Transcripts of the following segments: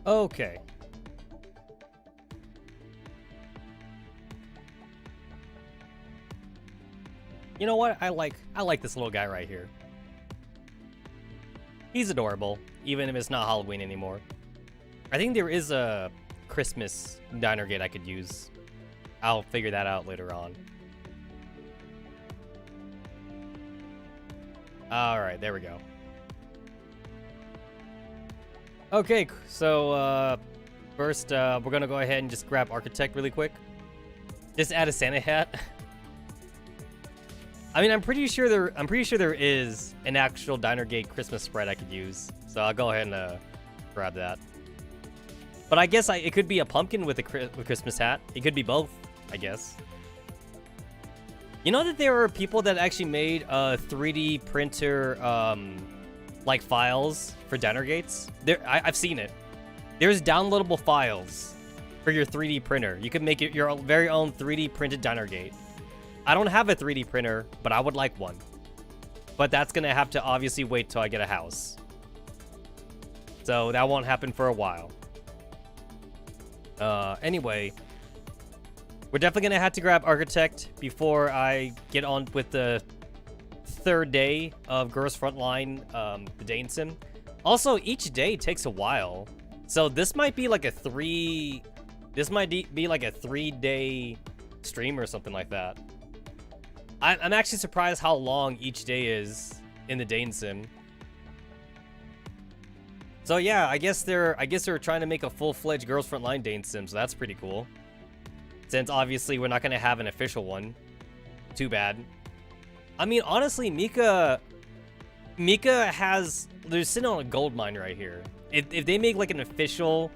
Okay. You know what? I like this little guy right here. He's adorable, even if it's not Halloween anymore. I think there is a Christmas diner gate I could use. I'll figure that out later on. Alright, there we go. Okay, so first we're gonna go ahead and just grab Architect really quick. Just add a Santa hat. I mean, I'm pretty sure there is an actual Diner Gate Christmas spread I could use, so I'll go ahead and grab that. But I guess it could be a pumpkin with a Christmas hat. It could be both, I guess. You know that there are people that actually made 3D printer like files for Diner Gates? I've seen it. There's downloadable files for your 3D printer. You can make it your very own 3D printed Diner Gate. I don't have a 3D printer, but I would like one. But that's gonna have to obviously wait till I get a house. So that won't happen for a while. Anyway, we're definitely gonna have to grab Architect before I get on with the third day of Girls Frontline, the Dane Sim. Also, each day takes a while. So this might be like a 3-day stream or something like that. I'm actually surprised how long each day is in the Dane Sim. So yeah, I guess they're trying to make a full-fledged Girls Frontline Dane Sim, so that's pretty cool. Since obviously we're not gonna have an official one. Too bad. I mean, honestly, Mika they're sitting on a gold mine right here. If they make like an official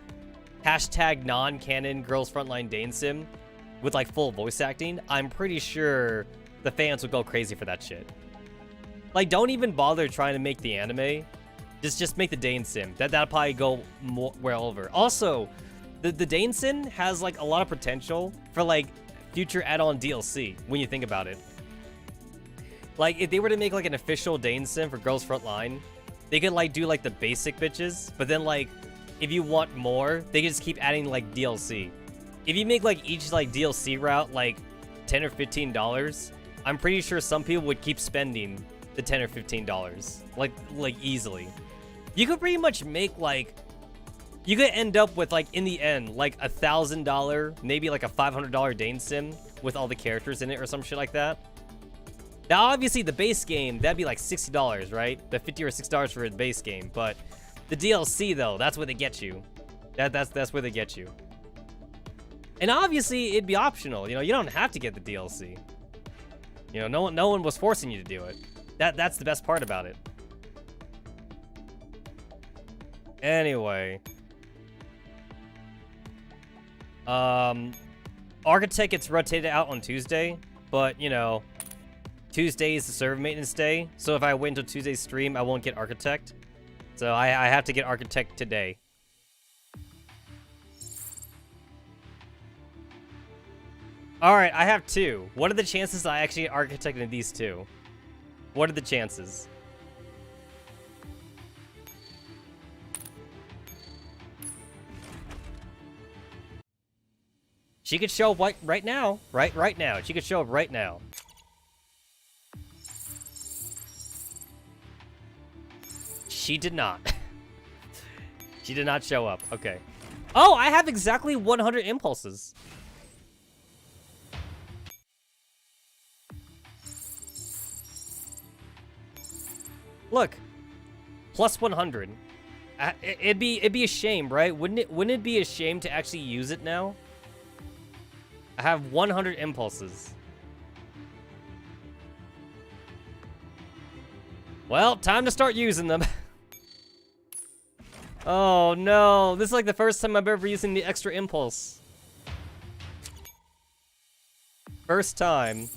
hashtag non-canon Girls Frontline Dane Sim with like full voice acting, I'm pretty sure the fans would go crazy for that shit. Like, don't even bother trying to make the anime. Just make the Dane Sim. That'll probably go well over. Also, the Dane Sim has like a lot of potential for like future add-on DLC when you think about it. Like, if they were to make like an official Dane Sim for Girls Frontline, they could like do like the basic bitches, but then like if you want more, they could just keep adding like DLC. If you make like each like DLC route like $10 or $15, I'm pretty sure some people would keep spending the $10 or $15 like easily. You could pretty much make like, you could end up with like in the end like $1,000, maybe like a $500 Dane Sim with all the characters in it or some shit like that. Now obviously the base game, that'd be like $60, right? The $50 or $60 for the base game, but the DLC though, that's where they get you. That's where they get you. And obviously it'd be optional, you know, you don't have to get the DLC. You know, no one was forcing you to do it. That's the best part about it. Anyway. Architect gets rotated out on Tuesday, but you know, Tuesday is the server maintenance day, so if I wait until Tuesday's stream, I won't get Architect. So I have to get Architect today. Alright, I have two. What are the chances I actually get Architect in these two? What are the chances? She could show up right now. Right now. She could show up right now. She did not. She did not show up. Okay. Oh, I have exactly 100 impulses. Look. Plus 100. It'd be a shame, right? Wouldn't it be a shame to actually use it now? I have 100 impulses. Well, time to start using them. Oh no, this is like the first time I've ever using the extra impulse. First time.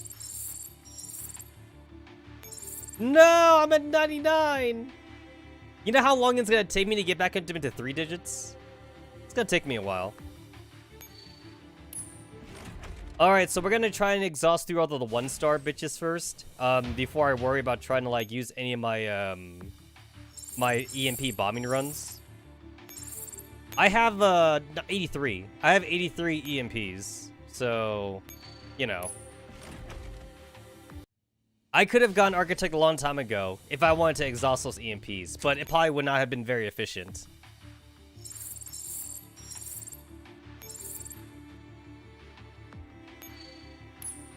No, I'm at 99. You know how long it's gonna take me to get back into 3 digits? It's gonna take me a while. Alright, so we're gonna try and exhaust through all of the 1-star bitches first. Before I worry about trying to like use any of my my EMP bombing runs. I have 83. I have 83 EMPs. So, you know. I could have gone Architect a long time ago if I wanted to exhaust those EMPs, but it probably would not have been very efficient.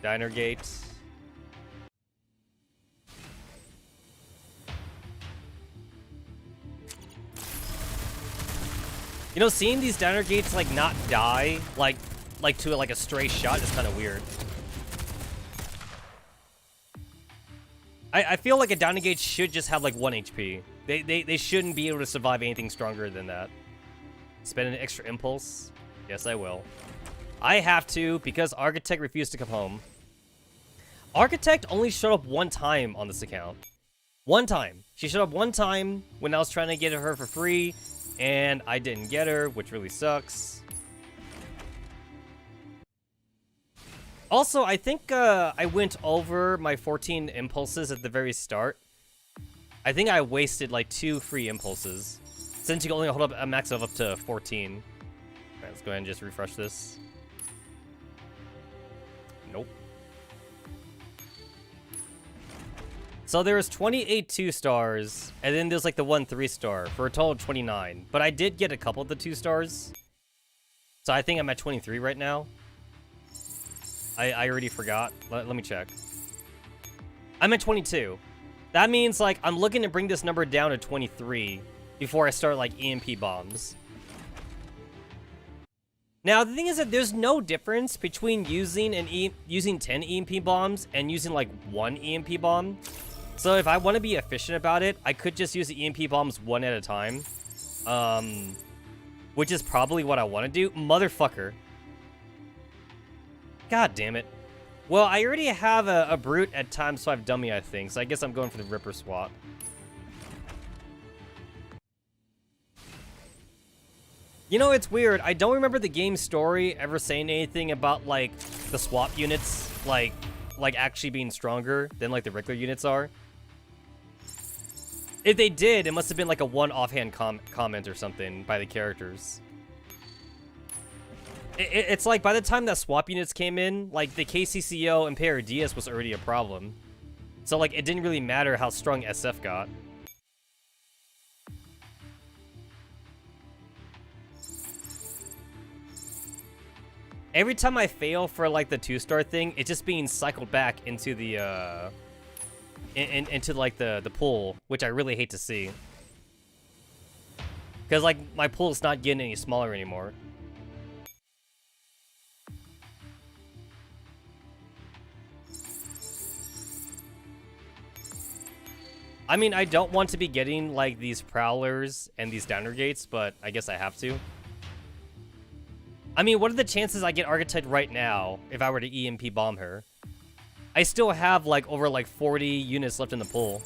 Diner Gate. You know, seeing these diner gates like not die, like to like a stray shot is kind of weird. I feel like a diner gate should just have like 1 HP. They shouldn't be able to survive anything stronger than that. Spend an extra impulse? Yes, I will. I have to because Architect refused to come home. Architect only showed up 1 time on this account. 1 time. She showed up 1 time when I was trying to get her for free. And I didn't get her, which really sucks. Also, I think I went over my 14 impulses at the very start. I think I wasted like 2 free impulses. Since you can only hold up a max of up to 14. Alright, let's go ahead and just refresh this. Nope. So there was 28 2-stars, and then there's like the 1 3-star, for a total of 29. But I did get a couple of the 2-stars. So I think I'm at 23 right now. I already forgot. Let me check. I'm at 22. That means like I'm looking to bring this number down to 23 before I start like EMP bombs. Now the thing is that there's no difference between using 10 EMP bombs and using like 1 EMP bomb. So if I want to be efficient about it, I could just use the EMP bombs 1 at a time. Which is probably what I want to do. Motherfucker. God damn it. Well, I already have a Brute at ×5 dummy, I think. So I guess I'm going for the Ripper swap. You know, it's weird. I don't remember the game story ever saying anything about, like, the swap units, like actually being stronger than, like, the regular units are. If they did, it must have been, like, a one offhand comment or something by the characters. It's like, by the time that swap units came in, like, the KCCO and Paradias was already a problem. So, like, it didn't really matter how strong SF got. Every time I fail for, like, the 2-star thing, it's just being cycled back into the, into, like, the pool, which I really hate to see. Because, like, my pool's not getting any smaller anymore. I mean, I don't want to be getting, like, these Prowlers and these Downer Gates, but I guess I have to. I mean, what are the chances I get Architect right now if I were to EMP bomb her? I still have, like, over, like, 40 units left in the pool.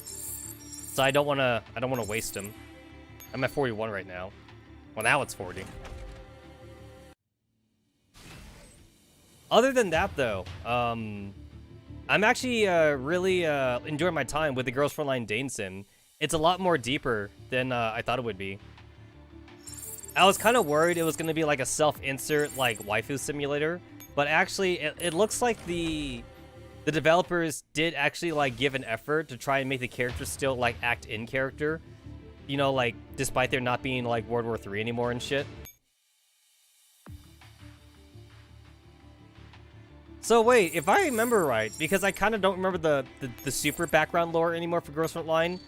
So I don't want to waste them. I'm at 41 right now. Well, now it's 40. Other than that, though, I'm actually really enjoying my time with the Girls Frontline Dane Sim. It's a lot more deeper than I thought it would be. I was kind of worried it was going to be like a self-insert, like, waifu simulator. But actually, it looks like the developers did actually, like, give an effort to try and make the characters still, like, act in character. You know, like, despite there not being, like, World War III anymore and shit. So wait, if I remember right, because I kind of don't remember the super background lore anymore for Girls Frontline,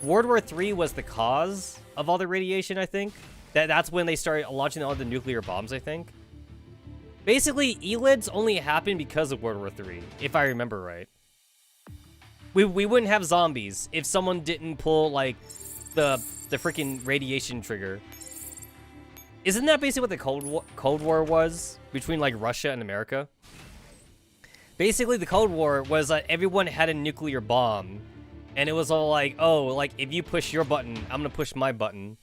World War III was the cause of all the radiation, I think. That's when they started launching all the nuclear bombs, I think. Basically, ELIDs only happened because of World War III, if I remember right. We wouldn't have zombies if someone didn't pull, like, the freaking radiation trigger. Isn't that basically what the Cold War was between, like, Russia and America? Basically, the Cold War was that everyone had a nuclear bomb. And it was all like, oh, like, if you push your button, I'm gonna push my button.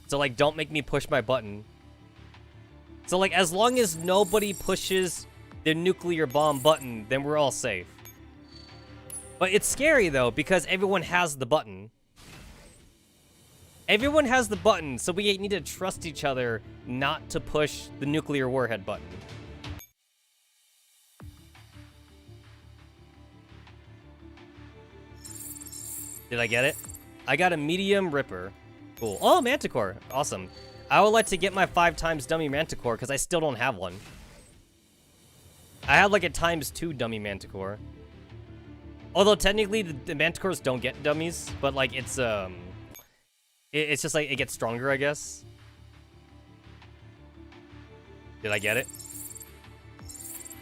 So, like, don't make me push my button. So, like, as long as nobody pushes the nuclear bomb button, then we're all safe. But it's scary, though, because everyone has the button. Everyone has the button, so we need to trust each other not to push the nuclear warhead button. Did I get it? I got a medium Ripper. Cool. Oh, Manticore. Awesome. I would like to get my 5x dummy Manticore because I still don't have one. I have like a ×2 dummy Manticore. Although technically the Manticores don't get dummies, but like it's just like it gets stronger, I guess. Did I get it?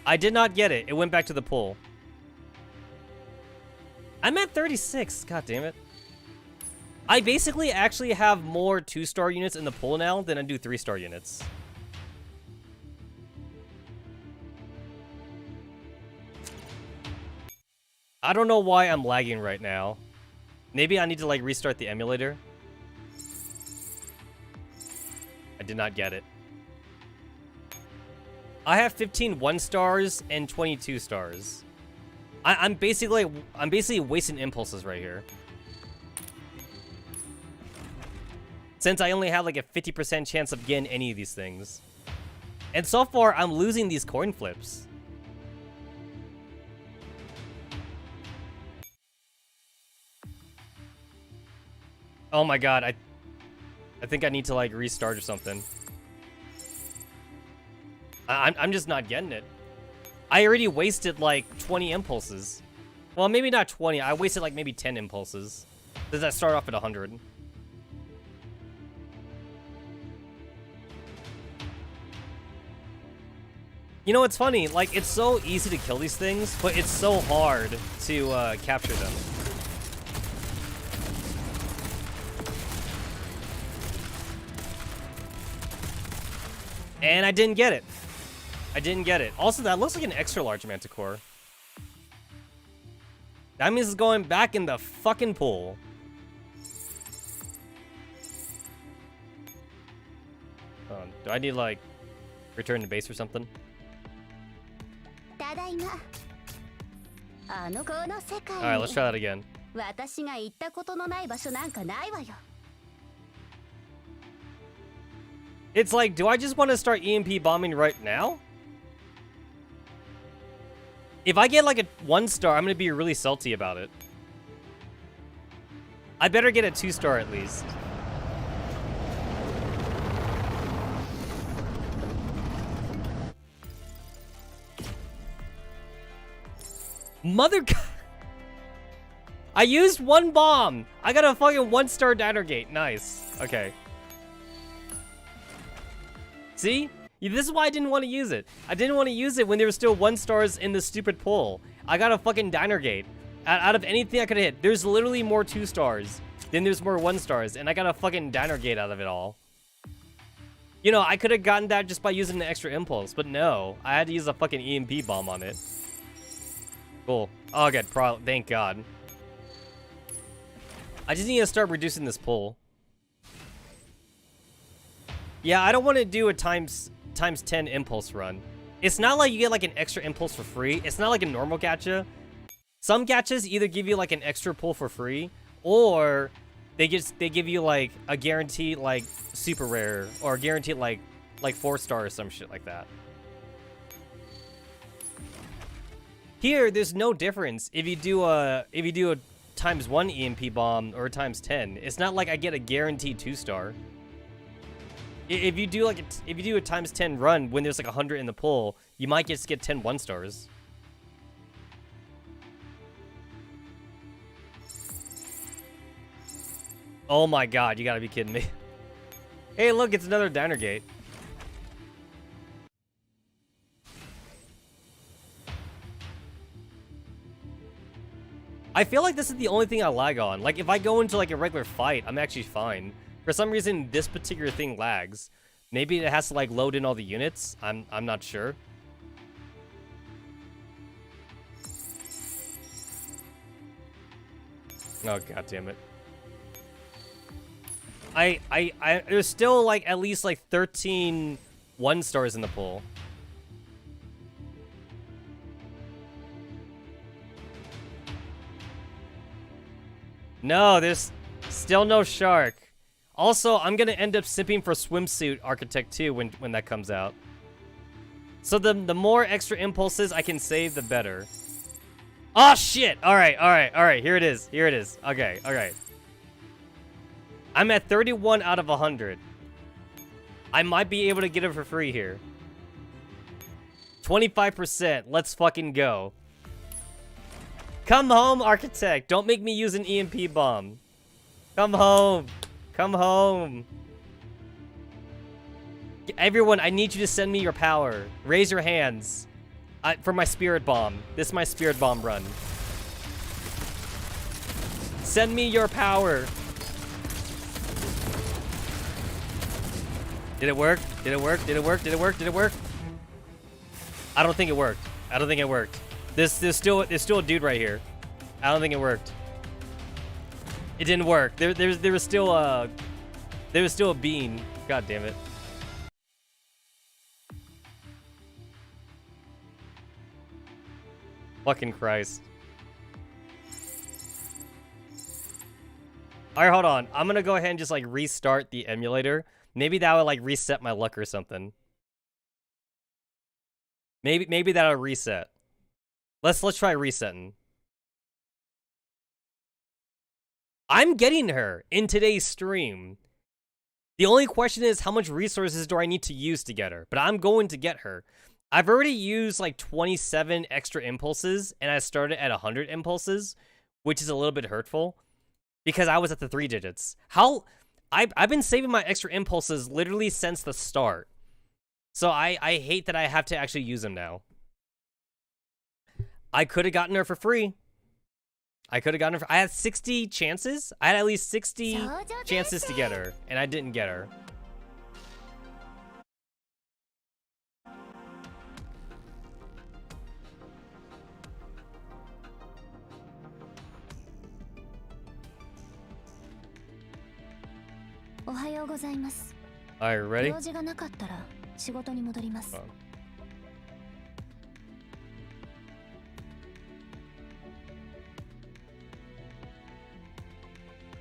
I did not get it. It went back to the pool. I'm at 36. God damn it. I basically actually have more 2-star units in the pool now than I do 3-star units. I don't know why I'm lagging right now. Maybe I need to like restart the emulator. I did not get it. I have 15 1-stars and 22 stars. I'm basically wasting impulses right here. Since I only have like a 50% chance of getting any of these things. And so far, I'm losing these coin flips. Oh my god, I think I need to like restart or something. I'm just not getting it. I already wasted like 20 impulses. Well, maybe not 20. I wasted like maybe 10 impulses. Does that start off at 100? You know, it's funny. Like, it's so easy to kill these things, but it's so hard to capture them. And I didn't get it. I didn't get it. Also, that looks like an extra large Manticore. That means it's going back in the fucking pool. Do I need, like, return to base or something? Alright, let's try that again. It's like, do I just want to start EMP bombing right now? If I get like a 1-star, I'm going to be really salty about it. I better get a 2-star at least. Mother... I used 1 bomb. I got a fucking 1-star diner gate. Nice. Okay. See? This is why I didn't want to use it. I didn't want to use it when there were still 1-stars in the stupid pool. I got a fucking diner gate. Out of anything I could hit, there's literally more 2-stars than there's more 1-stars, and I got a fucking diner gate out of it all. You know, I could have gotten that just by using an extra impulse, but no. I had to use a fucking EMP bomb on it. Cool. Oh, good. Thank God. I just need to start reducing this pull. Yeah, I don't want to do a times 10 impulse run. It's not like you get like an extra impulse for free. It's not like a normal gacha. Some gachas either give you like an extra pull for free, or they give you like a guaranteed like super rare, or guaranteed like 4-star or some shit like that. Here, there's no difference if you do a ×1 EMP bomb or a ×10. It's not like I get a guaranteed 2-star. If you do a ×10 run when there's like 100 in the pool, you might just get 10 1-stars. Oh my god, you gotta be kidding me. Hey, look, it's another diner gate. I feel like this is the only thing I lag on. Like, if I go into like a regular fight, I'm actually fine. For some reason, this particular thing lags. Maybe it has to like load in all the units. I'm not sure. Oh, god damn it. There's still like at least like 13 1-stars in the pool. No, there's still no shark. Also, I'm gonna end up sipping for Swimsuit Architect too when that comes out. So the more extra impulses I can save, the better. Oh shit! Alright, here it is. Okay, alright. I'm at 31 out of 100. I might be able to get it for free here. 25%, let's fucking go. Come home, Architect! Don't make me use an EMP bomb. Come home! Come home! Everyone, I need you to send me your power. Raise your hands. For my spirit bomb. This is my spirit bomb run. Send me your power. Did it work? Did it work? Did it work? Did it work? Did it work? I don't think it worked. I don't think it worked. There's still a dude right here. I don't think it worked. It didn't work. There was still a bean. God damn it. Fucking Christ. Alright, hold on. I'm gonna go ahead and just like restart the emulator. Maybe that would like reset my luck or something. Maybe that'll reset. Let's try resetting. I'm getting her in today's stream. The only question is how much resources do I need to use to get her? But I'm going to get her. I've already used like 27 extra impulses, and I started at 100 impulses, which is a little bit hurtful because I was at the 3 digits. I've been saving my extra impulses literally since the start. So I hate that I have to actually use them now. I could have gotten her for free. I had 60 chances. I had at least 60 chances to get her, and I didn't get her. Alright, ready?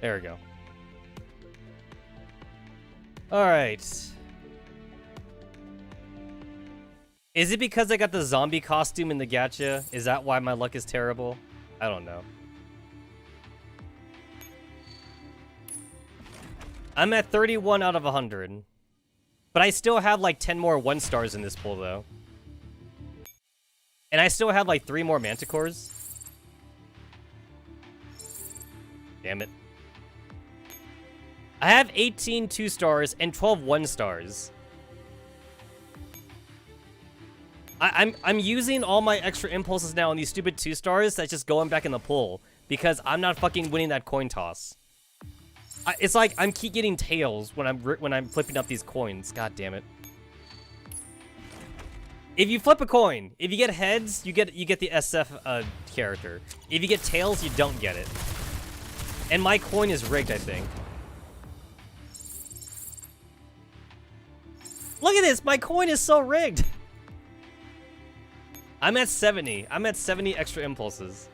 There we go. Alright. Is it because I got the zombie costume in the gacha? Is that why my luck is terrible? I don't know. I'm at 31 out of 100. But I still have like 10 more 1 stars in this pool though. And I still have like 3 more manticores. Damn it. I have 18 2 stars and 12 1 stars. I'm using all my extra impulses now on these stupid 2 stars that's just going back in the pool because I'm not fucking winning that coin toss. It's like I'm keep getting tails when I'm flipping up these coins. God damn it. If you flip a coin, if you get heads, you get the SF character. If you get tails, you don't get it. And my coin is rigged, I think. Look at this! My coin is so rigged! I'm at 70. I'm at 70 extra impulses.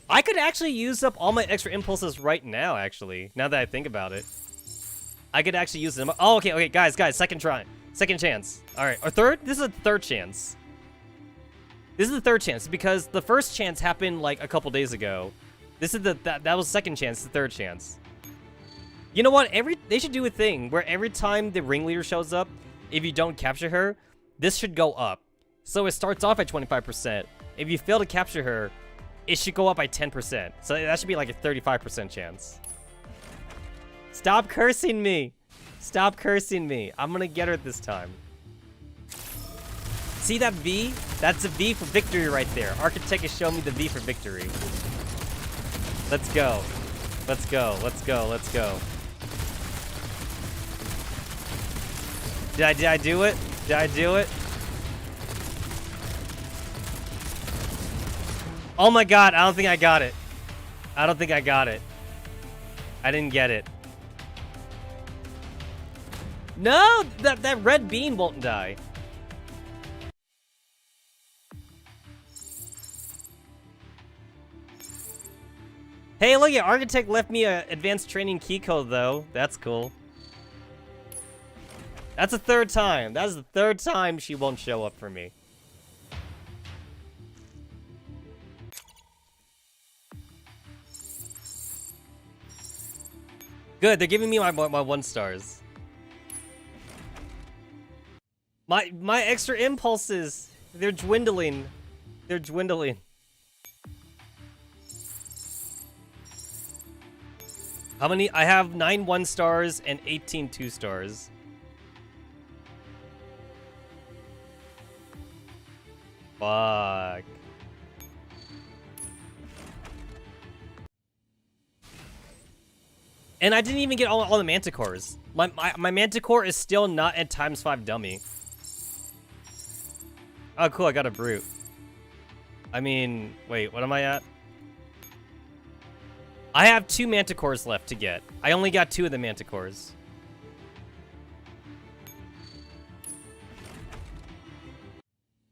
I could actually use up all my extra impulses right now, actually. Now that I think about it. I could actually use them. Oh, okay, guys, second try. Second chance. Alright, or third? This is a third chance. This is the third chance, because the first chance happened, like, a couple days ago. This is that was second chance, the third chance. You know what? They should do a thing where every time the ringleader shows up, if you don't capture her, this should go up. So it starts off at 25%. If you fail to capture her, it should go up by 10%. So that should be like a 35% chance. Stop cursing me! Stop cursing me. I'm gonna get her this time. See that V? That's a V for victory right there. Architect is showing me the V for victory. Let's go. Let's go. Let's go. Let's go. Did I do it? Did I do it? Oh my god, I don't think I got it. I don't think I got it. I didn't get it. No! That red bean won't die. Hey, look at Architect left me a advanced training key code though. That's cool. That's the third time. That's the third time she won't show up for me. Good, they're giving me my 1 stars. My extra impulses, they're dwindling. They're dwindling. How many? I have 9 1 stars and 18 2 stars. Fuck. And I didn't even get all the manticores. My manticore is still not at ×5 dummy. Oh, cool, I got a brute. I mean, wait, what am I at? I have 2 manticores left to get. I only got 2 of the manticores.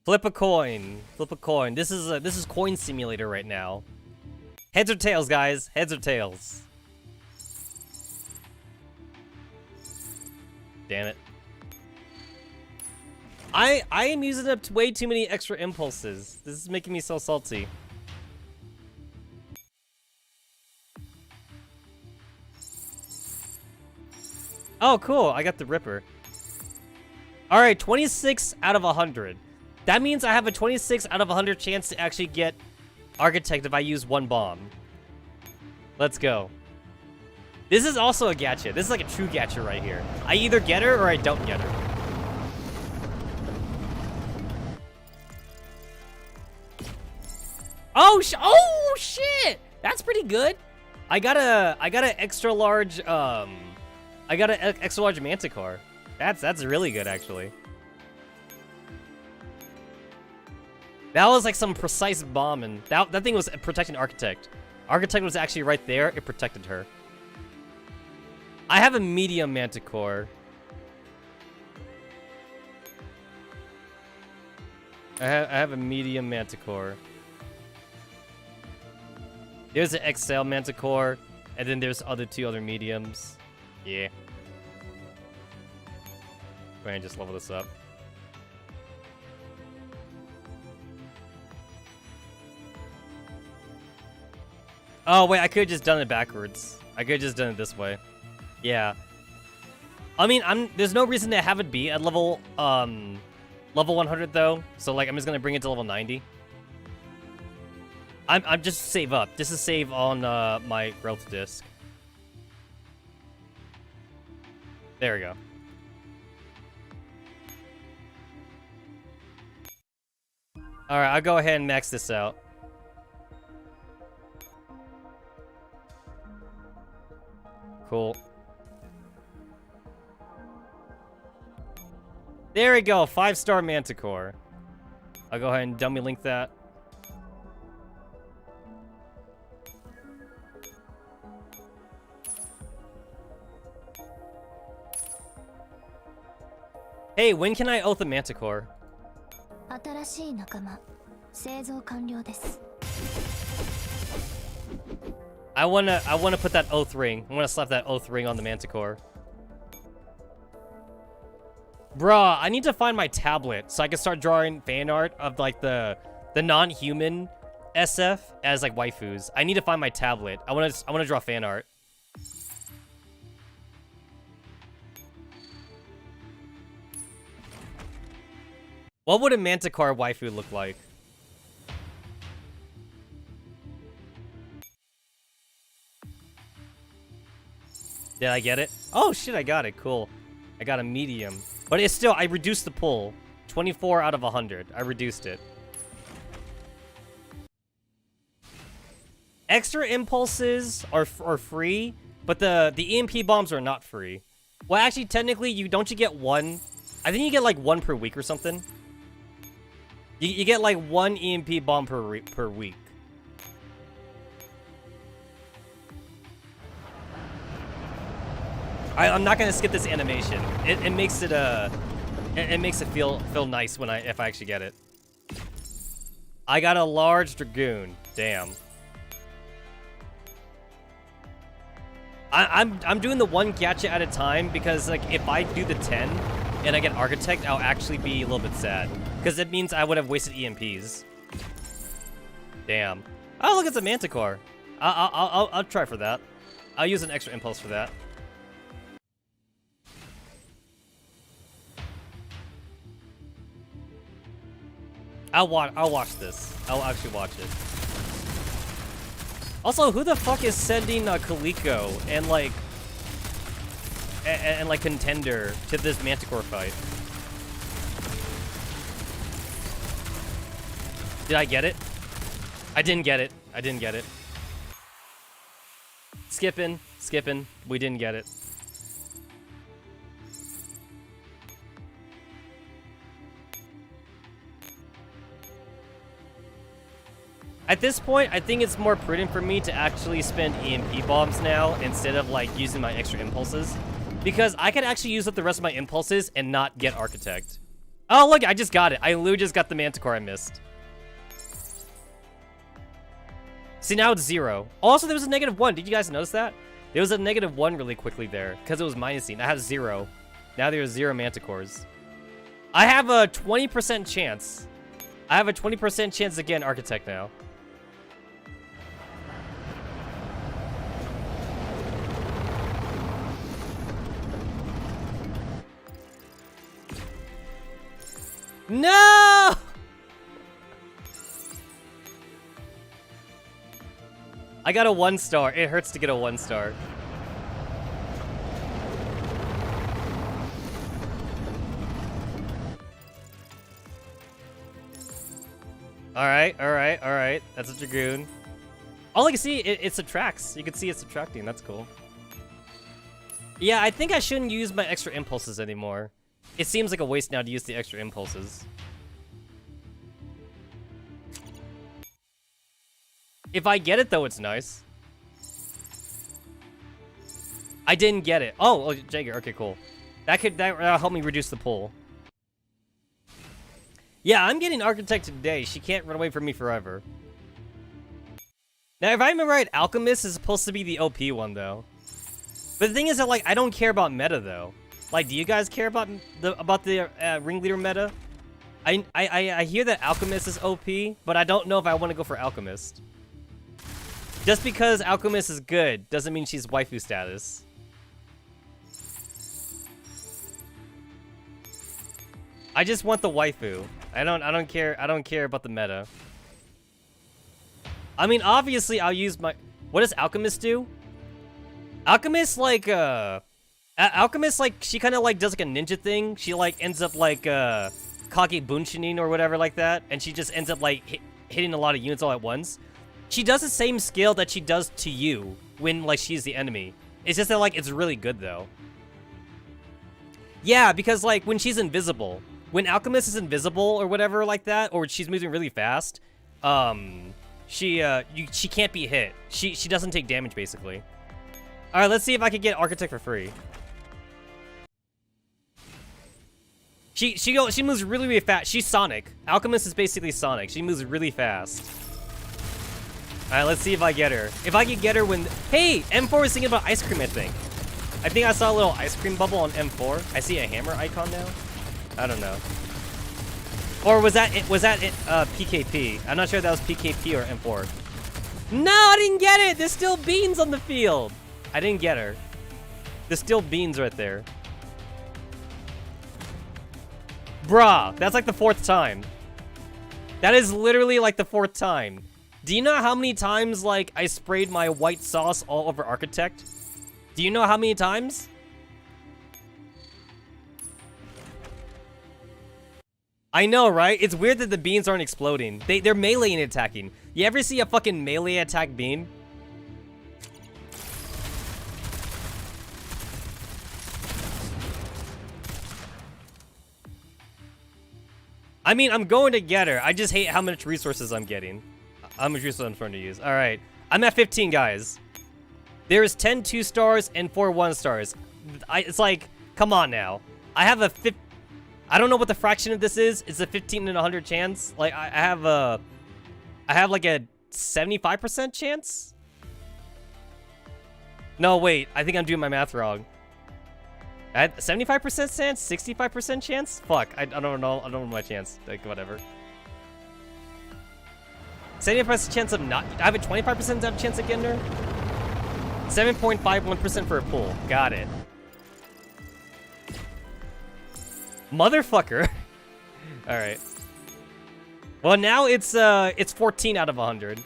Flip a coin. Flip a coin. This is coin simulator right now. Heads or tails, guys? Heads or tails? Damn it. I am using up way too many extra impulses. This is making me so salty. Oh, cool. I got the Ripper. All right, 26 out of 100. That means I have a 26 out of 100 chance to actually get Architect if I use 1 bomb. Let's go. This is also a gacha. This is like a true gacha right here. I either get her or I don't get her. Oh shit! That's pretty good. I got an extra large manticore. That's really good actually. That was like some precise bomb, and that thing was protecting Architect. Architect was actually right there. It protected her. I have a medium manticore. I have a medium manticore. There's an XL manticore, and then there's 2 other mediums. Yeah. Go ahead and just level this up. Oh wait, I could have just done it backwards. I could have just done it this way. Yeah. I mean, there's no reason to have it be at level 100 though. So like, I'm just gonna bring it to level 90. I'm just save up. This is save on my growth disc. There we go. All right, I'll go ahead and max this out. Cool. There we go, 5-star Manticore. I'll go ahead and dummy link that. Hey, when can I oath a Manticore? I wanna put that oath ring. I wanna slap that oath ring on the Manticore. Bruh, I need to find my tablet so I can start drawing fan art of like the non-human SF as like waifus. I need to find my tablet. I wanna draw fan art. What would a Manticore waifu look like? Did I get it? Oh shit, I got it. Cool. I got a medium. But it's still, I reduced the pull. 24 out of 100. I reduced it. Extra impulses are free, but the EMP bombs are not free. Well, actually, technically, you get one. I think you get like 1 per week or something. You get like 1 EMP bomb per week. I'm not gonna skip this animation. It makes it feel nice if I actually get it. I got a large dragoon. Damn. I'm doing the one gacha at a time because like if I do the 10 and I get Architect, I'll actually be a little bit sad because it means I would have wasted EMPs. Damn. Oh, look, it's a Manticore. I'll try for that. I'll use an extra impulse for that. I'll watch this. I'll actually watch it. Also, who the fuck is sending Kaliko and like like Contender to this Manticore fight? Did I get it? I didn't get it. I didn't get it. Skipping. We didn't get it. At this point, I think it's more prudent for me to actually spend EMP bombs now instead of like using my extra impulses. Because I could actually use up the rest of my impulses and not get Architect. Oh, look, I just got it. I literally just got the Manticore I missed. See, now it's 0. Also, there was a -1. Did you guys notice that? There was a -1 really quickly there because it was minusing. I had 0. Now there's 0 Manticores. I have a 20% chance. I have a 20% chance to get an Architect now. No! I got a 1-star. It hurts to get a 1-star. Alright. That's a Dragoon. All I can see, it subtracts. You can see it subtracting. That's cool. Yeah, I think I shouldn't use my extra impulses anymore. It seems like a waste now to use the extra impulses. If I get it, though, it's nice. I didn't get it. Oh, Jaeger. Okay, cool. That'll help me reduce the pull. Yeah, I'm getting Architect today. She can't run away from me forever. Now, if I remember right, Alchemist is supposed to be the OP one, though. But the thing is that, like, I don't care about meta, though. Like, do you guys care about the Ringleader meta? I hear that Alchemist is OP, but I don't know if I want to go for Alchemist. Just because Alchemist is good doesn't mean she's waifu status. I just want the waifu. I don't care about the meta. I mean, obviously I'll use my... What does Alchemist do? Alchemist, like, Alchemist, like, she kind of, like, does, like, a ninja thing. She, like, ends up, like, Kage Bunshinin or whatever like that. And she just ends up, like, hitting a lot of units all at once. She does the same skill that she does to you when, like, she's the enemy. It's just that, like, it's really good, though. Yeah, because, like, when she's invisible. When Alchemist is invisible or whatever like that, or she's moving really fast, she can't be hit. She doesn't take damage, basically. Alright, let's see if I can get Architect for free. She moves really, really fast. She's Sonic. Alchemist is basically Sonic. She moves really fast. Alright, let's see if I get her. If I can get her when... Hey! M4 is thinking about ice cream, I think. I think I saw a little ice cream bubble on M4. I see a hammer icon now. I don't know. Or was that PKP? I'm not sure if that was PKP or M4. No, I didn't get it! There's still beans on the field! I didn't get her. There's still beans right there. Bruh, that's like the 4th time. That is literally like the 4th time. Do you know how many times, like, I sprayed my white sauce all over Architect? Do you know how many times? I know, right? It's weird that the beans aren't exploding. They're melee and attacking. You ever see a fucking melee attack bean? I mean, I'm going to get her. I just hate how much resources I'm getting. How much resources I'm trying to use. All right. I'm at 15, guys. There's 10 2-stars and 4 1-stars. It's like, come on now. I have a I don't know what the fraction of this is. It's a 15 in 100 chance. Like, I have like a 75% chance. No, wait. I think I'm doing my math wrong. At 75% chance? 65% chance? Fuck. I don't know. I don't know my chance. Like, whatever. 75% chance of not... I have a 25% chance of getting her? 7.51% for a pull. Got it. Motherfucker. Alright. Well, now it's 14 out of 100.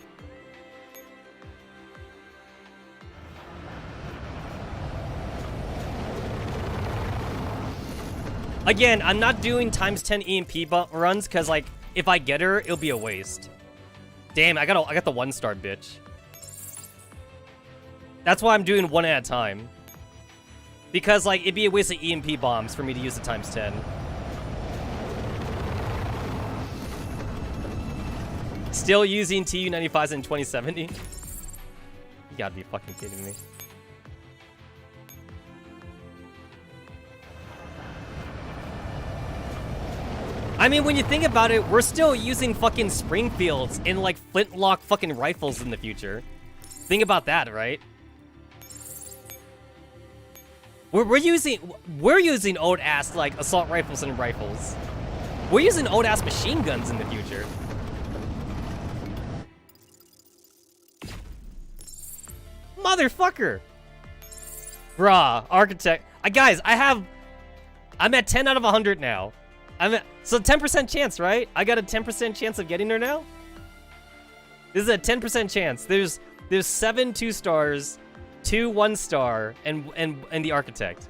Again, I'm not doing times 10 EMP runs because, like, if I get her, it'll be a waste. Damn, I got the 1-star, bitch. That's why I'm doing one at a time. Because, like, it'd be a waste of EMP bombs for me to use the times 10. Still using TU-95s in 2070? You gotta be fucking kidding me. I mean, when you think about it, we're still using fucking Springfields and, like, flintlock fucking rifles in the future. Think about that, right? We're using old-ass, like, assault rifles and rifles. We're using old-ass machine guns in the future. Motherfucker! Bruh, architect. Guys, I'm at 10 out of 100 now. So 10% chance, right? I got a 10% chance of getting her now? This is a 10% chance. There's 7 2-stars, 2 1-star, and the architect.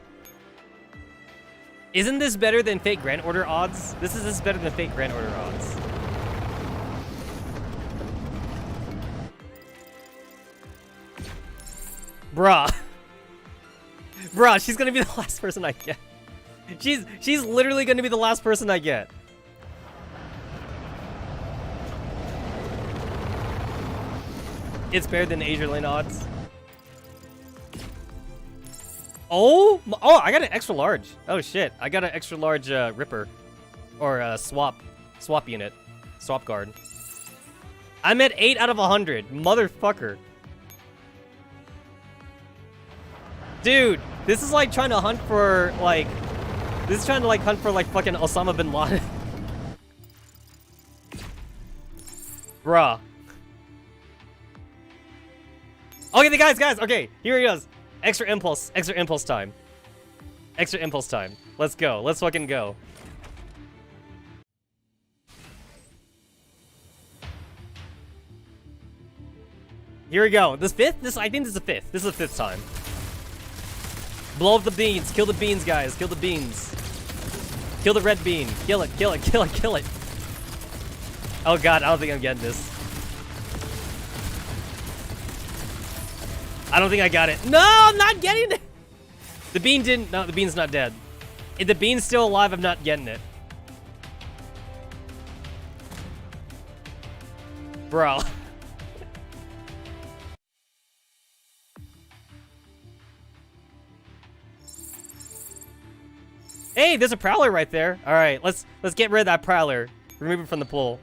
Isn't this better than Fate Grand Order odds? This is better than Fate Grand Order odds. Bruh. Bruh, she's gonna be the last person I get. She's literally gonna be the last person I get. It's better than Azure Lane odds. Oh, I got an extra large. Oh shit, I got an extra large Ripper, or swap unit, swap guard. I'm at 8 out of 100, motherfucker. Dude, this is like trying to hunt for like. This is trying to, like, hunt for, like, fucking Osama bin Laden. Bruh. Okay, guys, okay. Here he goes. Extra impulse time. Extra impulse time. Let's go. Let's fucking go. Here we go. This fifth? I think this is the fifth. This is the fifth time. Blow up the beans. Kill the beans, guys. Kill the beans. Kill the red bean. Kill it. Kill it. Kill it. Kill it. Oh god, I don't think I'm getting this. I don't think I got it. No, I'm not getting it. The bean didn't. No, the bean's not dead. If the bean's still alive, I'm not getting it. Bro. Hey, there's a Prowler right there. All right, let's get rid of that Prowler. Remove it from the pool.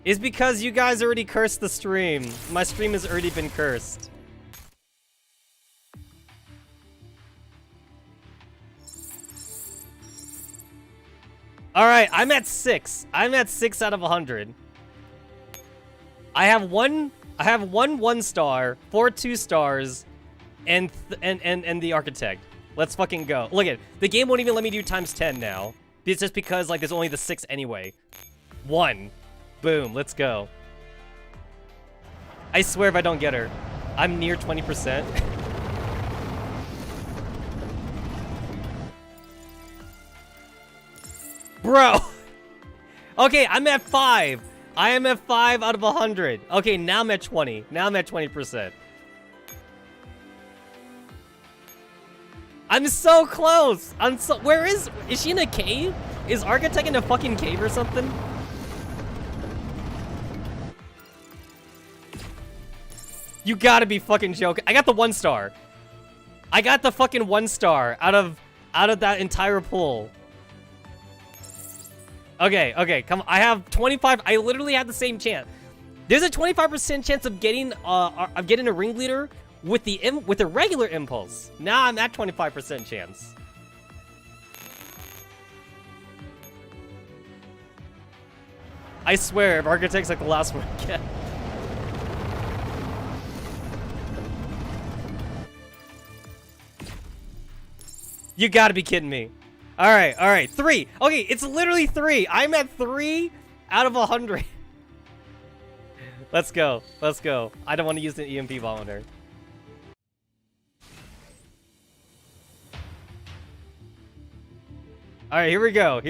It's because you guys already cursed the stream. My stream has already been cursed. All right, I'm at 6. I'm at 6 out of 100. I have one 1-star, 4 2-stars, and the architect. Let's fucking go. Look at it. The game won't even let me do times 10 now. It's just because, like, there's only the 6 anyway. 1. Boom. Let's go. I swear if I don't get her, I'm near 20%. Bro. Okay, I'm at 5. I am at 5 out of 100. Okay, now I'm at 20. Now I'm at 20%. I'm so close. Where is she in a cave? Is Architect in a fucking cave or something? You gotta be fucking joking. I got the 1-star. I got the fucking 1-star out of that entire pool. Okay, come on. I have 25. I literally have the same chance. There's a 25% chance of getting a ringleader with the regular impulse. Now I'm at 25% chance. I swear, if Architect's like the last one again. You gotta be kidding me. Alright, 3. Okay, it's literally 3. I'm at 3 out of 100. Let's go. I don't want to use the EMP bomb on her. Alright, here we go.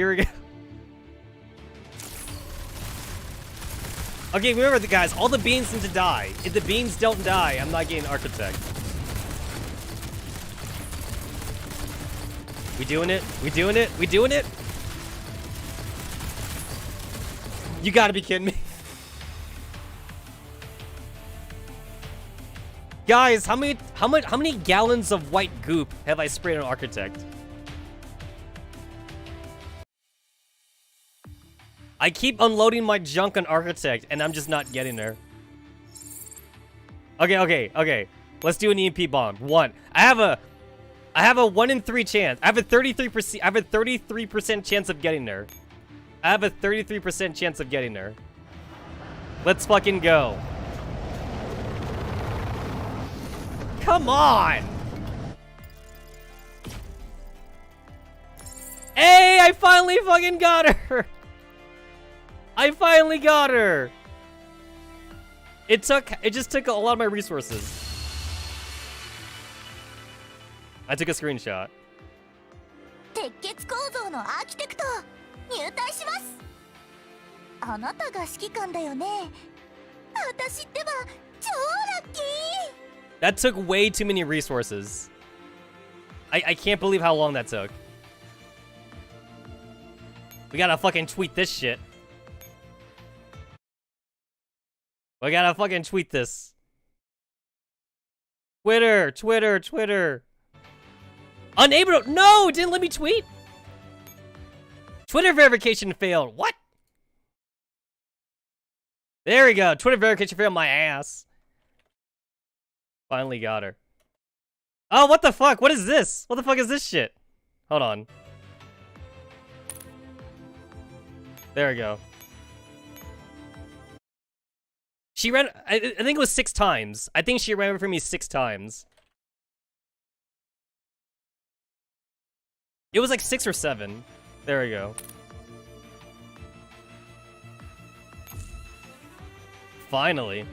Okay, remember, guys, all the beans need to die. If the beans don't die, I'm not getting Architect. We doing it? You gotta be kidding me. Guys, how many gallons of white goop have I sprayed on Architect? I keep unloading my junk on Architect, and I'm just not getting there. Okay. Let's do an EMP bomb. 1. I have a 1 in 3 chance. I have a 33% chance of getting there. Let's fucking go. Come on. Hey, I finally fucking got her. It just took a lot of my resources. I took a screenshot. That took way too many resources. I can't believe how long that took. We gotta fucking tweet this shit. We gotta fucking tweet this. Twitter. Unable to— No, it didn't let me tweet. Twitter verification failed. What? There we go. Twitter verification failed my ass. Finally got her. Oh, what the fuck? What is this? What the fuck is this shit? Hold on. There we go. She ran— I think it was 6 times. I think she ran for me 6 times. It was like 6 or 7. There we go. Finally.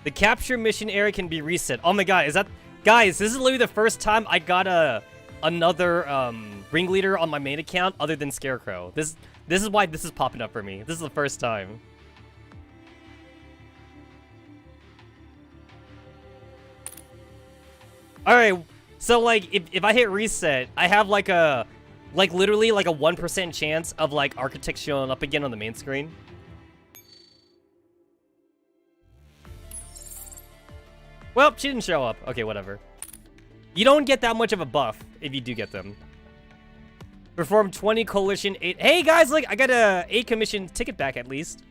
The capture mission area can be reset. Oh my god, is that— Guys, this is literally the first time I got another ringleader on my main account other than Scarecrow. This is why this is popping up for me. This is the first time. Alright, so like if I hit reset, I have like literally like a 1% chance of like Architect showing up again on the main screen. Well, she didn't show up. Okay, whatever. You don't get that much of a buff if you do get them. Perform 20 coalition 8. Hey guys, look, I got a 8 commission ticket back at least.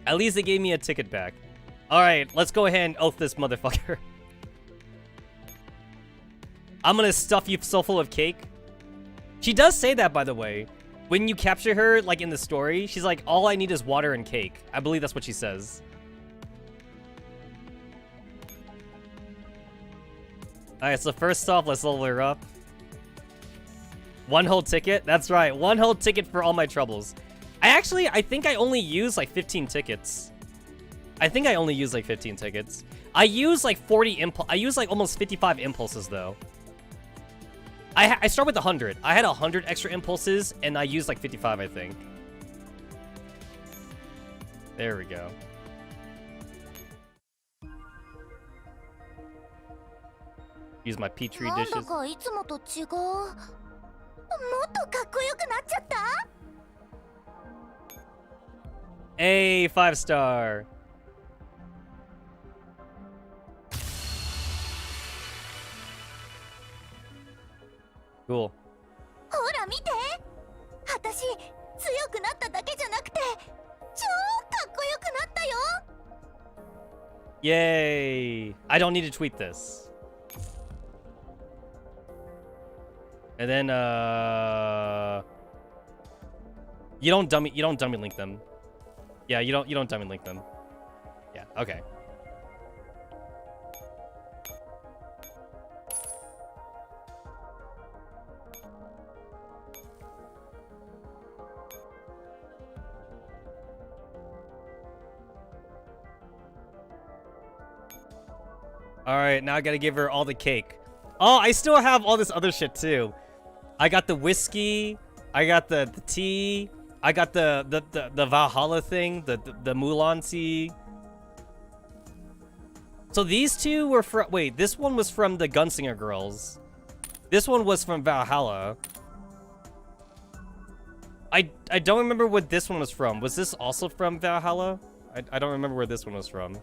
At least they gave me a ticket back. Alright, let's go ahead and oath this motherfucker. I'm gonna stuff you so full of cake. She does say that, by the way. When you capture her, like in the story, she's like, all I need is water and cake. I believe that's what she says. Alright, so first off, let's level her up. 1 whole ticket? That's right, 1 whole ticket for all my troubles. I think I only use like 15 tickets. I use like 40 I use like almost 55 impulses though. I start with 100. I had 100 extra impulses and I used like 55, I think. There we go. Use my petri dishes. Hey, 5-star. Cool. ほら見て、私強くなっただけじゃなくて超かっこよくなったよ。 Yay! I don't need to tweet this. And then you don't dummy link them. Yeah, you don't dummy link them. Yeah, okay. Alright, now I gotta give her all the cake. Oh, I still have all this other shit too. I got the whiskey, I got the tea, I got the Valhalla thing, the Mulan tea. So these two were from, wait, this one was from the Gunslinger Girls. This one was from Valhalla. I don't remember what this one was from. Was this also from Valhalla? I don't remember where this one was from.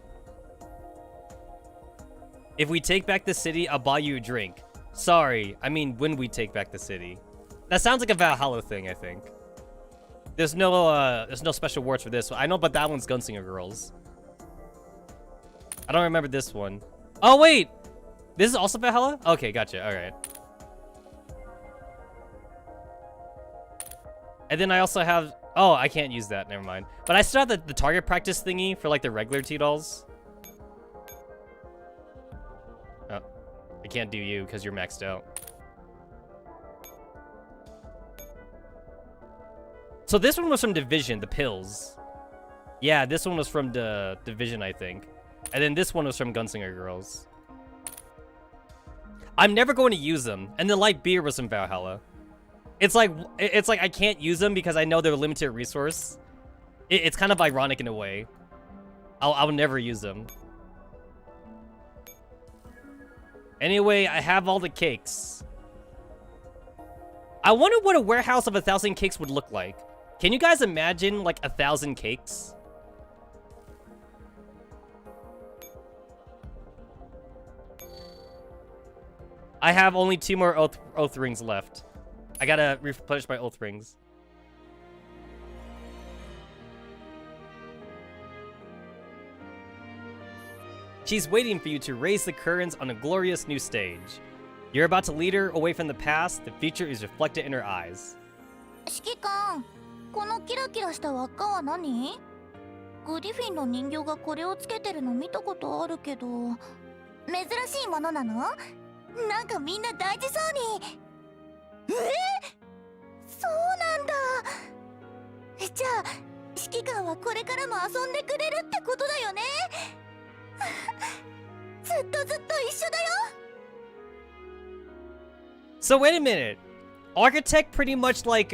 If we take back the city, I'll buy you a drink. Sorry, I mean when we take back the city. That sounds like a Valhalla thing, I think. There's no special words for this one. I know, but that one's Gunslinger Girls. I don't remember this one. Oh wait, this is also Valhalla? Okay, gotcha. All right. And then I also have, oh, I can't use that. Never mind. But I still have the target practice thingy for like the regular T-dolls. Oh, I can't do you because you're maxed out. So this one was from Division, the pills. Yeah, this one was from the Division, I think. And then this one was from Gunslinger Girls. I'm never going to use them. And the light beer was from Valhalla. It's like I can't use them because I know they're a limited resource. It's kind of ironic in a way. I'll never use them. Anyway, I have all the cakes. I wonder what a warehouse of 1,000 cakes would look like. Can you guys imagine like 1,000 cakes? I have only 2 more oath rings left. I gotta replenish my oath rings. She's waiting for you to raise the curtains on a glorious new stage. You're about to lead her away from the past. The future is reflected in her eyes. 指揮官、このキラキラした輪っかは何？グリフィンの人形がこれをつけてるの見たことあるけど、珍しいものなの？なんかみんな大事そうに。そうなんだ。じゃあ指揮官はこれからも遊んでくれるってことだよね。ずっとずっと一緒だよ。So wait a minute. Architect pretty much like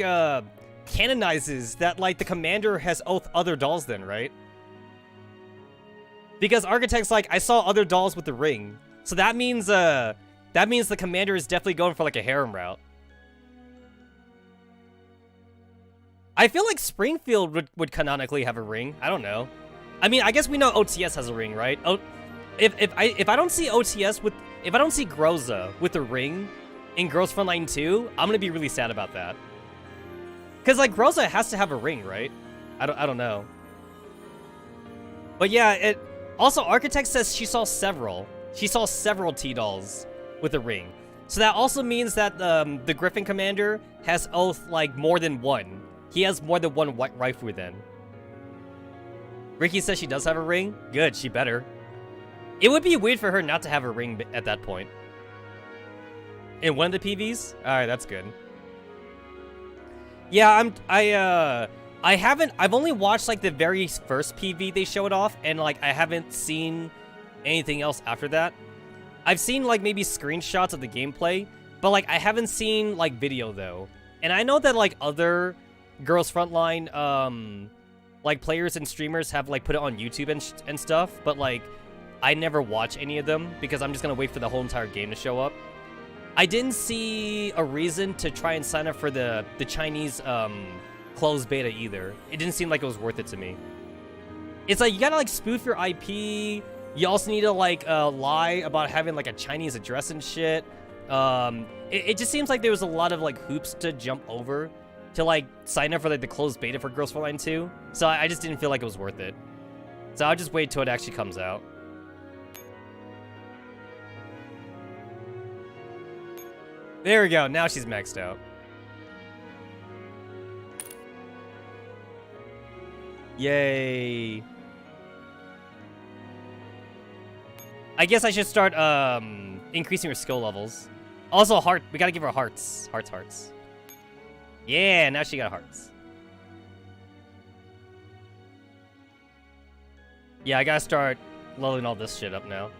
canonizes that like the commander has oath other dolls then, right? Because Architect's like, I saw other dolls with the ring. So that means the commander is definitely going for like a harem route. I feel like Springfield would canonically have a ring. I don't know. I mean, I guess we know OTS has a ring, right? Oh, if I don't see OTS with, if I don't see Groza with a ring in Girls Frontline 2, I'm gonna be really sad about that. Cause like Groza has to have a ring, right? I don't know. But yeah, it also Architect says she saw several T-dolls with a ring. So that also means that the Griffin commander has oath like more than one. He has more than one white waifu then. Ricky says she does have a ring. Good, she better. It would be weird for her not to have a ring at that point. In one of the PVs? Alright, that's good. Yeah, I've only watched like the very first PV they showed off, and like I haven't seen anything else after that. I've seen like maybe screenshots of the gameplay, but like I haven't seen like video though. And I know that like other Girls Frontline like players and streamers have like put it on YouTube and stuff, but like I never watch any of them because I'm just gonna wait for the whole entire game to show up. I didn't see a reason to try and sign up for the Chinese closed beta either. It didn't seem like it was worth it to me. It's like you gotta like spoof your IP. You also need to like lie about having like a Chinese address and shit. It just seems like there was a lot of like hoops to jump over to like sign up for like the closed beta for Girls Frontline 2. So I just didn't feel like it was worth it. So I'll just wait till it actually comes out. There we go. Now she's maxed out. Yay. I guess I should start increasing her skill levels. Also, heart. We gotta give her hearts. Hearts. Yeah, now she got hearts. Yeah, I gotta start leveling all this shit up now.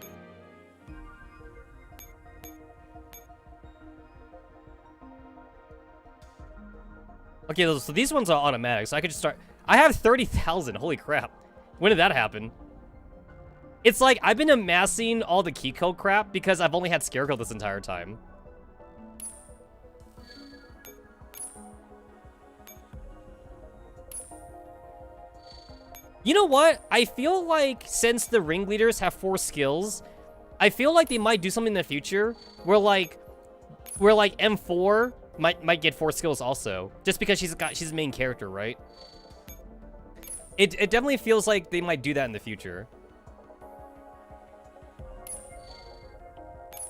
Okay, so these ones are automatic, so I could just start. I have 30,000. Holy crap. When did that happen? It's like I've been amassing all the key code crap because I've only had Scarecrow this entire time. You know what? I feel like since the ringleaders have 4 skills, I feel like they might do something in the future where like M4 might get 4 skills also, just because she's the main character, right? It definitely feels like they might do that in the future.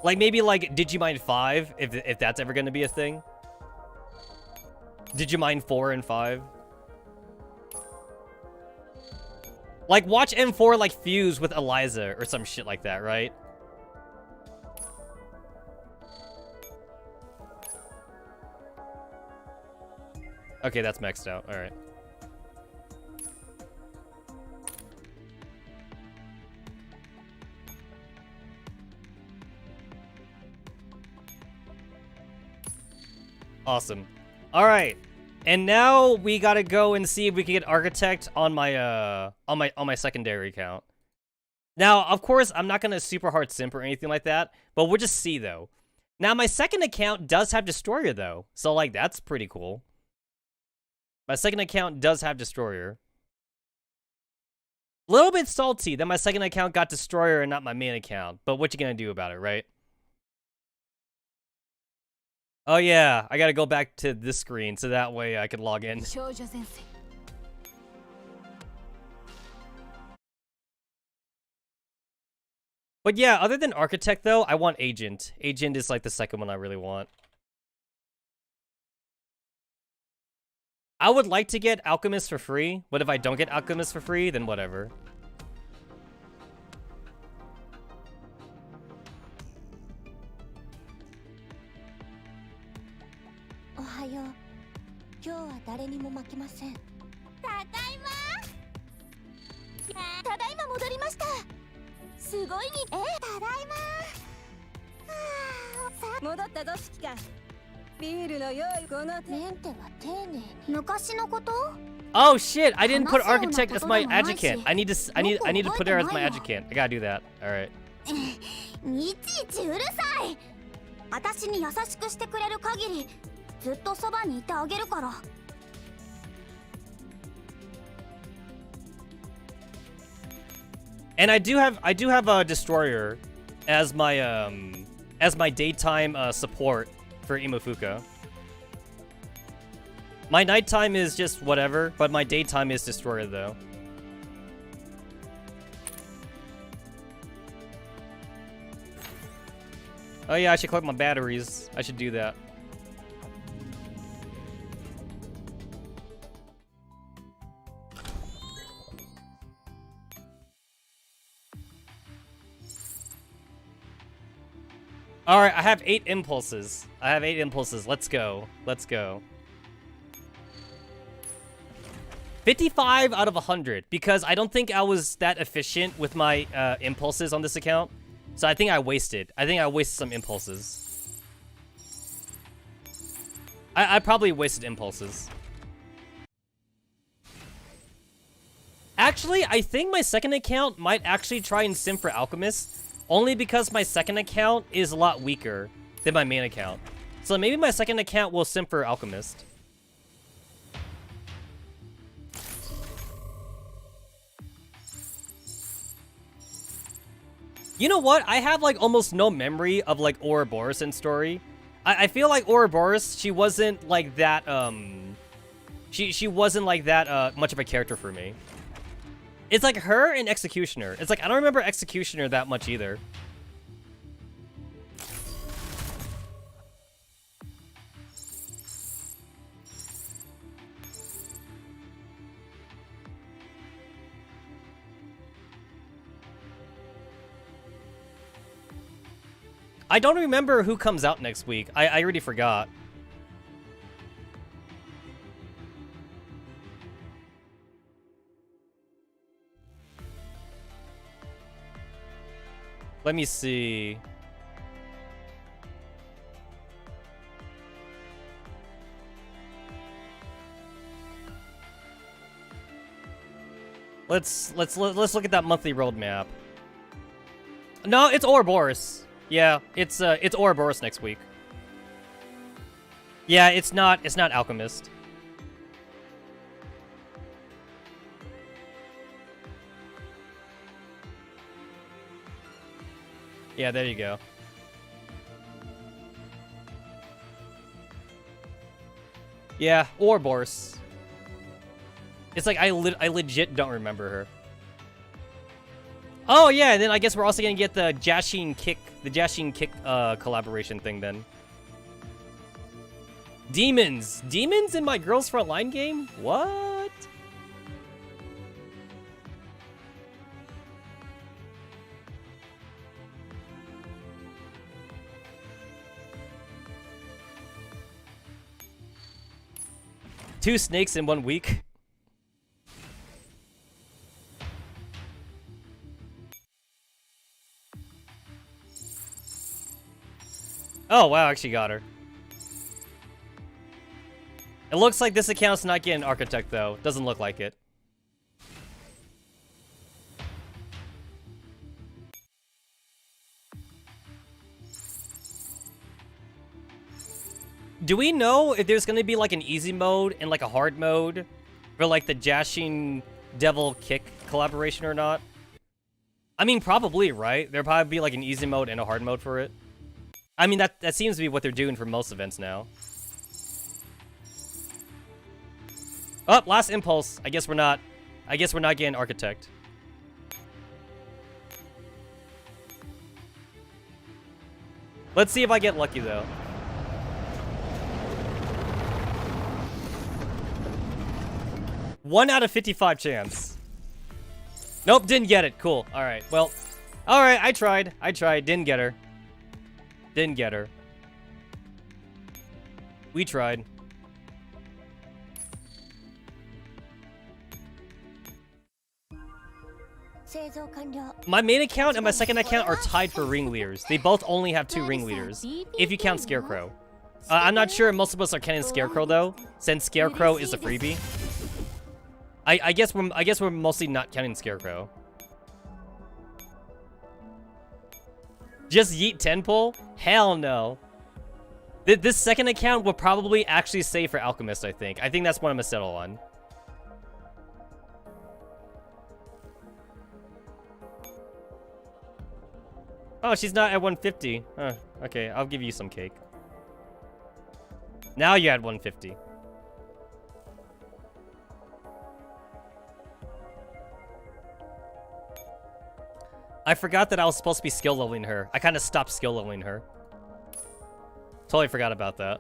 Like maybe like Digimine 5 if that's ever going to be a thing. Digimine 4 and 5. Like watch M4 like fuse with Eliza or some shit like that, right? Okay, that's maxed out. All right. Awesome. All right. And now we gotta go and see if we can get Architect on my secondary account. Now, of course, I'm not gonna super hard simp or anything like that, but we'll just see though. Now, my second account does have Destroyer though, so like that's pretty cool. My second account does have Destroyer. A little bit salty that my second account got Destroyer and not my main account, but what you gonna do about it, right? Oh yeah, I gotta go back to this screen so that way I can log in. But yeah, other than Architect though, I want Agent. Agent is like the second one I really want. I would like to get Alchemist for free, but if I don't get Alchemist for free, then whatever. Oh shit, I didn't put Architect as my adjuvant. I need to put her as my adjuvant. I gotta do that. All right. And I do have a Destroyer as my daytime support for Imafuka. My nighttime is just whatever, but my daytime is Destroyer though. Oh yeah, I should collect my batteries. I should do that. Alright, I have 8 impulses. Let's go. 55 out of 100, because I don't think I was that efficient with my impulses on this account. So I think I wasted some impulses. I probably wasted impulses. Actually, I think my second account might actually try and sim for Alchemist, only because my second account is a lot weaker than my main account. So maybe my second account will sim for Alchemist. You know what? I have like almost no memory of like Ouroboros in story. I feel like Ouroboros, she wasn't like that, she wasn't like that, much of a character for me. It's like her and Executioner. It's like, I don't remember Executioner that much either. I don't remember who comes out next week. I already forgot. Let me see. Let's look at that monthly roadmap. No, it's Ouroboros. Yeah, it's Ouroboros next week. Yeah, it's not Alchemist. Yeah, there you go. Yeah, Ouroboros. It's like I legit don't remember her. Oh yeah, and then I guess we're also gonna get the Jashin Kick collaboration thing then. Demons in my Girls Frontline game? What? Two snakes in 1 week. Oh, wow, I actually got her. It looks like this account's not getting Architect, though. Doesn't look like it. Do we know if there's gonna be, like, an easy mode and, like, a hard mode for, like, the Jashin Devil Kick collaboration or not? I mean, probably, right? There'll probably be, like, an easy mode and a hard mode for it. I mean, that seems to be what they're doing for most events now. Oh, last impulse. I guess we're not getting Architect. Let's see if I get lucky though. One out of 55 chance. Nope, didn't get it. Cool. All right. Well, all right. I tried. Didn't get her. Didn't get her. We tried. My main account and my second account are tied for ringleaders. They both only have 2 ringleaders, if you count Scarecrow. I'm not sure most of us are counting Scarecrow though, since Scarecrow is a freebie. I guess we're mostly not counting Scarecrow. Just yeet 10 pull? Hell no. This second account will probably actually save for Alchemist, I think. I think that's what I'm gonna settle on. Oh, she's not at 150. Huh, okay, I'll give you some cake. Now you're at 150. I forgot that I was supposed to be skill leveling her. I kind of stopped skill leveling her. Totally forgot about that.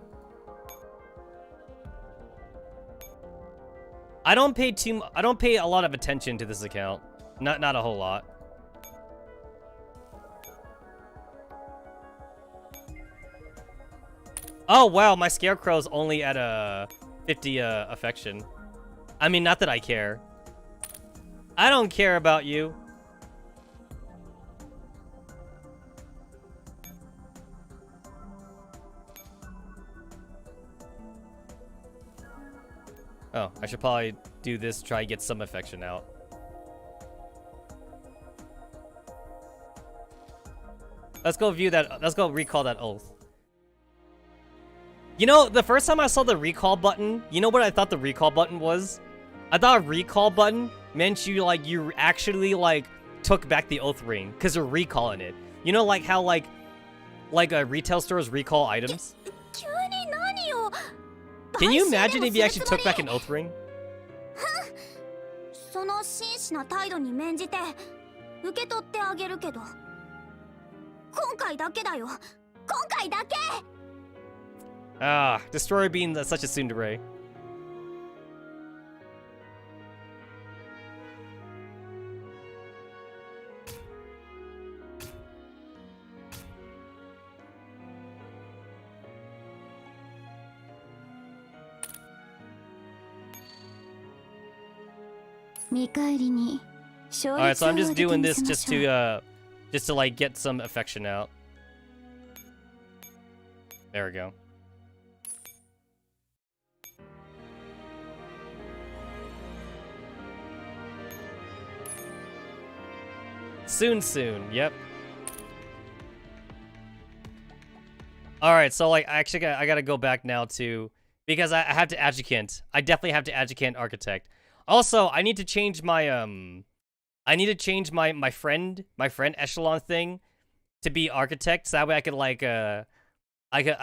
I don't pay a lot of attention to this account. Not a whole lot. Oh wow, my Scarecrow's only at a 50 affection. I mean, not that I care. I don't care about you. Oh, I should probably do this, try to get some affection out. Let's go view that, let's go recall that oath. You know, the first time I saw the recall button, you know what I thought the recall button was? I thought a recall button meant you actually, took back the oath ring because they're recalling it. You know, like how like retail stores recall items. Can you imagine if you actually took back an oath ring? その真摯な態度に免じて受け取ってあげるけど、今回だけだよ。今回だけ。Ah, Destroyer being such a tsundere. Alright, so I'm just doing this just to like get some affection out. There we go. Soon, yep. Alright, so like I gotta go back now to, because I have to adjuvant. I definitely have to adjuvant architect. Also, I need to change my my friend echelon thing to be architect, so that way I could like I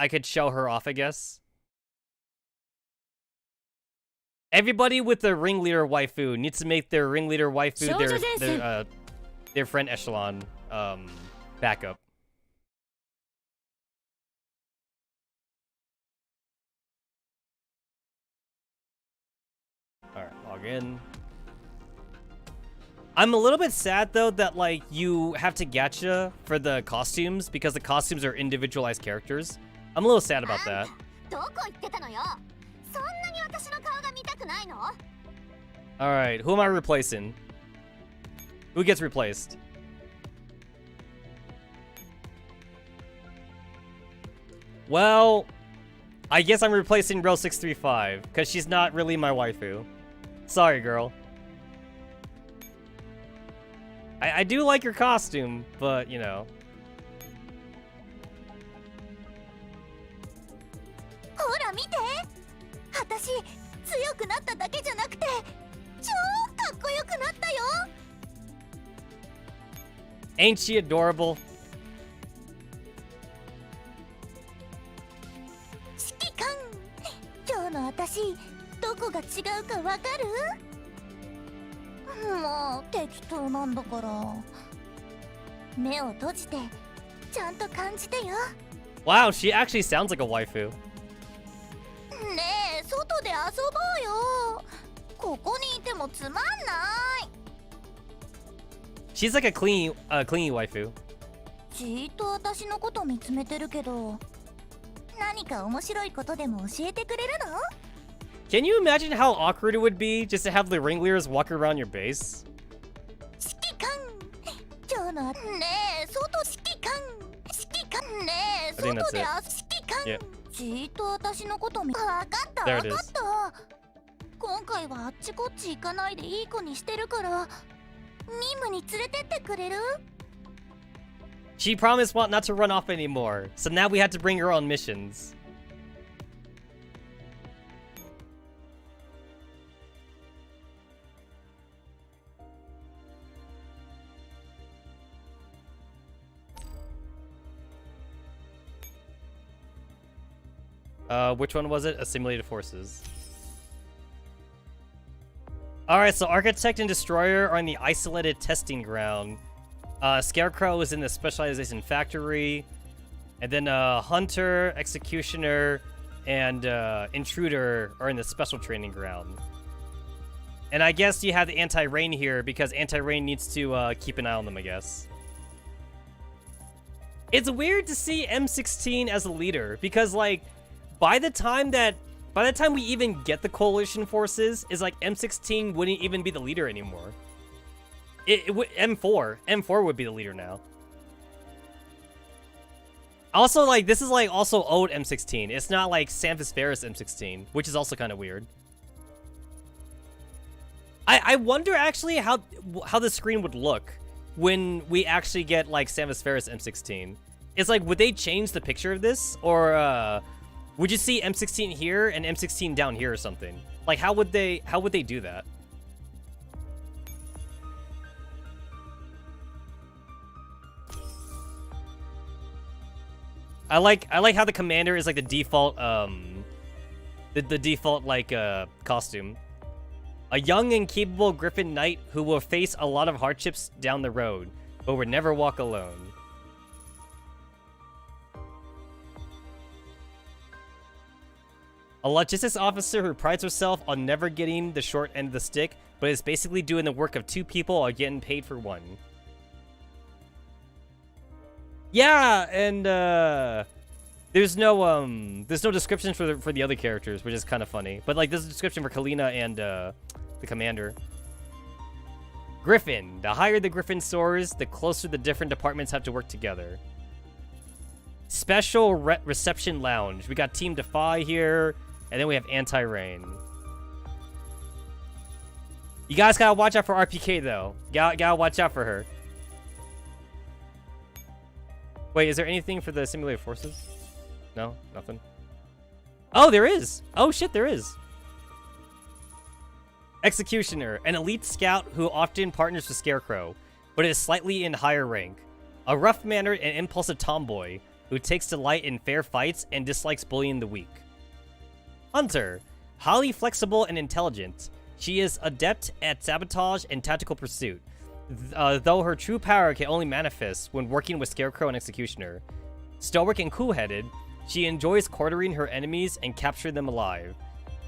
could show her off, I guess. Everybody with the ringleader waifu needs to make their ringleader waifu their friend echelon backup. Alright, log in. I'm a little bit sad though that like you have to gacha for the costumes because the costumes are individualized characters. I'm a little sad about that. Alright, who am I replacing? Who gets replaced? Well, I guess I'm replacing Row 635 because she's not really my waifu. Sorry, girl. I do like your costume, but you know. Ain't she adorable? Wow, she actually sounds like a waifu. She's like a clingy waifu. Can you imagine how awkward it would be just to have the ringleaders walk around your base? I think that's it. Yep. There it is. She promised not to run off anymore, so now we had to bring her on missions. Which one was it? Assimilated Forces. Alright, so Architect and Destroyer are in the isolated testing ground. Scarecrow is in the specialization factory. And then Hunter, Executioner, and Intruder are in the special training ground. And I guess you have the Anti-Rain here because Anti-Rain needs to keep an eye on them, I guess. It's weird to see M16 as a leader because, like, by the time we even get the coalition forces, is like M16 wouldn't even be the leader anymore. M4 would be the leader now. Also, like, this is like also old M16. It's not like Sampha's Ferris M16, which is also kind of weird. I wonder actually how the screen would look when we actually get like Sampha's Ferris M16. It's like, would they change the picture of this, or would you see M16 here and M16 down here or something? Like, how would they do that? I like how the commander is like the default the default like costume. A young and capable Griffin Knight who will face a lot of hardships down the road, but would never walk alone. A logistics officer who prides herself on never getting the short end of the stick, but is basically doing the work of two people while getting paid for one. Yeah, and there's no description for the other characters, which is kind of funny. But like, there's a description for Kalina and the commander. Griffin. The higher the Griffin soars, the closer the different departments have to work together. Special reception lounge. We got Team Defy here, and then we have Anti-Rain. You guys gotta watch out for RPK though. Gotta watch out for her. Wait, is there anything for the simulated forces? No, nothing. Oh, there is. Oh shit, there is. Executioner, an elite scout who often partners with Scarecrow, but is slightly in higher rank. A rough-mannered and impulsive tomboy who takes delight in fair fights and dislikes bullying the weak. Hunter, highly flexible and intelligent. She is adept at sabotage and tactical pursuit, though her true power can only manifest when working with Scarecrow and Executioner. Stoic and cool-headed, she enjoys quartering her enemies and capturing them alive.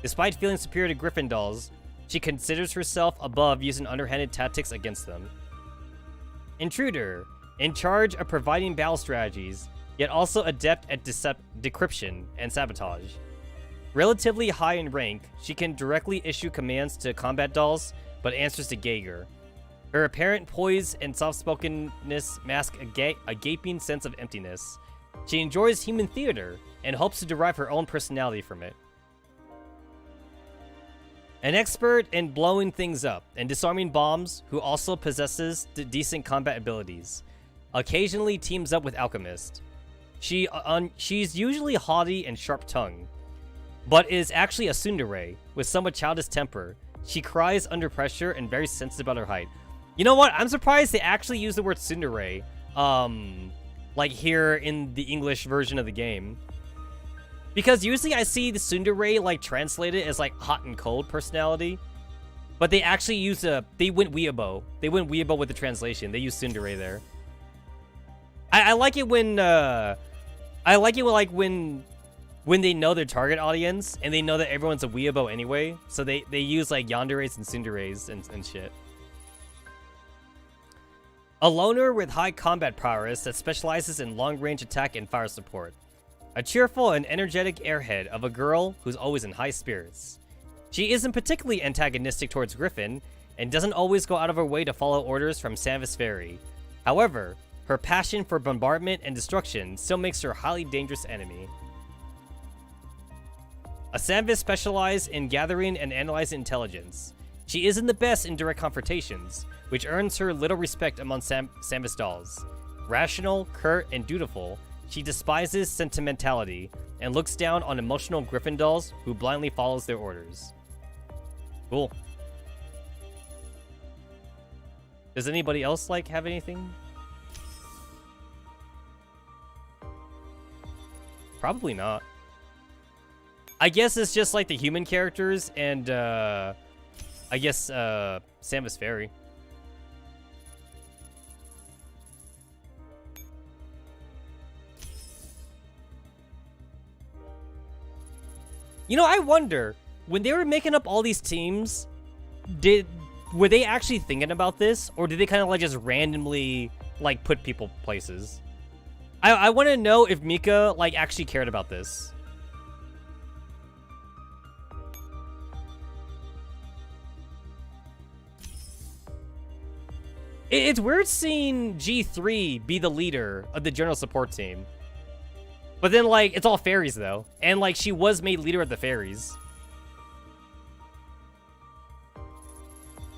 Despite feeling superior to Griffin dolls, she considers herself above using underhanded tactics against them. Intruder, in charge of providing battle strategies, yet also adept at decryption and sabotage. Relatively high in rank, she can directly issue commands to combat dolls, but answers to Geiger. Her apparent poise and soft-spokenness mask a gaping sense of emptiness. She enjoys human theater and hopes to derive her own personality from it. An expert in blowing things up and disarming bombs who also possesses decent combat abilities. Occasionally teams up with Alchemist. She's usually haughty and sharp-tongued, but is actually a tsundere with somewhat childish temper. She cries under pressure and very sensitive about her height. You know what? I'm surprised they actually use the word tsundere, like here in the English version of the game. Because usually I see the tsundere like translated as like hot and cold personality, but they actually use they went weeaboo. They went weeaboo with the translation. They use tsundere there. I like it when when they know their target audience and they know that everyone's a weeaboo anyway, so they use like yanderes and tsunderes and shit. A loner with high combat prowess that specializes in long-range attack and fire support. A cheerful and energetic airhead of a girl who's always in high spirits. She isn't particularly antagonistic towards Griffin, and doesn't always go out of her way to follow orders from Sanvis Ferry. However, her passion for bombardment and destruction still makes her a highly dangerous enemy. A Sanvis specialized in gathering and analyzing intelligence. She isn't the best in direct confrontations, which earns her little respect among Sanvis dolls. Rational, curt, and dutiful, she despises sentimentality and looks down on emotional Griffin dolls who blindly follows their orders. Cool. Does anybody else like have anything? Probably not. I guess it's just like the human characters and I guess Sanvis Ferry. You know, I wonder, when they were making up all these teams, were they actually thinking about this? Or did they kind of like just randomly like put people places? I want to know if Mika like actually cared about this. It's weird seeing G3 be the leader of the general support team. But then, like, it's all fairies, though. And, like, she was made leader of the fairies.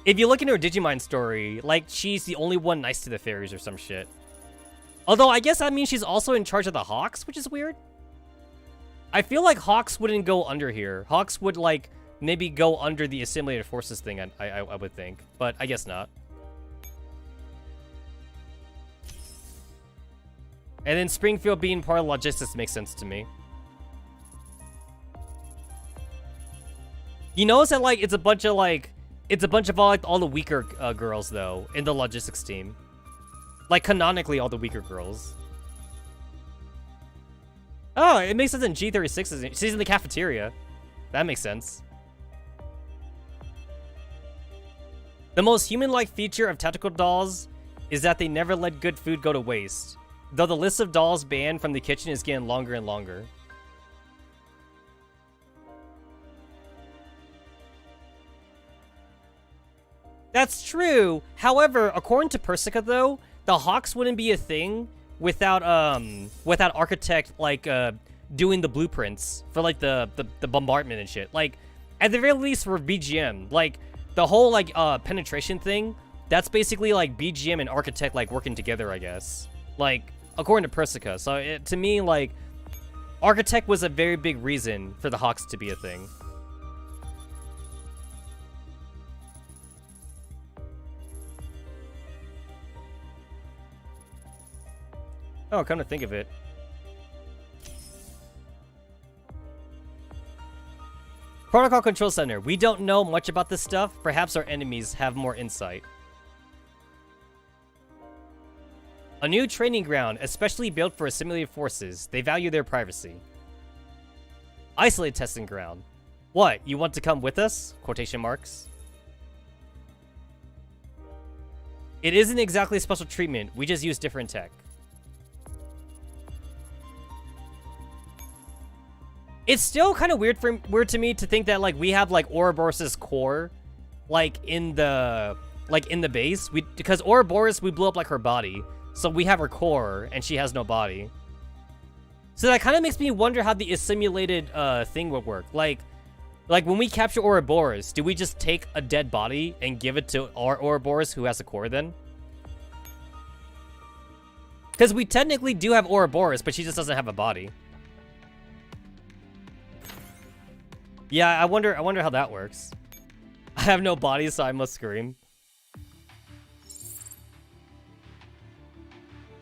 If you look into her Digimon story, like, she's the only one nice to the fairies or some shit. Although, I guess that means she's also in charge of the Hawks, which is weird. I feel like Hawks wouldn't go under here. Hawks would, like, maybe go under the assimilated forces thing, I would think. But I guess not. And then Springfield being part of logistics makes sense to me. You notice that, like, it's a bunch of all the weaker girls, though, in the logistics team. Like, canonically, all the weaker girls. Oh, it makes sense in G36. She's in the cafeteria. That makes sense. The most human-like feature of tactical dolls is that they never let good food go to waste. Though the list of dolls banned from the kitchen is getting longer and longer. That's true. However, according to Persica, though, the Hawks wouldn't be a thing without Architect, like, doing the blueprints for, like, the bombardment and shit. Like, at the very least for BGM, like, the whole, like, penetration thing, that's basically, like, BGM and Architect, like, working together, I guess. Like, according to Persica. So, to me, like, Architect was a very big reason for the Hawks to be a thing. Oh, come to think of it. Protocol Control Center. We don't know much about this stuff. Perhaps our enemies have more insight. A new training ground, especially built for assimilated forces. They value their privacy. Isolated testing ground. What, you want to come with us? Quotation marks. It isn't exactly special treatment. We just use different tech. It's still kind of weird to me to think that, like, we have, like, Ouroboros' core, like, in the base. Because Ouroboros, we blew up, like, her body. So we have her core, and she has no body. So that kind of makes me wonder how the assimilated thing would work. Like when we capture Ouroboros, do we just take a dead body and give it to our Ouroboros who has a core then? Because we technically do have Ouroboros, but she just doesn't have a body. Yeah, I wonder how that works. I have no body, so I must scream.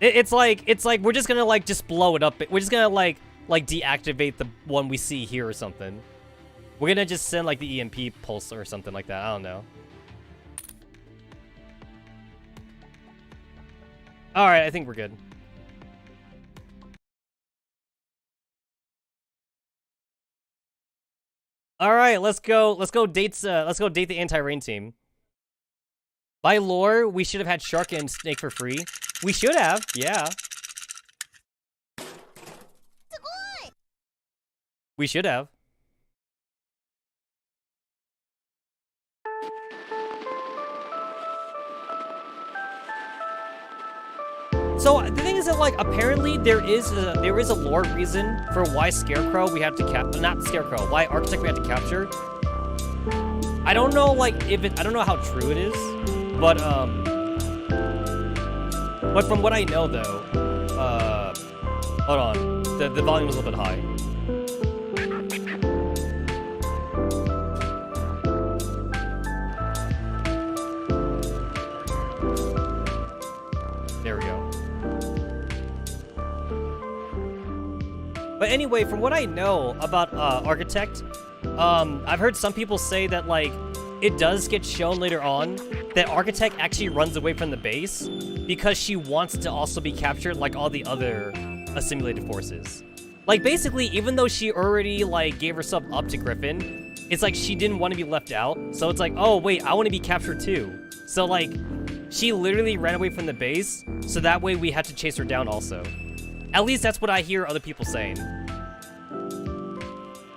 It's like we're just gonna, like, just blow it up. We're just gonna like deactivate the one we see here or something. We're gonna just send, like, the EMP pulse or something like that. I don't know. All right, I think we're good. All right, let's go date the anti-rain team. By lore, we should have had Shark and Snake for free. We should have, yeah. We should have. So the thing is that, like, apparently there is a lore reason for why Scarecrow we have to not Scarecrow, why Architect we have to capture. I don't know, like, I don't know how true it is, but from what I know, though, hold on, the volume is a little bit high. There we go. But anyway, from what I know about Architect, I've heard some people say that, like, it does get shown later on that Architect actually runs away from the base because she wants to also be captured like all the other assimilated forces. Like, basically, even though she already, like, gave herself up to Griffin, it's like she didn't want to be left out. So it's like, oh, wait, I want to be captured too. So, like, she literally ran away from the base, so that way we had to chase her down also. At least that's what I hear other people saying.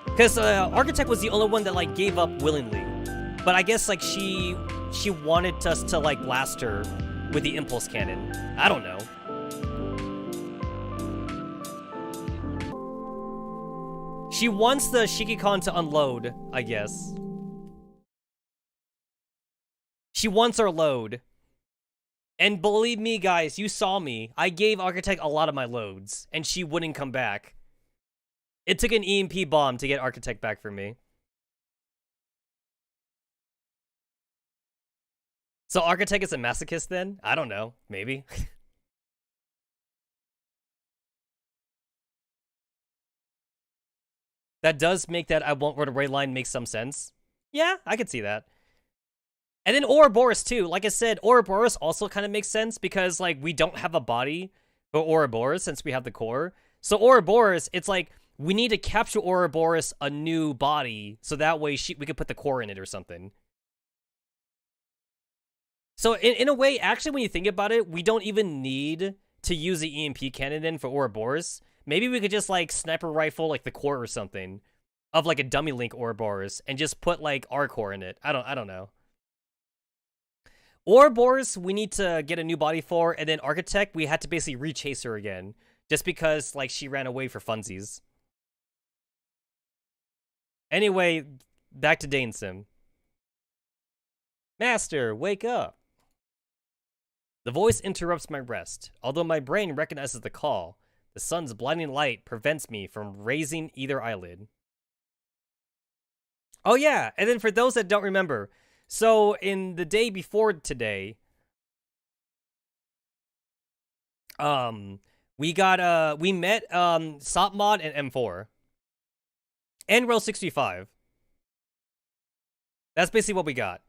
Because Architect was the only one that, like, gave up willingly. But I guess, like, she wanted us to, like, blast her with the impulse cannon. I don't know. She wants the Shikikon to unload, I guess. She wants our load. And believe me, guys, you saw me. I gave Architect a lot of my loads, and she wouldn't come back. It took an EMP bomb to get Architect back for me. So Architect is a masochist then? I don't know. Maybe. That does make that I won't run away line make some sense. Yeah, I could see that. And then Ouroboros too. Like I said, Ouroboros also kind of makes sense because like we don't have a body for Ouroboros since we have the core. So Ouroboros, it's like we need to capture Ouroboros a new body so that way we could put the core in it or something. So in a way, actually, when you think about it, we don't even need to use the EMP cannon in for Ouroboros. Maybe we could just like sniper rifle like the core or something of like a dummy Link Ouroboros and just put like our core in it. I don't know. Ouroboros, we need to get a new body for, and then Architect, we had to basically re-chase her again, just because like she ran away for funsies. Anyway, back to Dane Sim. Master, wake up. The voice interrupts my rest. Although my brain recognizes the call, the sun's blinding light prevents me from raising either eyelid. Oh yeah, and then for those that don't remember, so in the day before today, we met Sopmod and M4 and Row 65. That's basically what we got.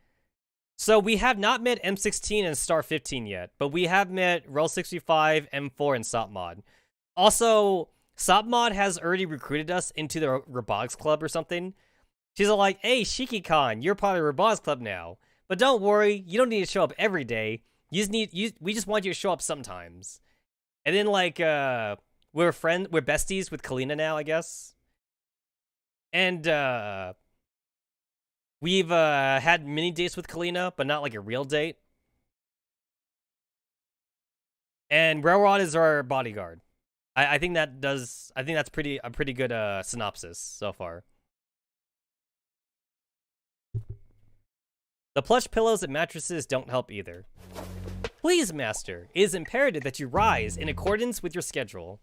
So we have not met M16 and Star 15 yet, but we have met Row 65, M4, and Sopmod. Also, Sopmod has already recruited us into the Robotics Club or something. She's all like, hey, Shiki-Con, you're part of the Robotics Club now. But don't worry, you don't need to show up every day. We just want you to show up sometimes. And then, like, we're besties with Kalina now, I guess. And, we've, had mini dates with Kalina, but not like a real date. And Railrod is our bodyguard. I think that's a pretty good, synopsis so far. The plush pillows and mattresses don't help either. Please, Master, it is imperative that you rise in accordance with your schedule.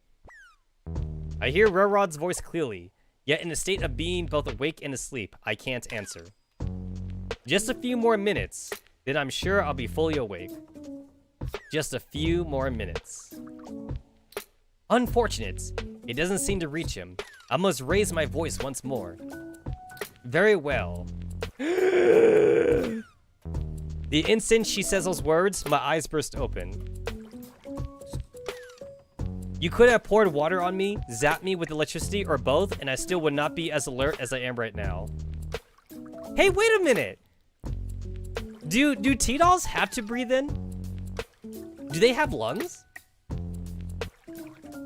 I hear Railrod's voice clearly, yet in a state of being both awake and asleep, I can't answer. Just a few more minutes, then I'm sure I'll be fully awake. Just a few more minutes. Unfortunate, it doesn't seem to reach him. I must raise my voice once more. Very well. The instant she says those words, my eyes burst open. You could have poured water on me, zapped me with electricity, or both, and I still would not be as alert as I am right now. Hey, wait a minute! Do T-Dolls have to breathe in? Do they have lungs?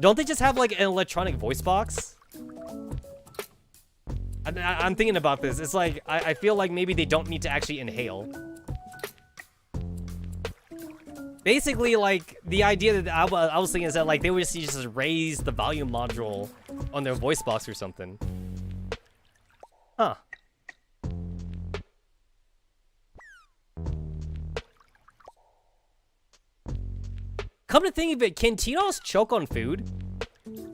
Don't they just have, like, an electronic voice box? I'm thinking about this. It's like, I feel like maybe they don't need to actually inhale. Basically, like, the idea that I was thinking is that, like, they would just raise the volume module on their voice box or something. Huh. Come to think of it, can T-Dolls choke on food?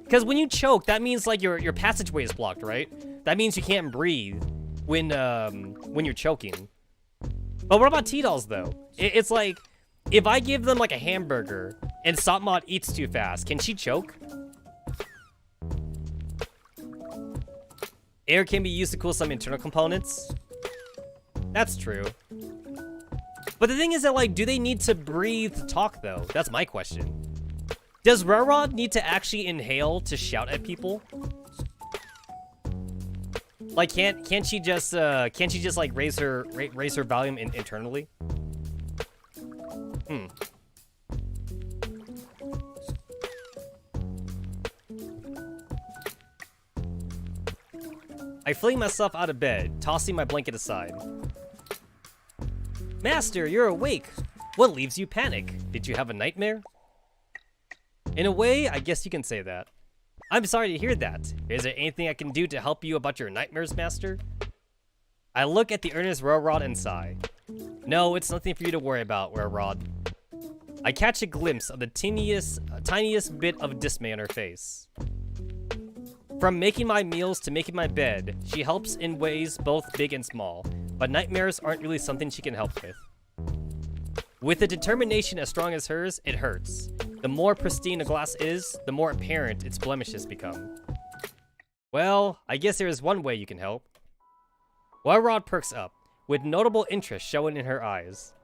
Because when you choke, that means, like, your passageway is blocked, right? That means you can't breathe when you're choking. But what about T-Dolls, though? It's like, if I give them, like, a hamburger and Sopmod eats too fast, can she choke? Air can be used to cool some internal components. That's true. But the thing is that, like, do they need to breathe to talk, though? That's my question. Does Railrod need to actually inhale to shout at people? Like, can't she just like raise her volume internally? I fling myself out of bed, tossing my blanket aside. Master, you're awake. What leaves you panic? Did you have a nightmare? In a way, I guess you can say that. I'm sorry to hear that. Is there anything I can do to help you about your nightmares, Master? I look at the earnest Railrod and sigh. No, it's nothing for you to worry about, Railrod. I catch a glimpse of the tiniest bit of dismay on her face. From making my meals to making my bed, she helps in ways both big and small, but nightmares aren't really something she can help with. With a determination as strong as hers, it hurts. The more pristine a glass is, the more apparent its blemishes become. Well, I guess there is one way you can help. Well-Rod perks up, with notable interest showing in her eyes.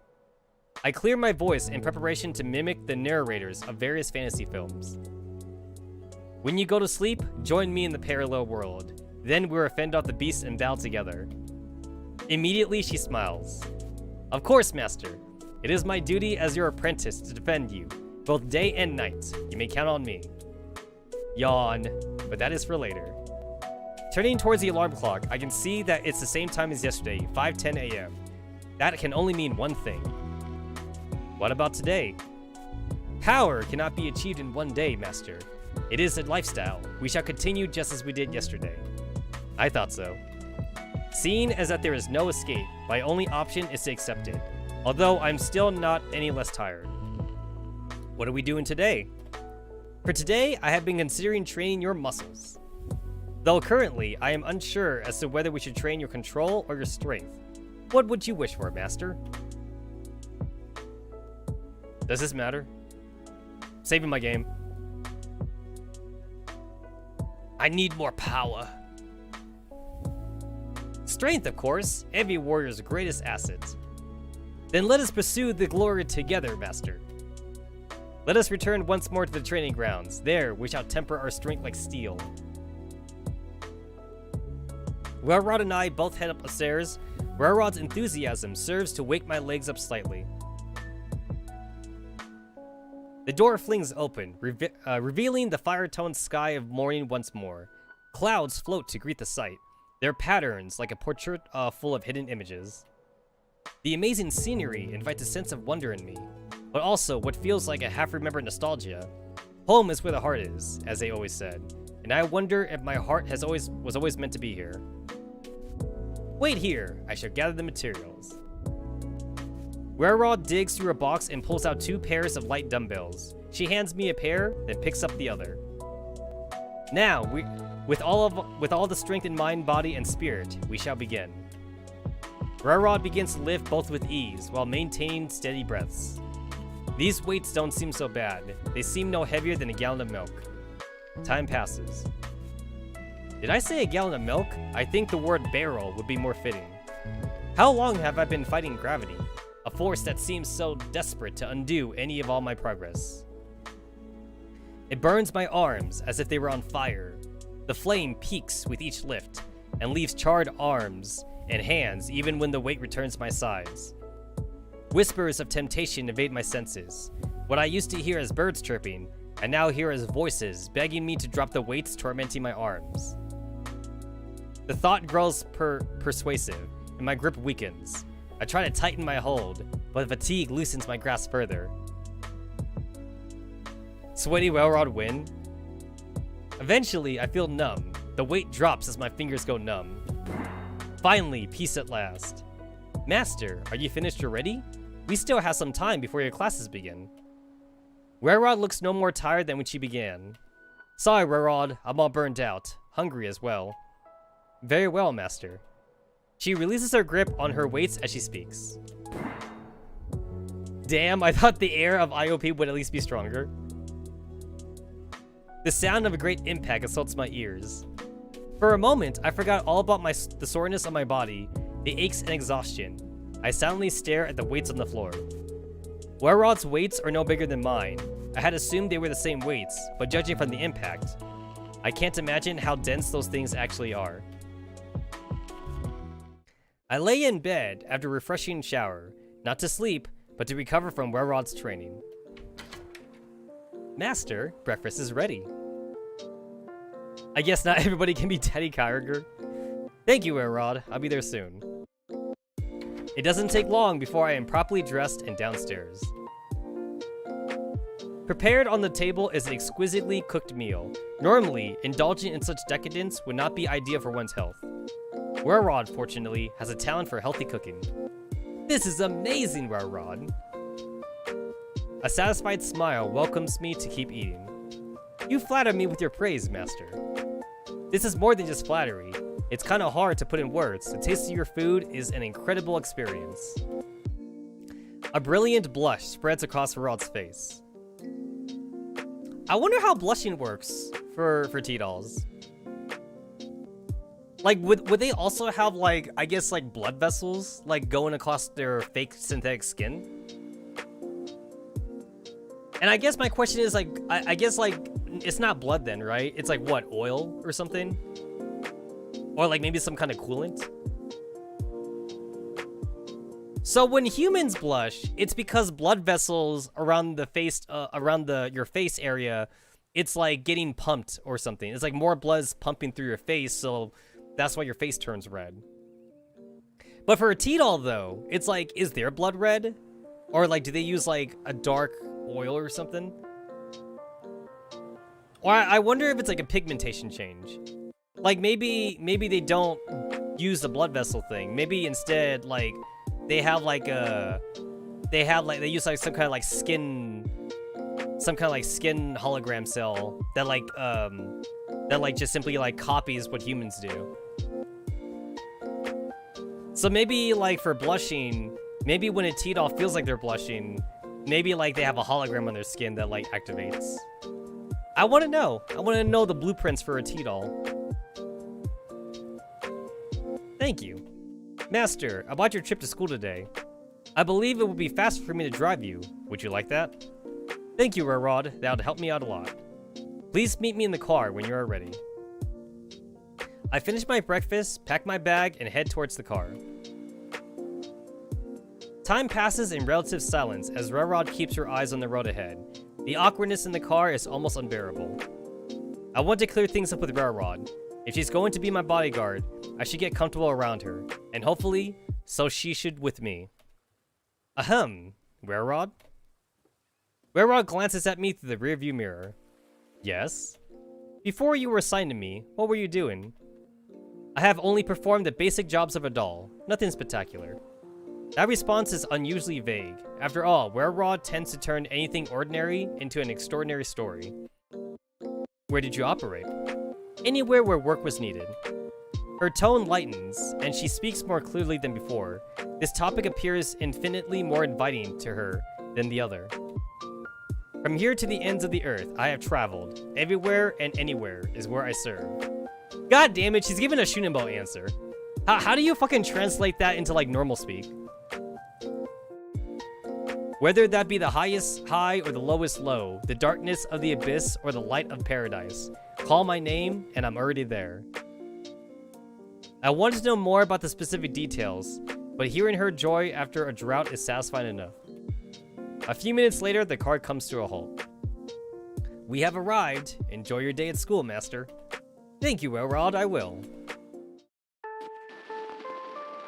I clear my voice in preparation to mimic the narrators of various fantasy films. When you go to sleep, join me in the parallel world. Then we'll fend off the beasts and battle together. Immediately, she smiles. Of course, Master. It is my duty as your apprentice to defend you, both day and night. You may count on me. Yawn, but that is for later. Turning towards the alarm clock, I can see that it's the same time as yesterday, 5:10 a.m. That can only mean one thing. What about today? Power cannot be achieved in one day, Master. It is a lifestyle. We shall continue just as we did yesterday. I thought so. Seeing as that there is no escape, my only option is to accept it, although I'm still not any less tired. What are we doing today? For today, I have been considering training your muscles. Though currently, I am unsure as to whether we should train your control or your strength. What would you wish for, Master? Does this matter? Saving my game. I need more power. Strength, of course, every warrior's greatest asset. Then let us pursue the glory together, Master. Let us return once more to the training grounds. There, we shall temper our strength like steel. Well-Rod and I both head up the stairs. Well-Rod's enthusiasm serves to wake my legs up slightly. The door flings open, revealing the fire-toned sky of morning once more. Clouds float to greet the sight, their patterns like a portrait full of hidden images. The amazing scenery invites a sense of wonder in me, but also what feels like a half-remembered nostalgia. Home is where the heart is, as they always said, and I wonder if my heart was always meant to be here. Wait here, I shall gather the materials. Well-Rod digs through a box and pulls out 2 pairs of light dumbbells. She hands me a pair, then picks up the other. Now, with all the strength in mind, body, and spirit, we shall begin. Well-Rod begins to lift both with ease, while maintaining steady breaths. These weights don't seem so bad. They seem no heavier than a gallon of milk. Time passes. Did I say a gallon of milk? I think the word barrel would be more fitting. How long have I been fighting gravity? A force that seems so desperate to undo any of all my progress. It burns my arms as if they were on fire. The flame peaks with each lift, and leaves charred arms and hands even when the weight returns to my sides. Whispers of temptation invade my senses. What I used to hear as birds chirping, I now hear as voices begging me to drop the weights tormenting my arms. The thought grows persuasive, and my grip weakens. I try to tighten my hold, but fatigue loosens my grasp further. Sweaty Well-Rod win? Eventually, I feel numb. The weight drops as my fingers go numb. Finally, peace at last. Master, are you finished already? We still have some time before your classes begin. Well-Rod looks no more tired than when she began. Sorry, Well-Rod, I'm all burned out. Hungry as well. Very well, Master. She releases her grip on her weights as she speaks. Damn, I thought the air of IOP would at least be stronger. The sound of a great impact assaults my ears. For a moment, I forgot all about the soreness of my body, the aches and exhaustion. I silently stare at the weights on the floor. Well-Rod's weights are no bigger than mine. I had assumed they were the same weights, but judging from the impact, I can't imagine how dense those things actually are. I lay in bed after a refreshing shower, not to sleep, but to recover from Well-Rod's training. Master, breakfast is ready. I guess not everybody can be Teddy Kyriger. Thank you, Well-Rod. I'll be there soon. It doesn't take long before I am properly dressed and downstairs. Prepared on the table is an exquisitely cooked meal. Normally, indulging in such decadence would not be ideal for one's health. Well-Rod, fortunately, has a talent for healthy cooking. This is amazing, Well-Rod. A satisfied smile welcomes me to keep eating. You flatter me with your praise, Master. This is more than just flattery. It's kind of hard to put in words. The taste of your food is an incredible experience. A brilliant blush spreads across Well-Rod's face. I wonder how blushing works for T-Dolls. Like, would they also have, like, I guess, like, blood vessels, like, going across their fake synthetic skin? And I guess my question is, like, I guess, like, it's not blood then, right? It's like, what, oil or something? Or, like, maybe some kind of coolant? So when humans blush, it's because blood vessels around the face, your face area, it's like getting pumped or something. It's like more blood's pumping through your face, so that's why your face turns red. But for a T-doll though, it's like, is their blood red? Or like, do they use like a dark oil or something? Or I wonder if it's like a pigmentation change. Like maybe they don't use the blood vessel thing. Maybe instead, like, they have like they use like some kind of like skin hologram cell that like just simply like copies what humans do. So maybe like for blushing, maybe when a T-doll feels like they're blushing, maybe like they have a hologram on their skin that like activates. I want to know. I want to know the blueprints for a T-doll. Thank you. Master, about your trip to school today. I believe it would be faster for me to drive you. Would you like that? Thank you, Rod. That would help me out a lot. Please meet me in the car when you are ready. I finish my breakfast, pack my bag, and head towards the car. Time passes in relative silence as Rod keeps her eyes on the road ahead. The awkwardness in the car is almost unbearable. I want to clear things up with Rod. If she's going to be my bodyguard, I should get comfortable around her, and hopefully, so she should with me. Ahem, Rod? Rod glances at me through the rearview mirror. Yes? Before you were assigned to me, what were you doing? I have only performed the basic jobs of a doll, nothing spectacular. That response is unusually vague. After all, Rod tends to turn anything ordinary into an extraordinary story. Where did you operate? Anywhere where work was needed. Her tone lightens, and she speaks more clearly than before. This topic appears infinitely more inviting to her than the other. From here to the ends of the earth, I have traveled. Everywhere and anywhere is where I serve. God damn it, she's giving a Shunimbo answer. How do you fucking translate that into, like, normal speak? Whether that be the highest high or the lowest low, the darkness of the abyss or the light of paradise, call my name and I'm already there. I wanted to know more about the specific details, but hearing her joy after a drought is satisfying enough. A few minutes later, the car comes to a halt. We have arrived. Enjoy your day at school, Master. Thank you, Rod, I will.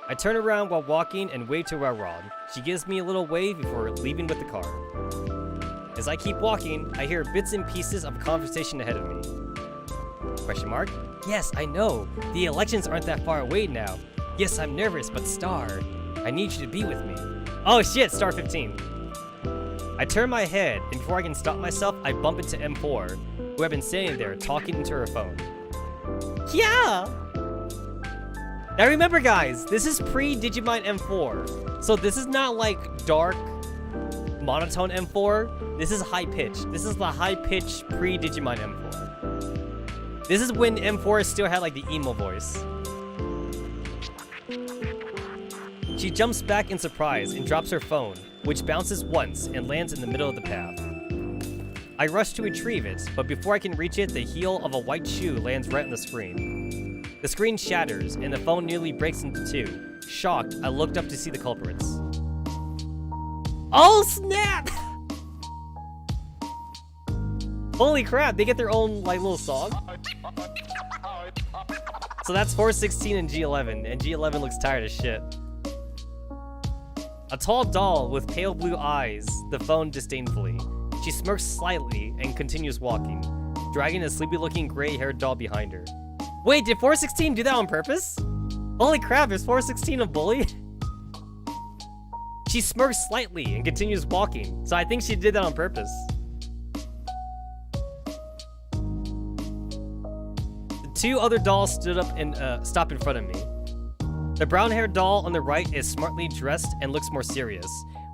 I turn around while walking and wave to Rod. She gives me a little wave before leaving with the car. As I keep walking, I hear bits and pieces of a conversation ahead of me. Question mark? Yes, I know. The elections aren't that far away now. Yes, I'm nervous, but Star, I need you to be with me. Oh shit, Star 15. I turn my head, and before I can stop myself, I bump into M4, who had been standing there talking into her phone. Yeah! Now remember guys, this is pre-Digimon M4. So this is not like dark, monotone M4. This is high-pitched. This is the high-pitched pre-Digimon M4. This is when M4 still had like the emo voice. She jumps back in surprise and drops her phone, which bounces once and lands in the middle of the path. I rush to retrieve it, but before I can reach it, the heel of a white shoe lands right on the screen. The screen shatters, and the phone nearly breaks into two. Shocked, I looked up to see the culprits. Oh snap! Holy crap, they get their own like little song? So that's 416 and G11, and G11 looks tired as shit. A tall doll with pale blue eyes, the phone disdainfully. She smirks slightly and continues walking, dragging a sleepy-looking gray-haired doll behind her. Wait, did 416 do that on purpose? Holy crap, is 416 a bully? She smirks slightly and continues walking, so I think she did that on purpose. The two other dolls stood up and stopped in front of me. The brown-haired doll on the right is smartly dressed and looks more serious,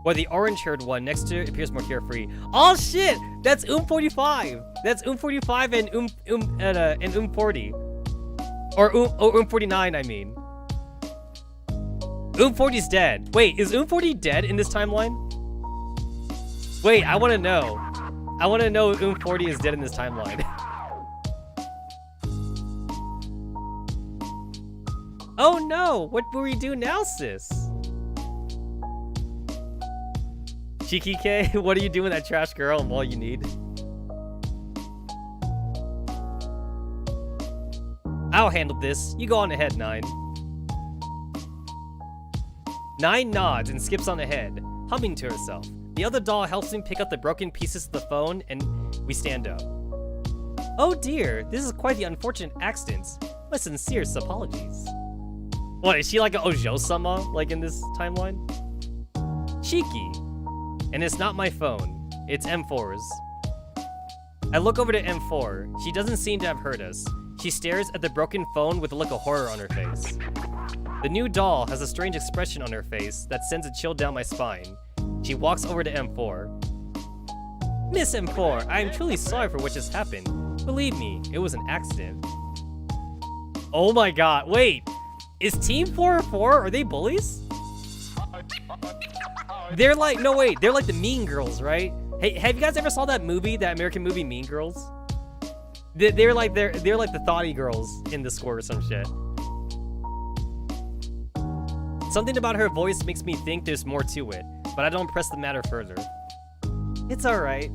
while the orange-haired one next to it appears more carefree. Oh shit! That's 45! That's 45 and 40. Or 49, I mean. 40's dead. Wait, is 40 dead in this timeline? Wait, I want to know. I want to know if 40 is dead in this timeline. Oh no! What will we do now, sis? Cheeky K, what are you doing, that trash girl? I'm all you need. I'll handle this. You go on ahead, 9. 9 nods and skips on ahead, humming to herself. The other doll helps me pick up the broken pieces of the phone, and we stand up. Oh dear, this is quite the unfortunate accident. My sincerest apologies. What, is she like an Ojo-sama, like in this timeline? Cheeky. And it's not my phone. It's M4's. I look over to M4. She doesn't seem to have heard us. She stares at the broken phone with a look of horror on her face. The new doll has a strange expression on her face that sends a chill down my spine. She walks over to M4. Miss M4, I am truly sorry for what just happened. Believe me, it was an accident. Oh my god, wait! Is Team 404, are they bullies? They're like, no wait, they're like the Mean Girls, right? Hey, have you guys ever saw that movie, that American movie Mean Girls? They're like the thoughty girls in the score or some shit. Something about her voice makes me think there's more to it, but I don't press the matter further. It's alright.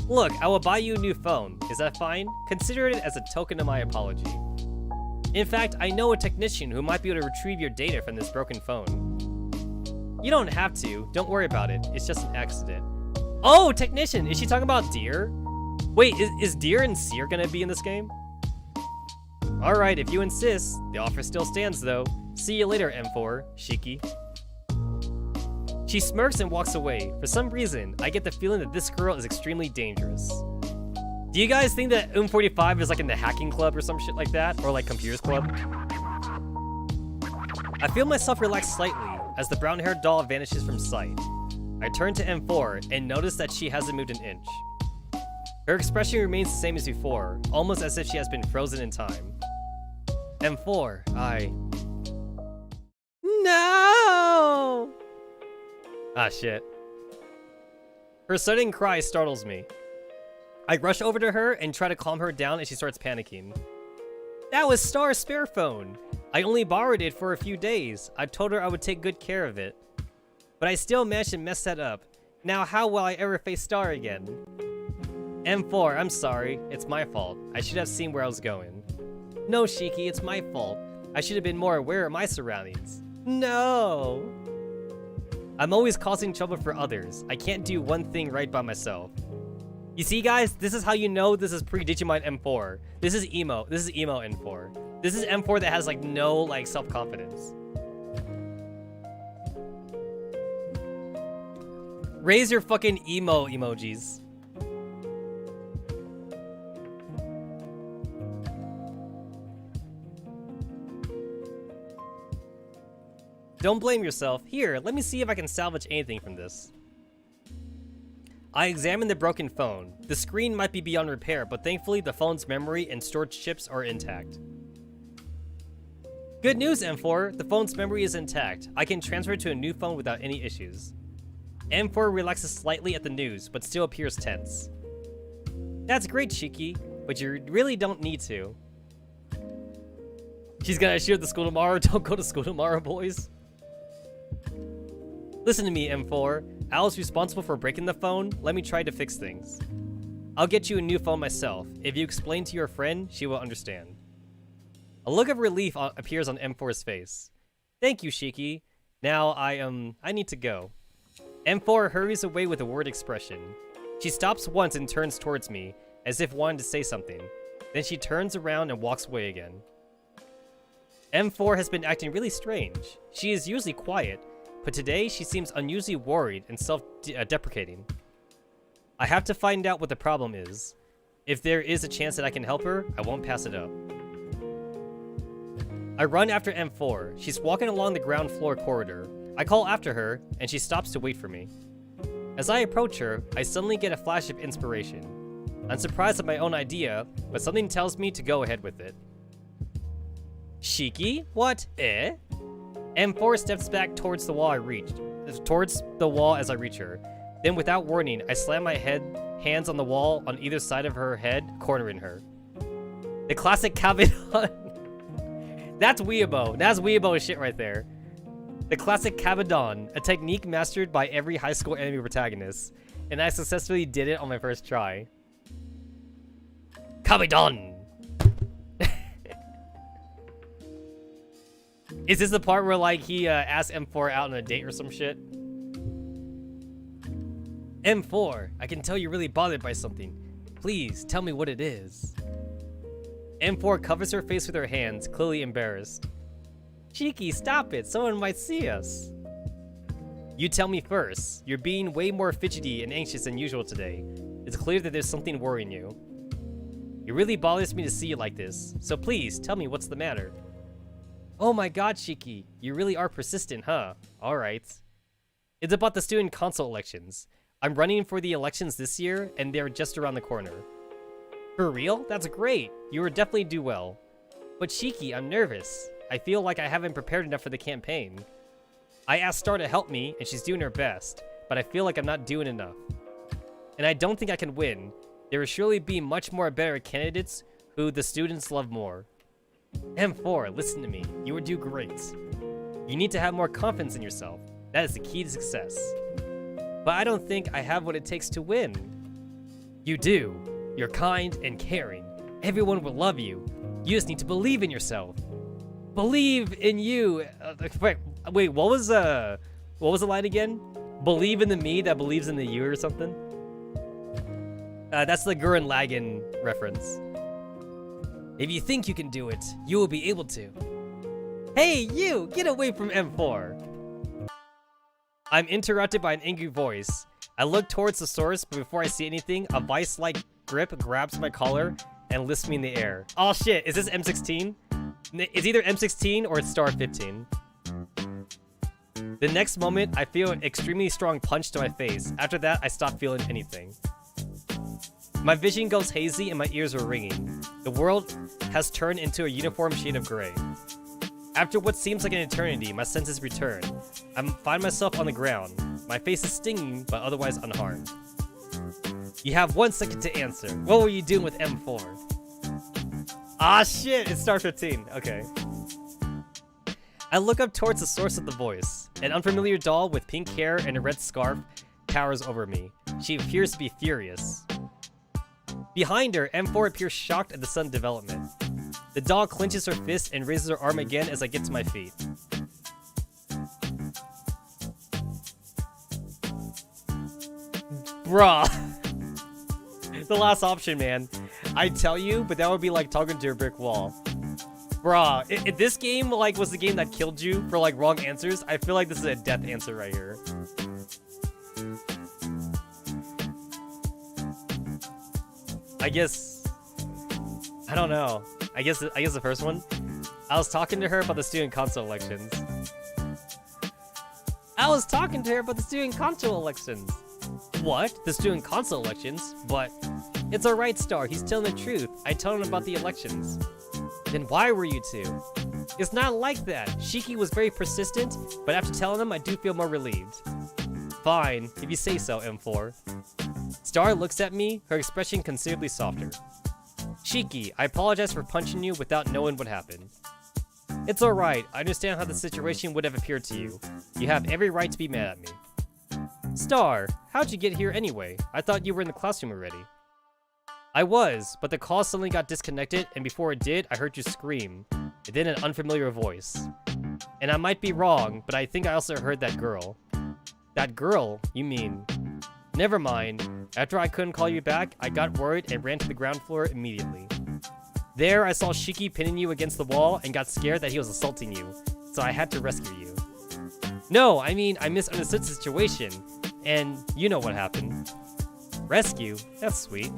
Look, I will buy you a new phone. Is that fine? Consider it as a token of my apology. In fact, I know a technician who might be able to retrieve your data from this broken phone. You don't have to. Don't worry about it. It's just an accident. Oh, technician! Is she talking about Deer? Wait, is Deer and Seer gonna be in this game? Alright, if you insist. The offer still stands, though. See you later, M4, Shiki. She smirks and walks away. For some reason, I get the feeling that this girl is extremely dangerous. Do you guys think that 45 is like in the hacking club or some shit like that? Or like computers club? I feel myself relax slightly as the brown-haired doll vanishes from sight. I turn to M4 and notice that she hasn't moved an inch. Her expression remains the same as before, almost as if she has been frozen in time. M4, No! Ah, shit. Her sudden cry startles me. I rush over to her and try to calm her down as she starts panicking. That was Star's spare phone. I only borrowed it for a few days. I told her I would take good care of it. But I still managed to mess that up. Now how will I ever face Star again? M4, I'm sorry. It's my fault. I should have seen where I was going. No, Shiki, it's my fault. I should have been more aware of my surroundings. No! I'm always causing trouble for others. I can't do one thing right by myself. You see, guys, this is how you know this is pre-Digimon M4. This is emo. This is emo M4. This is M4 that has like no like self-confidence. Raise your fucking emo emojis. Don't blame yourself. Here, let me see if I can salvage anything from this. I examine the broken phone. The screen might be beyond repair, but thankfully the phone's memory and storage chips are intact. Good news, M4. The phone's memory is intact. I can transfer it to a new phone without any issues. M4 relaxes slightly at the news, but still appears tense. That's great, Shiki, but you really don't need to. She's gonna shoot at the school tomorrow. Don't go to school tomorrow, boys. Listen to me, M4. Al is responsible for breaking the phone. Let me try to fix things. I'll get you a new phone myself. If you explain to your friend, she will understand. A look of relief appears on M4's face. Thank you, Shiki. Now I need to go. M4 hurries away with a worried expression. She stops once and turns towards me, as if wanting to say something. Then she turns around and walks away again. M4 has been acting really strange. She is usually quiet, but today she seems unusually worried and self-deprecating. I have to find out what the problem is. If there is a chance that I can help her, I won't pass it up. I run after M4. She's walking along the ground floor corridor. I call after her, and she stops to wait for me. As I approach her, I suddenly get a flash of inspiration. I'm surprised at my own idea, but something tells me to go ahead with it. Shiki? What? Eh? M4 steps back towards the wall as I reach her. Then without warning, I slam my hands on the wall on either side of her head, cornering her. The classic Kabedon. That's Weeabo. That's Weeabo shit right there. The classic Kabedon, a technique mastered by every high school anime protagonist. And I successfully did it on my first try. Kabedon! Is this the part where, like, he asked M4 out on a date or some shit? M4, I can tell you're really bothered by something. Please, tell me what it is. M4 covers her face with her hands, clearly embarrassed. Shiki, stop it. Someone might see us. You tell me first. You're being way more fidgety and anxious than usual today. It's clear that there's something worrying you. It really bothers me to see you like this. So please, tell me what's the matter. Oh my god, Shiki. You really are persistent, huh? Alright. It's about the student council elections. I'm running for the elections this year, and they're just around the corner. For real? That's great. You will definitely do well. But Shiki, I'm nervous. I feel like I haven't prepared enough for the campaign. I asked Star to help me, and she's doing her best, but I feel like I'm not doing enough. And I don't think I can win. There will surely be much more better candidates who the students love more. M4, listen to me. You will do great. You need to have more confidence in yourself. That is the key to success. But I don't think I have what it takes to win. You do. You're kind and caring. Everyone will love you. You just need to believe in yourself. Believe in you. Wait, what was the line again? Believe in the me that believes in the you or something? That's the Gurren Lagann reference. If you think you can do it, you will be able to. Hey, you! Get away from M4! I'm interrupted by an angry voice. I look towards the source, but before I see anything, a vice-like grip grabs my collar and lifts me in the air. Oh shit, is this M16? It's either M16 or it's Star 15. The next moment, I feel an extremely strong punch to my face. After that, I stop feeling anything. My vision goes hazy and my ears are ringing. The world has turned into a uniform shade of gray. After what seems like an eternity, my senses return. I find myself on the ground. My face is stinging, but otherwise unharmed. You have 1 second to answer. What were you doing with M4? Ah shit, it's Star 15. Okay. I look up towards the source of the voice. An unfamiliar doll with pink hair and a red scarf towers over me. She appears to be furious. Behind her, M4 appears shocked at the sudden development. The doll clenches her fist and raises her arm again as I get to my feet. Bruh. The last option, man. I tell you, but that would be like talking to a brick wall. Bruh, if this game like was the game that killed you for like wrong answers, I feel like this is a death answer right here. I guess, I don't know. I guess the first one. I was talking to her about the student council elections. What? The student council elections? But it's alright, Star. He's telling the truth. I told him about the elections. Then why were you two? It's not like that. Shiki was very persistent, but after telling him, I do feel more relieved. Fine, if you say so, M4. Star looks at me, her expression considerably softer. Shiki, I apologize for punching you without knowing what happened. It's alright, I understand how the situation would have appeared to you. You have every right to be mad at me. Star, how'd you get here anyway? I thought you were in the classroom already. I was, but the call suddenly got disconnected, and before it did, I heard you scream, and then an unfamiliar voice. And I might be wrong, but I think I also heard that girl. That girl, you mean? Never mind. After I couldn't call you back, I got worried and ran to the ground floor immediately. There, I saw Shiki pinning you against the wall and got scared that he was assaulting you, so I had to rescue you. No, I mean, I misunderstood the situation, and you know what happened. Rescue? That's sweet.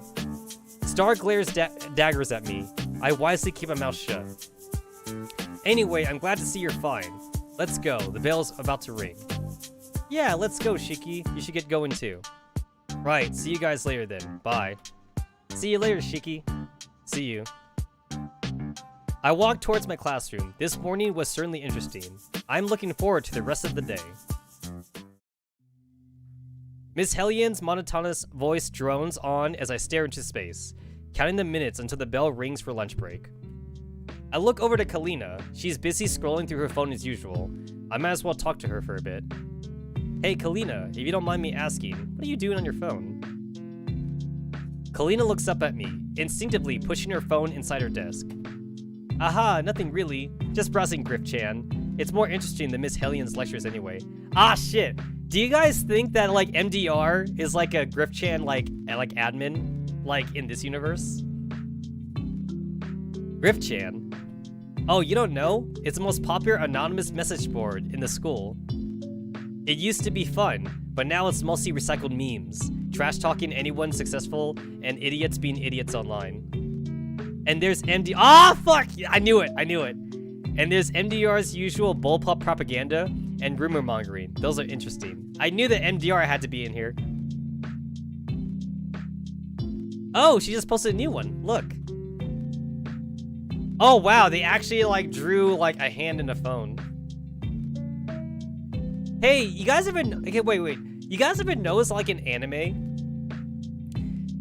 Star glares daggers at me. I wisely keep my mouth shut. Anyway, I'm glad to see you're fine. Let's go, the bell's about to ring. Yeah, let's go, Shiki. You should get going too. Right, see you guys later then. Bye. See you later, Shiki. See you. I walked towards my classroom. This morning was certainly interesting. I'm looking forward to the rest of the day. Miss Hellian's monotonous voice drones on as I stare into space, counting the minutes until the bell rings for lunch break. I look over to Kalina. She's busy scrolling through her phone as usual. I might as well talk to her for a bit. Hey Kalina, if you don't mind me asking, what are you doing on your phone? Kalina looks up at me, instinctively pushing her phone inside her desk. Aha, nothing really. Just browsing Griff-chan. It's more interesting than Miss Hellian's lectures anyway. Ah shit! Do you guys think that like MDR is like a Griff-chan like admin like in this universe? Griff-chan? Oh, you don't know? It's the most popular anonymous message board in the school. It used to be fun, but now it's mostly recycled memes, trash talking anyone successful, and idiots being idiots online. And there's fuck! I knew it! And there's MDR's usual bullpup propaganda and rumor mongering. Those are interesting. I knew that MDR had to be in here. Oh, she just posted a new one. Look. Oh wow, they actually like drew like a hand in a phone. Hey, you guys ever? Okay, wait. You guys ever notice like an anime?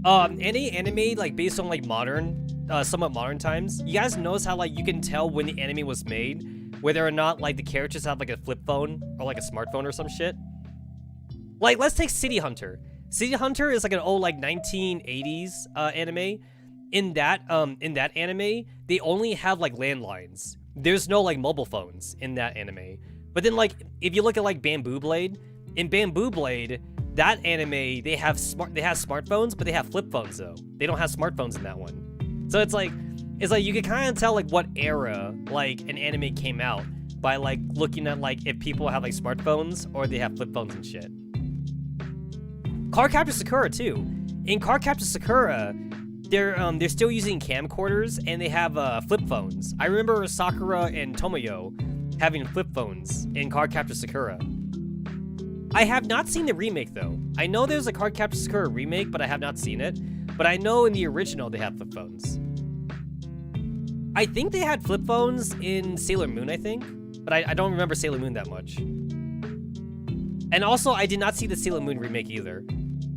Any anime like based on like modern, somewhat modern times. You guys notice how like you can tell when the anime was made, whether or not like the characters have like a flip phone or like a smartphone or some shit. Like let's take City Hunter. City Hunter is like an old like 1980s anime. In that anime, they only have like landlines. There's no like mobile phones in that anime. But then like if you look at like Bamboo Blade, in Bamboo Blade, that anime they have smartphones, but they have flip phones though. They don't have smartphones in that one. So it's like you can kind of tell like what era like an anime came out by like looking at like if people have like smartphones or they have flip phones and shit. Cardcaptor Sakura too. In Cardcaptor Sakura, they're still using camcorders and they have flip phones. I remember Sakura and Tomoyo having flip phones in Cardcaptor Sakura. I have not seen the remake though. I know there's a Cardcaptor Sakura remake, but I have not seen it. But I know in the original they have flip phones. I think they had flip phones in Sailor Moon, I think. But I don't remember Sailor Moon that much. And also, I did not see the Sailor Moon remake either.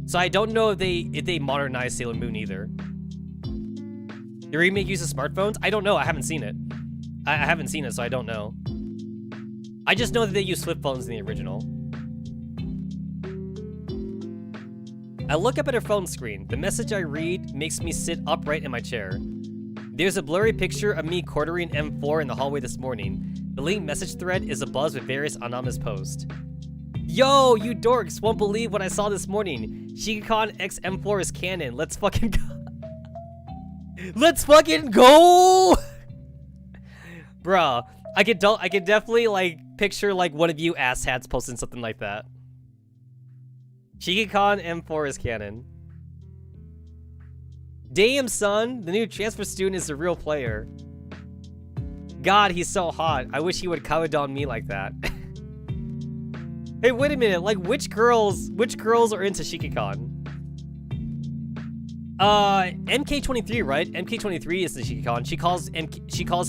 So I don't know if they modernized Sailor Moon either. The remake uses smartphones? I don't know, I haven't seen it. I haven't seen it, so I don't know. I just know that they use flip phones in the original. I look up at her phone screen. The message I read makes me sit upright in my chair. There's a blurry picture of me quartering M4 in the hallway this morning. The linked message thread is abuzz with various anonymous posts. Yo, you dorks won't believe what I saw this morning. Shikicon X M4 is canon. Let's fucking go. Let's fucking go! Bruh, I could definitely like picture like one of you asshats posting something like that. Shikicon M4 is canon. Damn, son, the new transfer student is the real player. God, he's so hot. I wish he would Kawadon me like that. Hey, wait a minute. Like, which girls are into Shikicon? MK23, right? MK23 is the Shikicon. She calls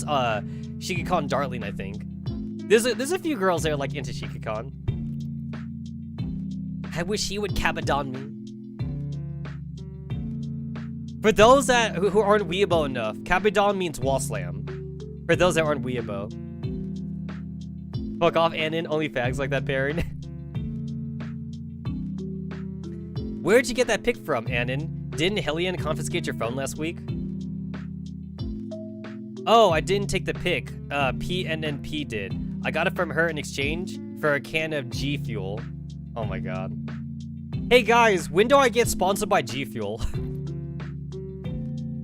Shikicon Darling, I think. There's a few girls that are like into Shikicon. I wish he would Kawadon me. For those who aren't weeabo enough, Kawadon means wall slam. For those that aren't weeabo. Fuck off, Anon. Only fags like that, Baron. Where'd you get that pic from, Anon? Didn't Hellion confiscate your phone last week? Oh, I didn't take the pic. PNNP did. I got it from her in exchange for a can of G Fuel. Oh my god. Hey guys, when do I get sponsored by G Fuel?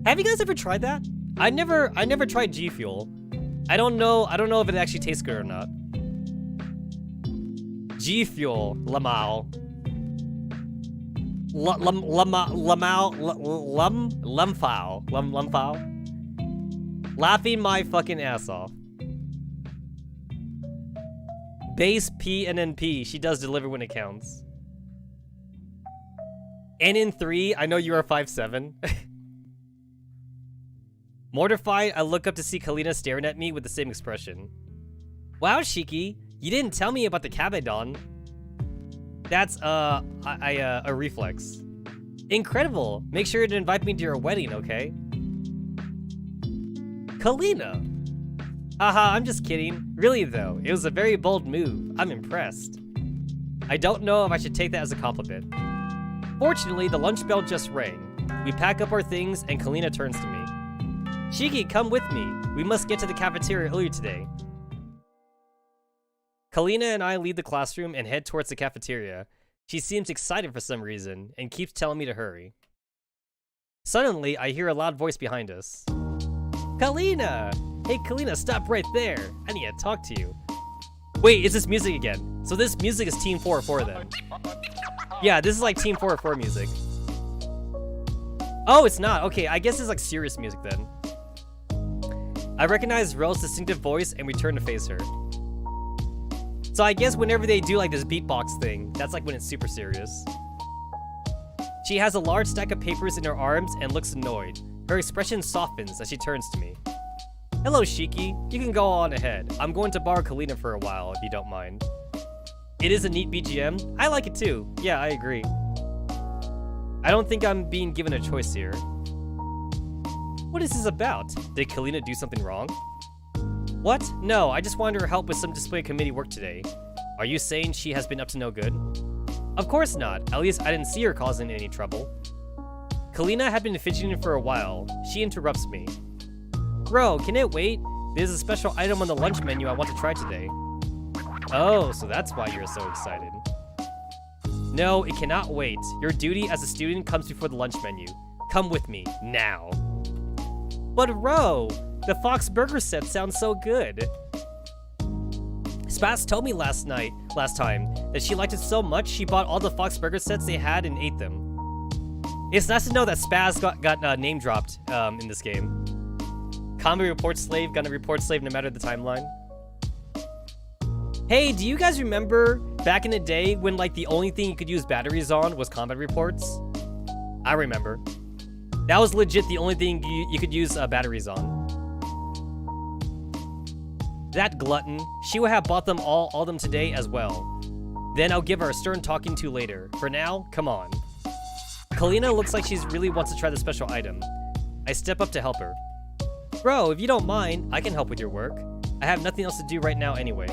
Have you guys ever tried that? I never tried G Fuel. I don't know if it actually tastes good or not. G Fuel, Lamau. Lumfao. Laughing my fucking ass off. Base PNNP, she does deliver when it counts. NN3, I know you are 5'7". Mortified, I look up to see Kalina staring at me with the same expression. Wow, Shiki, you didn't tell me about the Kabedon. That's, a reflex. Incredible! Make sure to invite me to your wedding, okay? Kalina! Haha, I'm just kidding. Really though, it was a very bold move. I'm impressed. I don't know if I should take that as a compliment. Fortunately, the lunch bell just rang. We pack up our things and Kalina turns to me. Shiki, come with me. We must get to the cafeteria earlier today. Kalina and I leave the classroom and head towards the cafeteria. She seems excited for some reason and keeps telling me to hurry. Suddenly, I hear a loud voice behind us. Kalina! Hey Kalina, stop right there. I need to talk to you. Wait, it's this music again. So this music is Team 404 then. Yeah, this is like Team 404 music. Oh, it's not. Okay, I guess it's like serious music then. I recognize Rel's distinctive voice and we turn to face her. So I guess whenever they do like this beatbox thing, that's like when it's super serious. She has a large stack of papers in her arms and looks annoyed. Her expression softens as she turns to me. Hello, Shiki. You can go on ahead. I'm going to borrow Kalina for a while, if you don't mind. It is a neat BGM. I like it too. Yeah, I agree. I don't think I'm being given a choice here. What is this about? Did Kalina do something wrong? What? No, I just wanted her help with some display committee work today. Are you saying she has been up to no good? Of course not. At least I didn't see her causing any trouble. Kalina had been fidgeting for a while. She interrupts me. Bro, can it wait? There's a special item on the lunch menu I want to try today. Oh, so that's why you're so excited. No, it cannot wait. Your duty as a student comes before the lunch menu. Come with me, now. But Ro, the Fox Burger set sounds so good. Spaz told me last time, that she liked it so much she bought all the Fox Burger sets they had and ate them. It's nice to know that Spaz got name dropped in this game. Combat report slave, gonna report slave no matter the timeline. Hey, do you guys remember back in the day when like the only thing you could use batteries on was combat reports? I remember. That was legit the only thing you could use batteries on. That glutton, she will have bought them all of them today as well. Then I'll give her a stern talking to later. For now, come on. Kalina looks like she really wants to try the special item. I step up to help her. Bro, if you don't mind, I can help with your work. I have nothing else to do right now anyway.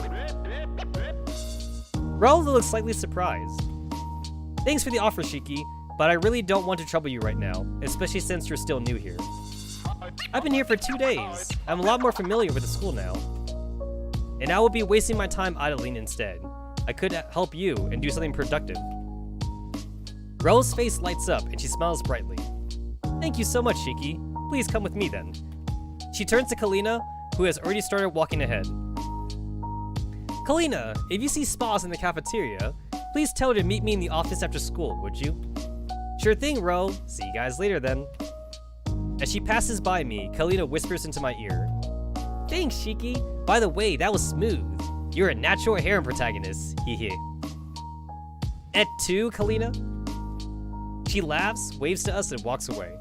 Raul looks slightly surprised. Thanks for the offer, Shiki, but I really don't want to trouble you right now, especially since you're still new here. I've been here for 2 days. I'm a lot more familiar with the school now. And I will be wasting my time idling instead. I could help you and do something productive. Raul's face lights up and she smiles brightly. Thank you so much, Shiki. Please come with me then. She turns to Kalina, who has already started walking ahead. Kalina, if you see Spaz in the cafeteria, please tell her to meet me in the office after school, would you? Sure thing, Ro. See you guys later then. As she passes by me, Kalina whispers into my ear. Thanks, Shiki. By the way, that was smooth. You're a natural harem protagonist. Hehe. Et tu, Kalina? She laughs, waves to us, and walks away.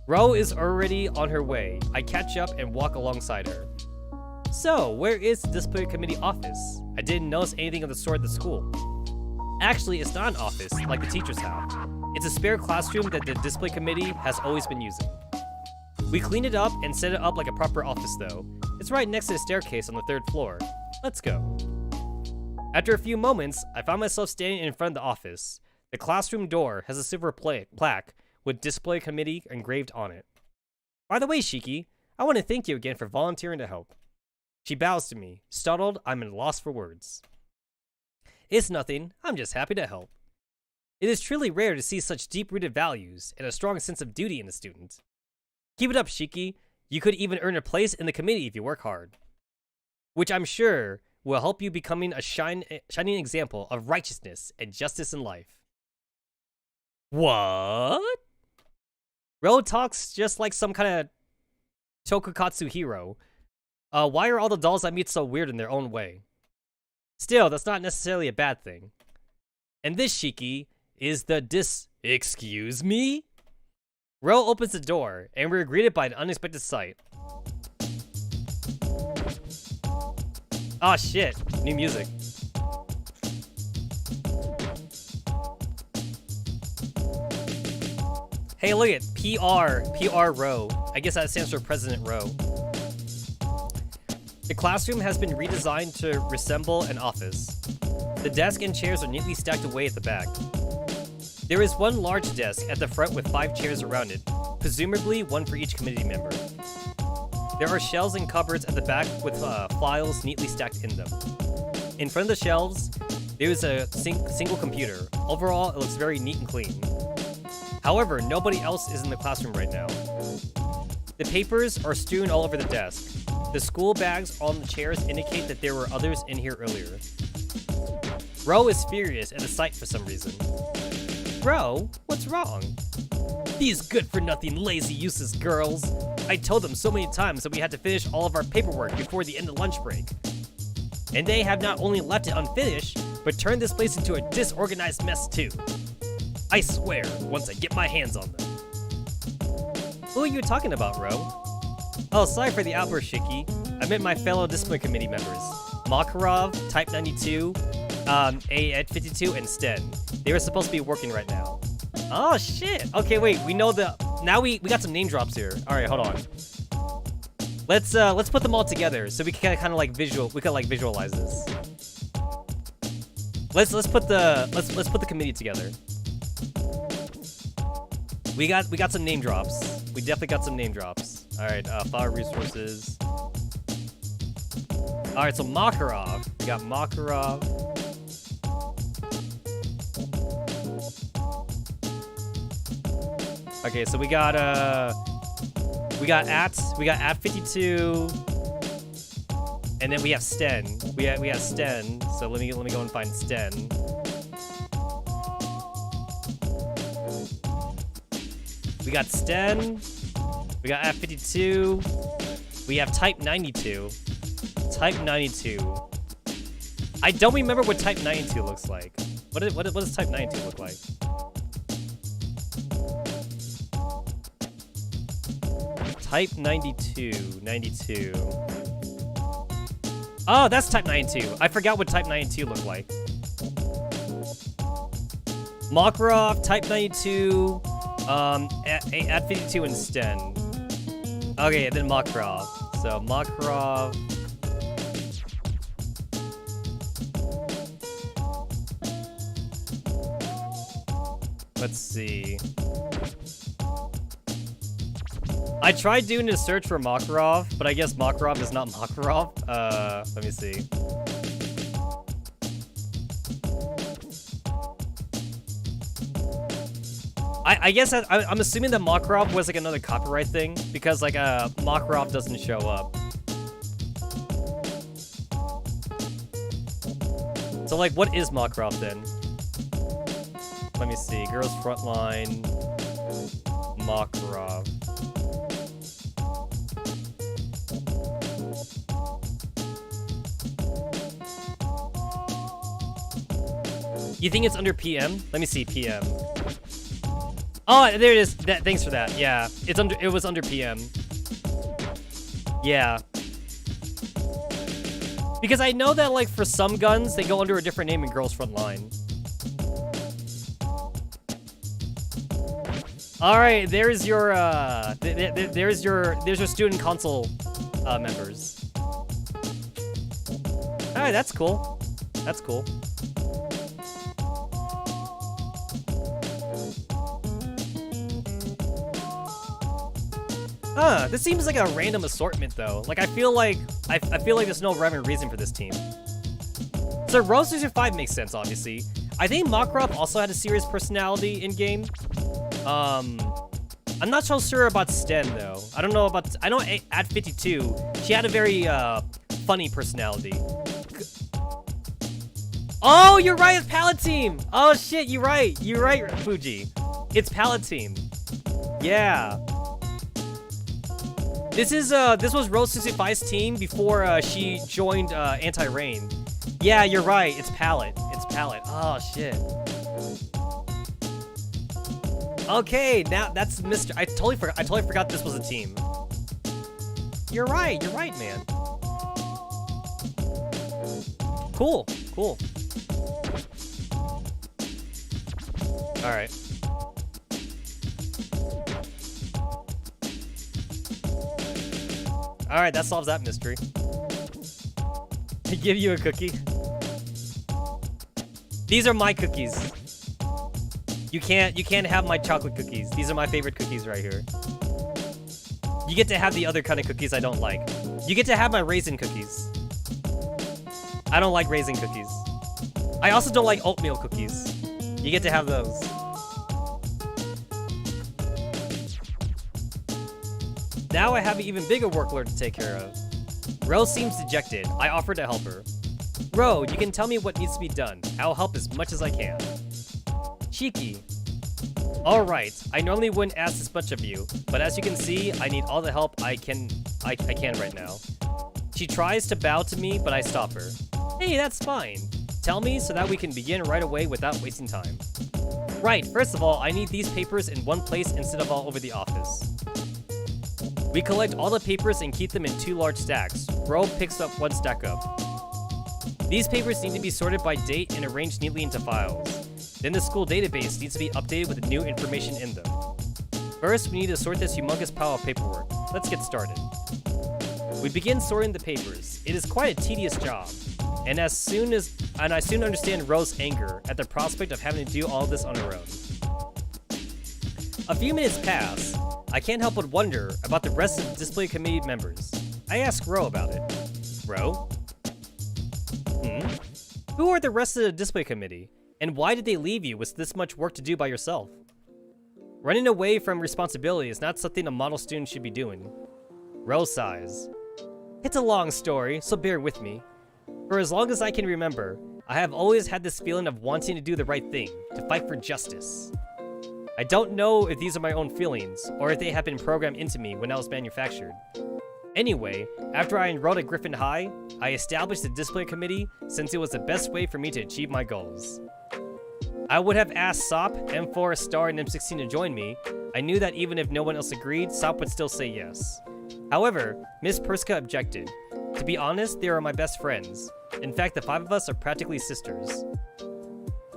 Ro is already on her way. I catch up and walk alongside her. So, where is the display committee office? I didn't notice anything of the sort at the school. Actually, it's not an office like the teachers have. It's a spare classroom that the display committee has always been using. We cleaned it up and set it up like a proper office though. It's right next to the staircase on the 3rd floor. Let's go. After a few moments, I found myself standing in front of the office. The classroom door has a silver plaque with display committee engraved on it. By the way, Shiki, I want to thank you again for volunteering to help. She bows to me. Startled, I'm at a loss for words. It's nothing. I'm just happy to help. It is truly rare to see such deep-rooted values and a strong sense of duty in a student. Keep it up, Shiki. You could even earn a place in the committee if you work hard. Which I'm sure will help you becoming a shining example of righteousness and justice in life. What? Ro talks just like some kind of Tokukatsu hero. Why are all the dolls I meet so weird in their own way? Still, that's not necessarily a bad thing. And this, Shiki, is the excuse me? Ro opens the door, and we're greeted by an unexpected sight. Oh shit, new music. Hey, look at PR Ro. I guess that stands for President Ro. The classroom has been redesigned to resemble an office. The desk and chairs are neatly stacked away at the back. There is one large desk at the front with 5 chairs around it, presumably one for each committee member. There are shelves and cupboards at the back with files neatly stacked in them. In front of the shelves, there is a single computer. Overall, it looks very neat and clean. However, nobody else is in the classroom right now. The papers are strewn all over the desk. The school bags on the chairs indicate that there were others in here earlier. Ro is furious at the sight for some reason. Ro, what's wrong? These good-for-nothing, lazy, useless girls. I told them so many times that we had to finish all of our paperwork before the end of lunch break. And they have not only left it unfinished, but turned this place into a disorganized mess too. I swear, once I get my hands on them. Who are you talking about, Ro? Oh, sorry for the outburst, Shiki. I meant my fellow discipline committee members. Makarov, Type 92, A52, and Sten. They were supposed to be working right now. Oh, shit. Okay, wait, we know the... Now we got some name drops here. All right, hold on. Let's put them all together so we can kind of like visualize this. Let's put the committee together. We got some name drops. We definitely got some name drops. All right, file resources. All right, so Makarov. We got Makarov. Okay, so we got at 52, and then we have Sten. We have Sten. So let me go and find Sten. We got Sten. We got at 52. We have Type 92. Type 92. I don't remember what Type 92 looks like. What does Type 92 look like? Type 92. Oh, that's Type 92. I forgot what Type 92 looked like. Makarov, Type 92, at 52 and Sten. Okay, and then Makarov. So Makarov. Let's see. I tried doing a search for Makarov, but I guess Makarov is not Makarov. Let me see. I guess I'm assuming that Makarov was like another copyright thing because like Makarov doesn't show up. So like, what is Makarov then? Let me see. Girls Frontline. Makarov. You think it's under PM? Let me see PM. Oh, there it is. Thanks for that. Yeah, it was under PM. Yeah. Because I know that like for some guns they go under a different name in Girls Frontline. All right, there's your there's your student council members. All right, that's cool. That's cool. This seems like a random assortment though. Like I feel like there's no rhyme or reason for this team. So Rose 5 makes sense, obviously. I think Makarov also had a serious personality in game. I'm not so sure about Sten though. I know at 52, she had a very funny personality. Oh, you're right, it's Palette Team. Oh shit, you're right, Fuji. It's Palette Team. Yeah. This was Rose 65's team before she joined Anti-Rain. Yeah, you're right. It's Palette. Oh shit. Okay, now that's Mr. I totally forgot this was a team. You're right, man. Cool. Alright. Alright, that solves that mystery. I give you a cookie. These are my cookies. You can't have my chocolate cookies. These are my favorite cookies right here. You get to have the other kind of cookies I don't like. You get to have my raisin cookies. I don't like raisin cookies. I also don't like oatmeal cookies. You get to have those. Now I have an even bigger workload to take care of. Ro seems dejected. I offer to help her. Ro, you can tell me what needs to be done. I'll help as much as I can. Cheeky. Alright, I normally wouldn't ask this much of you, but as you can see, I need all the help I can right now. She tries to bow to me, but I stop her. Hey, that's fine. Tell me so that we can begin right away without wasting time. Right, first of all, I need these papers in one place instead of all over the office. We collect all the papers and keep them in 2 large stacks. Ro picks up 1 stack up. These papers need to be sorted by date and arranged neatly into files. Then the school database needs to be updated with the new information in them. First, we need to sort this humongous pile of paperwork. Let's get started. We begin sorting the papers. It is quite a tedious job, and I soon understand Ro's anger at the prospect of having to do all this on her own. A few minutes pass. I can't help but wonder about the rest of the display committee members. I ask Ro about it. Ro? Who are the rest of the display committee? And why did they leave you with this much work to do by yourself? Running away from responsibility is not something a model student should be doing. Ro sighs. It's a long story, so bear with me. For as long as I can remember, I have always had this feeling of wanting to do the right thing, to fight for justice. I don't know if these are my own feelings, or if they have been programmed into me when I was manufactured. Anyway, after I enrolled at Griffin High, I established the display committee since it was the best way for me to achieve my goals. I would have asked SOP, M4, Star, and M16 to join me. I knew that even if no one else agreed, SOP would still say yes. However, Miss Perska objected. To be honest, they are my best friends. In fact, the 5 of us are practically sisters.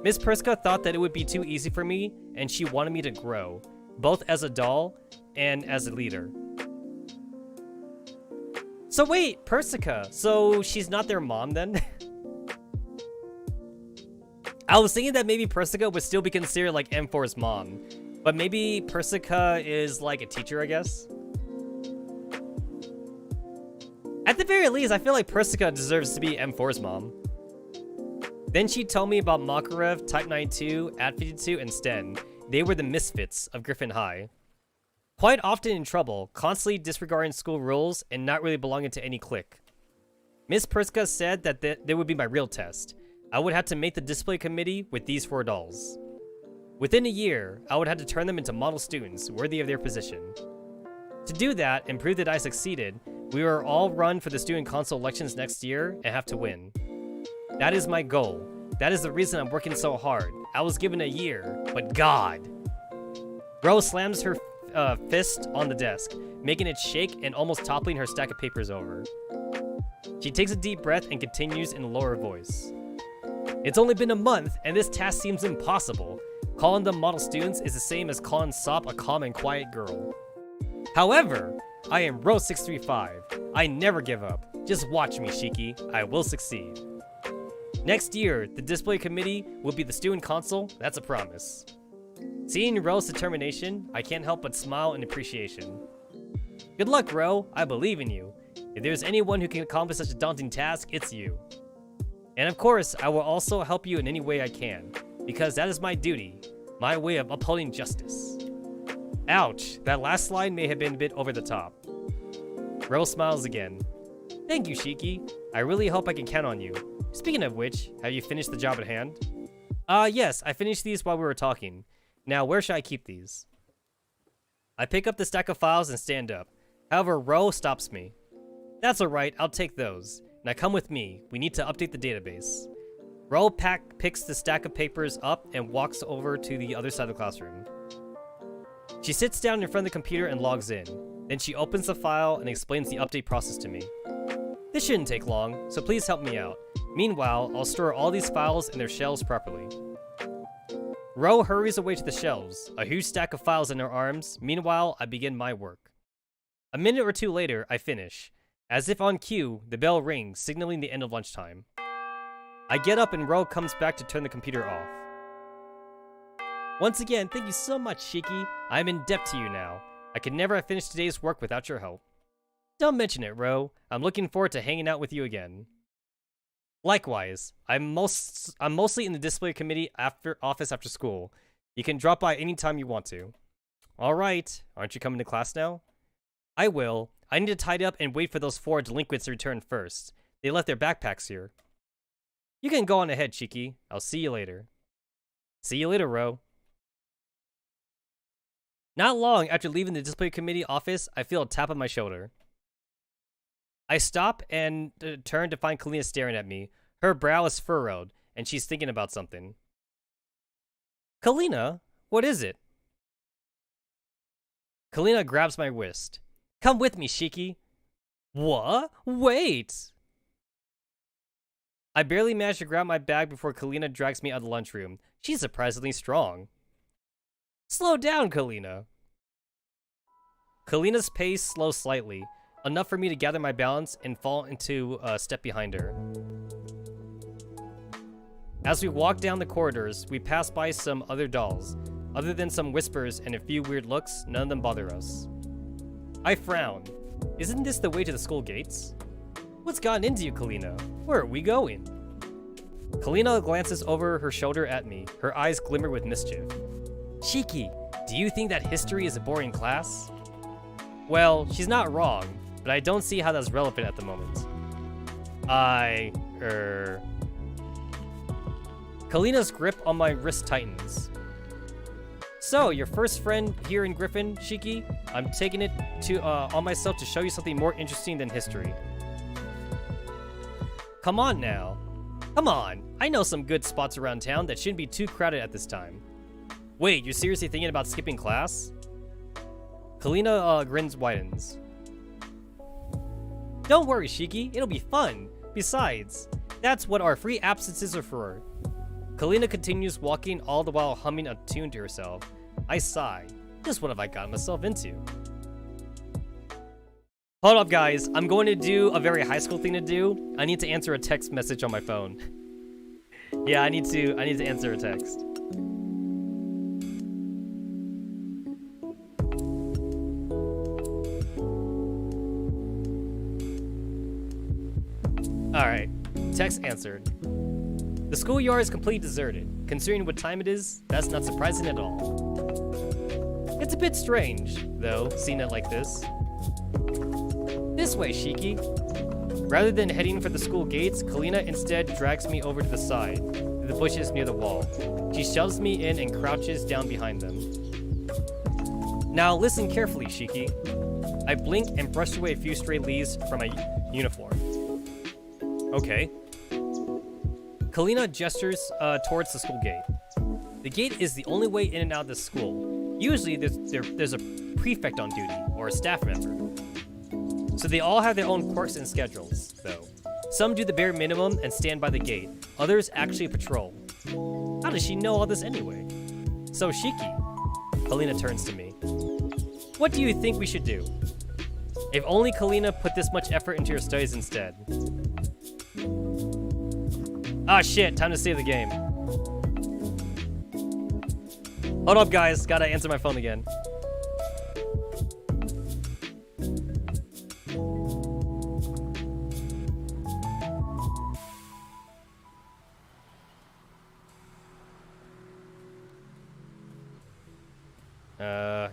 Miss Perska thought that it would be too easy for me, and she wanted me to grow, both as a doll and as a leader. So wait, Persica, so she's not their mom then? I was thinking that maybe Persica would still be considered like M4's mom, but maybe Persica is like a teacher, I guess? At the very least, I feel like Persica deserves to be M4's mom. Then she told me about Makarev, Type 92, Ad52, and Sten. They were the misfits of Griffin High. Quite often in trouble, constantly disregarding school rules, and not really belonging to any clique. Miss Perska said that there would be my real test. I would have to make the display committee with these 4 dolls. Within a year, I would have to turn them into model students worthy of their position. To do that and prove that I succeeded, we will all run for the student council elections next year and have to win. That is my goal. That is the reason I'm working so hard. I was given a year, but God. Ro slams her fist on the desk, making it shake and almost toppling her stack of papers over. She takes a deep breath and continues in a lower voice. It's only been a month, and this task seems impossible. Calling them model students is the same as calling Sop a calm and quiet girl. However, I am Ro635. I never give up. Just watch me, Shiki. I will succeed. Next year, the display committee will be the student council. That's a promise. Seeing Ro's determination, I can't help but smile in appreciation. Good luck, Ro. I believe in you. If there's anyone who can accomplish such a daunting task, it's you. And of course, I will also help you in any way I can, because that is my duty, my way of upholding justice. Ouch, that last line may have been a bit over the top. Ro smiles again. Thank you, Shiki. I really hope I can count on you. Speaking of which, have you finished the job at hand? Yes, I finished these while we were talking. Now, where should I keep these? I pick up the stack of files and stand up. However, Ro stops me. That's alright, I'll take those. Now come with me, we need to update the database. Ro picks the stack of papers up and walks over to the other side of the classroom. She sits down in front of the computer and logs in. Then she opens the file and explains the update process to me. This shouldn't take long, so please help me out. Meanwhile, I'll store all these files in their shelves properly. Ro hurries away to the shelves, a huge stack of files in her arms. Meanwhile, I begin my work. A minute or two later, I finish. As if on cue, the bell rings, signaling the end of lunchtime. I get up and Ro comes back to turn the computer off. Once again, thank you so much, Shiki. I'm in debt to you now. I could never have finished today's work without your help. Don't mention it, Ro. I'm looking forward to hanging out with you again. Likewise, I'm mostly in the display committee office after school. You can drop by anytime you want to. Alright, aren't you coming to class now? I will. I need to tidy up and wait for those 4 delinquents to return first. They left their backpacks here. You can go on ahead, Shiki. I'll see you later. See you later, Ro. Not long after leaving the display committee office, I feel a tap on my shoulder. I stop and turn to find Kalina staring at me. Her brow is furrowed, and she's thinking about something. Kalina, what is it? Kalina grabs my wrist. Come with me, Shiki. What? Wait! I barely manage to grab my bag before Kalina drags me out of the lunchroom. She's surprisingly strong. Slow down, Kalina. Kalina's pace slows slightly, enough for me to gather my balance and fall into a step behind her. As we walk down the corridors, we pass by some other dolls. Other than some whispers and a few weird looks, none of them bother us. I frown. Isn't this the way to the school gates? What's gotten into you, Kalina? Where are we going? Kalina glances over her shoulder at me. Her eyes glimmer with mischief. Shiki, do you think that history is a boring class? Well, she's not wrong, but I don't see how that's relevant at the moment. Kalina's grip on my wrist tightens. So, your first friend here in Griffin, Shiki? I'm taking it on myself to show you something more interesting than history. Come on now. Come on, I know some good spots around town that shouldn't be too crowded at this time. Wait, you're seriously thinking about skipping class? Kalina grins widens. Don't worry, Shiki, it'll be fun. Besides, that's what our free absences are for. Kalina continues walking, all the while humming a tune to herself. I sigh. Just what have I gotten myself into? Hold up, guys. I'm going to do a very high school thing to do. I need to answer a text message on my phone. Yeah, I need to answer a text. Alright, text answered. The schoolyard is completely deserted. Considering what time it is, that's not surprising at all. It's a bit strange, though, seeing it like this. This way, Shiki. Rather than heading for the school gates, Kalina instead drags me over to the side, to the bushes near the wall. She shoves me in and crouches down behind them. Now listen carefully, Shiki. I blink and brush away a few stray leaves from my uniform. Okay. Kalina gestures towards the school gate. The gate is the only way in and out of the school. Usually there's a prefect on duty, or a staff member. So they all have their own quirks and schedules, though. Some do the bare minimum and stand by the gate. Others actually patrol. How does she know all this anyway? So Shiki, Kalina turns to me. What do you think we should do? If only Kalina put this much effort into her studies instead. Ah shit, time to save the game. Hold up guys, gotta answer my phone again.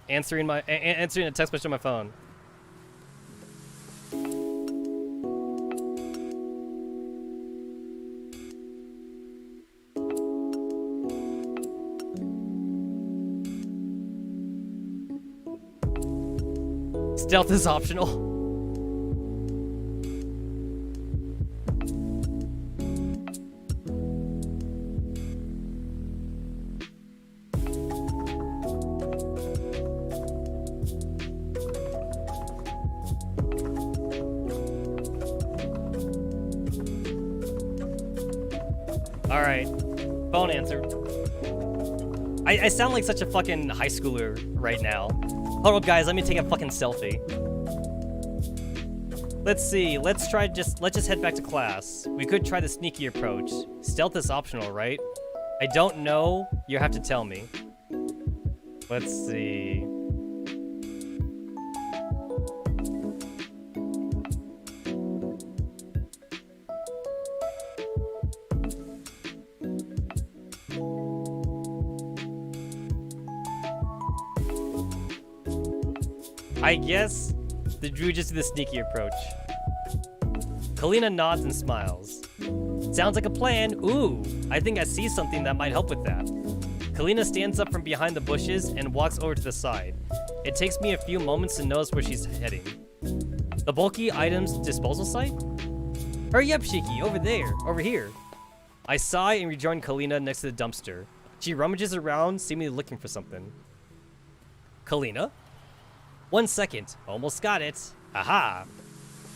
Answering a text message on my phone. Stealth is optional. All right. Phone answer. I sound like such a fucking high schooler right now. Hold up, guys. Let me take a fucking selfie. Let's see. Let's just head back to class. We could try the sneaky approach. Stealth is optional, right? I don't know. You have to tell me. Let's see. I guess the Drew just do the sneaky approach. Kalina nods and smiles. Sounds like a plan. Ooh, I think I see something that might help with that. Kalina stands up from behind the bushes and walks over to the side. It takes me a few moments to notice where she's heading. The bulky items disposal site? Hurry up, Shiki, over there, over here. I sigh and rejoin Kalina next to the dumpster. She rummages around, seemingly looking for something. Kalina? 1 second, almost got it. Aha!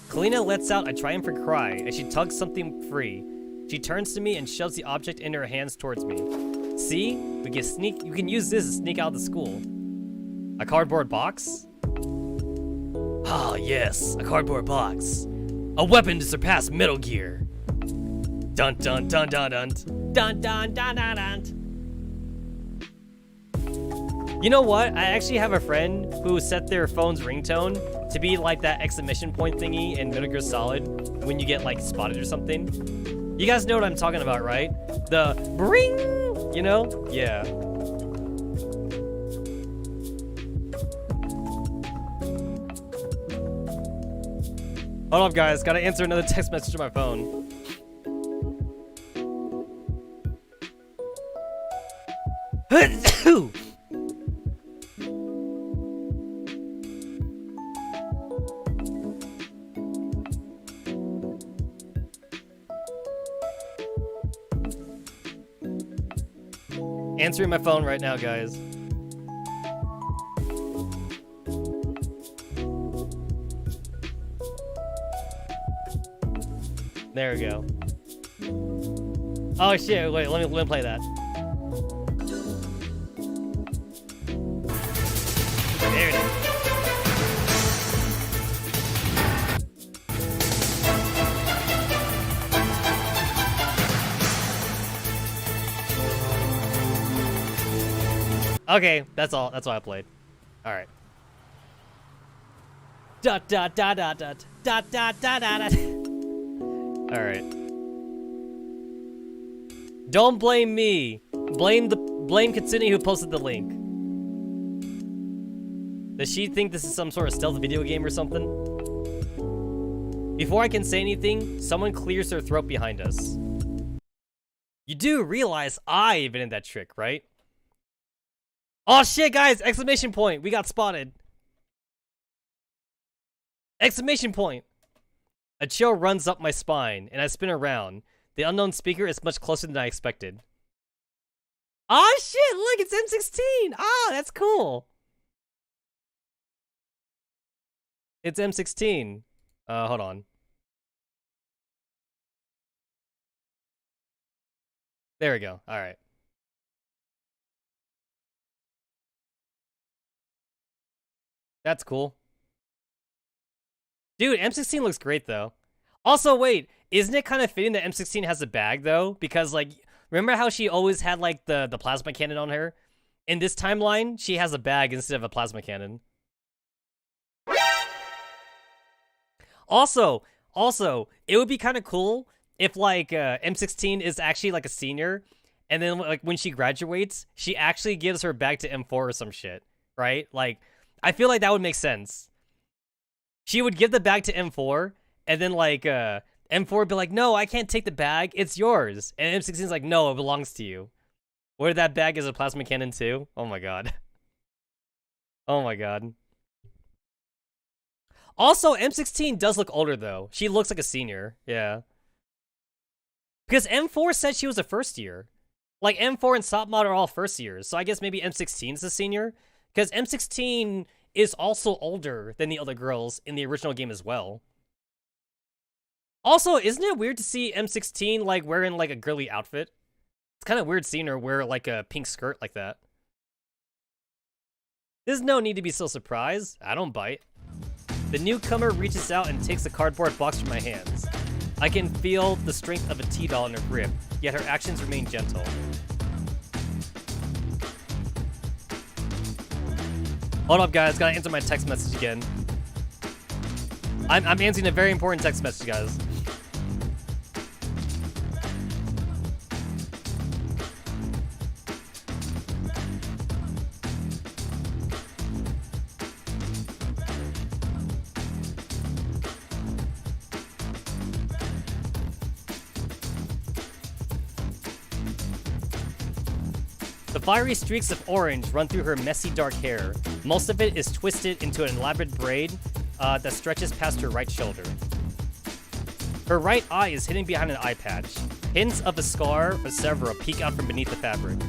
Kalina lets out a triumphant cry as she tugs something free. She turns to me and shoves the object in her hands towards me. See? You can use this to sneak out of the school. A cardboard box? Ah, yes, a cardboard box. A weapon to surpass Metal Gear. Dun dun dun dun dun. Dun dun dun dun dun. You know what? I actually have a friend who set their phone's ringtone to be like that exclamation point thingy in Metal Gear Solid when you get like spotted or something. You guys know what I'm talking about, right? The ring, you know? Yeah. Hold up, guys. Gotta answer another text message on my phone. Answering my phone right now, guys. There we go. Oh shit, wait, let me play that. There it is. Okay, that's all I played. Alright. Dot dot dot dot dot dot dot dot dot. Alright. Don't blame me. Blame Katsune who posted the link. Does she think this is some sort of stealth video game or something? Before I can say anything, someone clears their throat behind us. You do realize I invented that trick, right? Oh shit, guys! Exclamation point! We got spotted. Exclamation point! A chill runs up my spine, and I spin around. The unknown speaker is much closer than I expected. Oh shit! Look, it's M16! Ah, that's cool! It's M16. Hold on. There we go. Alright. That's cool. Dude, M16 looks great, though. Also, wait, isn't it kind of fitting that M16 has a bag, though? Because, like, remember how she always had, like, the plasma cannon on her? In this timeline, she has a bag instead of a plasma cannon. Also, it would be kind of cool if, like, M16 is actually, like, a senior, and then, like, when she graduates, she actually gives her bag to M4 or some shit, right? Like, I feel like that would make sense. She would give the bag to M4, and then, like, M4 would be like, no, I can't take the bag, it's yours. And M16's like, no, it belongs to you. What if that bag is a plasma cannon too? Oh my god. Oh my god. Also, M16 does look older, though. She looks like a senior, yeah. Because M4 said she was a first year. Like, M4 and Sopmod are all first years, so I guess maybe M16 is a senior. Because M16 is also older than the other girls in the original game as well. Also, isn't it weird to see M16, like, wearing, like, a girly outfit? It's kind of weird seeing her wear like a pink skirt like that. There's no need to be so surprised. I don't bite. The newcomer reaches out and takes the cardboard box from my hands. I can feel the strength of a T-doll in her grip, yet her actions remain gentle. Hold up, guys. Gotta answer my text message again. I'm answering a very important text message, guys. The fiery streaks of orange run through her messy dark hair. Most of it is twisted into an elaborate braid that stretches past her right shoulder. Her right eye is hidden behind an eye patch. Hints of a scar or several peek out from beneath the fabric.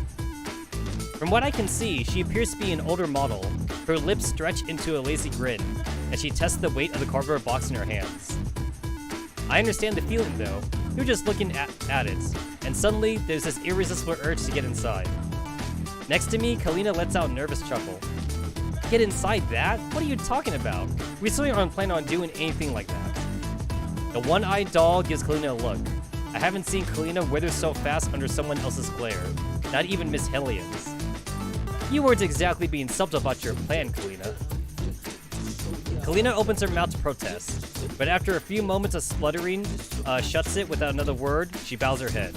From what I can see, she appears to be an older model. Her lips stretch into a lazy grin, and she tests the weight of the cardboard box in her hands. I understand the feeling though. You're just looking at it, and suddenly there's this irresistible urge to get inside. Next to me, Kalina lets out a nervous chuckle. Get inside that? What are you talking about? We certainly aren't planning on doing anything like that. The one-eyed doll gives Kalina a look. I haven't seen Kalina wither so fast under someone else's glare. Not even Miss Hellions. You weren't exactly being subtle about your plan, Kalina. Kalina opens her mouth to protest, but after a few moments of spluttering, shuts it without another word. She bows her head.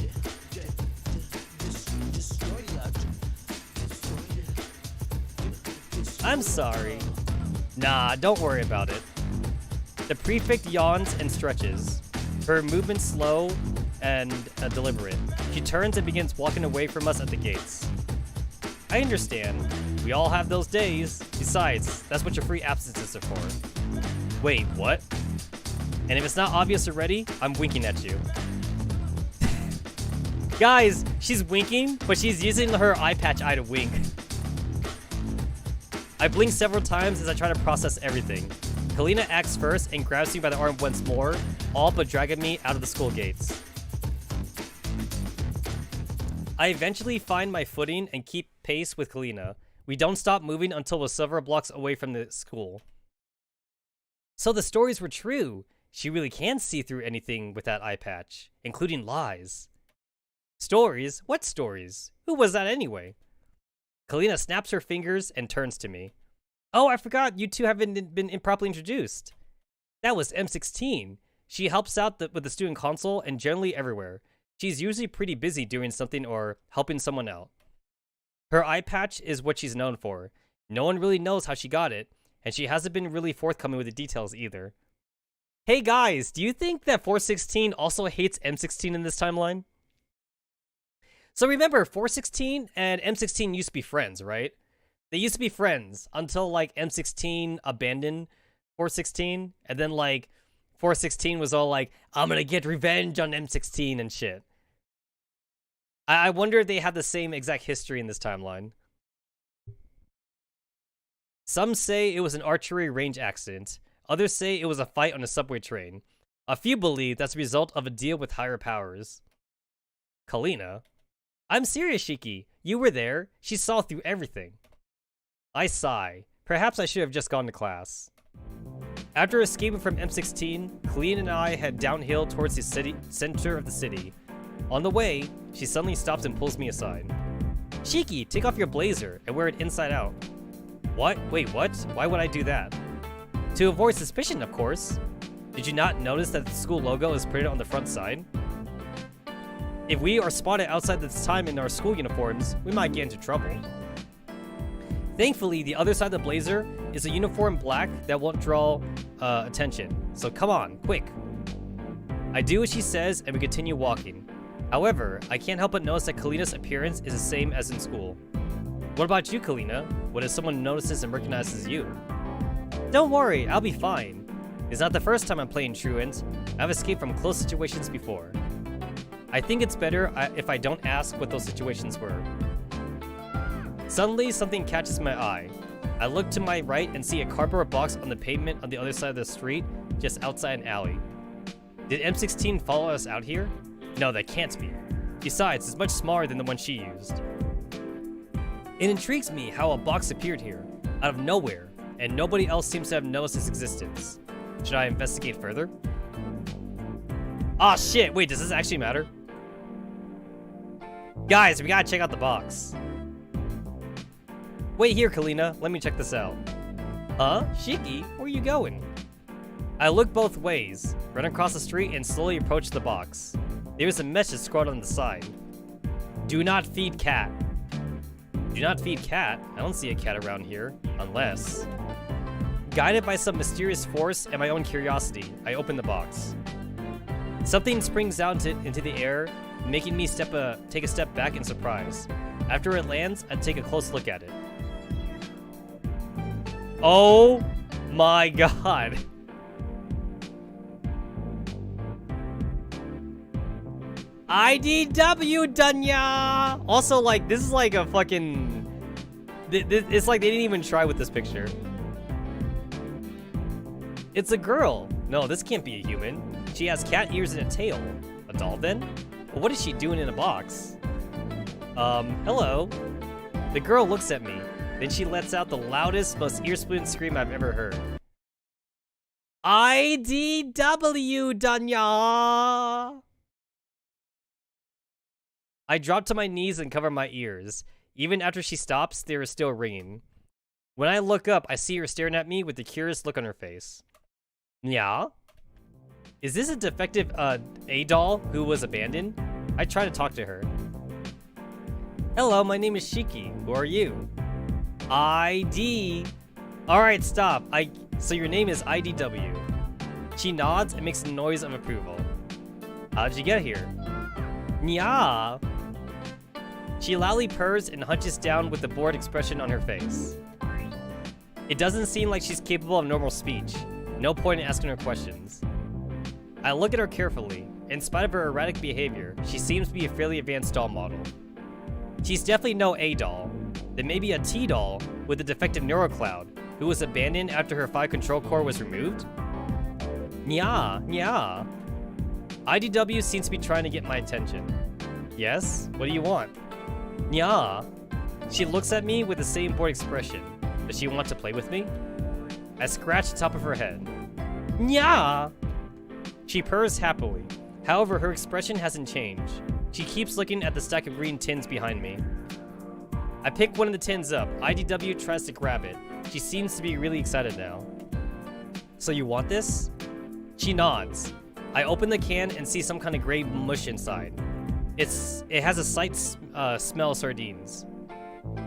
I'm sorry. Nah, don't worry about it. The prefect yawns and stretches. Her movements slow and deliberate. She turns and begins walking away from us at the gates. I understand. We all have those days. Besides, that's what your free absences are for. Wait, what? And if it's not obvious already, I'm winking at you. Guys, she's winking, but she's using her eye patch eye to wink. I blink several times as I try to process everything. Kalina acts first and grabs me by the arm once more, all but dragging me out of the school gates. I eventually find my footing and keep pace with Kalina. We don't stop moving until we're several blocks away from the school. So the stories were true. She really can see through anything with that eye patch, including lies. Stories? What stories? Who was that anyway? Kalina snaps her fingers and turns to me. Oh, I forgot you two haven't been improperly introduced. That was M16. She helps out with the student council and generally everywhere. She's usually pretty busy doing something or helping someone out. Her eye patch is what she's known for. No one really knows how she got it, and she hasn't been really forthcoming with the details either. Hey guys, do you think that 416 also hates M16 in this timeline? So remember, 416 and M16 used to be friends, right? They used to be friends until, like, M16 abandoned 416, and then, like, 416 was all like, I'm gonna get revenge on M16 and shit. I wonder if they have the same exact history in this timeline. Some say it was an archery range accident. Others say it was a fight on a subway train. A few believe that's a result of a deal with higher powers. Kalina. I'm serious, Shiki. You were there. She saw through everything. I sigh. Perhaps I should have just gone to class. After escaping from M16, Kalina and I head downhill towards the center of the city. On the way, she suddenly stops and pulls me aside. Shiki, take off your blazer and wear it inside out. What? Wait, what? Why would I do that? To avoid suspicion, of course. Did you not notice that the school logo is printed on the front side? If we are spotted outside this time in our school uniforms, we might get into trouble. Thankfully, the other side of the blazer is a uniform black that won't draw attention. So come on, quick. I do what she says and we continue walking. However, I can't help but notice that Kalina's appearance is the same as in school. What about you, Kalina? What if someone notices and recognizes you? Don't worry, I'll be fine. It's not the first time I'm playing truant. I've escaped from close situations before. I think it's better if I don't ask what those situations were. Suddenly, something catches my eye. I look to my right and see a cardboard box on the pavement on the other side of the street, just outside an alley. Did M16 follow us out here? No, that can't be. Besides, it's much smaller than the one she used. It intrigues me how a box appeared here, out of nowhere, and nobody else seems to have noticed its existence. Should I investigate further? Ah, shit, wait, does this actually matter? Guys, we gotta check out the box. Wait here, Kalina, let me check this out. Huh? Shiki, where are you going? I look both ways, run across the street, and slowly approach the box. There's a message scrawled on the side. Do not feed cat. Do not feed cat? I don't see a cat around here, unless... Guided by some mysterious force and my own curiosity, I open the box. Something springs out into the air, making me take a step back in surprise. After it lands, I take a close look at it. Oh my god. IDW Dunya! Also, like, this is like a fucking... It's like they didn't even try with this picture. It's a girl. No, this can't be a human. She has cat ears and a tail. A doll, then? But what is she doing in a box? Hello? The girl looks at me. Then she lets out the loudest, most ear-splitting scream I've ever heard. IDW Dunya! I drop to my knees and cover my ears. Even after she stops, they are still ringing. When I look up, I see her staring at me with a curious look on her face. Yeah? Is this a defective, A-doll who was abandoned? I try to talk to her. Hello, my name is Shiki. Who are you? ID. Alright, stop. So your name is IDW. She nods and makes a noise of approval. How'd you get here? Nya. She loudly purrs and hunches down with a bored expression on her face. It doesn't seem like she's capable of normal speech. No point in asking her questions. I look at her carefully. In spite of her erratic behavior, she seems to be a fairly advanced doll model. She's definitely no A-doll. Then maybe a T-doll with a defective neurocloud, who was abandoned after her 5 control core was removed? Nya. IDW seems to be trying to get my attention. Yes? What do you want? Nya. She looks at me with the same bored expression. Does she want to play with me? I scratch the top of her head. Nya! She purrs happily. However, her expression hasn't changed. She keeps looking at the stack of green tins behind me. I pick one of the tins up. IDW tries to grab it. She seems to be really excited now. So you want this? She nods. I open the can and see some kind of gray mush inside. It has a slight smell of sardines.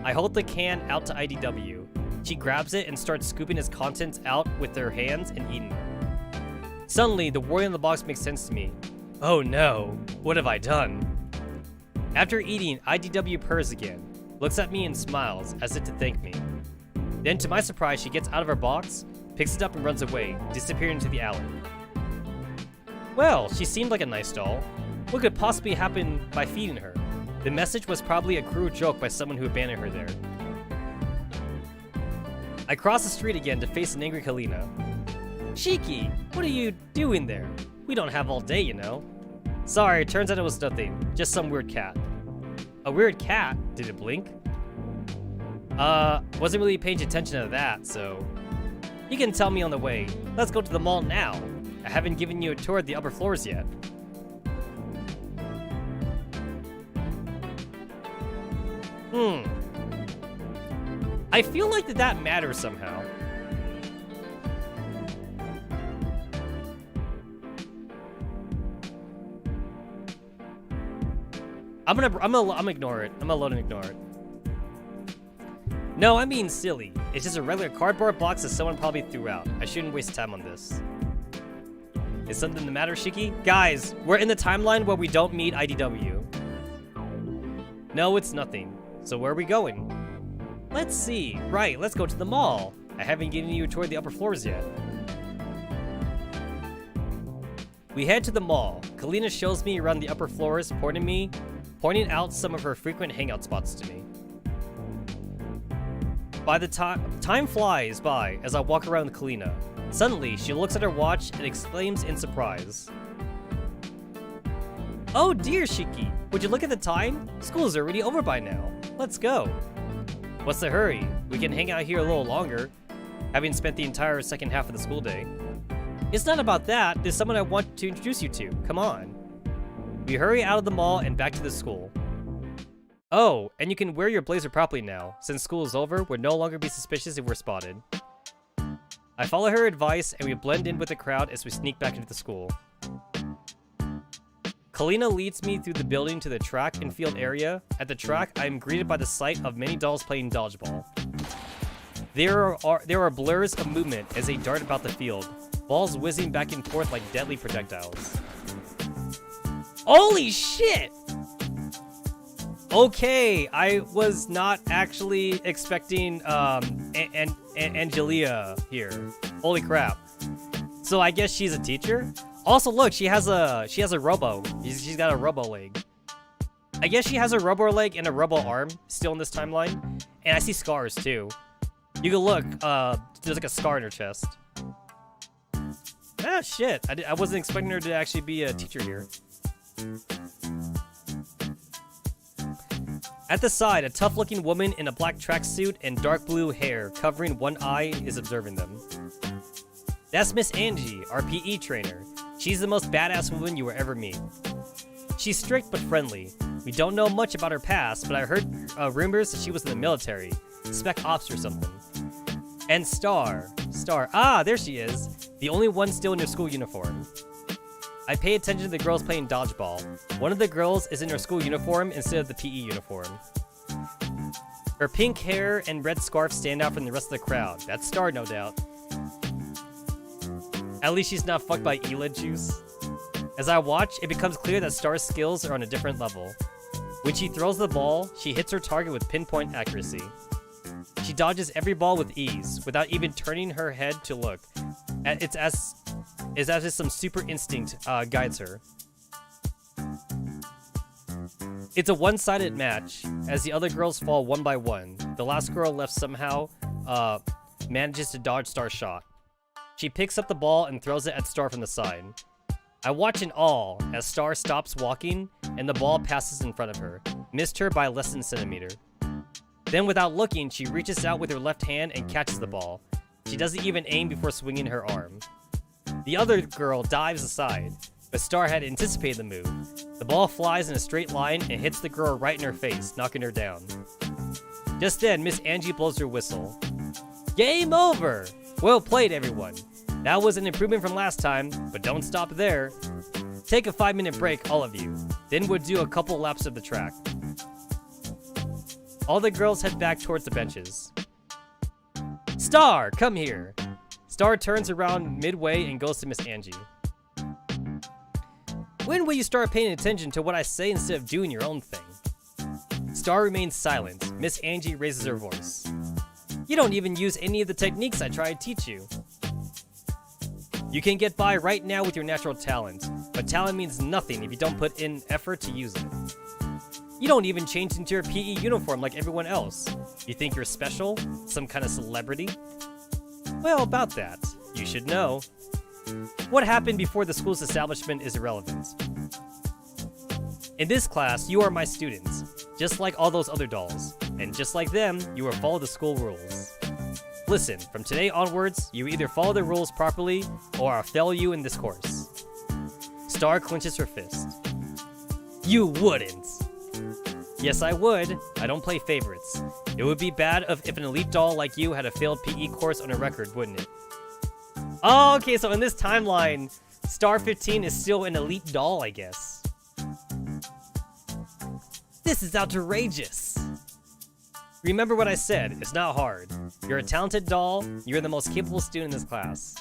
I hold the can out to IDW. She grabs it and starts scooping its contents out with her hands and eating it. Suddenly, the wording on the box makes sense to me. Oh no, what have I done? After eating, IDW purrs again, looks at me and smiles as if to thank me. Then, to my surprise, she gets out of her box, picks it up and runs away, disappearing into the alley. Well, she seemed like a nice doll. What could possibly happen by feeding her? The message was probably a cruel joke by someone who abandoned her there. I cross the street again to face an angry Kalina. Shiki, what are you doing there? We don't have all day, you know. Sorry, turns out it was nothing. Just some weird cat. A weird cat? Did it blink? Wasn't really paying attention to that, so... You can tell me on the way. Let's go to the mall now. I haven't given you a tour of the upper floors yet. I feel like that matters somehow. I'm gonna ignore it. I'm gonna load and ignore it. No, I mean silly. It's just a regular cardboard box that someone probably threw out. I shouldn't waste time on this. Is something the matter, Shiki? Guys, we're in the timeline where we don't meet IDW. No, it's nothing. So where are we going? Let's see. Right, let's go to the mall. I haven't given you a tour of the upper floors yet. We head to the mall. Kalina shows me around the upper floors, pointing out some of her frequent hangout spots to me. By the time flies by as I walk around with Kalina. Suddenly, she looks at her watch and exclaims in surprise. Oh dear, Shiki. Would you look at the time? School's already over by now. Let's go. What's the hurry? We can hang out here a little longer, having spent the entire second half of the school day. It's not about that. There's someone I want to introduce you to. Come on. We hurry out of the mall and back to the school. Oh, and you can wear your blazer properly now. Since school is over, we'll no longer be suspicious if we're spotted. I follow her advice, and we blend in with the crowd as we sneak back into the school. Kalina leads me through the building to the track and field area. At the track, I am greeted by the sight of many dolls playing dodgeball. There are blurs of movement as they dart about the field, balls whizzing back and forth like deadly projectiles. Holy shit! Okay, I was not actually expecting Angelia here. Holy crap. So I guess she's a teacher? Also, look, she has a robo. She's got a robo leg. I guess she has a robo leg and a robo arm still in this timeline. And I see scars too. You can look, there's like a scar in her chest. Ah, shit. I wasn't expecting her to actually be a teacher here. At the side, a tough-looking woman in a black tracksuit and dark blue hair covering one eye is observing them. That's Miss Angie, our PE trainer. She's the most badass woman you will ever meet. She's strict but friendly. We don't know much about her past, but I heard rumors that she was in the military, Spec Ops or something. And Star, ah, there she is, the only one still in her school uniform. I pay attention to the girls playing dodgeball. One of the girls is in her school uniform instead of the PE uniform. Her pink hair and red scarf stand out from the rest of the crowd. That's Star, no doubt. At least she's not fucked by Elid juice. As I watch, it becomes clear that Star's skills are on a different level. When she throws the ball, she hits her target with pinpoint accuracy. She dodges every ball with ease, without even turning her head to look. It's as if some super instinct guides her. It's a one-sided match, as the other girls fall one by one. The last girl left somehow manages to dodge Star's shot. She picks up the ball and throws it at Star from the side. I watch in awe as Star stops walking and the ball passes in front of her, missed her by less than a centimeter. Then without looking, she reaches out with her left hand and catches the ball. She doesn't even aim before swinging her arm. The other girl dives aside, but Star had anticipated the move. The ball flies in a straight line and hits the girl right in her face, knocking her down. Just then, Miss Angie blows her whistle. Game over! Well played, everyone. That was an improvement from last time, but don't stop there. Take a 5-minute break, all of you. Then we'll do a couple laps of the track. All the girls head back towards the benches. Star, come here. Star turns around midway and goes to Miss Angie. When will you start paying attention to what I say instead of doing your own thing? Star remains silent. Miss Angie raises her voice. You don't even use any of the techniques I try to teach you. You can get by right now with your natural talent, but talent means nothing if you don't put in effort to use it. You don't even change into your PE uniform like everyone else. You think you're special? Some kind of celebrity? Well, about that, you should know. What happened before the school's establishment is irrelevant. In this class, you are my students, just like all those other dolls, and just like them, you will follow the school rules. Listen, from today onwards, you either follow the rules properly, or I'll fail you in this course. Star clenches her fist. You wouldn't! Yes, I would. I don't play favorites. It would be bad if an elite doll like you had a failed PE course on a record, wouldn't it? Oh, okay, so in this timeline, Star 15 is still an elite doll, I guess. This is outrageous. Remember what I said, it's not hard. You're a talented doll, you're the most capable student in this class.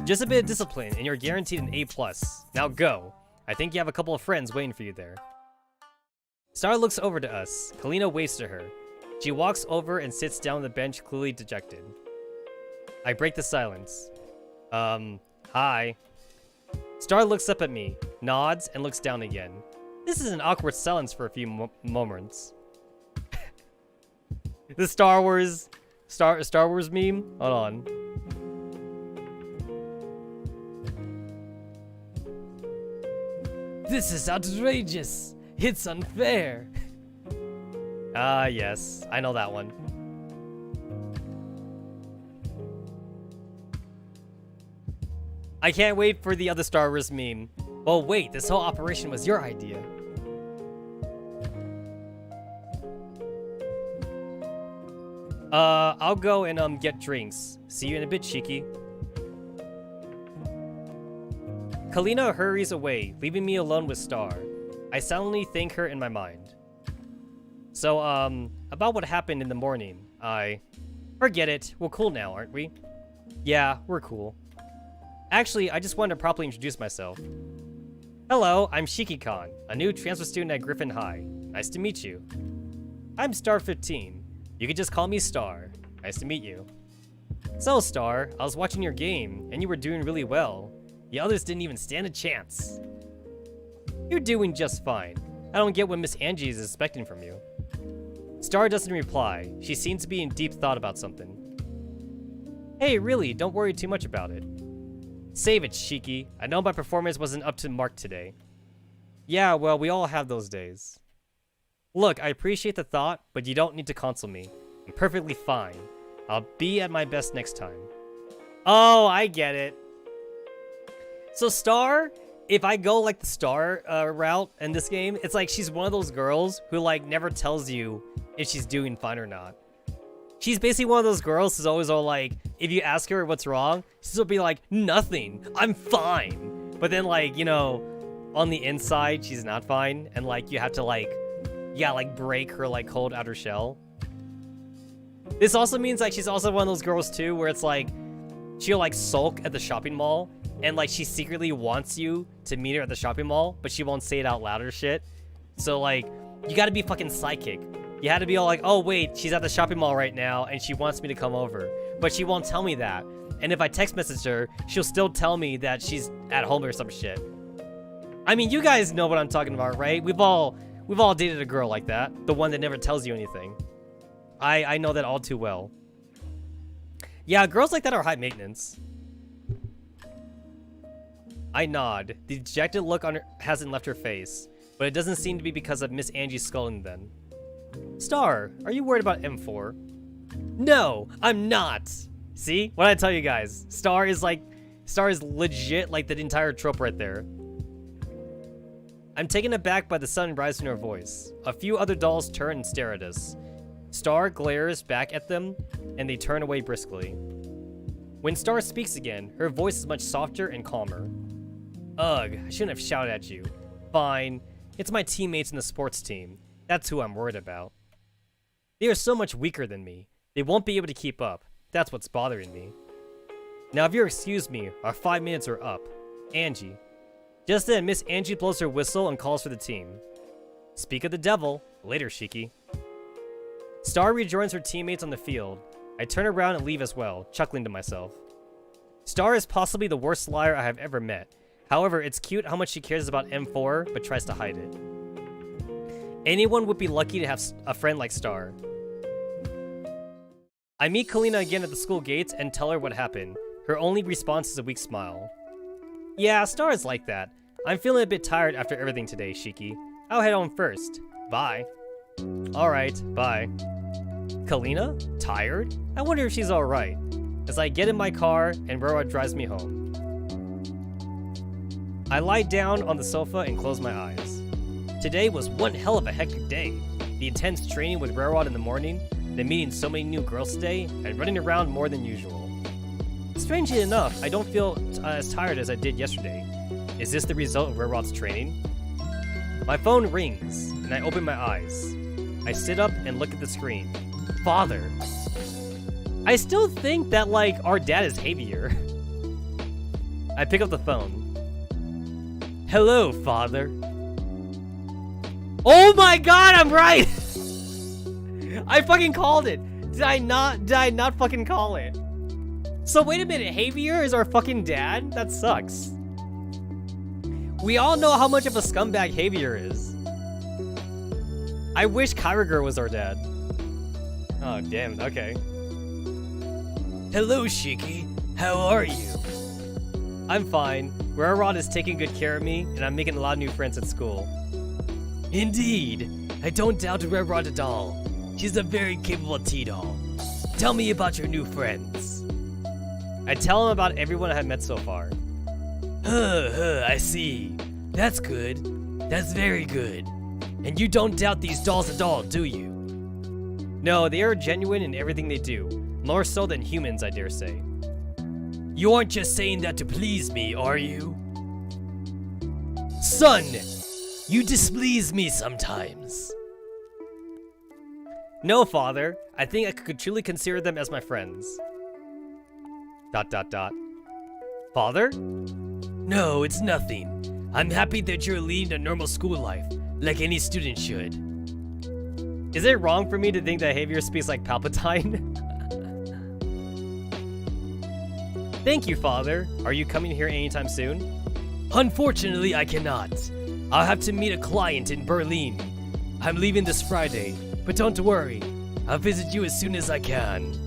Just a bit of discipline and you're guaranteed an A+. Now go. I think you have a couple of friends waiting for you there. Star looks over to us. Kalina waves to her. She walks over and sits down on the bench, clearly dejected. I break the silence. Hi. Star looks up at me, nods, and looks down again. This is an awkward silence for a few moments. The Star Wars meme? Hold on. This is outrageous. It's unfair. Yes, I know that one. I can't wait for the other Star Wars meme. Oh wait, this whole operation was your idea. I'll go and get drinks. See you in a bit, Shiki. Kalina hurries away, leaving me alone with Star. I silently thank her in my mind. So, about what happened in the morning, Forget it, we're cool now, aren't we? Yeah, we're cool. Actually, I just wanted to properly introduce myself. Hello, I'm Shiki-kan, a new transfer student at Griffin High. Nice to meet you. I'm Star 15. You can just call me Star. Nice to meet you. So, Star, I was watching your game, and you were doing really well. The others didn't even stand a chance. You're doing just fine. I don't get what Miss Angie is expecting from you. Star doesn't reply. She seems to be in deep thought about something. Hey, really, don't worry too much about it. Save it, Shiki. I know my performance wasn't up to mark today. Yeah, well, we all have those days. Look, I appreciate the thought, but you don't need to console me. I'm perfectly fine. I'll be at my best next time. Oh, I get it. So Star, if I go like the Star route in this game, it's like she's one of those girls who like never tells you if she's doing fine or not. She's basically one of those girls who's always all like, if you ask her what's wrong, she'll be like, nothing, I'm fine. But then like, you know, on the inside, she's not fine. And like, you have to like, break her like cold outer shell. This also means like, she's also one of those girls too, where it's like, she'll like sulk at the shopping mall. And like, she secretly wants you to meet her at the shopping mall, but she won't say it out loud or shit. So like, you gotta be fucking psychic. You had to be all like, oh wait, she's at the shopping mall right now and she wants me to come over. But she won't tell me that. And if I text message her, she'll still tell me that she's at home or some shit. I mean, you guys know what I'm talking about, right? We've all dated a girl like that. The one that never tells you anything. I know that all too well. Yeah, girls like that are high maintenance. I nod. The dejected look on her hasn't left her face, but it doesn't seem to be because of Miss Angie's scolding then. Star, are you worried about M4? No, I'm not. See? What did I tell you guys? Star is legit like the entire trope right there. I'm taken aback by the sudden rise in her voice. A few other dolls turn and stare at us. Star glares back at them, and they turn away briskly. When Star speaks again, her voice is much softer and calmer. Ugh, I shouldn't have shouted at you. Fine. It's my teammates in the sports team. That's who I'm worried about. They are so much weaker than me. They won't be able to keep up. That's what's bothering me. Now, if you'll excuse me, our 5 minutes are up. Angie. Just then, Miss Angie blows her whistle and calls for the team. Speak of the devil. Later, Shiki. Star rejoins her teammates on the field. I turn around and leave as well, chuckling to myself. Star is possibly the worst liar I have ever met. However, it's cute how much she cares about M4, but tries to hide it. Anyone would be lucky to have a friend like Star. I meet Kalina again at the school gates and tell her what happened. Her only response is a weak smile. Yeah, Star is like that. I'm feeling a bit tired after everything today, Shiki. I'll head home first. Bye. Alright, bye. Kalina? Tired? I wonder if she's alright. As I get in my car and Rora drives me home. I lie down on the sofa and close my eyes. Today was one hell of a hectic day. The intense training with Railroad in the morning, then meeting so many new girls today, and running around more than usual. Strangely enough, I don't feel as tired as I did yesterday. Is this the result of Railroad's training? My phone rings, and I open my eyes. I sit up and look at the screen. Father. I still think that, like, our dad is Javier. I pick up the phone. Hello, Father. Oh my god, I'm right! I fucking called it. Did I not fucking call it? So wait a minute, Javier is our fucking dad? That sucks. We all know how much of a scumbag Javier is. I wish Kyriger was our dad. Oh, damn, okay. Hello, Shiki. How are you? I'm fine. Rarod is taking good care of me, and I'm making a lot of new friends at school. Indeed. I don't doubt Rarod at all. She's a very capable tea-doll. Tell me about your new friends. I tell him about everyone I have met so far. I see. That's good. That's very good. And you don't doubt these dolls at all, do you? No, they are genuine in everything they do. More so than humans, I dare say. You aren't just saying that to please me, are you? Son, you displease me sometimes. No, father. I think I could truly consider them as my friends. ... Father? No, it's nothing. I'm happy that you're leading a normal school life, like any student should. Is it wrong for me to think that Javier speaks like Palpatine? Thank you, Father. Are you coming here anytime soon? Unfortunately, I cannot. I'll have to meet a client in Berlin. I'm leaving this Friday, but don't worry. I'll visit you as soon as I can.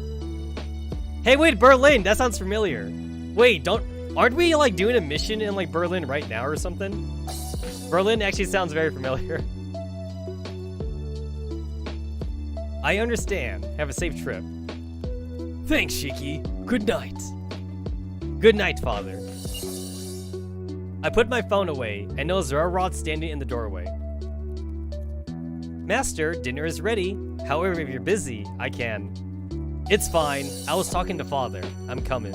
Hey, wait, Berlin! That sounds familiar. Wait, aren't we like doing a mission in like Berlin right now or something? Berlin actually sounds very familiar. I understand. Have a safe trip. Thanks, Shiki. Good night. Good night, Father. I put my phone away and notice Rarod standing in the doorway. Master, dinner is ready. However, if you're busy, I can. It's fine. I was talking to Father. I'm coming.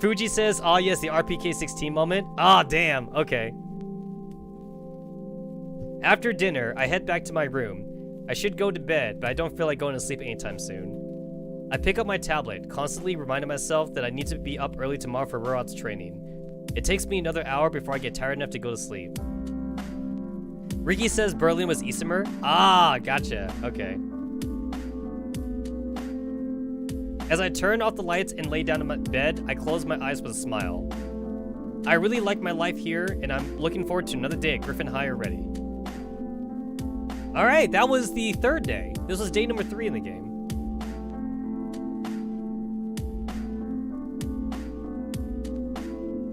Fuji says, "Ah, yes, the RPK-16 moment." Ah, damn. Okay. After dinner, I head back to my room. I should go to bed, but I don't feel like going to sleep anytime soon. I pick up my tablet, constantly reminding myself that I need to be up early tomorrow for Rarod's training. It takes me another hour before I get tired enough to go to sleep. Riki says Berlin was Isomer. Ah, gotcha. Okay. As I turn off the lights and lay down in my bed, I close my eyes with a smile. I really like my life here, and I'm looking forward to another day at Griffin High already. Alright, that was the third day. This was day number 3 in the game.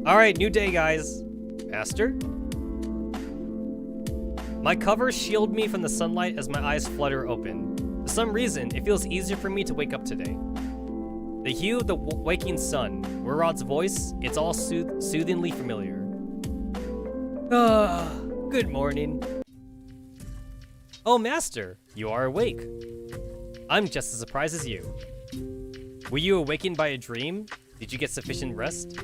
Alright, new day, guys. Master? My covers shield me from the sunlight as my eyes flutter open. For some reason, it feels easier for me to wake up today. The hue of the waking sun, Rarod's voice, it's all soothingly familiar. Good morning. Oh, Master, you are awake. I'm just as surprised as you. Were you awakened by a dream? Did you get sufficient rest?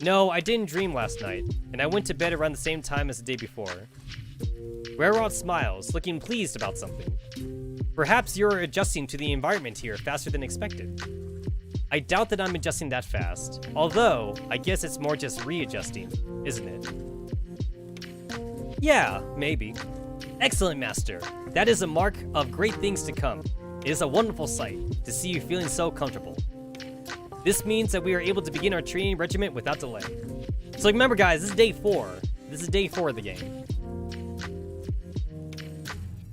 No, I didn't dream last night, and I went to bed around the same time as the day before. Rarod smiles, looking pleased about something. Perhaps you're adjusting to the environment here faster than expected. I doubt that I'm adjusting that fast, although I guess it's more just readjusting, isn't it? Yeah, maybe. Excellent, Master. That is a mark of great things to come. It is a wonderful sight to see you feeling so comfortable. This means that we are able to begin our training regimen without delay. So remember, guys, this is day 4. This is day 4 of the game.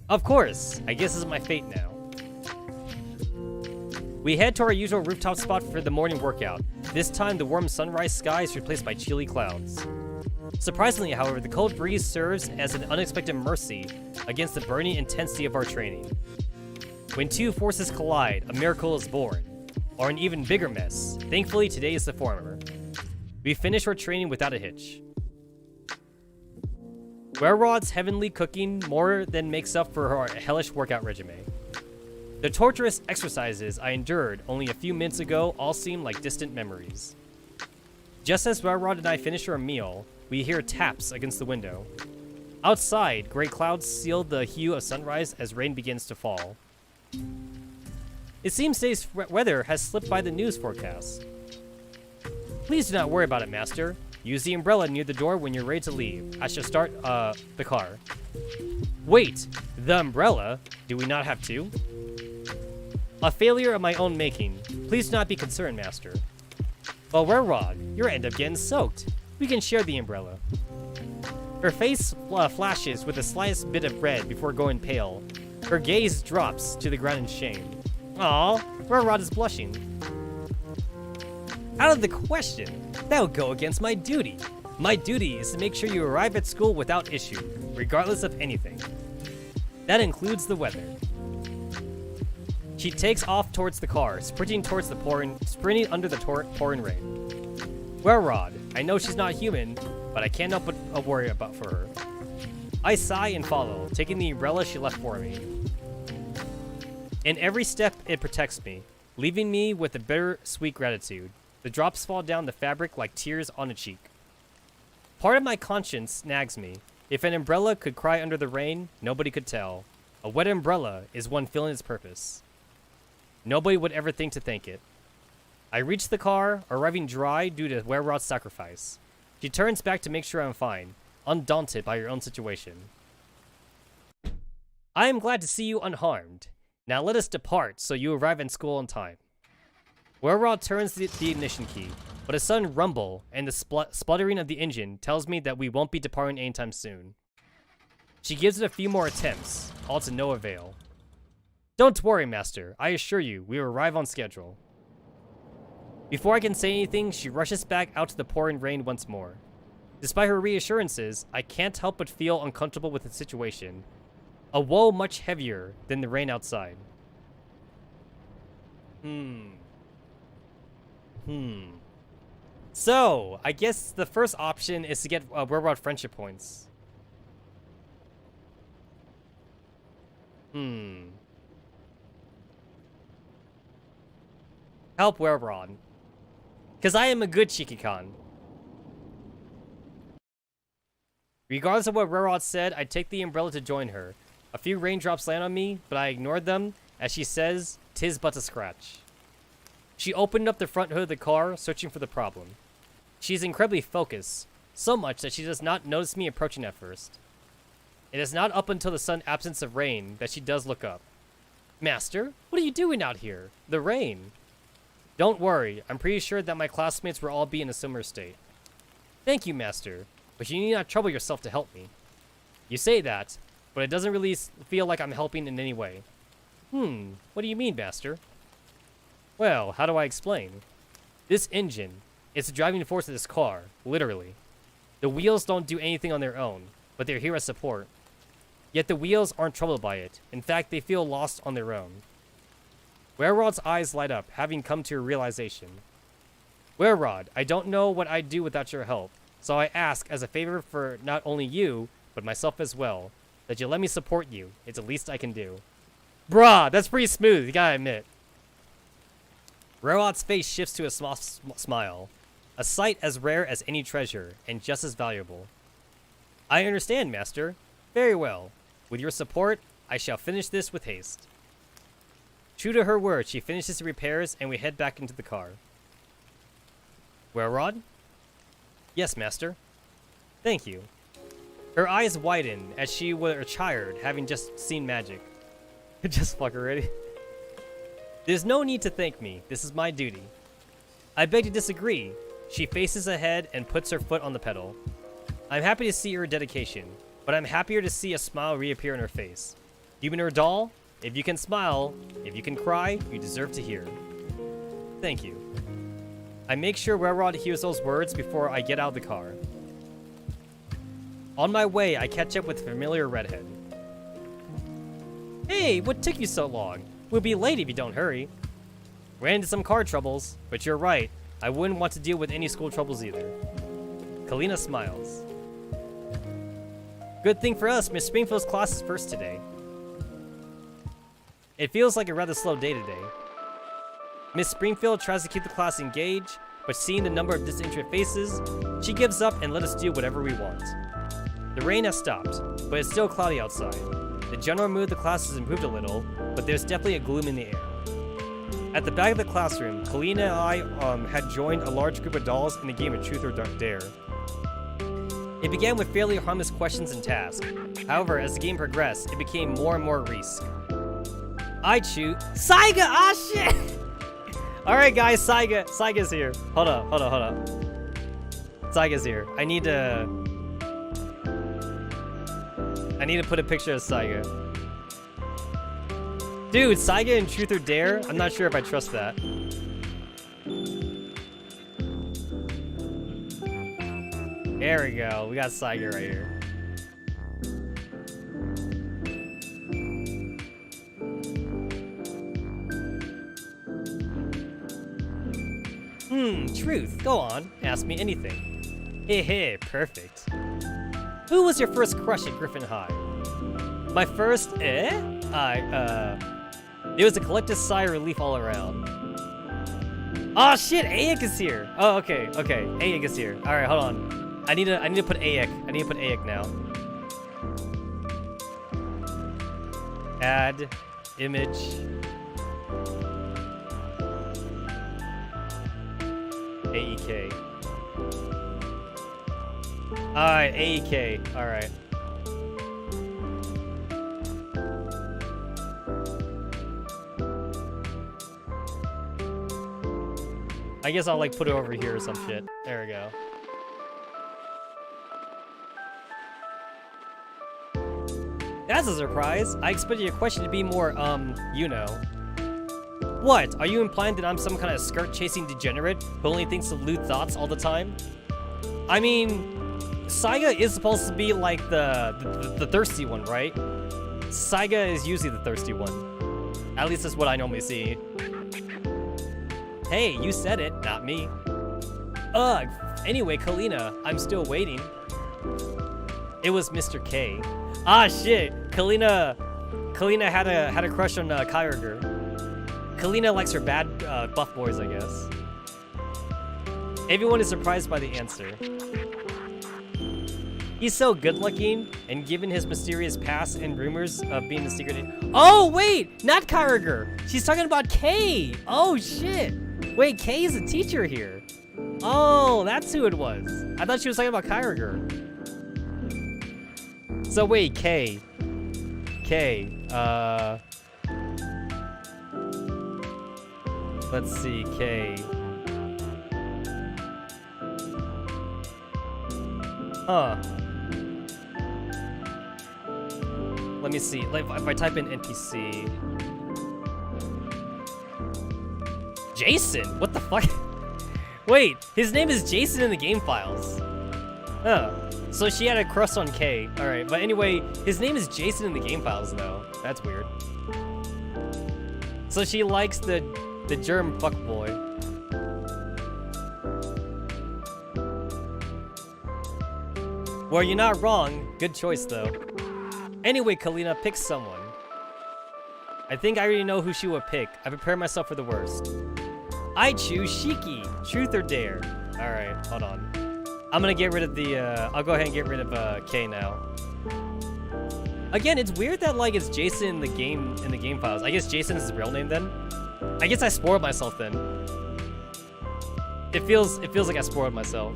Of course, I guess this is my fate now. We head to our usual rooftop spot for the morning workout. This time, the warm sunrise sky is replaced by chilly clouds. Surprisingly, however, the cold breeze serves as an unexpected mercy against the burning intensity of our training. When two forces collide, a miracle is born, or an even bigger mess. Thankfully, today is the former. We finish our training without a hitch. Rarod's heavenly cooking more than makes up for our hellish workout regimen. The torturous exercises I endured only a few minutes ago all seem like distant memories. Just as Rarod and I finish our meal, we hear taps against the window. Outside, gray clouds seal the hue of sunrise as rain begins to fall. It seems today's weather has slipped by the news forecast. Please do not worry about it, Master. Use the umbrella near the door when you're ready to leave. I shall start, the car. Wait, the umbrella? Do we not have two? A failure of my own making. Please do not be concerned, Master. Well, Rarod, you'll end up getting soaked. We can share the umbrella. Her face flashes with the slightest bit of red before going pale. Her gaze drops to the ground in shame. Aw, Rarod is blushing. Out of the question. That would go against my duty. My duty is to make sure you arrive at school without issue, regardless of anything. That includes the weather. She takes off towards the car, sprinting under the pouring rain. Well, Rod, I know she's not human, but I can't help but worry about for her. I sigh and follow, taking the umbrella she left for me. In every step, it protects me, leaving me with a bitter-sweet gratitude. The drops fall down the fabric like tears on a cheek. Part of my conscience nags me. If an umbrella could cry under the rain, nobody could tell. A wet umbrella is one filling its purpose. Nobody would ever think to thank it. I reach the car, arriving dry due to Were-Rod's sacrifice. She turns back to make sure I'm fine, undaunted by her own situation. I am glad to see you unharmed. Now let us depart so you arrive in school on time. Were-Rod turns the ignition key, but a sudden rumble and the spluttering of the engine tells me that we won't be departing anytime soon. She gives it a few more attempts, all to no avail. Don't worry, Master. I assure you, we will arrive on schedule. Before I can say anything, she rushes back out to the pouring rain once more. Despite her reassurances, I can't help but feel uncomfortable with the situation. A woe much heavier than the rain outside. So, I guess the first option is to get Were-Rod friendship points. Help Were-Rod. Because I am a good Shiki-Kan. Regardless of what Were-Rod said, I take the umbrella to join her. A few raindrops land on me, but I ignored them, as she says, "'Tis but a scratch." She opened up the front hood of the car, searching for the problem. She's incredibly focused, so much that she does not notice me approaching at first. It is not up until the sudden absence of rain that she does look up. Master, what are you doing out here? The rain. Don't worry, I'm pretty sure that my classmates will all be in a similar state. Thank you, Master, but you need not trouble yourself to help me. You say that, but it doesn't really feel like I'm helping in any way. What do you mean, Master? Well, how do I explain? This engine, it's the driving force of this car, literally. The wheels don't do anything on their own, but they're here as support. Yet the wheels aren't troubled by it. In fact, they feel lost on their own. Were-Rod's eyes light up, having come to a realization. Were-Rod, I don't know what I'd do without your help, so I ask as a favor for not only you, but myself as well, that you let me support you. It's the least I can do. Bruh, that's pretty smooth, you gotta admit. Were-Rod's face shifts to a small smile. A sight as rare as any treasure, and just as valuable. I understand, Master. Very well. With your support, I shall finish this with haste. True to her word, she finishes the repairs, and we head back into the car. Were-Rod? Yes, Master. Thank you. Her eyes widen as she were a child, having just seen magic. Just fuck already. There's no need to thank me. This is my duty. I beg to disagree. She faces ahead and puts her foot on the pedal. I'm happy to see her dedication, but I'm happier to see a smile reappear on her face. Human or doll, if you can smile, if you can cry, you deserve to hear. Thank you. I make sure Were-Rod hears those words before I get out of the car. On my way, I catch up with familiar redhead. Hey, what took you so long? We'll be late if you don't hurry. Ran into some car troubles, but you're right. I wouldn't want to deal with any school troubles either. Kalina smiles. Good thing for us, Miss Springfield's class is first today. It feels like a rather slow day today. Miss Springfield tries to keep the class engaged, but seeing the number of disinterested faces, she gives up and let us do whatever we want. The rain has stopped, but it's still cloudy outside. The general mood of the class has improved a little, but there's definitely a gloom in the air. At the back of the classroom, Kalina and I had joined a large group of dolls in a game of Truth or Dare. It began with fairly harmless questions and tasks. However, as the game progressed, it became more and more risk. I choose Saiga! Ah, shit! Alright guys, Saiga's here. Hold up. Saiga's here. I need to put a picture of Saiga. Dude, Saiga in Truth or Dare? I'm not sure if I trust that. There we go. We got Saiga right here. Truth. Go on. Ask me anything. Hey, perfect. Who was your first crush at Griffin High? My first, it was a collective sigh of relief all around. Oh shit, Aik is here. Oh, okay, Aik is here. All right, hold on. I need to put Aik. I need to put Aik now. Add image. AEK. Alright, AEK. Alright. I guess I'll like put it over here or some shit. There we go. That's a surprise. I expected your question to be more, you know. What? Are you implying that I'm some kind of skirt-chasing degenerate who only thinks of lewd thoughts all the time? I mean, Saiga is supposed to be like the thirsty one, right? Saiga is usually the thirsty one. At least that's what I normally see. Hey, you said it, not me. Ugh. Anyway, Kalina, I'm still waiting. It was Mr. K. Ah, shit. Kalina had a crush on Kyogre. Kalina likes her bad buff boys, I guess. Everyone is surprised by the answer. He's so good-looking, and given his mysterious past and rumors of being the secret... Oh, wait! Not Kyogre! She's talking about Kay! Oh, shit! Wait, Kay is a teacher here. Oh, that's who it was. I thought she was talking about Kyogre. So wait, Kay. Let's see, Kay. Huh. Let me see. Like, if I type in NPC. Jason? What the fuck? Wait, his name is Jason in the game files. Huh. So she had a crush on Kay. Alright, but anyway, his name is Jason in the game files though. That's weird. So she likes the germ fuckboy. Well, you're not wrong. Good choice though. Anyway, Kalina, pick someone. I think I already know who she would pick. I prepare myself for the worst. I choose Shiki. Truth or dare? Alright, hold on. I'm gonna get rid of the, I'll go ahead and get rid of, Kay now. Again, it's weird that, like, it's Jason in the game files. I guess Jason is his real name then? I guess I spoiled myself then. It feels like I spoiled myself.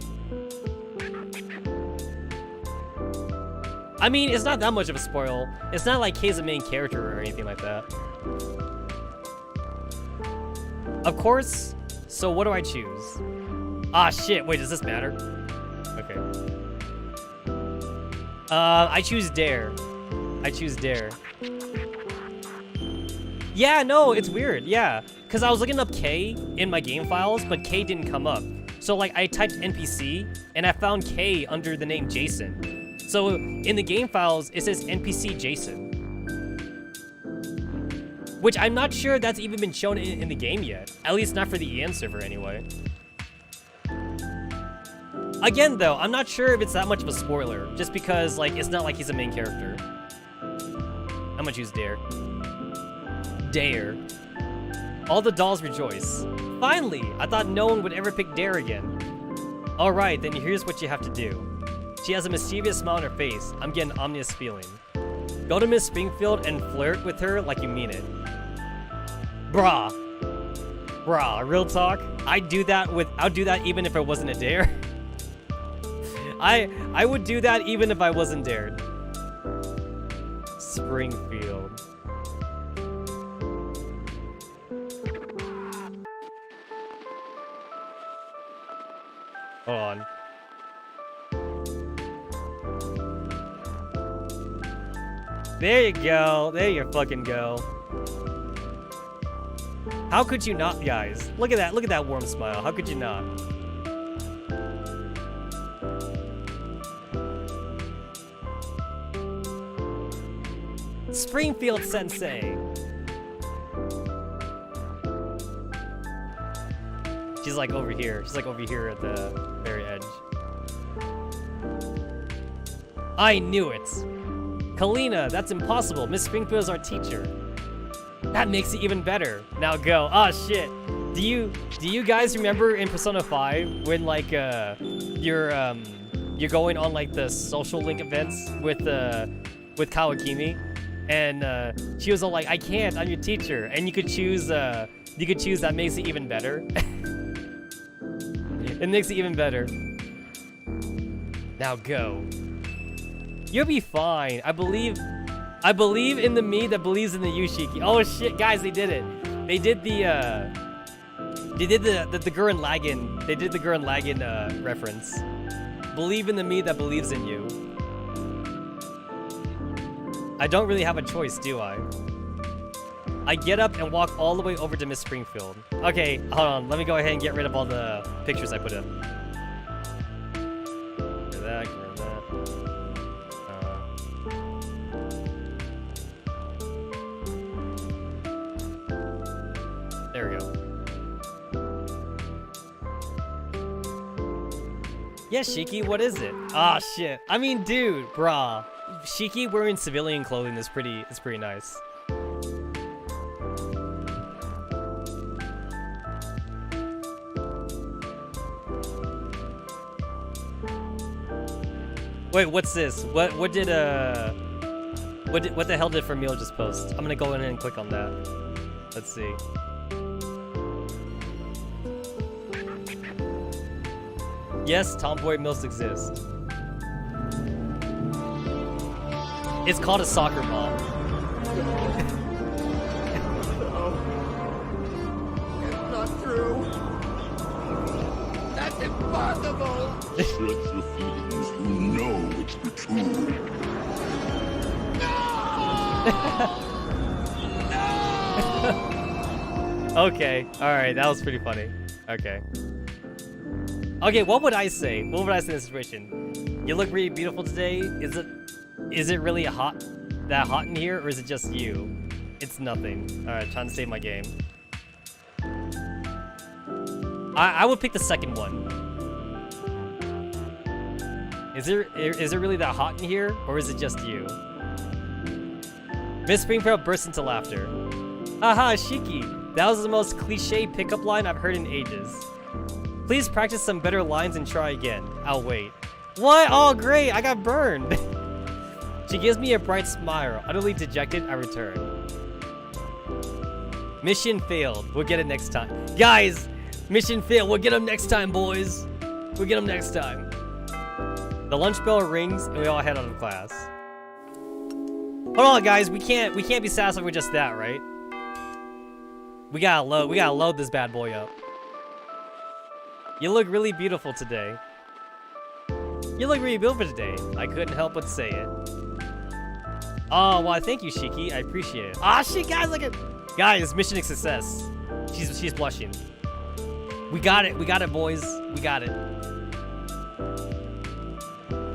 I mean, it's not that much of a spoil. It's not like Kay's a main character or anything like that. Of course. So what do I choose? Ah, shit. Wait, does this matter? Okay. I choose dare. I choose dare. Yeah, no, it's weird. Yeah, because I was looking up K in my game files, but K didn't come up. So, like, I typed NPC, and I found K under the name Jason. So, in the game files, it says NPC Jason. Which I'm not sure that's even been shown in the game yet. At least not for the EN server, anyway. Again, though, I'm not sure if it's that much of a spoiler, just because, like, it's not like he's a main character. I'm gonna choose Dare. Dare. All the dolls rejoice. Finally! I thought no one would ever pick Dare again. Alright, then here's what you have to do. She has a mischievous smile on her face. I'm getting an ominous feeling. Go to Miss Springfield and flirt with her like you mean it. Bruh. Bruh, real talk? I'd do that even if it wasn't a dare. I would do that even if I wasn't dared. Springfield. Hold on. There you go. There you fucking go. How could you not, guys? Look at that. Look at that warm smile. How could you not? Springfield Sensei. She's like over here. She's like over here at the very edge. I knew it. Kalina, that's impossible. Miss Springfield is our teacher. That makes it even better. Now go. Oh shit. Do you guys remember in Persona 5 when like you're going on like the social link events with Kawakimi, and she was all like, I can't, I'm your teacher, and you could choose that makes it even better. It makes it even better. Now go. You'll be fine. I believe in the me that believes in the Yushiki. Oh shit, guys, they did it. They did the Gurren Lagann. They did the Gurren Lagann reference. Believe in the me that believes in you. I don't really have a choice, do I? I get up and walk all the way over to Miss Springfield. Okay, hold on. Let me go ahead and get rid of all the pictures I put up. Get rid of that, get rid of that. There we go. Yeah, Shiki, what is it? Ah, shit. I mean, dude, brah. Shiki wearing civilian clothing is pretty nice. Wait, what's this? What the hell did Fermil just post? I'm gonna go in and click on that. Let's see. Yes, tomboy milfs exist. It's called a soccer mom. No. It's not true. That's impossible. Search your feelings, you know it's the truth. Okay, alright, that was pretty funny. Okay. Okay, what would I say? What would I say in this situation? You look really beautiful today. Is it really that hot in here, or is it just you? It's nothing. Alright, trying to save my game. I would pick the second one. Is it really that hot in here, or is it just you? Miss Springfield bursts into laughter. Haha, Shiki. That was the most cliche pickup line I've heard in ages. Please practice some better lines and try again. I'll wait. What? Oh, great. I got burned. She gives me a bright smile. Utterly dejected, I return. Mission failed. We'll get it next time. Guys, mission failed. We'll get them next time, boys. We'll get them next time. The lunch bell rings, and we all head out of class. Hold on, guys. We can't be satisfied with just that, right? We gotta load this bad boy up. You look really beautiful today. You look really beautiful today. I couldn't help but say it. Oh, well, thank you, Shiki. I appreciate it. Ah, shit, guys, look at... Guys, mission a success. She's blushing. We got it, boys. We got it.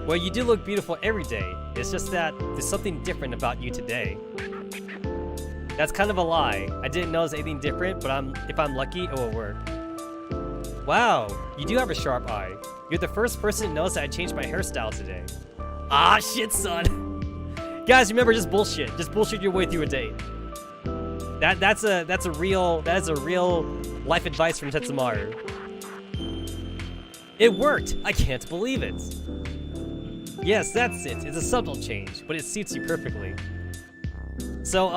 Well, you do look beautiful every day. It's just that there's something different about you today. That's kind of a lie. I didn't notice anything different, but if I'm lucky, it will work. Wow, you do have a sharp eye. You're the first person to notice that I changed my hairstyle today. Ah, shit, son. Guys, remember, just bullshit. Just bullshit your way through a date. That's a real life advice from Tetsamaru. It worked. I can't believe it. Yes, that's it. It's a subtle change, but it suits you perfectly. So,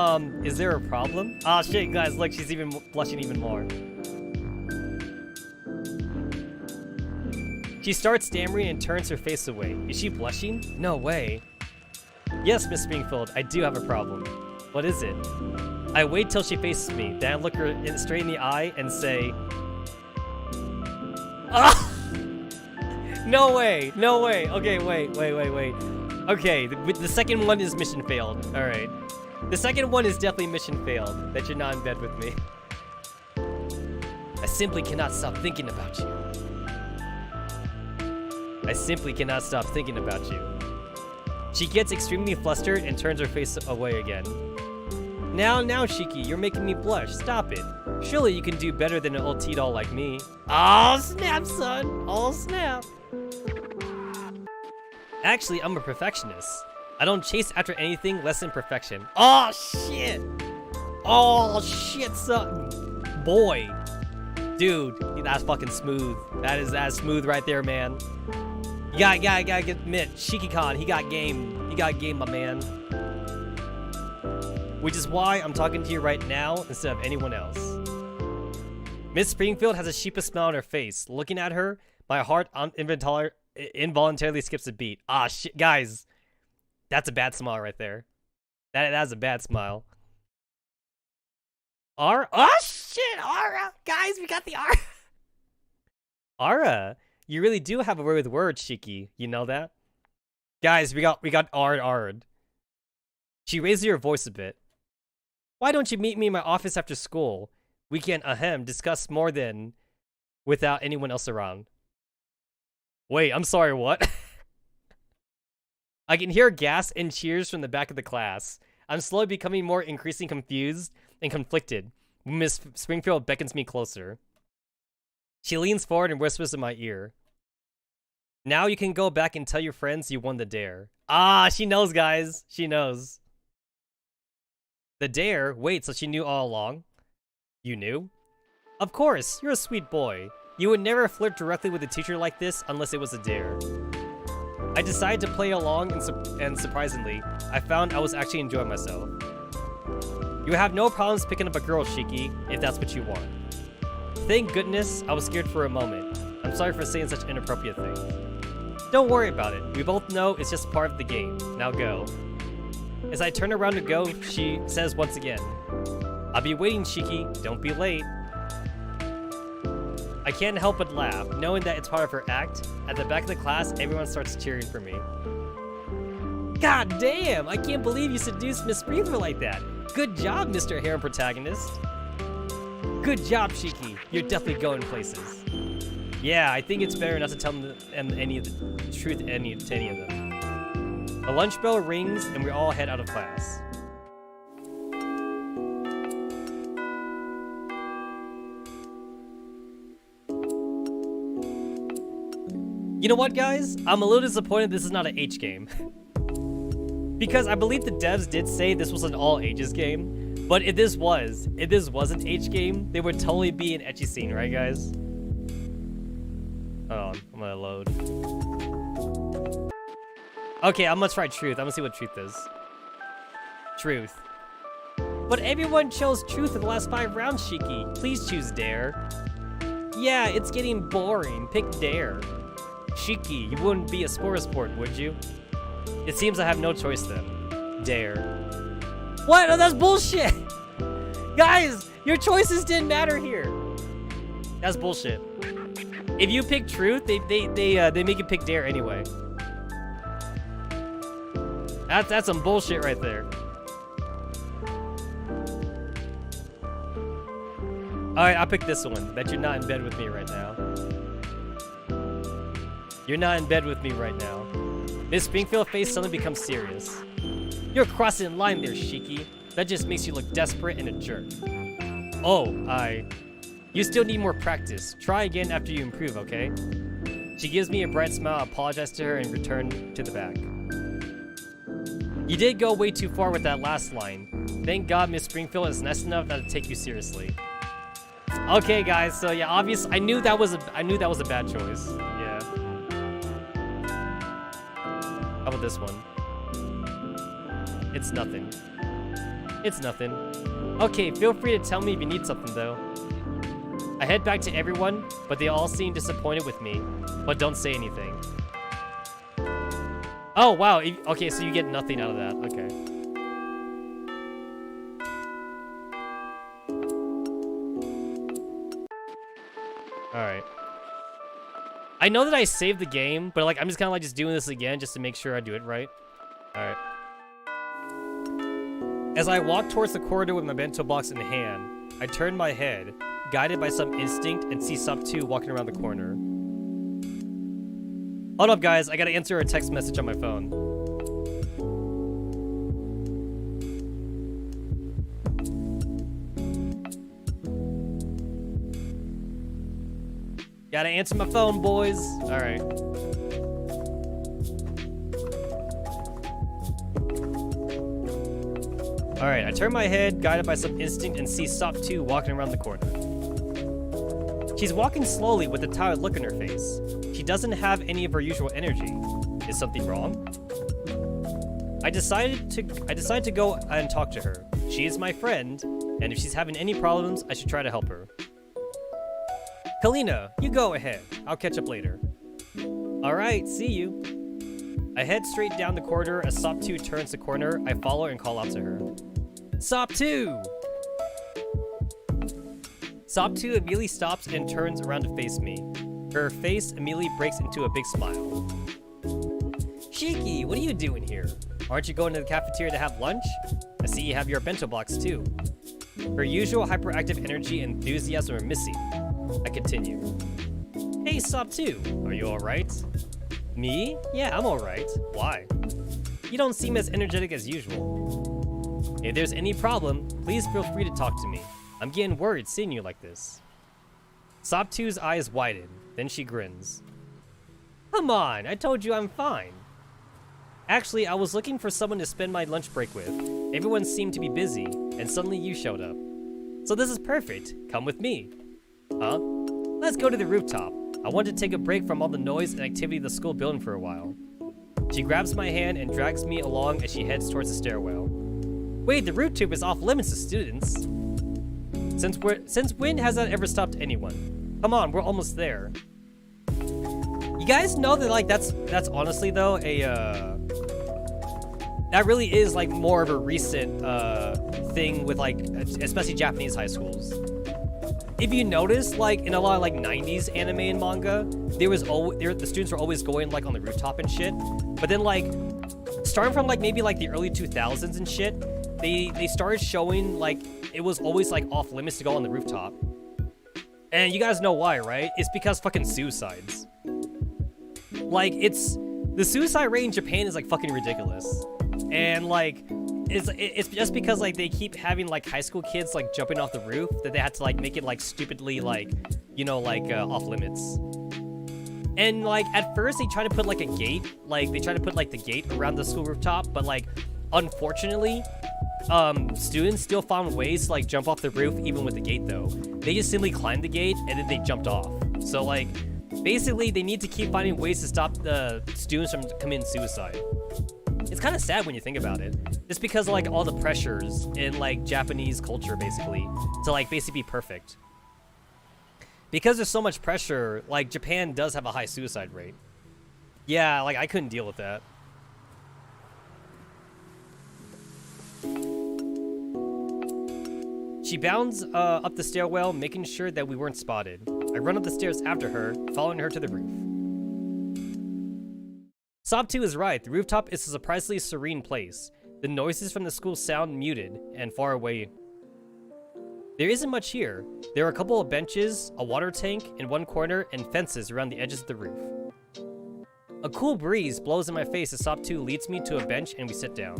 is there a problem? Ah, shit, guys, look, she's even blushing even more. She starts stammering and turns her face away. Is she blushing? No way. Yes, Miss Springfield, I do have a problem. What is it? I wait till she faces me, then I look her straight in the eye and say... Ah! No way, no way. Okay, wait. Okay, the second one is mission failed. Alright. The second one is definitely mission failed, that you're not in bed with me. I simply cannot stop thinking about you. I simply cannot stop thinking about you. She gets extremely flustered and turns her face away again. Now, Shiki, you're making me blush. Stop it. Surely you can do better than an old T-doll like me. Oh, snap, son. Oh, snap. Actually, I'm a perfectionist. I don't chase after anything less than perfection. Oh, shit. Oh, shit, son. Boy. Dude, that's fucking smooth. That's smooth right there, man. You gotta admit, Shiki-Con, he got game. He got game, my man. Which is why I'm talking to you right now instead of anyone else. Miss Springfield has a sheepish smile on her face. Looking at her, my heart involuntarily skips a beat. Ah, shit, guys. That's a bad smile right there. That's a bad smile. Oh, shit, Ara. Guys, we got the Ara. Ara, you really do have a way with words, Shiki. You know that? Guys, we got Ard. She raises her voice a bit. Why don't you meet me in my office after school? We can, discuss more than without anyone else around. Wait, I'm sorry, what? I can hear gasps and cheers from the back of the class. I'm slowly becoming more increasingly confused and conflicted when Miss Springfield beckons me closer. She leans forward and whispers in my ear. Now you can go back and tell your friends you won the dare. Ah, she knows, guys. She knows. The dare? Wait, so she knew all along? You knew? Of course, you're a sweet boy. You would never flirt directly with a teacher like this unless it was a dare. I decided to play along, and surprisingly, I found I was actually enjoying myself. You have no problems picking up a girl, Shiki, if that's what you want. Thank goodness I was scared for a moment. I'm sorry for saying such inappropriate things. Don't worry about it. We both know it's just part of the game. Now go. As I turn around to go, she says once again, I'll be waiting, Shiki. Don't be late. I can't help but laugh, knowing that it's part of her act. At the back of the class, everyone starts cheering for me. God damn! I can't believe you seduced Miss Springfield like that. Good job, Mr. Harem Protagonist. Good job, Shiki. You're definitely going places. Yeah, I think it's better not to tell them any of the truth to any of them. The lunch bell rings, and we all head out of class. You know what, guys? I'm a little disappointed this is not an H game. Because I believe the devs did say this was an all ages game. But if this was an H game, there would totally be an ecchi scene, right, guys? Hold on, I'm gonna load. Okay, I'm gonna try truth. I'm gonna see what truth is. Truth. But everyone chose truth in the last 5 rounds, Shiki. Please choose dare. Yeah, it's getting boring. Pick dare. Shiki, you wouldn't be a sport, would you? It seems I have no choice then. Dare. What? Oh, that's bullshit! Guys, your choices didn't matter here. That's bullshit. If you pick truth, they make you pick dare anyway. That's some bullshit right there. Alright, I'll pick this one. That you're not in bed with me right now. You're not in bed with me right now. Miss Springfield's face suddenly becomes serious. You're crossing the line there, Shiki. That just makes you look desperate and a jerk. Oh, you still need more practice. Try again after you improve, okay? She gives me a bright smile, I apologize to her, and return to the back. You did go way too far with that last line. Thank God Miss Springfield is nice enough not to take you seriously. Okay, guys. So yeah, obviously, I knew that was a bad choice. Yeah. How about this one? It's nothing. It's nothing. Okay, feel free to tell me if you need something though. I head back to everyone, but they all seem disappointed with me, but don't say anything. Oh, wow. Okay, so you get nothing out of that. Okay. Alright. I know that I saved the game, but like I'm just kind of like just doing this again just to make sure I do it right. Alright. As I walk towards the corridor with my bento box in hand, I turn my head, guided by some instinct, and see Sub 2 walking around the corner. Hold up, guys. I gotta answer a text message on my phone. Gotta answer my phone, boys. Alright. Alright, I turn my head, guided by some instinct, and see Sop 2 walking around the corner. She's walking slowly with a tired look on her face. She doesn't have any of her usual energy. Is something wrong? I decided to go and talk to her. She is my friend, and if she's having any problems, I should try to help her. Kalina, you go ahead. I'll catch up later. Alright, see you. I head straight down the corridor. As Sop 2 turns the corner, I follow and call out to her. Sop 2! Sop 2 immediately stops and turns around to face me. Her face immediately breaks into a big smile. Shiki, what are you doing here? Aren't you going to the cafeteria to have lunch? I see you have your bento box too. Her usual hyperactive energy and enthusiasm are missing. I continue. Hey, Sop 2, are you alright? Me? Yeah, I'm alright. Why? You don't seem as energetic as usual. If there's any problem, please feel free to talk to me. I'm getting worried seeing you like this. Sop 2's eyes widen, then she grins. Come on, I told you I'm fine. Actually, I was looking for someone to spend my lunch break with. Everyone seemed to be busy, and suddenly you showed up. So this is perfect. Come with me. Huh? Let's go to the rooftop. I want to take a break from all the noise and activity of the school building for a while. She grabs my hand and drags me along as she heads towards the stairwell. Wait, the rooftop is off limits to students. Since when has that ever stopped anyone? Come on, we're almost there. You guys know that, like, that's honestly though that really is like more of a recent thing with, like, especially Japanese high schools. If you notice, like, in a lot of, like, 90s anime and manga, the students were always going, like, on the rooftop and shit. But then, like, starting from, like, maybe, like, the early 2000s and shit, they started showing, like, it was always, like, off limits to go on the rooftop. And you guys know why, right? It's because fucking suicides. Like, the suicide rate in Japan is, like, fucking ridiculous. And, like, it's just because, like, they keep having, like, high school kids, like, jumping off the roof that they had to, like, make it, like, stupidly, like, you know, like, off limits. And, like, at first they try to put, like, a gate, like, they try to put, like, the gate around the school rooftop, but, like, unfortunately, students still found ways to, like, jump off the roof even with the gate, though. They just simply climbed the gate and then they jumped off. So, like, basically they need to keep finding ways to stop the students from committing suicide. It's kind of sad when you think about it. Just because of, like, all the pressures in, like, Japanese culture, basically, to, like, basically be perfect. Because there's so much pressure, like, Japan does have a high suicide rate. Yeah, like, I couldn't deal with that. She bounds up the stairwell, making sure that we weren't spotted. I run up the stairs after her, following her to the roof. Sop 2 is right, the rooftop is a surprisingly serene place. The noises from the school sound muted and far away. There isn't much here. There are a couple of benches, a water tank in one corner, and fences around the edges of the roof. A cool breeze blows in my face as Sop 2 leads me to a bench and we sit down.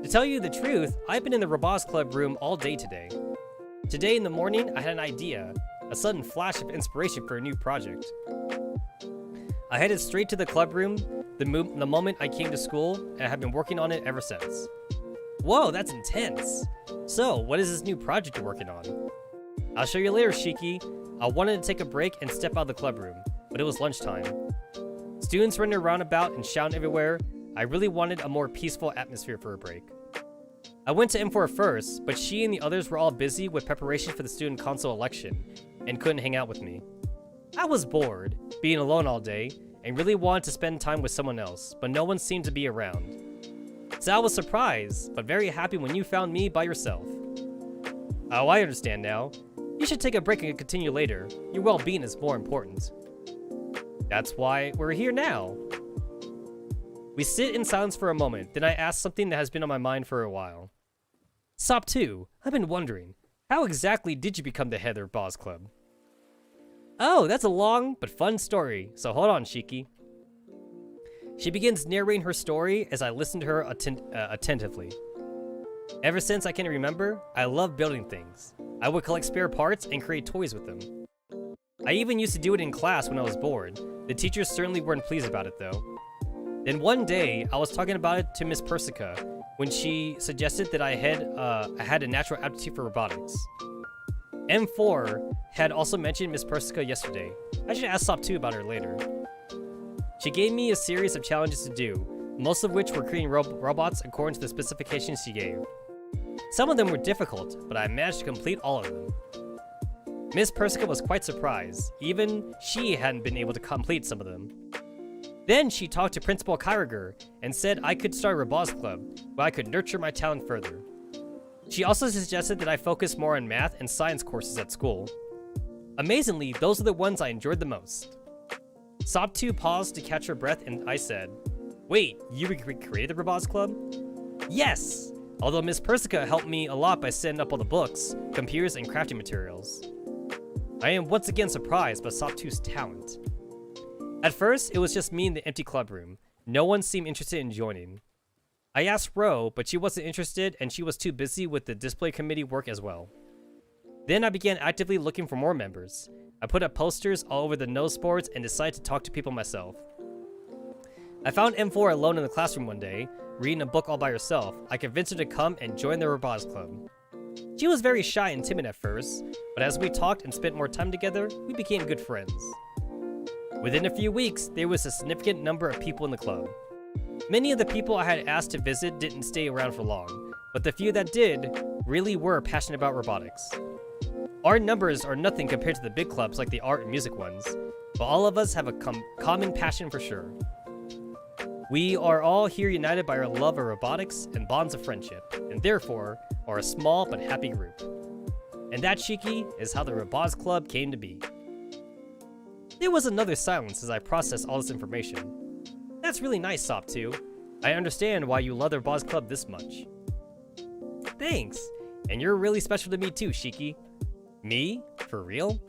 To tell you the truth, I've been in the Robotics Club room all day today. Today in the morning, I had an idea, a sudden flash of inspiration for a new project. I headed straight to the club room the moment I came to school, and I have been working on it ever since. Whoa, that's intense! So, what is this new project you're working on? I'll show you later, Shiki. I wanted to take a break and step out of the club room, but it was lunchtime. Students running around about and shouting everywhere. I really wanted a more peaceful atmosphere for a break. I went to M4 first, but she and the others were all busy with preparation for the student council election and couldn't hang out with me. I was bored, being alone all day, and really wanted to spend time with someone else, but no one seemed to be around. So I was surprised, but very happy when you found me by yourself. Oh, I understand now. You should take a break and continue later. Your well-being is more important. That's why we're here now. We sit in silence for a moment, then I ask something that has been on my mind for a while. Sop 2, I've been wondering, how exactly did you become the head of Boss Club? Oh, that's a long but fun story, so hold on, Shiki. She begins narrating her story as I listen to her attentively. Ever since I can remember, I love building things. I would collect spare parts and create toys with them. I even used to do it in class when I was bored. The teachers certainly weren't pleased about it though. Then one day, I was talking about it to Miss Persica when she suggested that I had a natural aptitude for robotics. M4 had also mentioned Miss Persica yesterday. I should ask Sop 2 about her later. She gave me a series of challenges to do, most of which were creating robots according to the specifications she gave. Some of them were difficult, but I managed to complete all of them. Miss Persica was quite surprised. Even she hadn't been able to complete some of them. Then she talked to Principal Kyriger and said I could start a robotics club, where I could nurture my talent further. She also suggested that I focus more on math and science courses at school. Amazingly, those are the ones I enjoyed the most. Sop 2 paused to catch her breath and I said, "Wait, you created the robotics club?" "Yes! Although Miss Persica helped me a lot by setting up all the books, computers, and crafting materials." I am once again surprised by Sop 2's talent. At first, it was just me in the empty club room. No one seemed interested in joining. I asked Ro, but she wasn't interested and she was too busy with the display committee work as well. Then I began actively looking for more members. I put up posters all over the nose boards and decided to talk to people myself. I found M4 alone in the classroom one day, reading a book all by herself. I convinced her to come and join the robotics club. She was very shy and timid at first, but as we talked and spent more time together, we became good friends. Within a few weeks, there was a significant number of people in the club. Many of the people I had asked to visit didn't stay around for long, but the few that did really were passionate about robotics. Our numbers are nothing compared to the big clubs like the art and music ones, but all of us have a common passion for sure. We are all here united by our love of robotics and bonds of friendship, and therefore are a small but happy group. And that, Shiki, is how the Robotics Club came to be. There was another silence as I processed all this information. That's really nice, Sop 2. I understand why you love the Robotics Club this much. Thanks, and you're really special to me too, Shiki. Me? For real?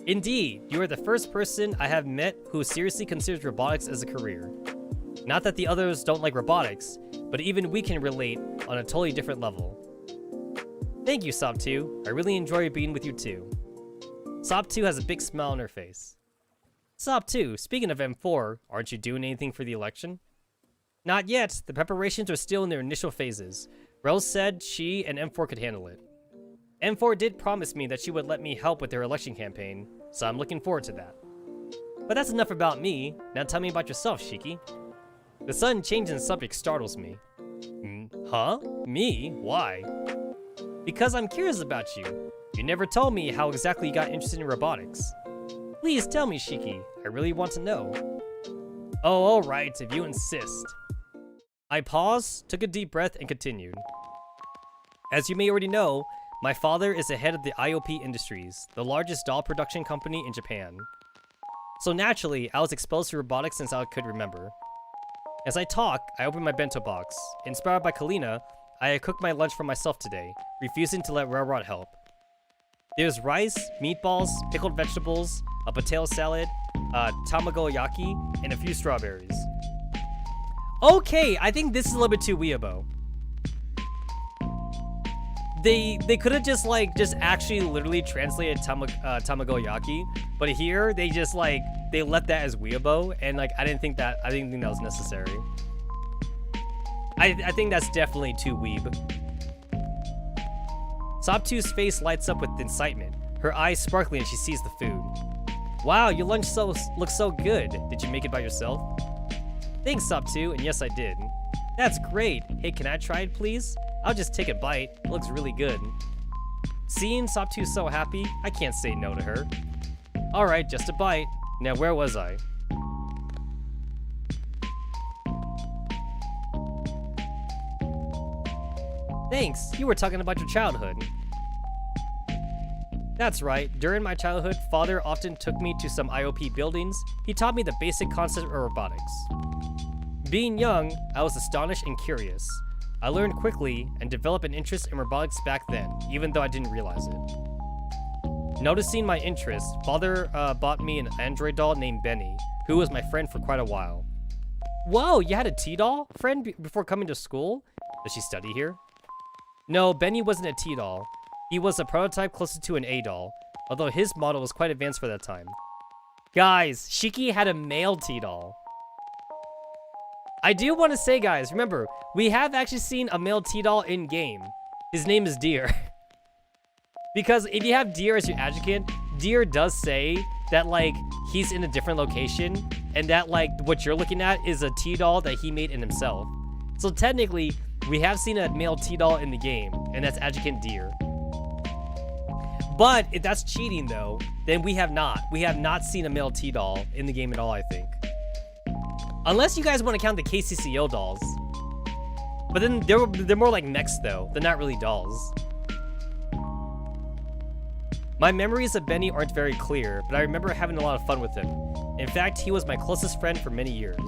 Indeed, you are the first person I have met who seriously considers robotics as a career. Not that the others don't like robotics, but even we can relate on a totally different level. Thank you, Sop 2. I really enjoy being with you too. Sop 2 has a big smile on her face. Sop 2, speaking of M4, aren't you doing anything for the election? Not yet. The preparations are still in their initial phases. Rose said she and M4 could handle it. M4 did promise me that she would let me help with their election campaign, so I'm looking forward to that. But that's enough about me. Now tell me about yourself, Shiki. The sudden change in the subject startles me. Huh? Me? Why? Because I'm curious about you. You never told me how exactly you got interested in robotics. Please tell me, Shiki. I really want to know. Oh, alright, if you insist. I paused, took a deep breath, and continued. As you may already know, my father is the head of the IOP Industries, the largest doll production company in Japan. So naturally, I was exposed to robotics since I could remember. As I talk, I open my bento box. Inspired by Kalina, I had cooked my lunch for myself today, refusing to let Railrod help. There's rice, meatballs, pickled vegetables, a potato salad, tamagoyaki, and a few strawberries. Okay, I think this is a little bit too weeaboo. They could have just actually literally translated tamagoyaki, but here they just they left that as weeaboo, and I didn't think that was necessary. I think that's definitely too weeb. Sop 2's face lights up with excitement, her eyes sparkling as she sees the food. Wow, your lunch looks so good. Did you make it by yourself? Thanks, Sop 2, and yes I did. That's great. Hey, can I try it, please? I'll just take a bite. It looks really good. Seeing Sop 2 so happy, I can't say no to her. Alright, just a bite. Now where was I? Thanks, you were talking about your childhood. That's right, during my childhood, father often took me to some IOP buildings. He taught me the basic concept of robotics. Being young, I was astonished and curious. I learned quickly and developed an interest in robotics back then, even though I didn't realize it. Noticing my interest, father bought me an android doll named Benny, who was my friend for quite a while. Whoa, you had a T-doll friend before coming to school? Does she study here? No, Benny wasn't a T-doll. He was a prototype closer to an A-doll. although his model was quite advanced for that time. Guys, Shiki had a male T-doll. I do want to say, guys, remember, we have actually seen a male T-doll in-game. His name is Deer. Because if you have Deer as your adjuvant, Deer does say that, like, he's in a different location, and that, like, what you're looking at is a T-doll that he made in himself. So technically, we have seen a male T-doll in the game, and that's adjuvant Deer. But if that's cheating, though, then we have not. We have not seen a male T-doll in the game at all, I think. Unless you guys want to count the KCCO dolls. But then they're more like mechs, though. They're not really dolls. My memories of Benny aren't very clear, but I remember having a lot of fun with him. In fact, he was my closest friend for many years.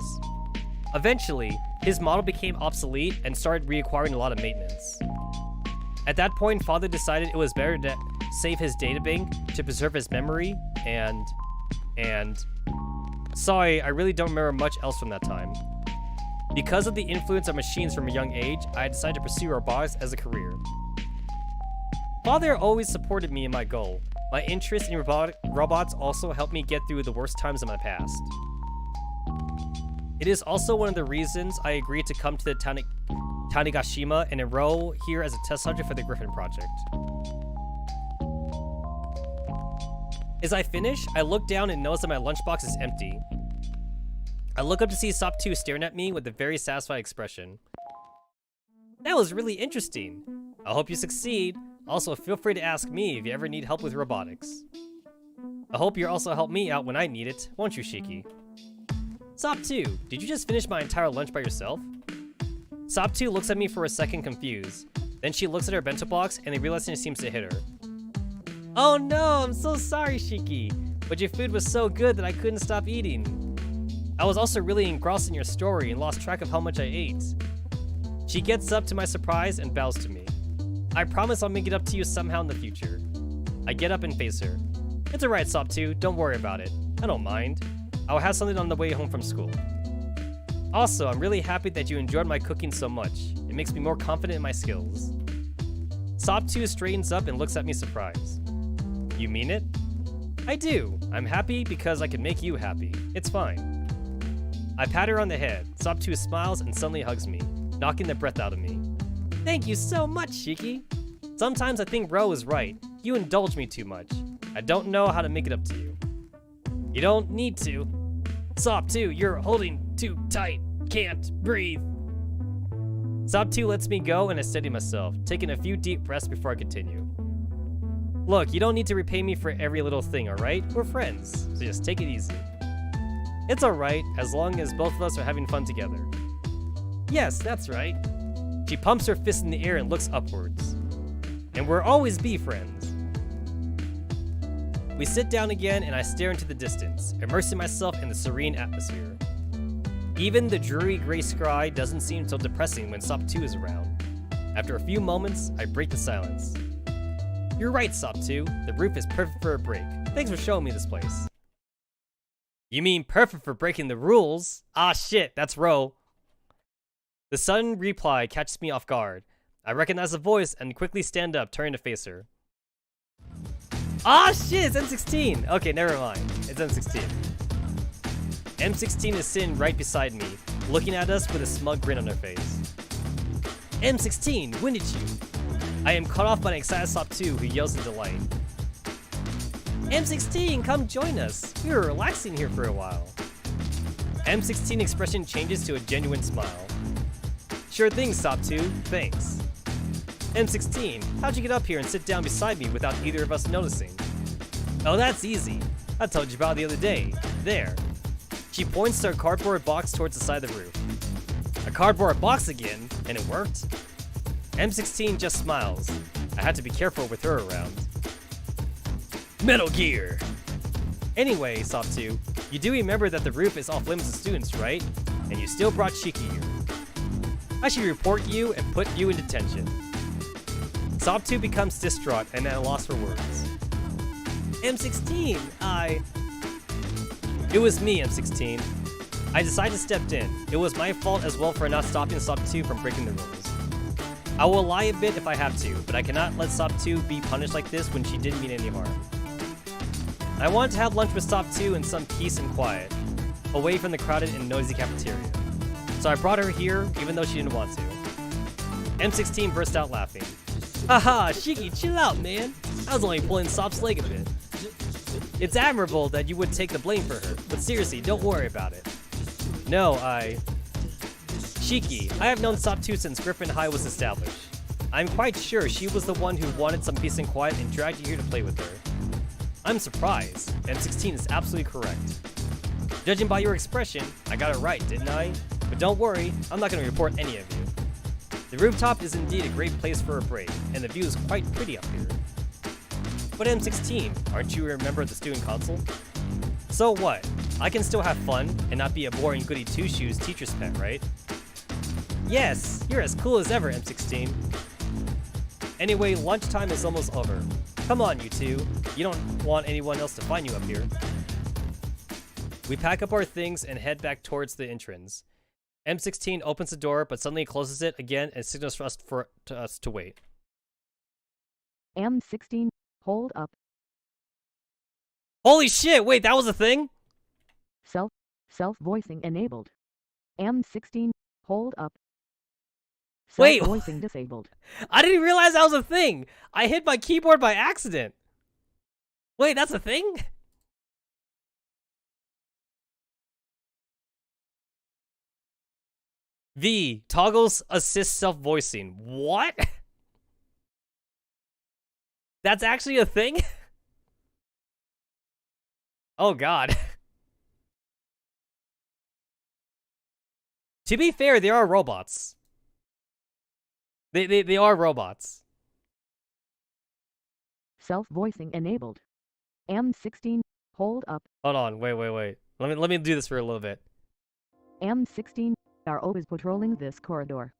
Eventually, his model became obsolete and started requiring a lot of maintenance. At that point, Father decided it was better to save his databank to preserve his memory, and... Sorry, I really don't remember much else from that time. Because of the influence of machines from a young age, I decided to pursue robotics as a career. Father always supported me in my goal. My interest in robots also helped me get through the worst times of my past. It is also one of the reasons I agreed to come to the Tanegashima and enroll here as a test subject for the Griffin Project. As I finish, I look down and notice that my lunchbox is empty. I look up to see Sop2 staring at me with a very satisfied expression. That was really interesting. I hope you succeed. Also, feel free to ask me if you ever need help with robotics. I hope you'll also help me out when I need it, won't you, Shiki? Sop2, did you just finish my entire lunch by yourself? Sop2 looks at me for a second confused. Then she looks at her bento box and the realization seems to hit her. Oh no, I'm so sorry, Shiki. But your food was so good that I couldn't stop eating. I was also really engrossed in your story and lost track of how much I ate. She gets up to my surprise and bows to me. I promise I'll make it up to you somehow in the future. I get up and face her. It's alright, Sop2, don't worry about it. I don't mind. I'll have something on the way home from school. Also, I'm really happy that you enjoyed my cooking so much. It makes me more confident in my skills. Sop2 straightens up and looks at me surprised. You mean it? I do. I'm happy because I can make you happy. It's fine. I pat her on the head. Sop2 smiles and suddenly hugs me, knocking the breath out of me. Thank you so much, Shiki. Sometimes I think Ro is right. You indulge me too much. I don't know how to make it up to you. You don't need to. Sop2, you're holding too tight. Can't breathe. Sop2 lets me go and I steady myself, taking a few deep breaths before I continue. Look, you don't need to repay me for every little thing, alright? We're friends, so just take it easy. It's alright, as long as both of us are having fun together. Yes, that's right. She pumps her fist in the air and looks upwards. And we'll always be friends. We sit down again and I stare into the distance, immersing myself in the serene atmosphere. Even the dreary gray sky doesn't seem so depressing when Sop2 is around. After a few moments, I break the silence. You're right, Sop2. The roof is perfect for a break. Thanks for showing me this place. You mean perfect for breaking the rules? Ah shit, that's Ro. The sudden reply catches me off guard. I recognize the voice and quickly stand up, turning to face her. Ah shit, it's M16! Okay, never mind. It's M16. M16 is sitting right beside me, looking at us with a smug grin on her face. M16, when did you? I am cut off by an excited Sop2 who yells in delight. M16, come join us. We were relaxing here for a while. M16 expression changes to a genuine smile. Sure thing, Sop2, thanks. M16, how'd you get up here and sit down beside me without either of us noticing? Oh, that's easy. I told you about it the other day. There. She points to a cardboard box towards the side of the roof. A cardboard box again, and it worked? M16 just smiles. I had to be careful with her around. Metal Gear! Anyway, Sop2, you do remember that the roof is off limits to students, right? And you still brought Shiki here. I should report you and put you in detention. Sop2 becomes distraught and at a loss for words. M16, It was me, M16. I decided to step in. It was my fault as well for not stopping Sop2 from breaking the rules. I will lie a bit if I have to, but I cannot let Sop2 be punished like this when she didn't mean any harm. I wanted to have lunch with Stop 2 in some peace and quiet, away from the crowded and noisy cafeteria. So I brought her here, even though she didn't want to. M16 burst out laughing. Haha, Shiki, chill out, man. I was only pulling Stop's leg a bit. It's admirable that you would take the blame for her, but seriously, don't worry about it. No, Shiki, I have known Stop 2 since Griffin High was established. I'm quite sure she was the one who wanted some peace and quiet and dragged you here to play with her. I'm surprised. M16 is absolutely correct. Judging by your expression, I got it right, didn't I? But don't worry, I'm not going to report any of you. The rooftop is indeed a great place for a break, and the view is quite pretty up here. But M16, aren't you a member of the student council? So what? I can still have fun and not be a boring goody two-shoes teacher's pet, right? Yes, you're as cool as ever, M16. Anyway, lunchtime is almost over. Come on, you two. You don't want anyone else to find you up here. We pack up our things and head back towards the entrance. M16 opens the door, but suddenly closes it again and signals for us to wait. M16, hold up. Holy shit, wait, that was a thing? Self-voicing enabled. M16, hold up. Wait. Self-voicing disabled. I didn't realize that was a thing. I hit my keyboard by accident. Wait, that's a thing? V, toggles assist self-voicing. What? That's actually a thing? Oh god. To be fair, they are robots. They are robots. Self-voicing enabled. M16, hold up. Hold on, wait. Let me do this for a little bit. M16, RO is patrolling this corridor.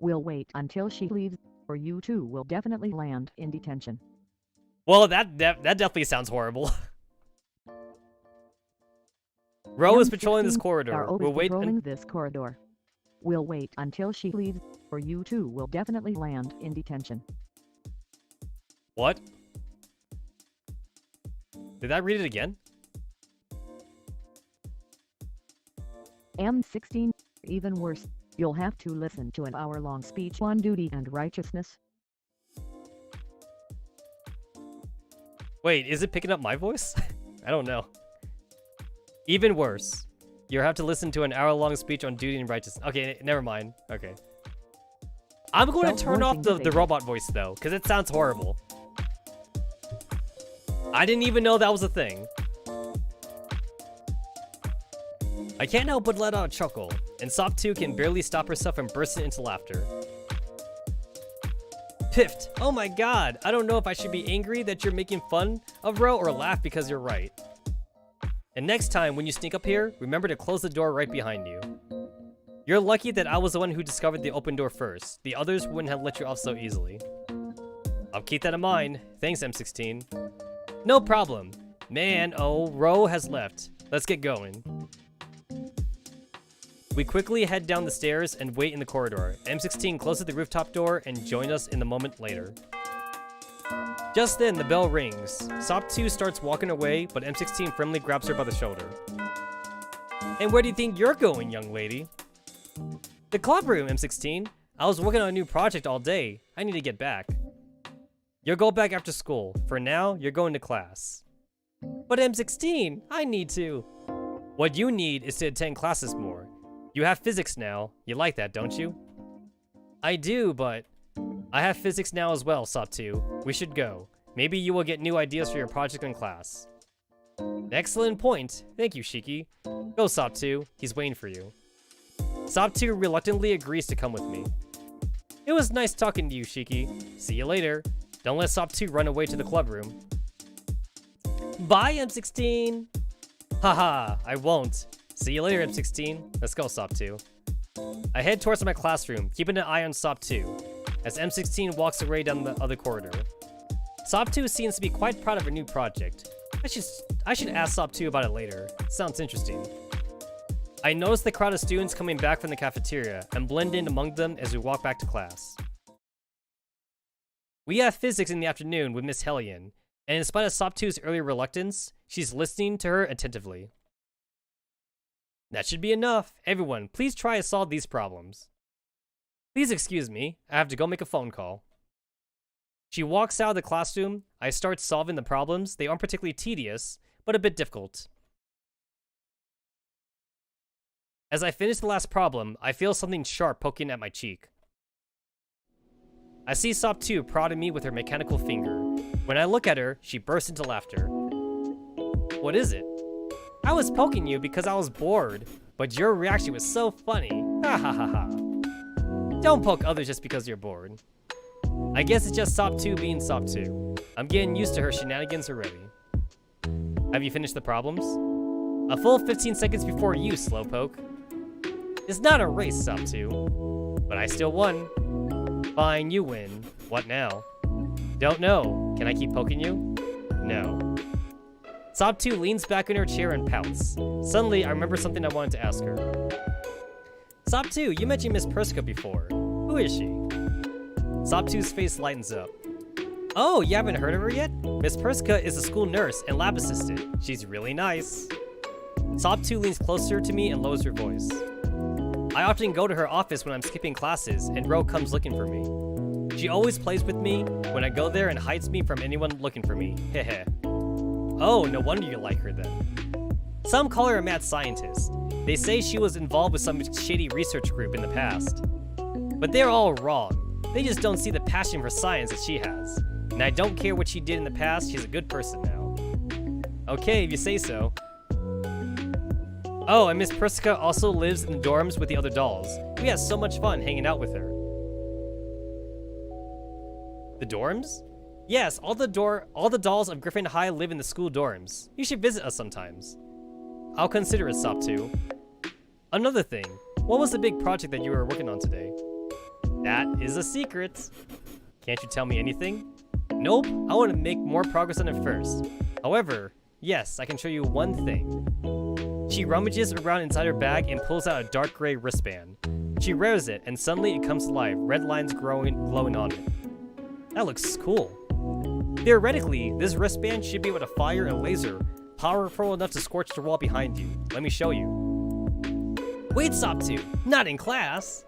We'll wait until she leaves, or you two will definitely land in detention. Well, that definitely sounds horrible. Ro is patrolling this corridor. We'll wait. This corridor. We'll wait until she leaves, or you two will definitely land in detention. What? Did I read it again? M16, even worse, you'll have to listen to an hour-long speech on duty and righteousness. Wait, is it picking up my voice? I don't know. Even worse. You have to listen to an hour-long speech on duty and righteousness. Okay, never mind. Okay. I'm going to turn off the robot voice, though, because it sounds horrible. I didn't even know that was a thing. I can't help but let out a chuckle, and Sop 2 can barely stop herself from bursting into laughter. Piffed. Oh my god, I don't know if I should be angry that you're making fun of Ro or laugh because you're right. And next time when you sneak up here, remember to close the door right behind you. You're lucky that I was the one who discovered the open door first. The others wouldn't have let you off so easily. I'll keep that in mind. Thanks, M16. No problem. Man, oh, Ro has left. Let's get going. We quickly head down the stairs and wait in the corridor. M16 closes the rooftop door and joins us in the moment later. Just then, the bell rings. Sop 2 starts walking away, but M16 firmly grabs her by the shoulder. And where do you think you're going, young lady? The club room, M16. I was working on a new project all day. I need to get back. You'll go back after school. For now, you're going to class. But M16, I need to. What you need is to attend classes more. You have physics now. You like that, don't you? I do, but I have physics now as well, Sop 2. We should go. Maybe you will get new ideas for your project in class. Excellent point. Thank you, Shiki. Go, Sop 2. He's waiting for you. Sop 2 reluctantly agrees to come with me. It was nice talking to you, Shiki. See you later. Don't let Sop 2 run away to the club room. Bye, M16. Haha, I won't. See you later, M16. Let's go, Sop 2. I head towards my classroom, keeping an eye on Sop 2, as M16 walks away down the other corridor. Sop 2 seems to be quite proud of her new project. I should ask Sop 2 about it later. Sounds interesting. I notice the crowd of students coming back from the cafeteria and blend in among them as we walk back to class. We have physics in the afternoon with Miss Hellion. And in spite of Sop2's earlier reluctance, she's listening to her attentively. That should be enough. Everyone, please try to solve these problems. Please excuse me, I have to go make a phone call. She walks out of the classroom. I start solving the problems. They aren't particularly tedious, but a bit difficult. As I finish the last problem, I feel something sharp poking at my cheek. I see Sop2 prodding me with her mechanical finger. When I look at her, she bursts into laughter. What is it? I was poking you because I was bored, but your reaction was so funny. Ha ha ha ha. Don't poke others just because you're bored. I guess it's just Sop2 being Sop2. I'm getting used to her shenanigans already. Have you finished the problems? A full 15 seconds before you, Slowpoke. It's not a race, Sop2. But I still won. Fine, you win. What now? Don't know. Can I keep poking you? No. Sop2 leans back in her chair and pouts. Suddenly, I remember something I wanted to ask her. Sop2, you mentioned Miss Persica before. Who is she? Sop2's face lightens up. Oh, you haven't heard of her yet? Miss Persica is a school nurse and lab assistant. She's really nice. Sop2 leans closer to me and lowers her voice. I often go to her office when I'm skipping classes, and Ro comes looking for me. She always plays with me when I go there and hides me from anyone looking for me. Hehe. Oh, no wonder you like her then. Some call her a mad scientist. They say she was involved with some shady research group in the past. But they're all wrong. They just don't see the passion for science that she has. And I don't care what she did in the past, she's a good person now. Okay, if you say so. Oh, and Miss Persica also lives in the dorms with the other dolls. We had so much fun hanging out with her. The dorms? Yes, all the dolls of Griffin High live in the school dorms. You should visit us sometimes. I'll consider it, Sop2. Another thing, what was the big project that you were working on today? That is a secret. Can't you tell me anything? Nope, I want to make more progress on it first. However, yes, I can show you one thing. She rummages around inside her bag and pulls out a dark gray wristband. She wears it, and suddenly it comes to life, red lines glowing on it. That looks cool. Theoretically, this wristband should be able to fire a laser, powerful enough to scorch the wall behind you. Let me show you. Wait, Sop2, not in class!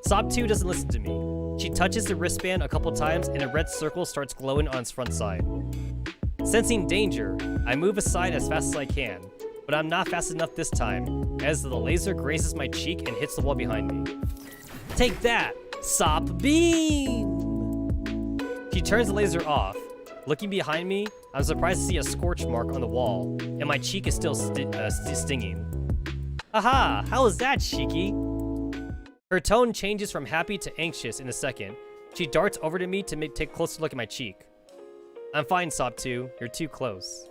Sop2 doesn't listen to me. She touches the wristband a couple times and a red circle starts glowing on its front side. Sensing danger, I move aside as fast as I can, but I'm not fast enough this time, as the laser grazes my cheek and hits the wall behind me. Take that, Sop Beam! She turns the laser off. Looking behind me, I'm surprised to see a scorch mark on the wall, and my cheek is still stinging. Aha, how is that, Shiki? Her tone changes from happy to anxious in a second. She darts over to me to take a closer look at my cheek. I'm fine, Sop2, you're too close.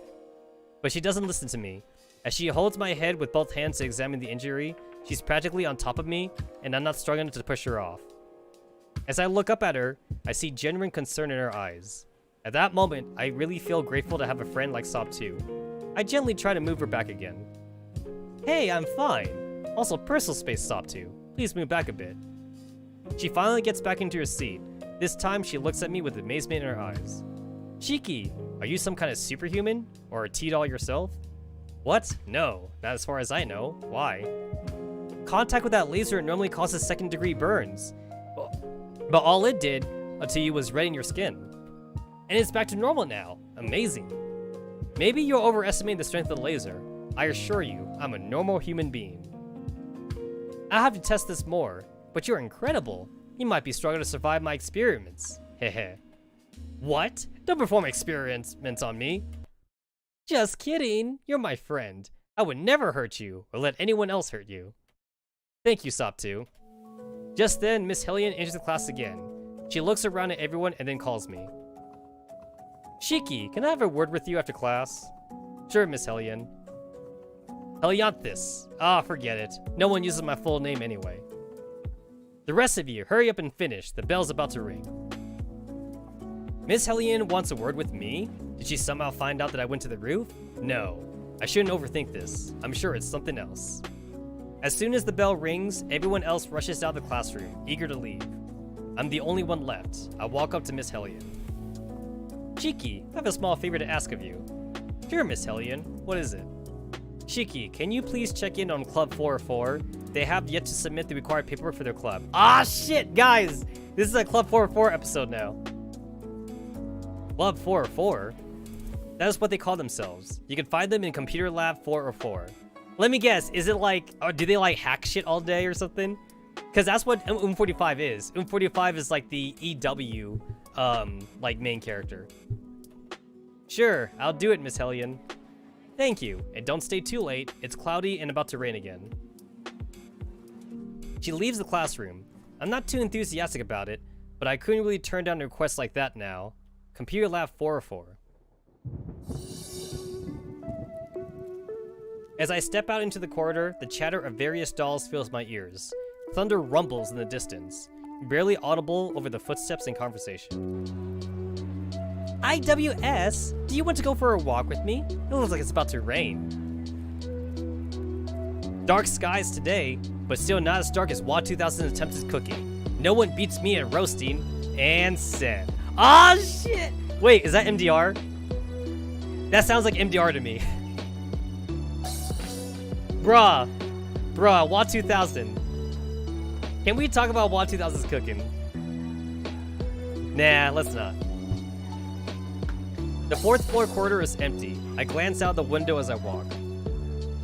But she doesn't listen to me. As she holds my head with both hands to examine the injury, she's practically on top of me, and I'm not strong enough to push her off. As I look up at her, I see genuine concern in her eyes. At that moment, I really feel grateful to have a friend like Sop2. I gently try to move her back again. Hey, I'm fine. Also, personal space, Sop2. Please move back a bit. She finally gets back into her seat. This time, she looks at me with amazement in her eyes. Shiki, are you some kind of superhuman? Or a T-doll yourself? What? No, not as far as I know. Why? Contact with that laser normally causes second-degree burns. But all it did until you was red in your skin. And it's back to normal now. Amazing. Maybe you're overestimating the strength of the laser. I assure you, I'm a normal human being. I'll have to test this more, but you're incredible. You might be struggling to survive my experiments. Hehe. What? Don't perform experiments on me. Just kidding. You're my friend. I would never hurt you or let anyone else hurt you. Thank you, Sop2. Just then, Miss Hellion enters the class again. She looks around at everyone and then calls me. Shiki, can I have a word with you after class? Sure, Miss Hellion. Helianthus. Ah, forget it. No one uses my full name anyway. The rest of you, hurry up and finish. The bell's about to ring. Miss Hellion wants a word with me? Did she somehow find out that I went to the roof? No. I shouldn't overthink this. I'm sure it's something else. As soon as the bell rings, everyone else rushes out of the classroom, eager to leave. I'm the only one left. I walk up to Miss Hellion. Shiki, I have a small favor to ask of you. Sure, Miss Hellion. What is it? Shiki, can you please check in on Club 404? They have yet to submit the required paperwork for their club. Ah, shit, guys! This is a Club 404 episode now. Club 404? That is what they call themselves. You can find them in Computer Lab 404. Let me guess, is it like, or do they like hack shit all day or something? Because that's what 45 is. 45 is like the EW, like main character. Sure, I'll do it, Miss Hellion. Thank you, and don't stay too late. It's cloudy and about to rain again. She leaves the classroom. I'm not too enthusiastic about it, but I couldn't really turn down a request like that now. Computer Lab 404. As I step out into the corridor, the chatter of various dolls fills my ears. Thunder rumbles in the distance, barely audible over the footsteps and conversation. IWS, do you want to go for a walk with me? It looks like it's about to rain. Dark skies today, but still not as dark as WAD 2000's attempted cooking. No one beats me at roasting, and send. Ah, shit! Wait, is that MDR? That sounds like MDR to me. Bruh, WAD 2000. Can we talk about WAD 2000's cooking? Nah, let's not. The 4th floor corridor is empty. I glance out the window as I walk.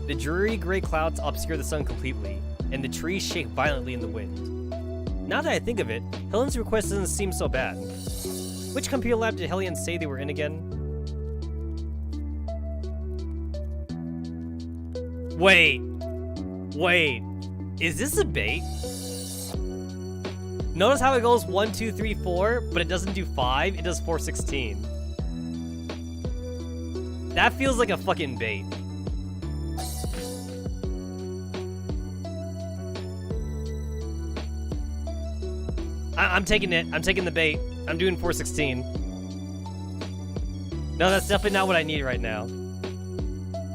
The dreary gray clouds obscure the sun completely, and the trees shake violently in the wind. Now that I think of it, Helen's request doesn't seem so bad. Which computer lab did Hellion say they were in again? Wait, is this a bait? Notice how it goes 1, 2, 3, 4, but it doesn't do 5, it does 4, 16. That feels like a fucking bait. I'm taking it. I'm taking the bait. I'm doing 416. No, that's definitely not what I need right now.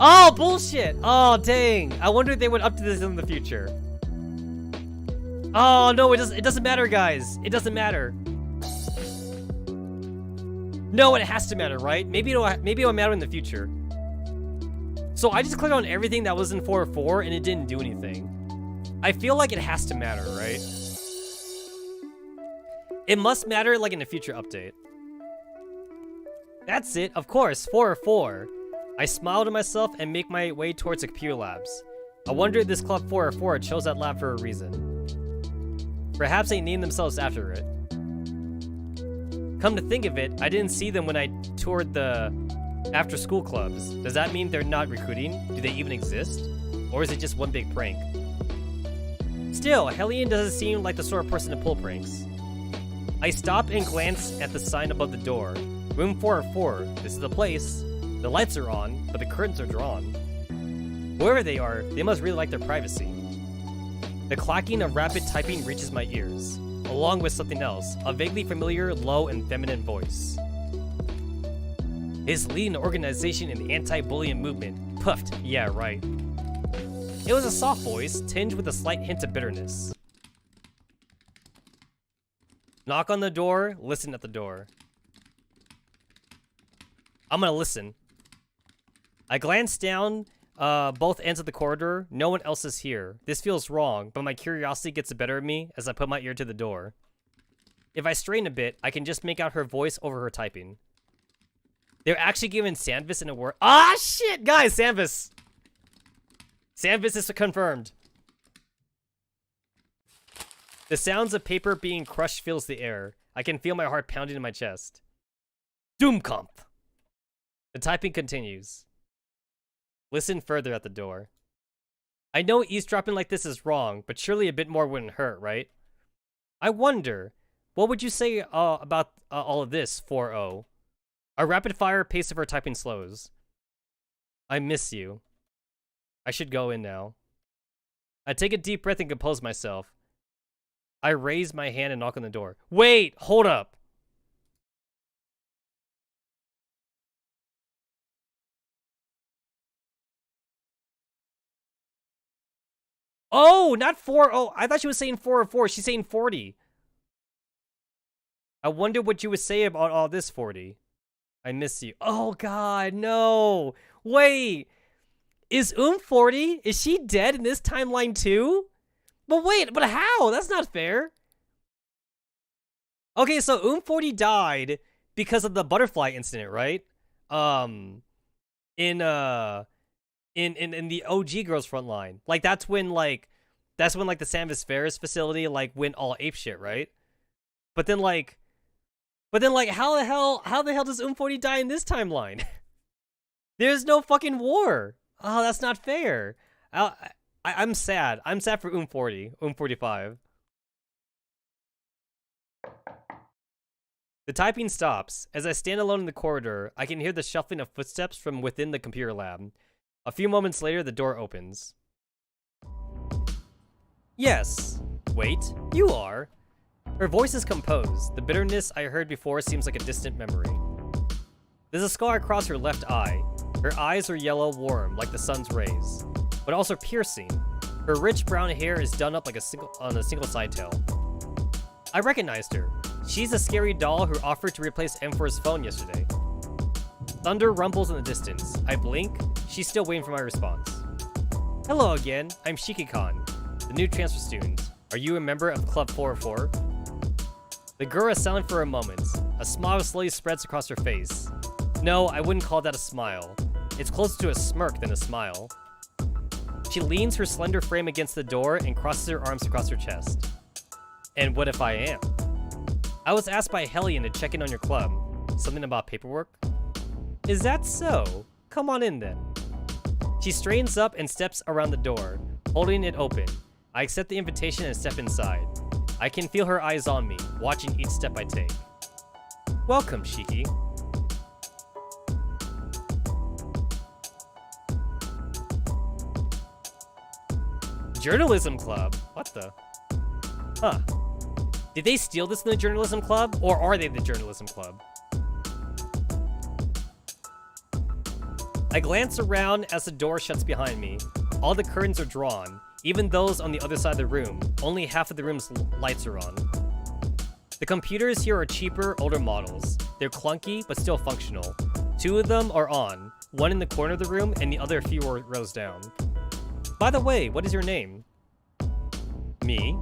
Oh, bullshit! Oh, dang. I wonder if they went up to this in the future. Oh, no, it doesn't matter, guys. It doesn't matter. No, it has to matter, right? Maybe it'll matter in the future. So I just clicked on everything that was in 404 and it didn't do anything. I feel like it has to matter, right? It must matter like in a future update. That's it, of course, 404. I smile to myself and make my way towards the computer labs. I wonder if this Club 404 chose that lab for a reason. Perhaps they named themselves after it. Come to think of it, I didn't see them when I toured the after-school clubs. Does that mean they're not recruiting? Do they even exist? Or is it just one big prank? Still, Hellion doesn't seem like the sort of person to pull pranks. I stop and glance at the sign above the door. Room 404, this is the place. The lights are on, but the curtains are drawn. Whoever they are, they must really like their privacy. The clacking of rapid typing reaches my ears, along with something else, a vaguely familiar, low, and feminine voice. Is leading an organization in the anti-bullying movement. Puffed, yeah, right. It was a soft voice, tinged with a slight hint of bitterness. Knock on the door, listen at the door. I'm gonna listen. I glance down both ends of the corridor. No one else is here. This feels wrong, but my curiosity gets the better of me as I put my ear to the door. If I strain a bit, I can just make out her voice over her typing. They're actually giving Sanvis an award. Ah, shit, guys, Sanvis. Sanvis is confirmed. The sounds of paper being crushed fills the air. I can feel my heart pounding in my chest. Doomkampf. The typing continues. Listen further at the door. I know eavesdropping like this is wrong, but surely a bit more wouldn't hurt, right? I wonder, what would you say about all of this, 4-0? A rapid-fire pace of her typing slows. I miss you. I should go in now. I take a deep breath and compose myself. I raise my hand and knock on the door. Wait, hold up. Oh, not 4. Oh, I thought she was saying 4 or 4. She's saying 40. I wonder what you would say about all this 40. I miss you. Oh god, no. Wait. Is 40? Is she dead in this timeline too? But wait, but how? That's not fair. Okay, so 40 died because of the butterfly incident, right? In the OG Girls Frontline. Like that's when like the Samus Ferris facility like went all apeshit, right? But then like how the hell does 40 die in this timeline? There's no fucking war. Oh, that's not fair. I'm sad. I'm sad for 40, 45. The typing stops. As I stand alone in the corridor, I can hear the shuffling of footsteps from within the computer lab. A few moments later, the door opens. Yes. Wait, you are. Her voice is composed. The bitterness I heard before seems like a distant memory. There's a scar across her left eye. Her eyes are yellow, warm, like the sun's rays, but also piercing. Her rich brown hair is done up like on a single side tail. I recognized her. She's a scary doll who offered to replace M4's phone yesterday. Thunder rumbles in the distance. I blink. She's still waiting for my response. Hello again. I'm Shiki-kan, the new transfer student. Are you a member of Club 404? The girl is silent for a moment. A smile slowly spreads across her face. No, I wouldn't call that a smile. It's closer to a smirk than a smile. She leans her slender frame against the door and crosses her arms across her chest. And what if I am? I was asked by Hellion to check in on your club. Something about paperwork? Is that so? Come on in then. She straightens up and steps around the door, holding it open. I accept the invitation and step inside. I can feel her eyes on me, watching each step I take. Welcome, Shiki. Journalism club? What the? Huh. Did they steal this from the journalism club, or are they the journalism club? I glance around as the door shuts behind me. All the curtains are drawn, even those on the other side of the room. Only half of the room's lights are on. The computers here are cheaper, older models. They're clunky, but still functional. 2 of them are on, one in the corner of the room and the other a few rows down. By the way, what is your name? Me.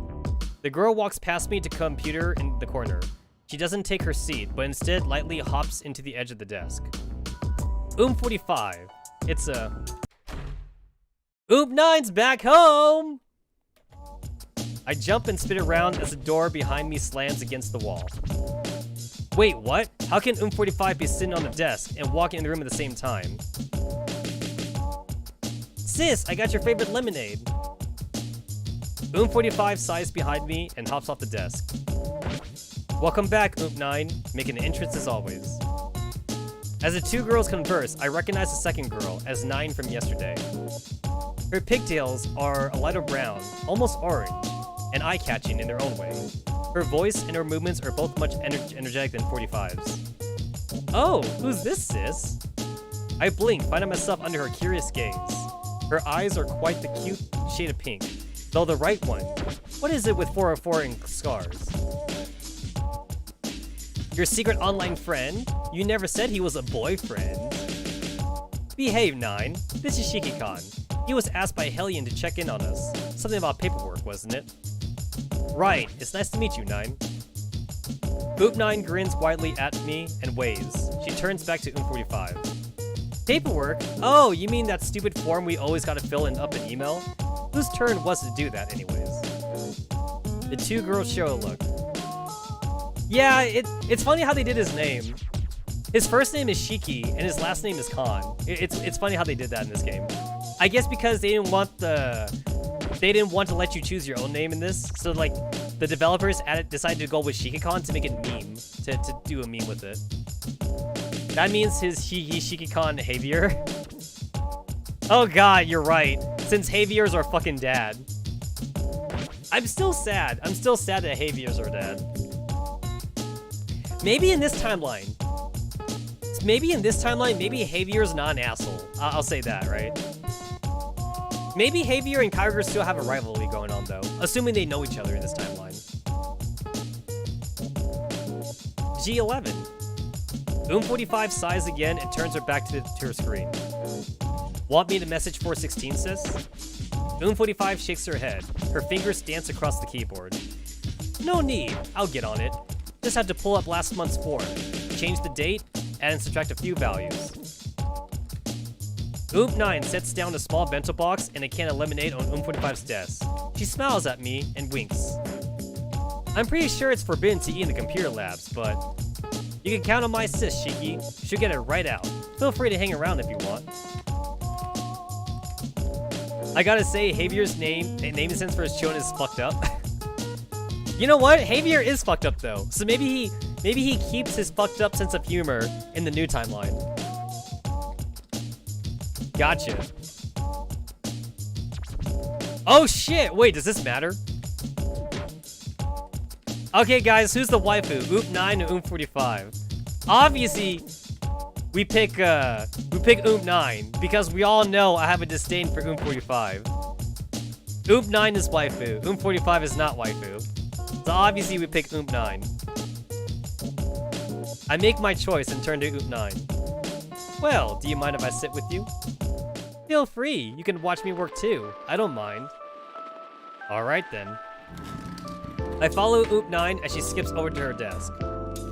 The girl walks past me to computer in the corner. She doesn't take her seat, but instead lightly hops into the edge of the desk. 45. It's a... 9's back home! I jump and spin around as the door behind me slams against the wall. Wait, what? How can 45 be sitting on the desk and walking in the room at the same time? Sis, I got your favorite lemonade. 45 sighs behind me and hops off the desk. Welcome back, 9, making an entrance as always. As the 2 girls converse, I recognize the second girl as 9 from yesterday. Her pigtails are a lighter brown, almost orange, and eye-catching in their own way. Her voice and her movements are both much energetic than 45's. Oh, who's this, sis? I blink, finding myself under her curious gaze. Her eyes are quite the cute shade of pink, though the right one. What is it with 404 and scars? Your secret online friend? You never said he was a boyfriend. Behave, 9. This is Shiki-kan. He was asked by Hellion to check in on us. Something about paperwork, wasn't it? Right. It's nice to meet you, 9. 9 grins widely at me and waves. She turns back to 45. Paperwork? Oh, you mean that stupid form we always gotta fill in up an email? Whose turn was to do that anyways? The 2 girls show a look. Yeah, it's funny how they did his name. His first name is Shiki, and his last name is Khan. It's funny how they did that in this game. I guess because they didn't want to let you choose your own name in this, so like the developers decided to go with Shiki-kan to make it meme, to do a meme with it. That means he's Shiki-kan Javier. Oh god, you're right. Since Javier's our fucking dad. I'm still sad. I'm still sad that Javier's our dad. Maybe in this timeline, maybe Javier's not an asshole. I'll say that, right? Maybe Javier and Kyogre still have a rivalry going on, though, assuming they know each other in this timeline. G11. Oom45 sighs again and turns her back to her screen. Want me to message 416, sis? Oom45 shakes her head. Her fingers dance across the keyboard. No need, I'll get on it. Just had to pull up last month's form, change the date, and subtract a few values. Oom9 sets down a small bento box and a can of lemonade on Oom45's desk. She smiles at me and winks. I'm pretty sure it's forbidden to eat in the computer labs, but you can count on my sis, Shiki. She'll get it right out. Feel free to hang around if you want. I gotta say, Javier's naming sense for his children is fucked up. You know what? Javier is fucked up though, so maybe he keeps his fucked up sense of humor in the new timeline. Gotcha. Oh shit! Wait, does this matter? Okay, guys, who's the waifu? Oom9 or Oom45? Obviously, we pick Oom9 because we all know I have a disdain for Oom45. Oom9 is waifu. Oom45 is not waifu. So obviously we pick Oom9. I make my choice and turn to Oom9. Well, do you mind if I sit with you? Feel free. You can watch me work too. I don't mind. Alright then. I follow Oom9 as she skips over to her desk.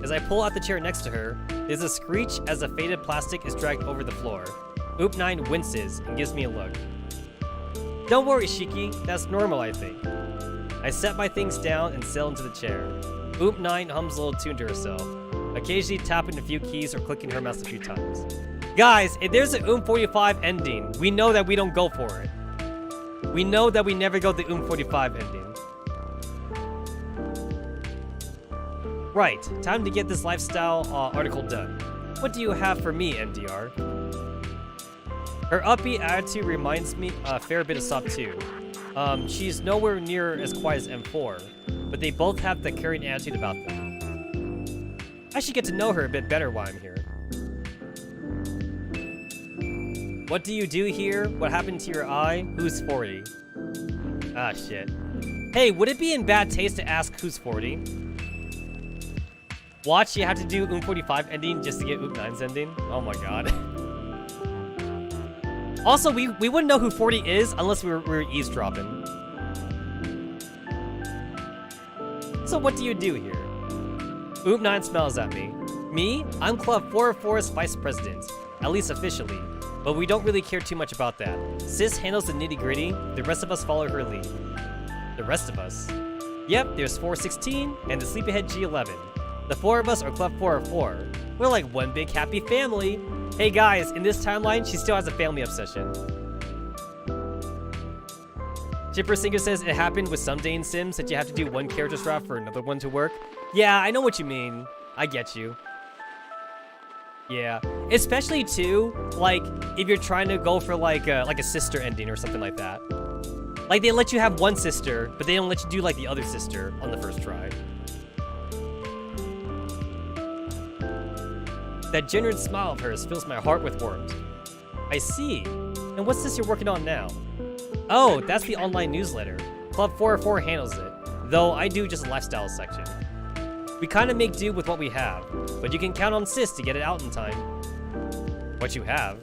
As I pull out the chair next to her, there's a screech as the faded plastic is dragged over the floor. Oom9 winces and gives me a look. Don't worry, Shiki. That's normal, I think. I set my things down and settle into the chair. Oom9 hums a little tune to herself, occasionally tapping a few keys or clicking her mouse a few times. Guys, if there's an Oom45 ending, we know that we don't go for it. We know that we never go the Oom45 ending. Right, time to get this lifestyle article done. What do you have for me, MDR? Her upbeat attitude reminds me a fair bit of Sop 2. She's nowhere near as quiet as M4, but they both have the caring attitude about them. I should get to know her a bit better while I'm here. What do you do here? What happened to your eye? Who's 40? Ah, shit. Hey, would it be in bad taste to ask who's 40? Watch, you have to do Oom45 ending just to get Oom9's ending? Oh my god. Also, we wouldn't know who 40 is unless we were eavesdropping. So what do you do here? Oom9 smiles at me. Me? I'm Club 404's vice president, at least officially, but we don't really care too much about that. Sis handles the nitty-gritty, the rest of us follow her lead. The rest of us? Yep, there's 416 and the sleepyhead G11. The four of us are Club 404. We're like one big happy family. Hey guys, in this timeline, she still has a family obsession. Chipper Singer says it happened with some day in Sims that you have to do one character's route for another one to work. Yeah, I know what you mean. I get you. Yeah, especially too, like if you're trying to go for like a sister ending or something like that. Like they let you have one sister, but they don't let you do like the other sister on the first try. That genuine smile of hers fills my heart with warmth. I see. And what's this you're working on now? Oh, that's the online newsletter. Club 404 handles it, though I do just a lifestyle section. We kind of make do with what we have, but you can count on Sis to get it out in time. What you have?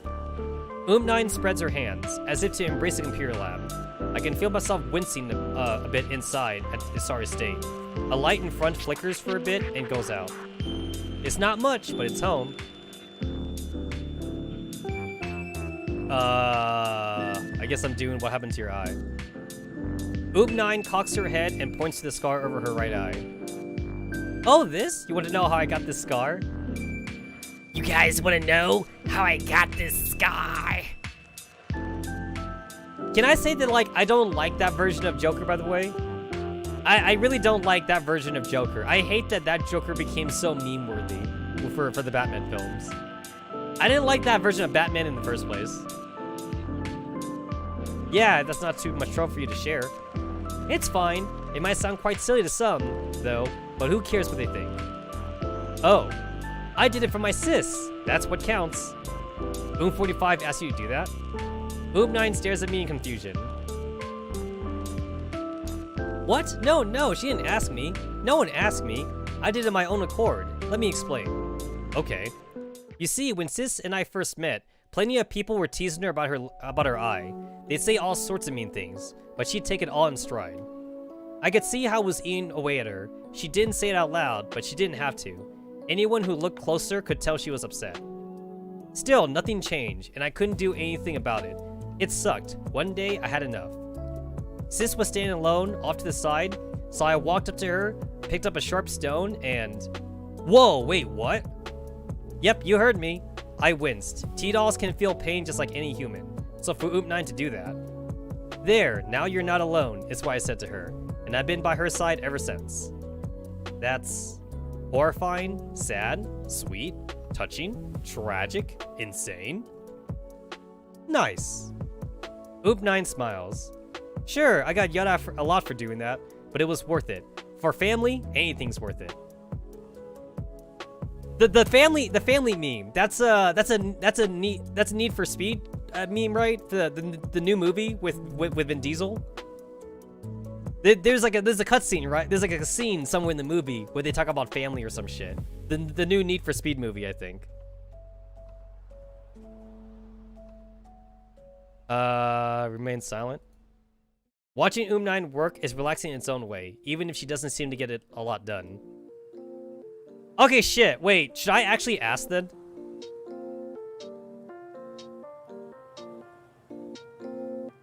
Oom9 spreads her hands, as if to embrace a computer lab. I can feel myself wincing a bit inside at the sorry state. A light in front flickers for a bit and goes out. It's not much, but it's home. I guess I'm doing what happened to your eye. Oom9 cocks her head and points to the scar over her right eye. Oh, this? You want to know how I got this scar? You guys want to know how I got this scar? Can I say that, like, I don't like that version of Joker, by the way? I really don't like that version of Joker. I hate that that Joker became so meme-worthy for the Batman films. I didn't like that version of Batman in the first place. Yeah, that's not too much trouble for you to share. It's fine. It might sound quite silly to some, though, but who cares what they think? Oh, I did it for my sis. That's what counts. Oom45 asked you to do that? Oom9 stares at me in confusion. What? No, she didn't ask me. No one asked me. I did it on my own accord. Let me explain. Okay. You see, when Sis and I first met, plenty of people were teasing her about her eye. They'd say all sorts of mean things, but she'd take it all in stride. I could see how it was eating away at her. She didn't say it out loud, but she didn't have to. Anyone who looked closer could tell she was upset. Still, nothing changed, and I couldn't do anything about it. It sucked. One day, I had enough. Sis was standing alone, off to the side, so I walked up to her, picked up a sharp stone, and... Whoa, wait, what? Yep, you heard me. I winced. T-dolls can feel pain just like any human, so for Oop9 to do that. There, now you're not alone, is what I said to her, and I've been by her side ever since. That's horrifying, sad, sweet, touching, tragic, insane. Nice. Oop9 smiles. Sure, I got yelled at a lot for doing that, but it was worth it. For family, anything's worth it. The family meme. That's a Need for Speed meme, right? The new movie with Vin Diesel. There's a cutscene, right? There's like a scene somewhere in the movie where they talk about family or some shit. The new Need for Speed movie, I think. Remain silent. Watching Oop9 work is relaxing in its own way, even if she doesn't seem to get it a lot done. Okay, shit. Wait, should I actually ask then?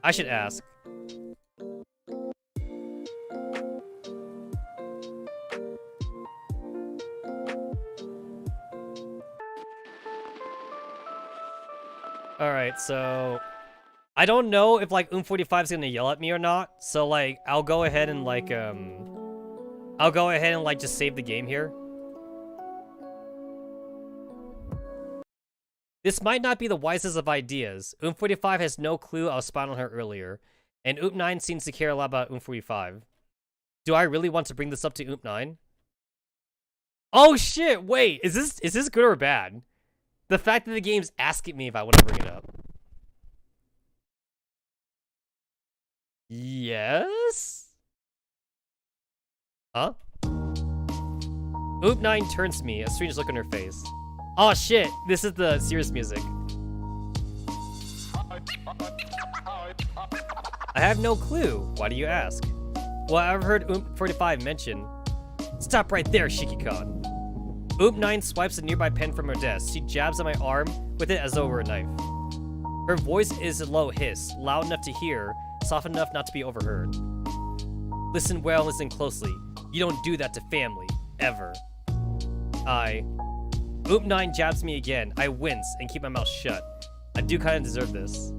I should ask. Alright, so... I don't know if, like, Oom45 is gonna yell at me or not, so, like, I'll go ahead and, like, just save the game here. This might not be the wisest of ideas. Oom45 has no clue I was spying on her earlier, and Oop9 seems to care a lot about Oom45. Do I really want to bring this up to Oop9? Oh shit, wait, is this good or bad? The fact that the game's asking me if I want to bring it up. Yes? Huh? Oop9 turns to me, a strange look on her face. Oh shit, this is the serious music. I have no clue. Why do you ask? Well, I've heard Oom45 mention. Stop right there, Shiki-kan. Oop9 swipes a nearby pen from her desk. She jabs at my arm with it as though it were a knife. Her voice is a low hiss, loud enough to hear, soft enough not to be overheard. Listen well, listen closely. You don't do that to family, ever. Oop9 jabs me again. I wince and keep my mouth shut. I do kind of deserve this.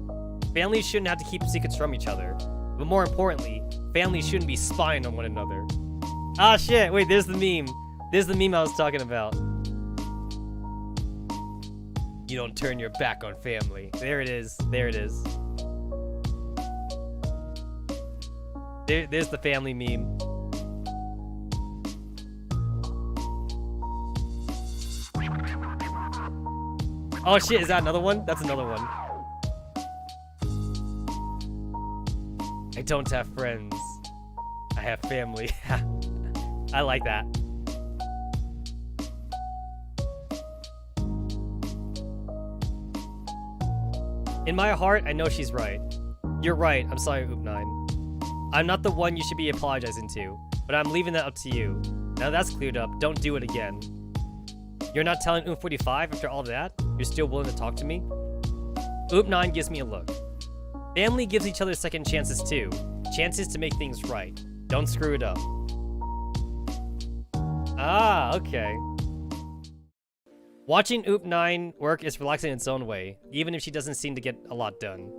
Families shouldn't have to keep secrets from each other. But more importantly, families shouldn't be spying on one another. Ah shit, wait, there's the meme. There's the meme I was talking about. You don't turn your back on family. There it is. There it is. There's the family meme. Oh shit, is that another one? That's another one. I don't have friends. I have family. I like that. In my heart, I know she's right. You're right, I'm sorry, Oop9. I'm not the one you should be apologizing to, but I'm leaving that up to you. Now that's cleared up, don't do it again. You're not telling Oom45 after all that? You're still willing to talk to me? Oop9 gives me a look. Family gives each other second chances too. Chances to make things right. Don't screw it up. Ah, okay. Watching Oop9 work is relaxing in its own way, even if she doesn't seem to get a lot done.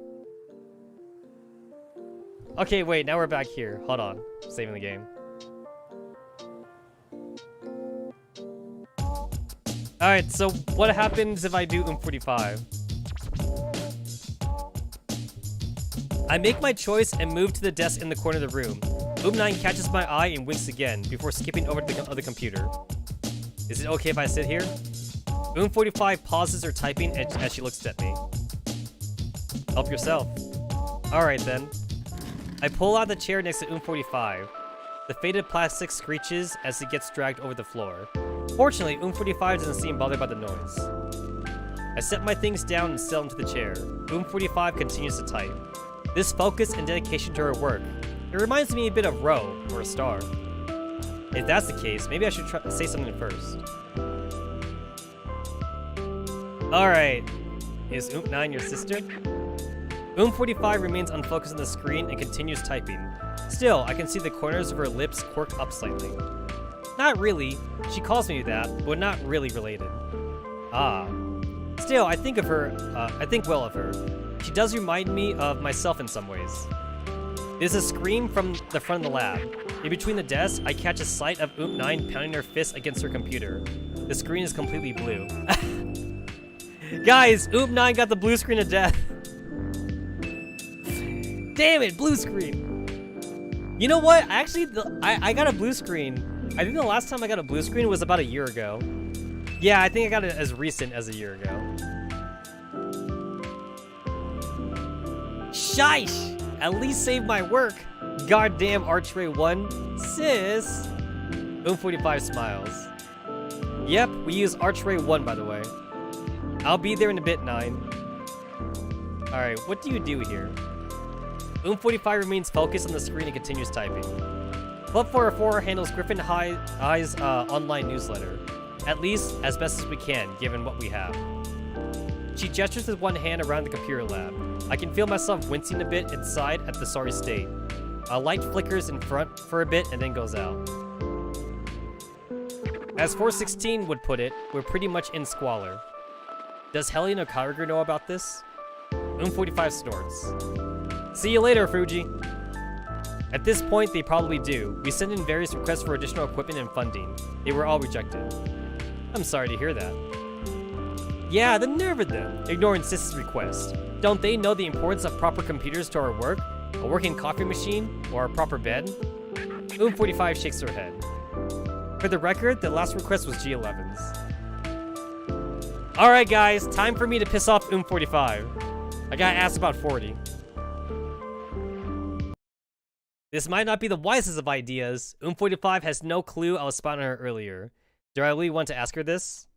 Okay, wait, now we're back here. Hold on. Saving the game. Alright, so what happens if I do Oom45? I make my choice and move to the desk in the corner of the room. Oop9 catches my eye and winks again before skipping over to the other computer. Is it okay if I sit here? Oom45 pauses her typing as she looks at me. Help yourself. Alright then. I pull out the chair next to Oom45. The faded plastic screeches as it gets dragged over the floor. Fortunately, Oom45 doesn't seem bothered by the noise. I set my things down and settle into the chair. 45 continues to type. This focus and dedication to her work. It reminds me a bit of Ro, or a star. If that's the case, maybe I should say something first. Alright. Is 9 your sister? 45 remains unfocused on the screen and continues typing. Still, I can see the corners of her lips quirk up slightly. Not really. She calls me that, but not really related. Ah. Still, I think well of her. She does remind me of myself in some ways. There's a scream from the front of the lab. In between the desks, I catch a sight of 9 pounding her fist against her computer. The screen is completely blue. Guys, 9 got the blue screen of death. Damn it, blue screen. You know what? Actually, I got a blue screen. I think the last time I got a blue screen was about a year ago. Yeah, I think I got it as recent as a year ago. Shish! At least save my work. Goddamn Archway 1. Sis. 45 smiles. Yep, we use Archway 1, by the way. I'll be there in a bit, 9. Alright, what do you do here? 45 remains focused on the screen and continues typing. Club 404 handles Griffin High's online newsletter. At least, as best as we can, given what we have. She gestures with one hand around the computer lab. I can feel myself wincing a bit inside at the sorry state. A light flickers in front for a bit and then goes out. As 416 would put it, we're pretty much in squalor. Does Hellion or Kyogre know about this? 45 snorts. See you later, Fuji. At this point, they probably do. We sent in various requests for additional equipment and funding. They were all rejected. I'm sorry to hear that. Yeah, the nerve of them, ignoring Sis's request. Don't they know the importance of proper computers to our work? A working coffee machine? Or a proper bed? 45 shakes her head. For the record, the last request was G11's. Alright guys, time for me to piss off 45. I gotta ask about 40. This might not be the wisest of ideas. 45 has no clue I was spotting her earlier. Do I really want to ask her this?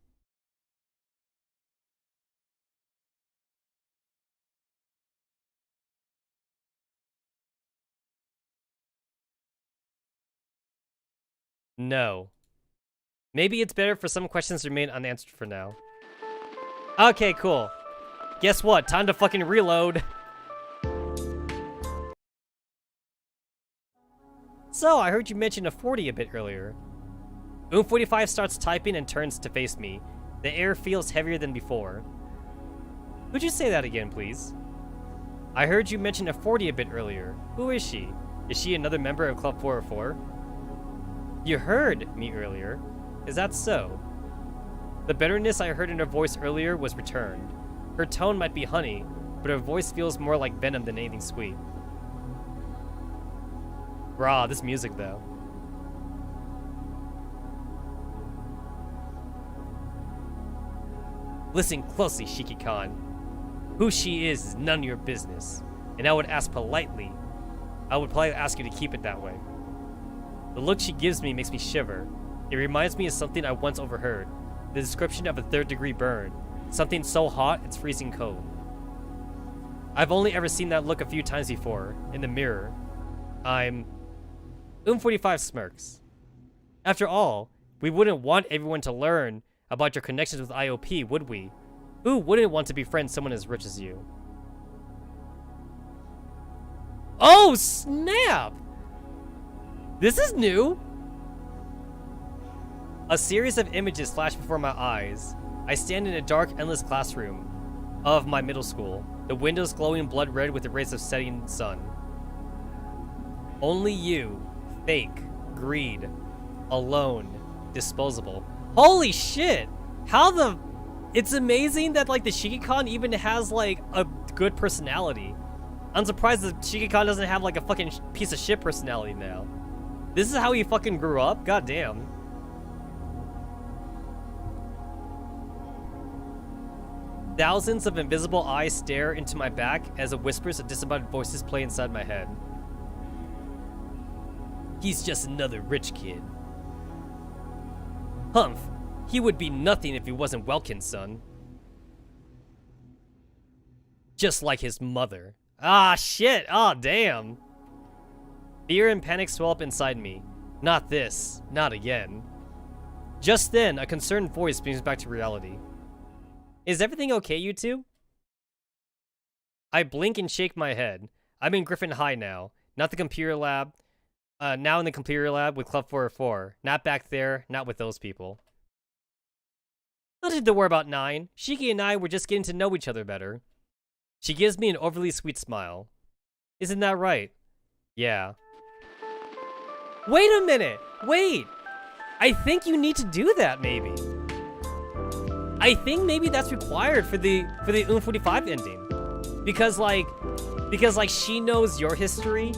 No. Maybe it's better for some questions to remain unanswered for now. Okay, cool. Guess what? Time to fucking reload. So, I heard you mention a 40 a bit earlier. 45 starts typing and turns to face me. The air feels heavier than before. Could you say that again, please? I heard you mention a 40 a bit earlier. Who is she? Is she another member of Club 404? You heard me earlier. Is that so? The bitterness I heard in her voice earlier was returned. Her tone might be honey, but her voice feels more like venom than anything sweet. Brah, this music though. Listen closely, Shiki-Kan. Who she is none of your business, and I would ask politely. I would politely ask you to keep it that way. The look she gives me makes me shiver. It reminds me of something I once overheard. The description of a 3rd-degree burn. Something so hot, it's freezing cold. I've only ever seen that look a few times before, in the mirror. 45 smirks. After all, we wouldn't want everyone to learn about your connections with IOP, would we? Who wouldn't want to befriend someone as rich as you? Oh, snap! This is new! A series of images flash before my eyes. I stand in a dark, endless classroom of my middle school, the windows glowing blood red with the rays of setting sun. Only you, fake, greed, alone, disposable. Holy shit! How the... It's amazing that, like, the Shiki-Kan even has, like, a good personality. I'm surprised that Shiki-Kan doesn't have, like, a fucking piece of shit personality now. This is how he fucking grew up? God damn. Thousands of invisible eyes stare into my back as the whispers of disembodied voices play inside my head. He's just another rich kid. Humph, he would be nothing if he wasn't Welkin's son. Just like his mother. Ah, shit. Ah, damn. Fear and panic swell up inside me. Not this. Not again. Just then, a concerned voice brings back to reality. Is everything okay, you two? I blink and shake my head. I'm in Griffin High now. Not the computer lab. Now in the computer lab with Club 404. Not back there. Not with those people. Nothing to worry about, 9. Shiki and I were just getting to know each other better. She gives me an overly sweet smile. Isn't that right? Yeah. Wait a minute! Wait! I think you need to do that, maybe. I think maybe that's required for the 45 ending. Because like she knows your history,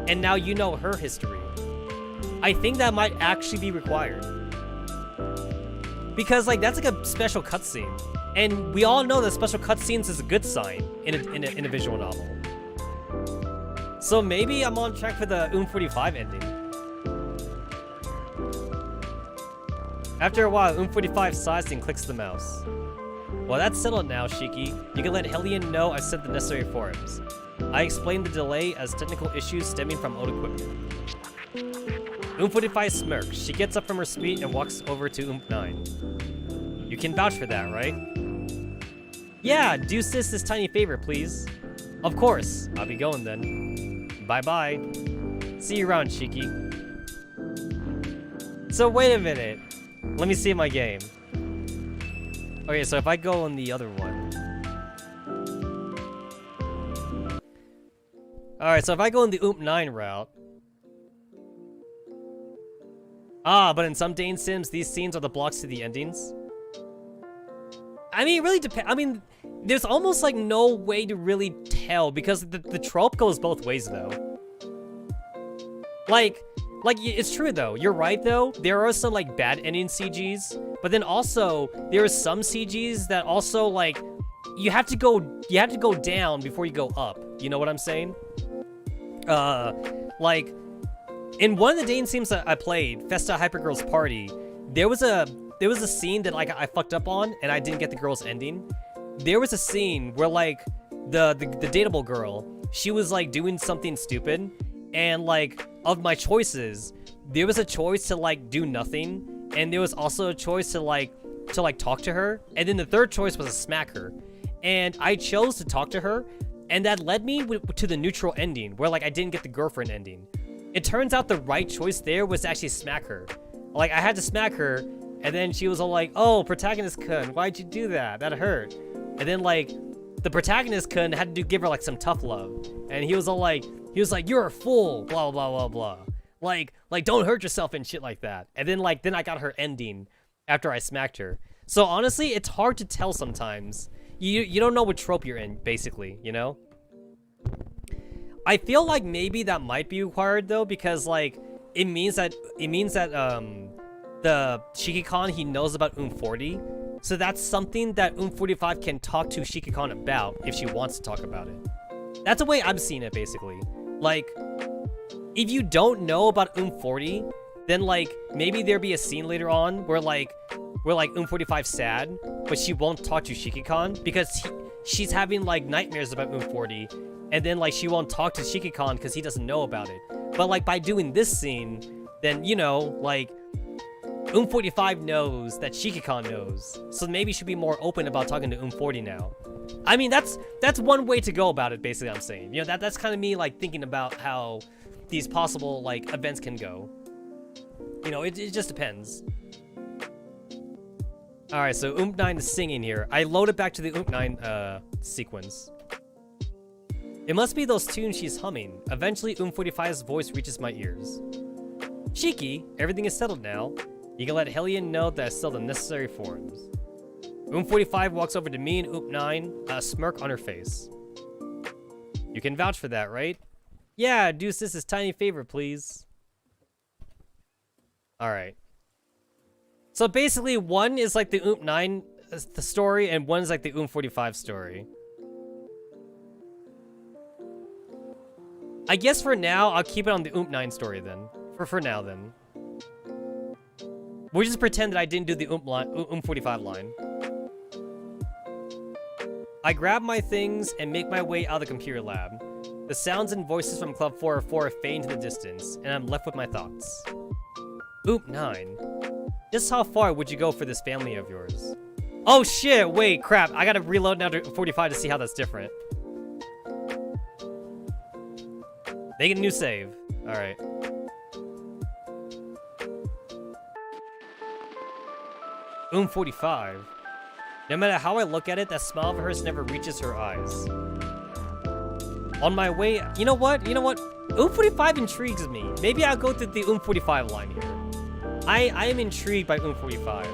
and now you know her history. I think that might actually be required. Because like that's like a special cutscene. And we all know that special cutscenes is a good sign in a visual novel. So maybe I'm on track for the 45 ending. After a while, 45 sighs and clicks the mouse. Well, that's settled now, Shiki. You can let Hellion know I sent the necessary forms. I explained the delay as technical issues stemming from old equipment. 45 smirks. She gets up from her seat and walks over to 9. You can vouch for that, right? Yeah, do sis this tiny favor, please. Of course. I'll be going then. Bye-bye. See you around, Shiki. So wait a minute. Let me see my game. Okay, so if I go on the other one. Alright, so if I go in the 9 route. Ah, but in some Dane Sims, these scenes are the blocks to the endings. I mean, it really depends. I mean, there's almost like no way to really tell because the trope goes both ways, though. Like, it's true, though. You're right, though. There are some, like, bad ending CGs. But then also, there are some CGs that also, like, you have to go down before you go up. You know what I'm saying? Like, in one of the Dane Sims that I played, Festa Hypergirl's Party, there was a scene that, like, I fucked up on, and I didn't get the girl's ending. There was a scene where, like, the dateable girl, she was, like, doing something stupid, and, like, of my choices, there was a choice to, like, do nothing, and there was also a choice to talk to her, and then the third choice was to smack her. And I chose to talk to her, and that led me to the neutral ending, where, like, I didn't get the girlfriend ending. It turns out the right choice there was to actually smack her. Like, I had to smack her, and then she was all like, oh, protagonist-kun, why'd you do that? That hurt. And then, like, the protagonist-kun had to give her, like, some tough love. And he was like, you're a fool, blah, blah, blah, blah. Like, don't hurt yourself and shit like that. And then, like, then I got her ending after I smacked her. So, honestly, it's hard to tell sometimes. You don't know what trope you're in, basically, you know? I feel like maybe that might be required, though, because, like, it means that, the Shiki-kan, he knows about 40. So that's something that 45 can talk to Shiki-kan about if she wants to talk about it. That's the way I'm seeing it, basically. Like, if you don't know about 40, then, like, maybe there'll be a scene later on where 45's sad, but she won't talk to Shiki-kan because she's having, like, nightmares about 40, and then, like, she won't talk to Shiki-kan because he doesn't know about it. But, like, by doing this scene, then, you know, like, 45 knows that Shiki-kan knows, so maybe she should be more open about talking to 40 now. I mean, that's one way to go about it, basically, I'm saying. You know, that's kind of me, like, thinking about how these possible, like, events can go. You know, it just depends. Alright, so 9 is singing here. I load it back to the 9 sequence. It must be those tunes she's humming. Eventually, 45's voice reaches my ears. Shiki, everything is settled now. You can let Hellion know that I still have the necessary forms. 45 walks over to me and 9, a smirk on her face. You can vouch for that, right? Yeah, do sis tiny favor, please. Alright. So basically, one is like the 9 the story, and one is like the 45 story. I guess for now, I'll keep it on the 9 story then. For now then. We'll just pretend that I didn't do the 45 line. I grab my things and make my way out of the computer lab. The sounds and voices from Club 404 fade into the distance, and I'm left with my thoughts. Oop 9. Just how far would you go for this family of yours? Oh shit, wait, crap. I gotta reload now to 45 to see how that's different. Make a new save. Alright. Oom 45. No matter how I look at it, that smile of hers never reaches her eyes. On my way, you know what? Oom 45 intrigues me. Maybe I'll go through the Oom 45 line here. I am intrigued by Oom 45.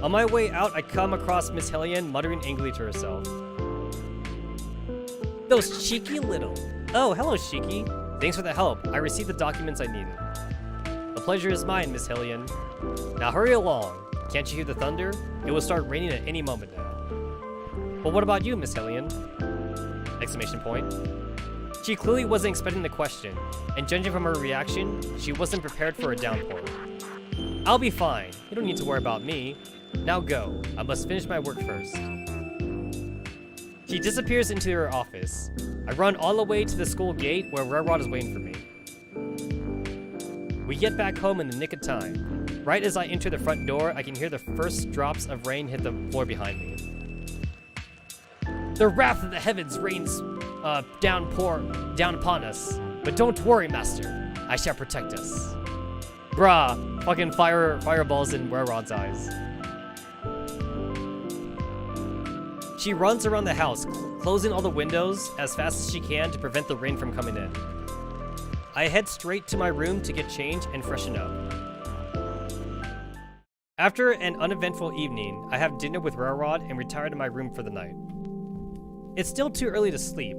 On my way out, I come across Miss Hellion muttering angrily to herself. Those cheeky little... Oh, hello, Shiki. Thanks for the help. I received the documents I needed. The pleasure is mine, Miss Hellion. Now hurry along. Can't you hear the thunder? It will start raining at any moment now. But what about you, Miss Hellion? Exclamation point. She clearly wasn't expecting the question, and judging from her reaction, she wasn't prepared for a downpour. I'll be fine. You don't need to worry about me. Now go. I must finish my work first. She disappears into her office. I run all the way to the school gate where Rerod is waiting for me. We get back home in the nick of time. Right as I enter the front door, I can hear the first drops of rain hit the floor behind me. The wrath of the heavens rains down upon us. But don't worry, Master. I shall protect us. Bruh, fucking fireballs in Rerod's eyes. She runs around the house, closing all the windows as fast as she can to prevent the rain from coming in. I head straight to my room to get changed and freshen up. After an uneventful evening, I have dinner with Rerod and retire to my room for the night. It's still too early to sleep.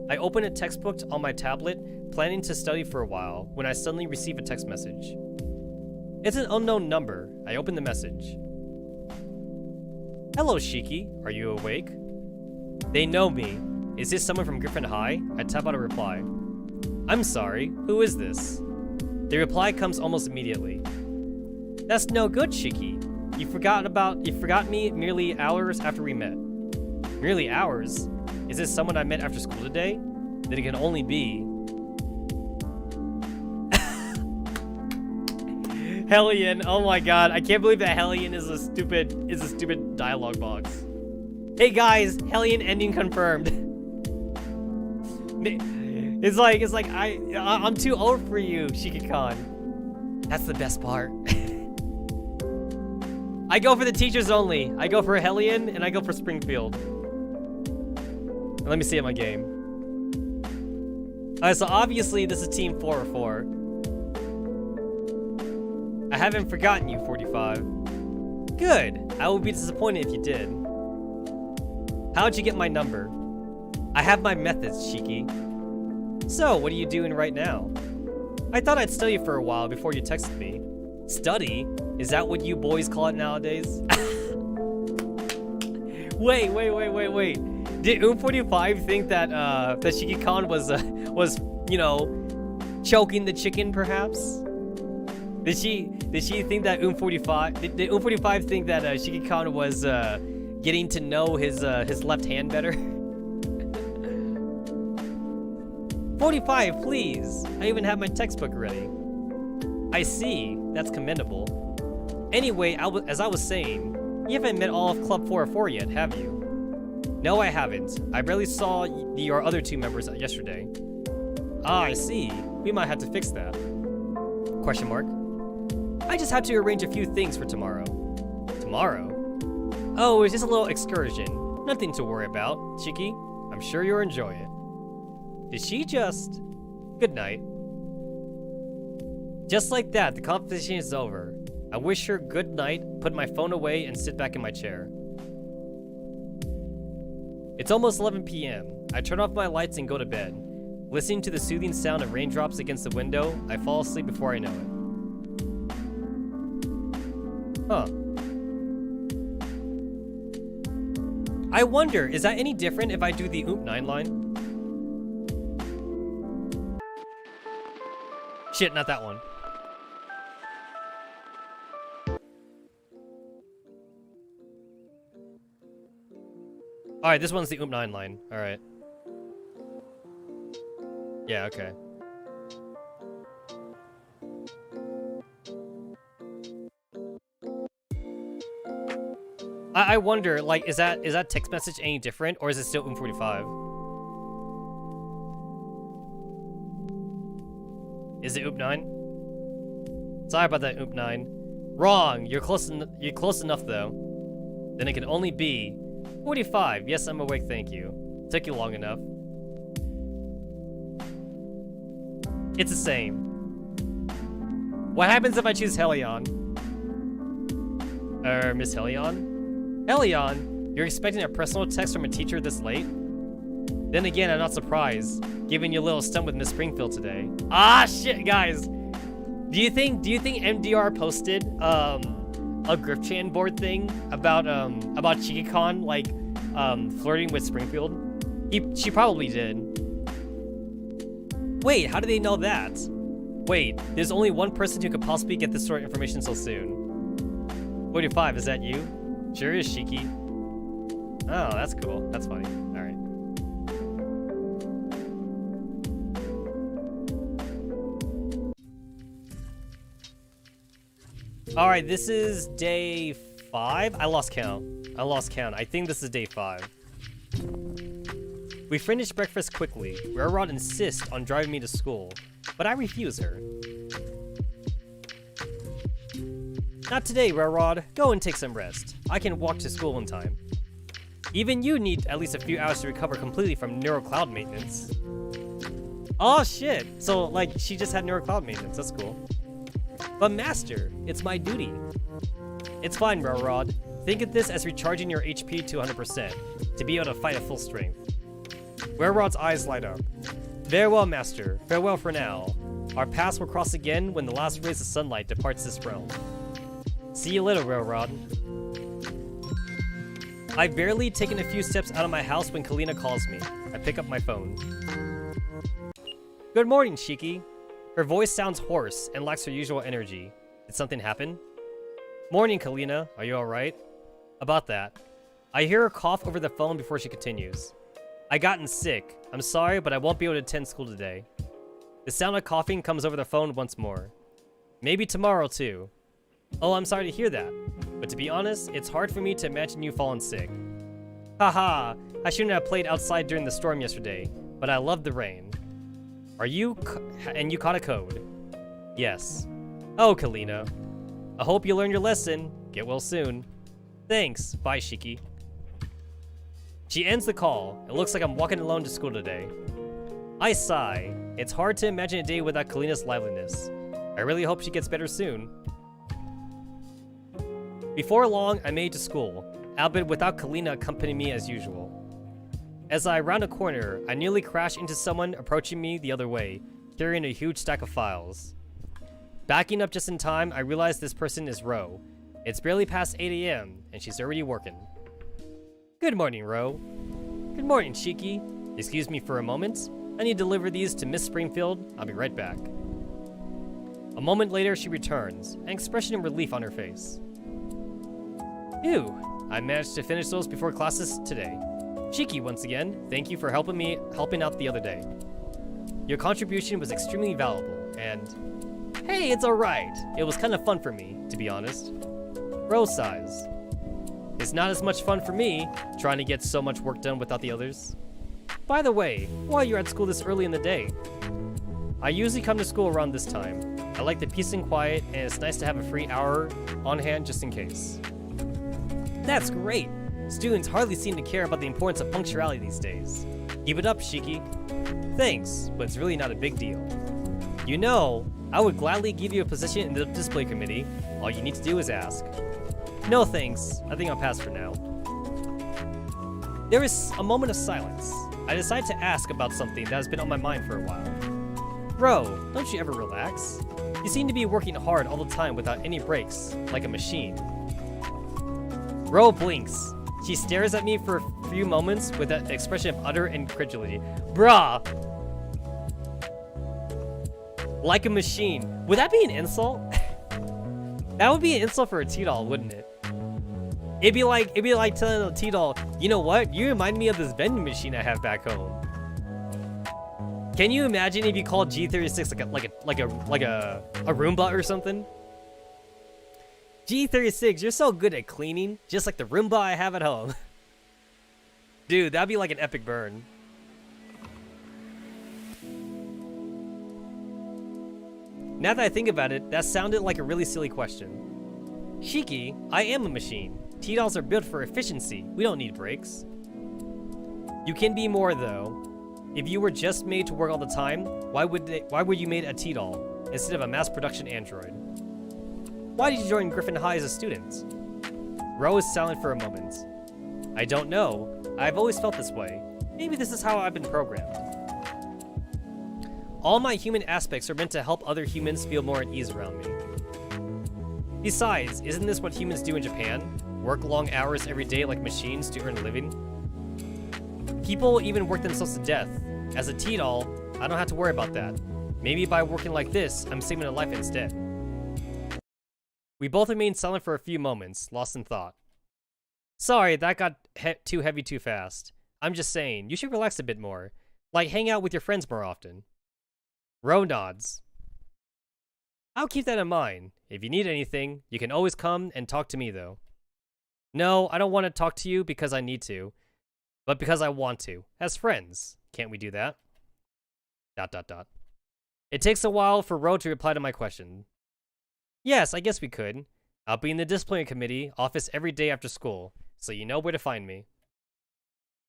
I open a textbook on my tablet, planning to study for a while, when I suddenly receive a text message. It's an unknown number. I open the message. Hello, Shiki. Are you awake? They know me. Is this someone from Griffin High? I tap out a reply. I'm sorry. Who is this? The reply comes almost immediately. That's no good, Shiki. You forgot me merely hours after we met. Merely hours? Is this someone I met after school today? Then it can only be... Hellion, oh my god, I can't believe that Hellion is a stupid dialogue box. Hey guys, Hellion ending confirmed. It's like I'm too old for you, Shiki-kan. That's the best part. I go for the teachers only. I go for Hellion and I go for Springfield. Let me see at my game. Alright, so obviously this is Team 404. I haven't forgotten you, 45. Good. I would be disappointed if you did. How'd you get my number? I have my methods, Shiki. So, what are you doing right now? I thought I'd study for a while before you texted me. Study? Is that what you boys call it nowadays? Wait. Did Oom45 think that that Shiki-kan was you know, choking the chicken perhaps? Did she think that Oom45 did Oom45 think that Shiki-kan was getting to know his left hand better? 45, please. I even have my textbook ready. I see. That's commendable. Anyway, as I was saying, you haven't met all of Club 404 yet, have you? No, I haven't. I barely saw your other two members yesterday. Ah, I see. We might have to fix that. Question mark. I just have to arrange a few things for tomorrow. Tomorrow? Oh, it's just a little excursion. Nothing to worry about, Shiki. I'm sure you'll enjoy it. Did she just... Good night. Just like that, the competition is over. I wish her good night, put my phone away, and sit back in my chair. It's almost 11 p.m. I turn off my lights and go to bed. Listening to the soothing sound of raindrops against the window, I fall asleep before I know it. Huh. I wonder, is that any different if I do the Oop 9 line? Shit, not that one. Alright, this one's the Oop 9 line. Alright. Yeah, okay. I wonder, like, is that text message any different, or is it still Oop 45? Is it Oop 9? Sorry about that, Oop 9. Wrong. You're close enough though. Then it can only be 45. Yes, I'm awake. Thank you. Took you long enough. It's the same. What happens if I choose Helion? Miss Helion? Helion, you're expecting a personal text from a teacher this late? Then again, I'm not surprised, given your little stunt with Miss Springfield today. Ah, shit, guys. Do you think MDR posted a GriffChan board thing about Chiki-con like flirting with Springfield? She probably did. Wait, how do they know that? Wait, there's only one person who could possibly get this sort of information so soon. 45, is that you? Sure is, Shiki. Oh, that's cool. That's funny. All right. All right, this is day 5. I lost count. I think this is day 5. We finished breakfast quickly. Railroad insists on driving me to school, but I refuse her. Not today, Railroad. Go and take some rest. I can walk to school in time. Even you need at least a few hours to recover completely from neurocloud maintenance. Oh shit! So, like, she just had neurocloud maintenance. That's cool. But Master, it's my duty. It's fine, Railroad. Think of this as recharging your HP to 100%, to be able to fight at full strength. Railroad's eyes light up. Very well, Master. Farewell for now. Our paths will cross again when the last rays of sunlight departs this realm. See you later, Railroad. I've barely taken a few steps out of my house when Kalina calls me. I pick up my phone. Good morning, Shiki. Her voice sounds hoarse and lacks her usual energy. Did something happen? Morning, Kalina. Are you alright? About that. I hear her cough over the phone before she continues. I gotten sick. I'm sorry, but I won't be able to attend school today. The sound of coughing comes over the phone once more. Maybe tomorrow, too. Oh, I'm sorry to hear that. But to be honest, it's hard for me to imagine you falling sick. Haha, I shouldn't have played outside during the storm yesterday, but I love the rain. And you caught a code? Yes. Oh, Kalina. I hope you learn your lesson. Get well soon. Thanks. Bye, Shiki. She ends the call. It looks like I'm walking alone to school today. I sigh. It's hard to imagine a day without Kalina's liveliness. I really hope she gets better soon. Before long, I made it to school, albeit without Kalina accompanying me as usual. As I round a corner, I nearly crash into someone approaching me the other way, carrying a huge stack of files. Backing up just in time, I realize this person is Ro. It's barely past 8 AM, and she's already working. Good morning, Ro. Good morning, Shiki. Excuse me for a moment. I need to deliver these to Miss Springfield. I'll be right back. A moment later, she returns, an expression of relief on her face. Phew, I managed to finish those before classes today. Shiki, once again, thank you for helping out the other day. Your contribution was extremely valuable, and hey, it's alright. It was kind of fun for me, to be honest. Ro sighs. It's not as much fun for me, trying to get so much work done without the others. By the way, why are you at school this early in the day? I usually come to school around this time. I like the peace and quiet, and it's nice to have a free hour on hand just in case. That's great! Students hardly seem to care about the importance of punctuality these days. Keep it up, Shiki. Thanks, but it's really not a big deal. You know, I would gladly give you a position in the display committee. All you need to do is ask. No thanks, I think I'll pass for now. There is a moment of silence. I decide to ask about something that has been on my mind for a while. Bro, don't you ever relax? You seem to be working hard all the time without any breaks, like a machine. Ro blinks. She stares at me for a few moments with an expression of utter incredulity. Bruh! Like a machine. Would that be an insult? That would be an insult for a T-doll, wouldn't it? It'd be like telling a T-doll, you know what? You remind me of this vending machine I have back home. Can you imagine if you called G36 like a Roomba or something? G36, you're so good at cleaning, just like the Roomba I have at home. Dude, that'd be like an epic burn. Now that I think about it, that sounded like a really silly question. Shiki, I am a machine. T-dolls are built for efficiency. We don't need breaks. You can be more though. If you were just made to work all the time, why were you made a T-doll instead of a mass production android? Why did you join Griffin High as a student? Ro is silent for a moment. I don't know. I've always felt this way. Maybe this is how I've been programmed. All my human aspects are meant to help other humans feel more at ease around me. Besides, isn't this what humans do in Japan? Work long hours every day like machines to earn a living? People even work themselves to death. As a T-doll, I don't have to worry about that. Maybe by working like this, I'm saving a life instead. We both remained silent for a few moments, lost in thought. Sorry, that got too heavy too fast. I'm just saying, you should relax a bit more. Like hang out with your friends more often. Ro nods. I'll keep that in mind. If you need anything, you can always come and talk to me though. No, I don't want to talk to you because I need to, but because I want to. As friends, can't we do that? ... It takes a while for Ro to reply to my question. Yes, I guess we could. I'll be in the disciplinary committee office every day after school, so you know where to find me.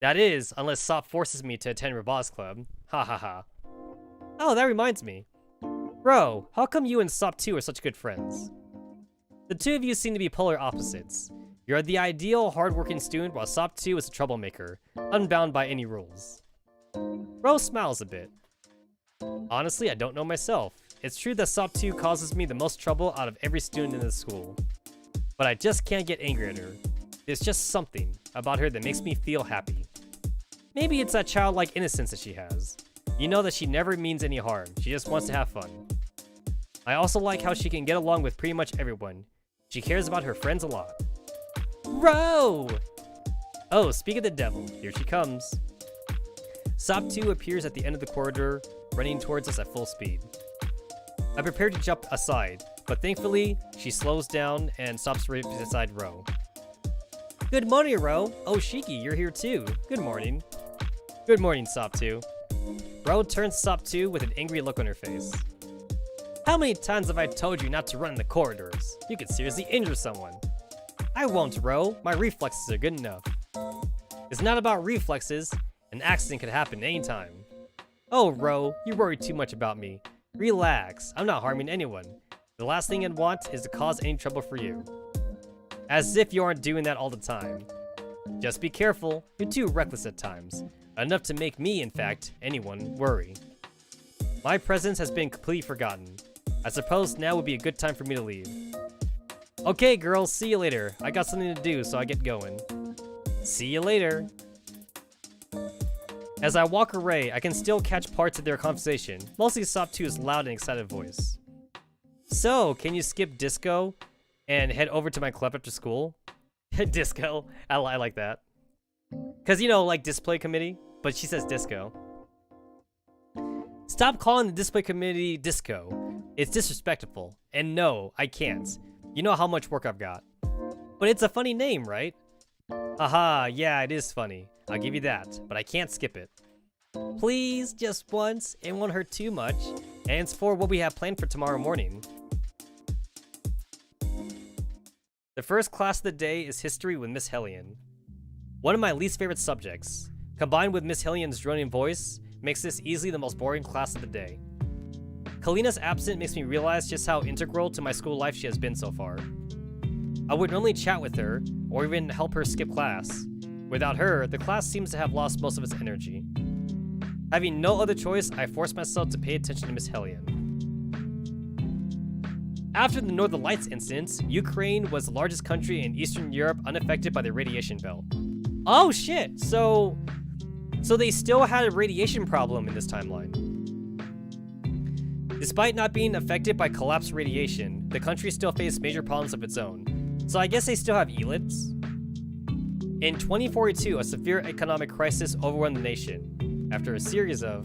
That is, unless Sop forces me to attend Rabah's club. Ha ha ha. Oh, that reminds me. Ro, how come you and Sop 2 are such good friends? The two of you seem to be polar opposites. You're the ideal, hardworking student, while Sop 2 is a troublemaker, unbound by any rules. Ro smiles a bit. Honestly, I don't know myself. It's true that Sop 2 causes me the most trouble out of every student in the school. But I just can't get angry at her. There's just something about her that makes me feel happy. Maybe it's that childlike innocence that she has. You know that she never means any harm, she just wants to have fun. I also like how she can get along with pretty much everyone. She cares about her friends a lot. Ro! Oh, speak of the devil, here she comes. Sop 2 appears at the end of the corridor, running towards us at full speed. I prepare to jump aside, but thankfully, she slows down and stops right beside Ro. Good morning, Ro. Oh, Shiki, you're here too. Good morning. Good morning, Sop 2. Ro turns to Sop 2 with an angry look on her face. How many times have I told you not to run in the corridors? You could seriously injure someone. I won't, Ro. My reflexes are good enough. It's not about reflexes. An accident could happen anytime. Oh, Ro, you worry too much about me. Relax, I'm not harming anyone. The last thing I'd want is to cause any trouble for you. As if you aren't doing that all the time. Just be careful, you're too reckless at times. Enough to make me, in fact, anyone, worry. My presence has been completely forgotten. I suppose now would be a good time for me to leave. Okay, girls, see you later. I got something to do, so I get going. See you later. As I walk away, I can still catch parts of their conversation, mostly Sop 2's loud and excited voice. So, can you skip disco and head over to my club after school? Disco, I like that. Cause you know, like display committee, but she says disco. Stop calling the display committee disco. It's disrespectful. And no, I can't. You know how much work I've got. But it's a funny name, right? Haha, yeah, it is funny. I'll give you that, but I can't skip it. Please, just once. It won't hurt too much. And it's for what we have planned for tomorrow morning. The first class of the day is history with Miss Hellion. One of my least favorite subjects. Combined with Miss Hellion's droning voice, makes this easily the most boring class of the day. Kalina's absence makes me realize just how integral to my school life she has been so far. I would normally chat with her, or even help her skip class. Without her, the class seems to have lost most of its energy. Having no other choice, I force myself to pay attention to Miss Hellion. After the Northern Lights incident, Ukraine was the largest country in Eastern Europe unaffected by the radiation belt. Oh shit, so they still had a radiation problem in this timeline. Despite not being affected by collapsed radiation, the country still faced major problems of its own. So I guess they still have elites? In 2042, a severe economic crisis overwhelmed the nation. After a series of...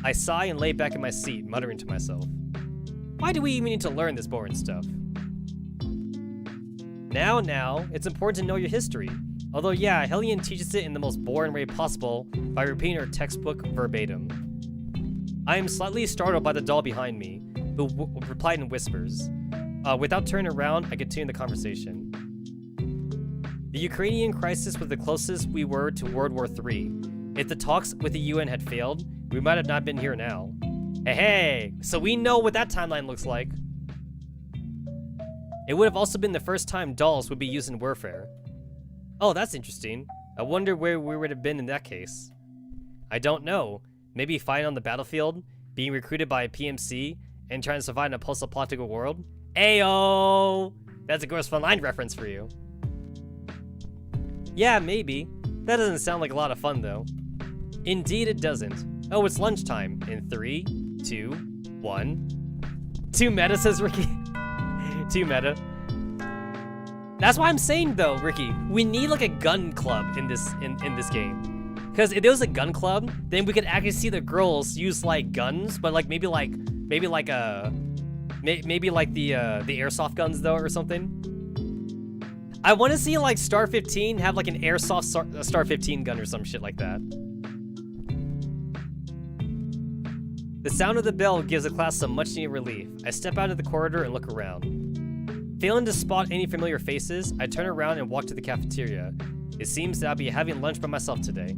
I sigh and lay back in my seat, muttering to myself. Why do we even need to learn this boring stuff? Now, it's important to know your history. Although yeah, Hellion teaches it in the most boring way possible by repeating her textbook verbatim. I am slightly startled by the doll behind me, who replied in whispers. Without turning around, I continue the conversation. The Ukrainian crisis was the closest we were to World War III. If the talks with the UN had failed, we might have not been here now. Hey, so we know what that timeline looks like. It would have also been the first time dolls would be used in warfare. Oh, that's interesting. I wonder where we would have been in that case. I don't know. Maybe fighting on the battlefield, being recruited by a PMC, and trying to survive in a post-apocalyptic world? Ayo! That's a Girls Frontline reference for you. Yeah, maybe. That doesn't sound like a lot of fun, though. Indeed, it doesn't. Oh, it's lunchtime. In 3, 2, 1. 2 meta, says Ricky. 2 meta. That's why I'm saying, though, Ricky, we need like a gun club in this game. Because if there was a gun club, then we could actually see the girls use like guns, but like maybe like the airsoft guns though or something. I want to see like Star 15 have like an airsoft Star 15 gun or some shit like that. The sound of the bell gives the class some much needed relief. I step out of the corridor and look around. Failing to spot any familiar faces, I turn around and walk to the cafeteria. It seems that I'll be having lunch by myself today.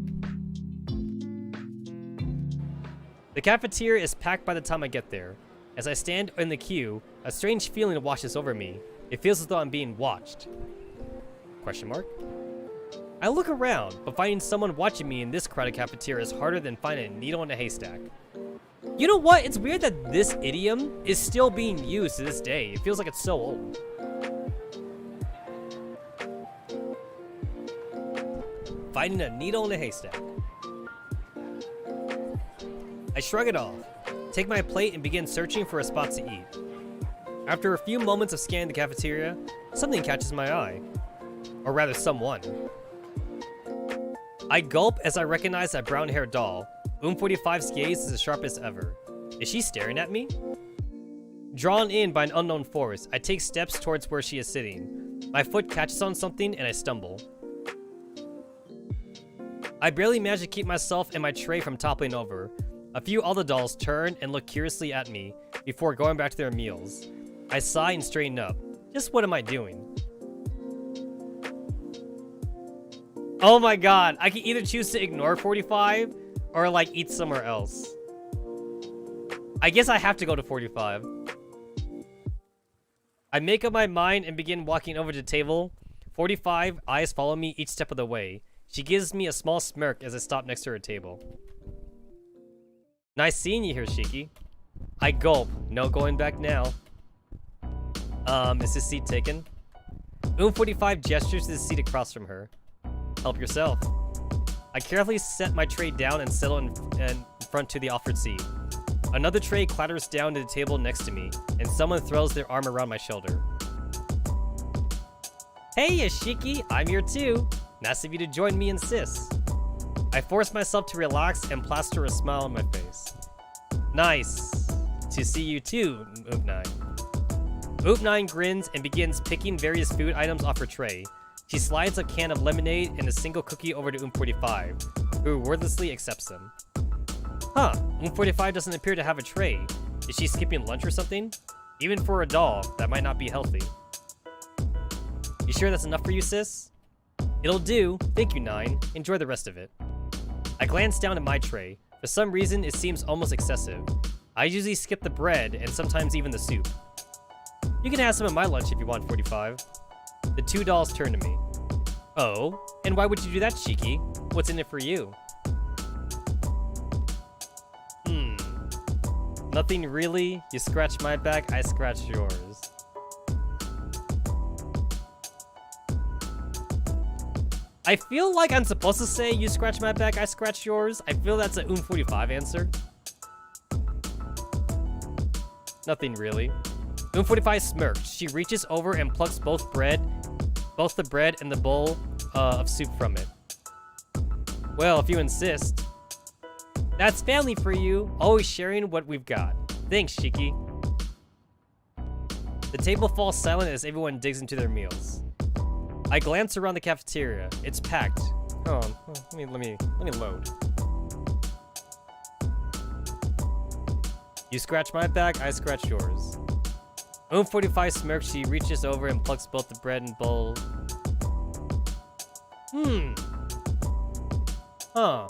The cafeteria is packed by the time I get there. As I stand in the queue, a strange feeling washes over me. It feels as though I'm being watched. Question mark? I look around, but finding someone watching me in this crowded cafeteria is harder than finding a needle in a haystack. You know what? It's weird that this idiom is still being used to this day. It feels like it's so old. Finding a needle in a haystack. I shrug it off, take my plate and begin searching for a spot to eat. After a few moments of scanning the cafeteria, something catches my eye. Or rather, someone. I gulp as I recognize that brown-haired doll. 45's gaze is as sharp as ever. Is she staring at me? Drawn in by an unknown force, I take steps towards where she is sitting. My foot catches on something and I stumble. I barely manage to keep myself and my tray from toppling over. A few other dolls turn and look curiously at me before going back to their meals. I sigh and straighten up. Just what am I doing? Oh my god, I can either choose to ignore 45 or like eat somewhere else. I guess I have to go to 45. I make up my mind and begin walking over to the table. 45 eyes follow me each step of the way. She gives me a small smirk as I stop next to her table. Nice seeing you here, Shiki. I gulp. No going back now. Is this seat taken? 45 gestures to the seat across from her. Help yourself. I carefully set my tray down and settle in front to the offered seat. Another tray clatters down to the table next to me, and someone throws their arm around my shoulder. Hey, Ashiki, I'm here too. Nice of you to join me and sis. I force myself to relax and plaster a smile on my face. Nice to see you too, Oop9. Oop9 grins and begins picking various food items off her tray. She slides a can of lemonade and a single cookie over to 45, who wordlessly accepts them. Huh, 45 doesn't appear to have a tray. Is she skipping lunch or something? Even for a doll, that might not be healthy. You sure that's enough for you, sis? It'll do. Thank you, 9. Enjoy the rest of it. I glance down at my tray. For some reason, it seems almost excessive. I usually skip the bread and sometimes even the soup. You can have some of my lunch if you want, 45. The two dolls turn to me. Oh, and why would you do that, Shiki? What's in it for you? Nothing really. You scratch my back, I scratch yours. I feel like I'm supposed to say you scratch my back, I scratch yours. I feel that's a 45 answer. Nothing really. 45 smirks. She reaches over and plucks both bread both the bread and the bowl of soup from it. Well, if you insist. That's family for you, always sharing what we've got. Thanks, Shiki. The table falls silent as everyone digs into their meals. I glance around the cafeteria. It's packed. Oh, let me load. You scratch my back, I scratch yours. 45 smirks. She reaches over and plucks both the bread and bowl. Huh.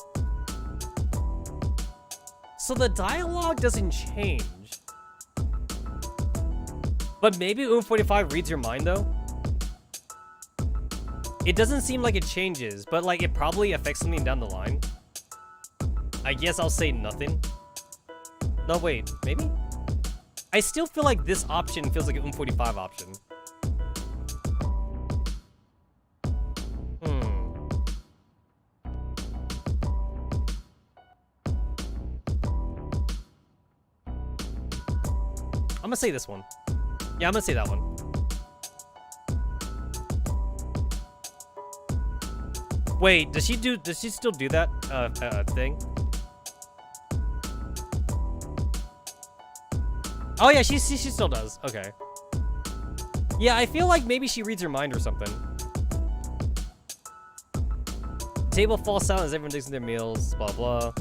So the dialogue doesn't change. But maybe 45 reads your mind though? It doesn't seem like it changes, but like it probably affects something down the line. I guess I'll say nothing. No, wait, maybe? I still feel like this option feels like an 45 option. I'm gonna say this one. Yeah, I'm gonna say that one. Wait, does she still do that thing? Oh yeah, she still does. Okay. Yeah, I feel like maybe she reads her mind or something. Table falls silent as everyone digs in their meals, blah blah.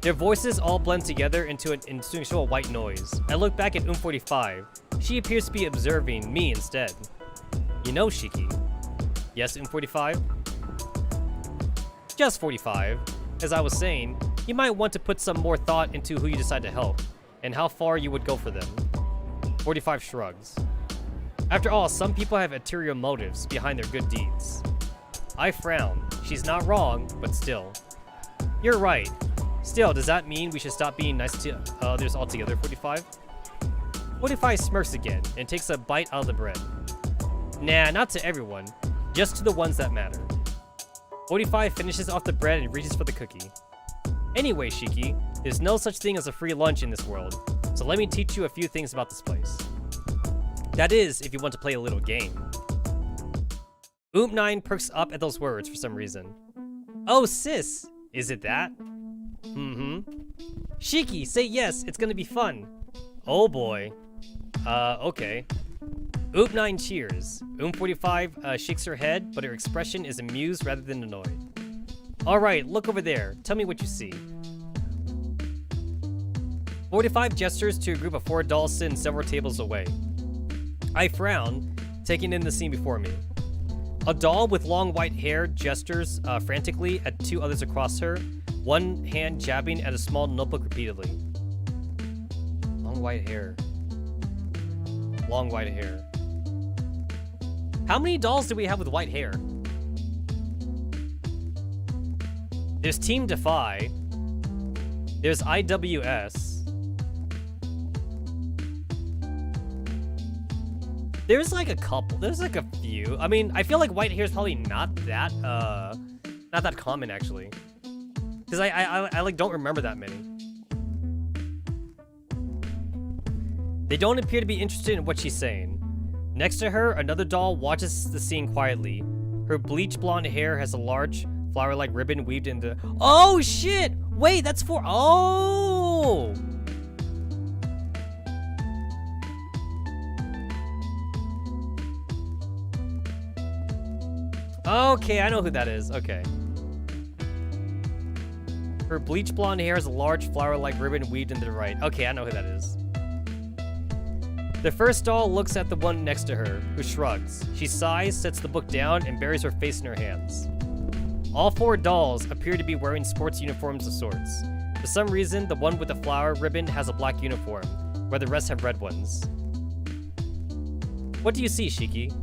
Their voices all blend together into a white noise. I look back at 45. She appears to be observing me instead. You know, Shiki. Yes, 45? Just 45. As I was saying, you might want to put some more thought into who you decide to help, and how far you would go for them. 45 shrugs. After all, some people have ulterior motives behind their good deeds. I frown. She's not wrong, but still. You're right. Still, does that mean we should stop being nice to others altogether, 45? 45 smirks again and takes a bite out of the bread. Nah, not to everyone. Just to the ones that matter. 45 finishes off the bread and reaches for the cookie. Anyway, Shiki, there's no such thing as a free lunch in this world, so let me teach you a few things about this place. That is, if you want to play a little game. 9 perks up at those words for some reason. Oh, sis! Is it that? Shiki, say yes, it's gonna be fun. Oh boy. Okay. 9 cheers. 45 shakes her head, but her expression is amused rather than annoyed. Alright, look over there. Tell me what you see. 45 gestures to a group of 4 dolls sitting several tables away. I frown, taking in the scene before me. A doll with long white hair gestures frantically at 2 others across her, one hand jabbing at a small notebook repeatedly. Long white hair. Long white hair. How many dolls do we have with white hair? There's Team Defy. There's IWS. There's like a couple. There's like a few. I mean, I feel like white hair is probably not that common actually. Because I like don't remember that many. They don't appear to be interested in what she's saying. Next to her, another doll watches the scene quietly. Her bleach blonde hair has a large flower-like ribbon weaved into... Oh, shit! Wait, that's for... Oh! Okay, I know who that is. Okay. Her bleach blonde hair has a large flower-like ribbon weaved into the right. Okay, I know who that is. The first doll looks at the one next to her, who shrugs. She sighs, sets the book down, and buries her face in her hands. All 4 dolls appear to be wearing sports uniforms of sorts. For some reason, the one with the flower ribbon has a black uniform, where the rest have red ones. What do you see, Shiki?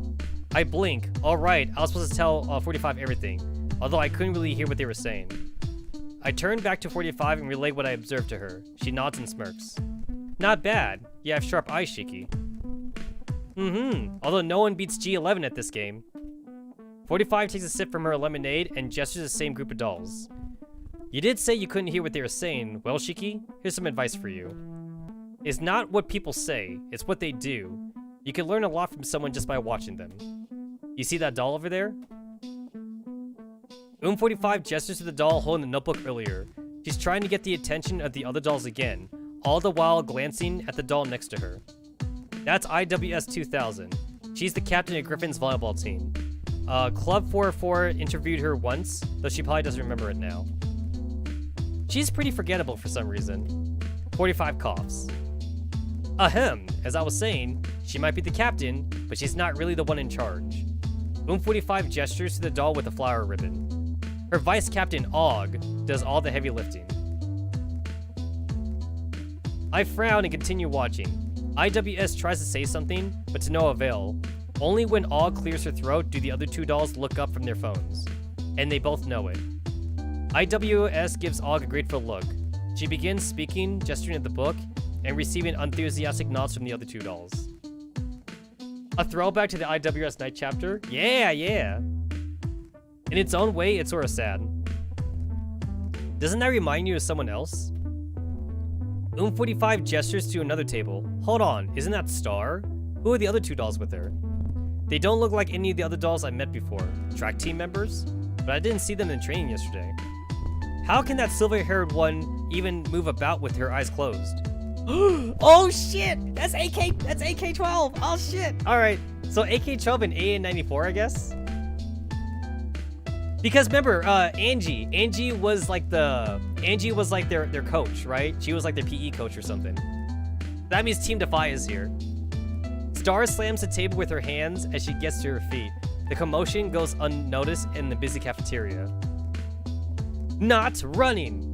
I blink. Alright, I was supposed to tell 45 everything, although I couldn't really hear what they were saying. I turn back to 45 and relay what I observed to her. She nods and smirks. Not bad. You have sharp eyes, Shiki. Although no one beats G11 at this game. 45 takes a sip from her lemonade and gestures the same group of dolls. You did say you couldn't hear what they were saying. Well, Shiki, here's some advice for you. It's not what people say, it's what they do. You can learn a lot from someone just by watching them. You see that doll over there? 45 gestures to the doll holding the notebook earlier. She's trying to get the attention of the other dolls again, all the while glancing at the doll next to her. That's IWS 2000. She's the captain of Griffin's volleyball team. Club 404 interviewed her once, though she probably doesn't remember it now. She's pretty forgettable for some reason. 45 coughs. Ahem, as I was saying, she might be the captain, but she's not really the one in charge. 45 gestures to the doll with a flower ribbon. Her vice captain, Og, does all the heavy lifting. I frown and continue watching. IWS tries to say something, but to no avail. Only when Og clears her throat do the other two dolls look up from their phones. And they both know it. IWS gives Og a grateful look. She begins speaking, gesturing at the book, and receiving enthusiastic nods from the other two dolls. A throwback to the IWS Night chapter? Yeah! In its own way, it's sorta sad. Doesn't that remind you of someone else? 45 gestures to another table. Hold on, isn't that Star? Who are the other two dolls with her? They don't look like any of the other dolls I met before. Track team members? But I didn't see them in training yesterday. How can that silver-haired one even move about with her eyes closed? Oh shit! That's AK-12! Oh shit! Alright, so AK-12 and AN-94, I guess? Because remember, Angie was like their coach, right? She was like their PE coach or something. That means Team Defy is here. Star slams the table with her hands as she gets to her feet. The commotion goes unnoticed in the busy cafeteria. Not running!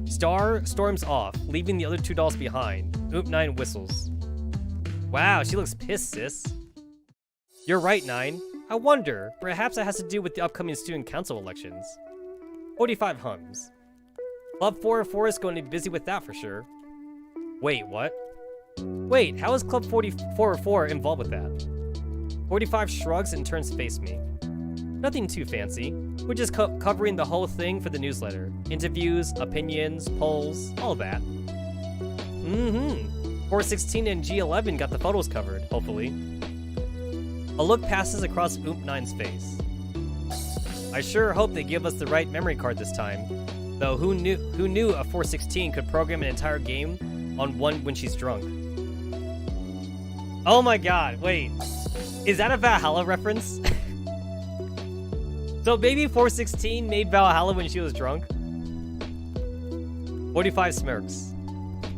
Star storms off, leaving the other two dolls behind. 9 whistles. Wow, she looks pissed, sis. You're right, 9. I wonder, perhaps it has to do with the upcoming student council elections. 45 hums. Club 404 is going to be busy with that for sure. Wait, what? Wait, how is Club 404 involved with that? 45 shrugs and turns to face me. Nothing too fancy. We're just covering the whole thing for the newsletter. Interviews, opinions, polls, all that. 416 and G11 got the photos covered, hopefully. A look passes across 9's face. I sure hope they give us the right memory card this time. Though who knew a 416 could program an entire game on one when she's drunk? Oh my god, wait. Is that a Valhalla reference? So maybe 416 made Valhalla when she was drunk? 45 smirks.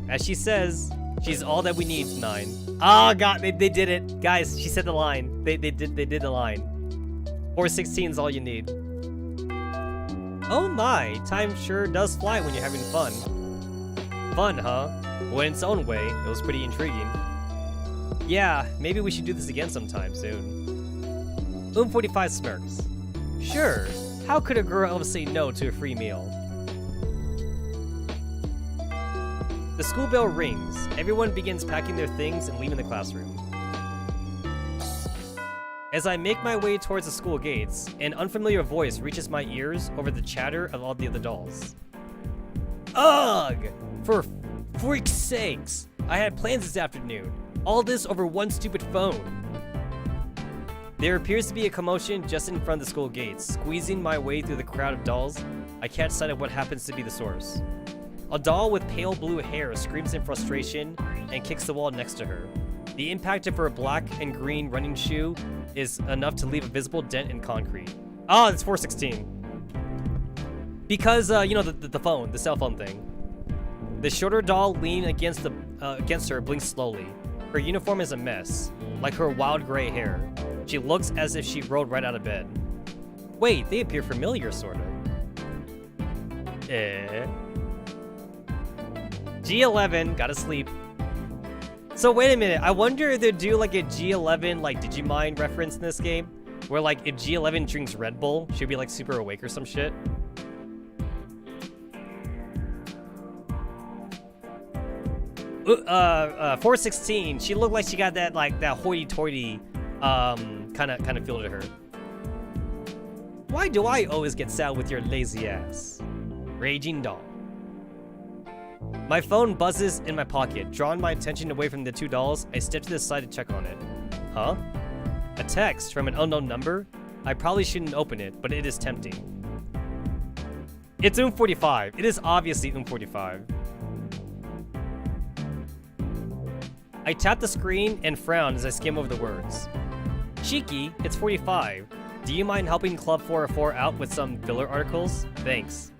As she says, she's all that we need, 9. Oh god, they did it. Guys, she said the line. They did the line. 416 is all you need. Oh my, time sure does fly when you're having fun. Fun, huh? Well, in its own way, it was pretty intriguing. Yeah, maybe we should do this again sometime soon. 45 smirks. Sure, how could a girl ever say no to a free meal? The school bell rings. Everyone begins packing their things and leaving the classroom. As I make my way towards the school gates, an unfamiliar voice reaches my ears over the chatter of all the other dolls. Ugh! For freak's sakes! I had plans this afternoon. All this over one stupid phone. There appears to be a commotion just in front of the school gates. Squeezing my way through the crowd of dolls, I catch sight of what happens to be the source. A doll with pale blue hair screams in frustration and kicks the wall next to her. The impact of her black and green running shoe is enough to leave a visible dent in concrete. Oh, it's 416. Because, you know, the phone, the cell phone thing. The shorter doll leaning against her blinks slowly. Her uniform is a mess, like her wild gray hair. She looks as if she rolled right out of bed. Wait, they appear familiar, sorta. G11, gotta sleep. So wait a minute, I wonder if they'd do like a G11 like Digimon reference in this game, where like if G11 drinks Red Bull, she'd be like super awake or some shit. 416, she looked like she got that like that hoity-toity kind of feel to her. Why do I always get sad with your lazy ass? Raging doll. My phone buzzes in my pocket. Drawing my attention away from the two dolls, I step to the side to check on it. Huh? A text from an unknown number? I probably shouldn't open it, but it is tempting. It's 45. It is obviously 45. I tap the screen and frown as I skim over the words. Shiki, it's 45. Do you mind helping Club 404 out with some filler articles? Thanks.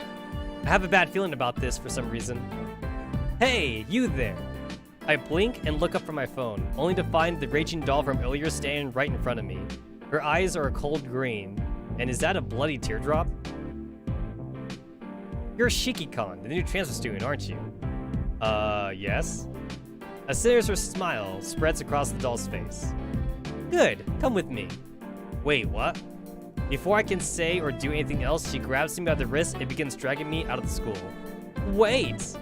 I have a bad feeling about this for some reason. Hey, you there! I blink and look up from my phone, only to find the raging doll from earlier standing right in front of me. Her eyes are a cold green. And is that a bloody teardrop? You're Shiki-Con, the new transfer student, aren't you? Yes? A sinister smile spreads across the doll's face. Good, come with me. Wait, what? Before I can say or do anything else, she grabs me by the wrist and begins dragging me out of the school. Wait!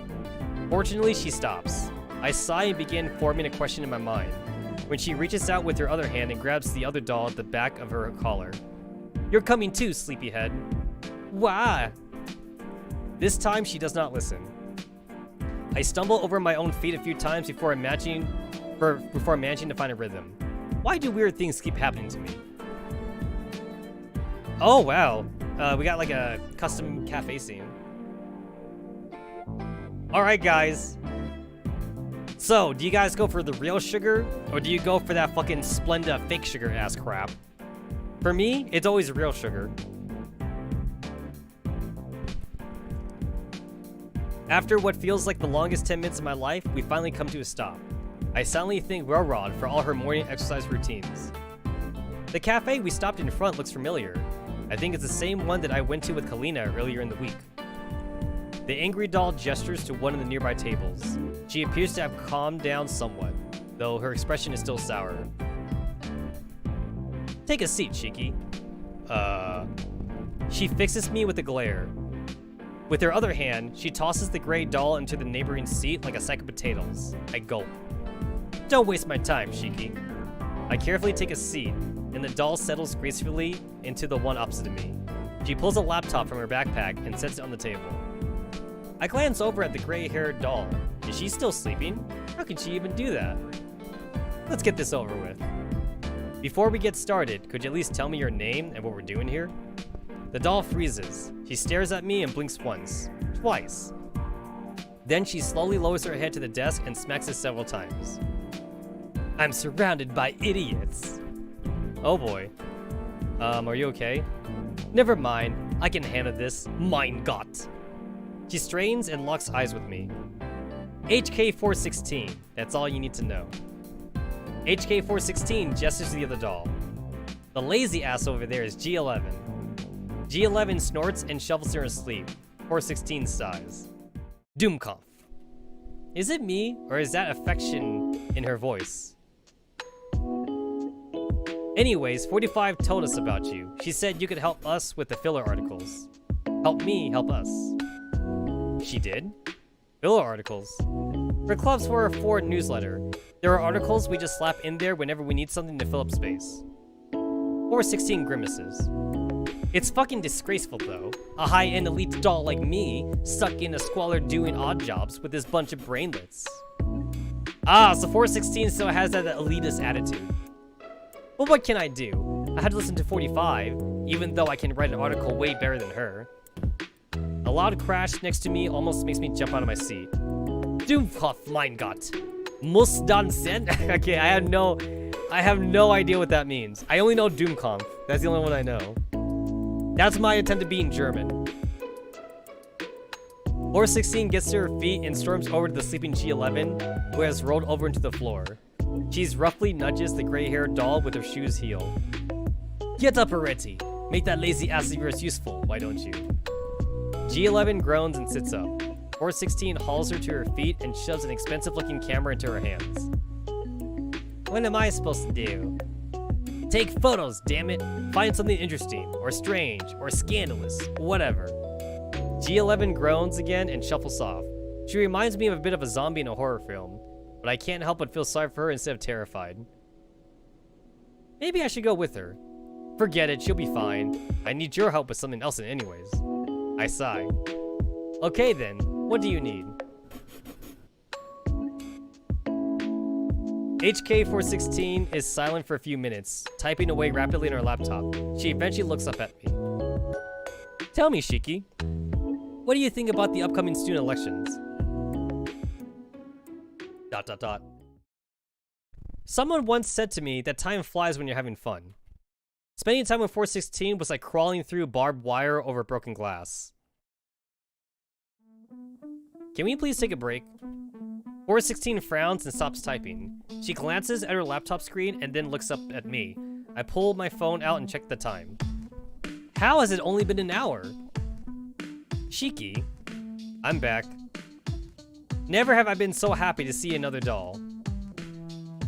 Fortunately, she stops. I sigh and begin forming a question in my mind, when she reaches out with her other hand and grabs the other doll at the back of her collar. You're coming too, sleepyhead. Why? This time, she does not listen. I stumble over my own feet a few times before managing to find a rhythm. Why do weird things keep happening to me? Oh, wow. We got like a custom cafe scene. Alright, guys. So, do you guys go for the real sugar, or do you go for that fucking Splenda fake sugar ass crap? For me, it's always real sugar. After what feels like the longest 10 minutes of my life, we finally come to a stop. I silently thank Railrod for all her morning exercise routines. The cafe we stopped in front looks familiar. I think it's the same one that I went to with Kalina earlier in the week. The angry doll gestures to one of the nearby tables. She appears to have calmed down somewhat, though her expression is still sour. Take a seat, Shiki. She fixes me with a glare. With her other hand, she tosses the gray doll into the neighboring seat like a sack of potatoes. I gulp. Don't waste my time, Shiki. I carefully take a seat, and the doll settles gracefully into the one opposite of me. She pulls a laptop from her backpack and sets it on the table. I glance over at the gray-haired doll. Is she still sleeping? How can she even do that? Let's get this over with. Before we get started, could you at least tell me your name and what we're doing here? The doll freezes. She stares at me and blinks once, twice. Then she slowly lowers her head to the desk and smacks it several times. I'm surrounded by idiots. Oh boy. Are you okay? Never mind. I can handle this. Mein Gott. She strains and locks eyes with me. HK416. That's all you need to know. HK416 gestures to the other doll. The lazy ass over there is G11. G11 snorts and shovels her asleep. 416 sighs. Doomkampf. Is it me, or is that affection in her voice? Anyways, 45 told us about you. She said you could help us with the filler articles. Help me help us. She did? Filler articles? For Clubs 404 newsletter, there are articles we just slap in there whenever we need something to fill up space. 416 grimaces. It's fucking disgraceful though. A high-end elite doll like me stuck in a squalor doing odd jobs with this bunch of brainlets. Ah, so 416 still has that elitist attitude. Well, what can I do? I had to listen to 45, even though I can write an article way better than her. A loud crash next to me almost makes me jump out of my seat. Doomkopf, mein Gott. Muss dann sein? Okay, I have no idea what that means. I only know Doomkampf. That's the only one I know. That's my attempt at being German. 416 gets to her feet and storms over to the sleeping G11, who has rolled over into the floor. She roughly nudges the gray-haired doll with her shoe's heel. Get up already. Make that lazy ass of yours useful, why don't you? G11 groans and sits up. 416 hauls her to her feet and shoves an expensive-looking camera into her hands. What am I supposed to do? Take photos, damn it! Find something interesting, or strange, or scandalous, whatever. G11 groans again and shuffles off. She reminds me of a bit of a zombie in a horror film, but I can't help but feel sorry for her instead of terrified. Maybe I should go with her. Forget it, she'll be fine. I need your help with something else anyways. I sigh. Okay then, what do you need? HK416 is silent for a few minutes, typing away rapidly on her laptop. She eventually looks up at me. Tell me, Shiki, what do you think about the upcoming student elections? ... Someone once said to me that time flies when you're having fun. Spending time with 416 was like crawling through barbed wire over broken glass. Can we please take a break? 416 frowns and stops typing. She glances at her laptop screen and then looks up at me. I pull my phone out and check the time. How has it only been an hour? Shiki, I'm back. Never have I been so happy to see another doll.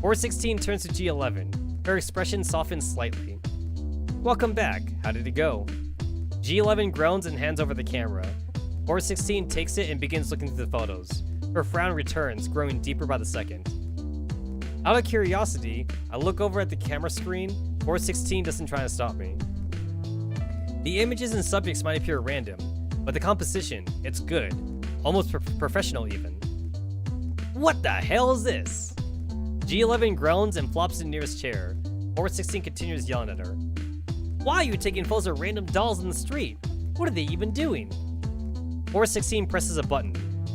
416 turns to G11. Her expression softens slightly. Welcome back. How did it go? G11 groans and hands over the camera. 416 takes it and begins looking through the photos. Her frown returns, growing deeper by the second. Out of curiosity, I look over at the camera screen. 416 doesn't try to stop me. The images and subjects might appear random, but the composition, it's good. Almost professional even. What the hell is this? G11 groans and flops in the nearest chair. 416 continues yelling at her. Why are you taking photos of random dolls in the street? What are they even doing? 416 presses a button.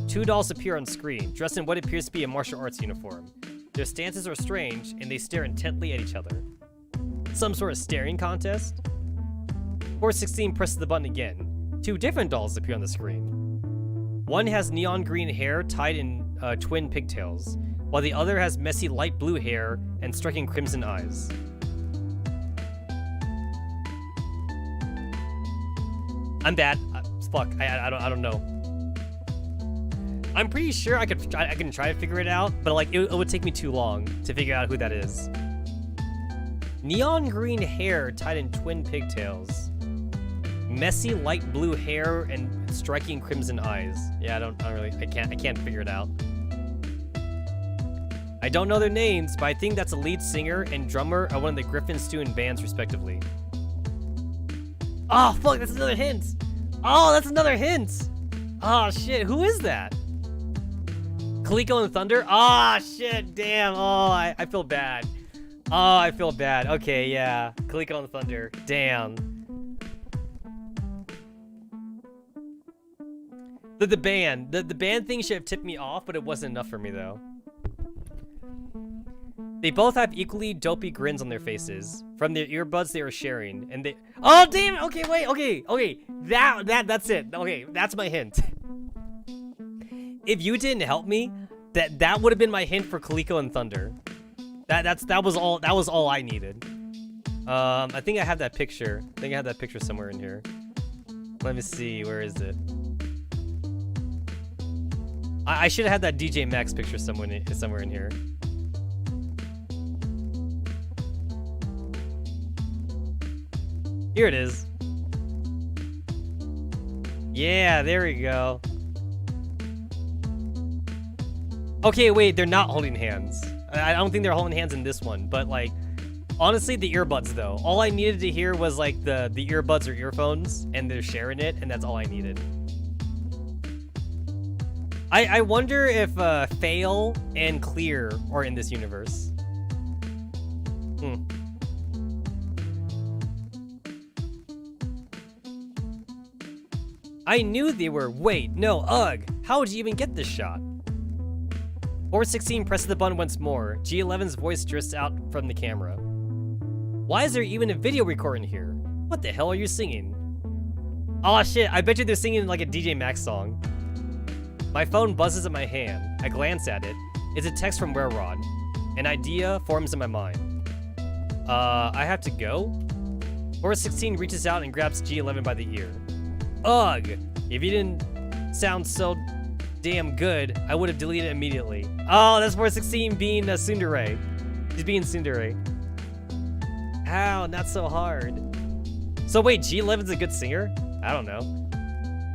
Two dolls appear on screen, dressed in what appears to be a martial arts uniform. Their stances are strange, and they stare intently at each other. Some sort of staring contest? 416 presses the button again. Two different dolls appear on the screen. One has neon green hair tied in twin pigtails, while the other has messy light blue hair and striking crimson eyes. I'm bad. Fuck. I don't know. I'm pretty sure I can try to figure it out, but like it would take me too long to figure out who that is. Neon green hair tied in twin pigtails. Messy light blue hair and striking crimson eyes. Yeah, I can't figure it out. I don't know their names, but I think that's a lead singer and drummer of one of the Griffin student bands, respectively. Oh, fuck, that's another hint. Oh, that's another hint. Oh, shit, who is that? Coleco and Thunder? Oh, shit, damn. Oh, I feel bad. Oh, I feel bad. Okay, yeah. Coleco and Thunder. Damn. The band thing should have tipped me off, but it wasn't enough for me, though. They both have equally dopey grins on their faces from their earbuds they were sharing, and they— oh, damn it! Okay, wait, okay. That's it. Okay, that's my hint. If you didn't help me, that would have been my hint for Coleco and Thunder. That was all I needed. I think I have that picture. I think I have that picture somewhere in here. Let me see, where is it? I should have had that DJ Max picture somewhere in here. Here it is. Yeah, there we go. Okay, wait, they're not holding hands. I don't think they're holding hands in this one, but like, honestly, the earbuds though. All I needed to hear was like the earbuds or earphones, and they're sharing it, and that's all I needed. I wonder if Fail and Clear are in this universe. I knew they were— wait, no, ugh. How would you even get this shot? 416 presses the button once more. G11's voice drifts out from the camera. Why is there even a video recording here? What the hell are you singing? Oh shit, I bet you they're singing like a DJ Max song. My phone buzzes in my hand. I glance at it. It's a text from Wererod. An idea forms in my mind. I have to go? 416 reaches out and grabs G11 by the ear. Ugh! If you didn't sound so damn good, I would have deleted it immediately. Oh, that's 416 being a tsundere. She's being tsundere. Ow, not so hard. So wait, G11's a good singer? I don't know.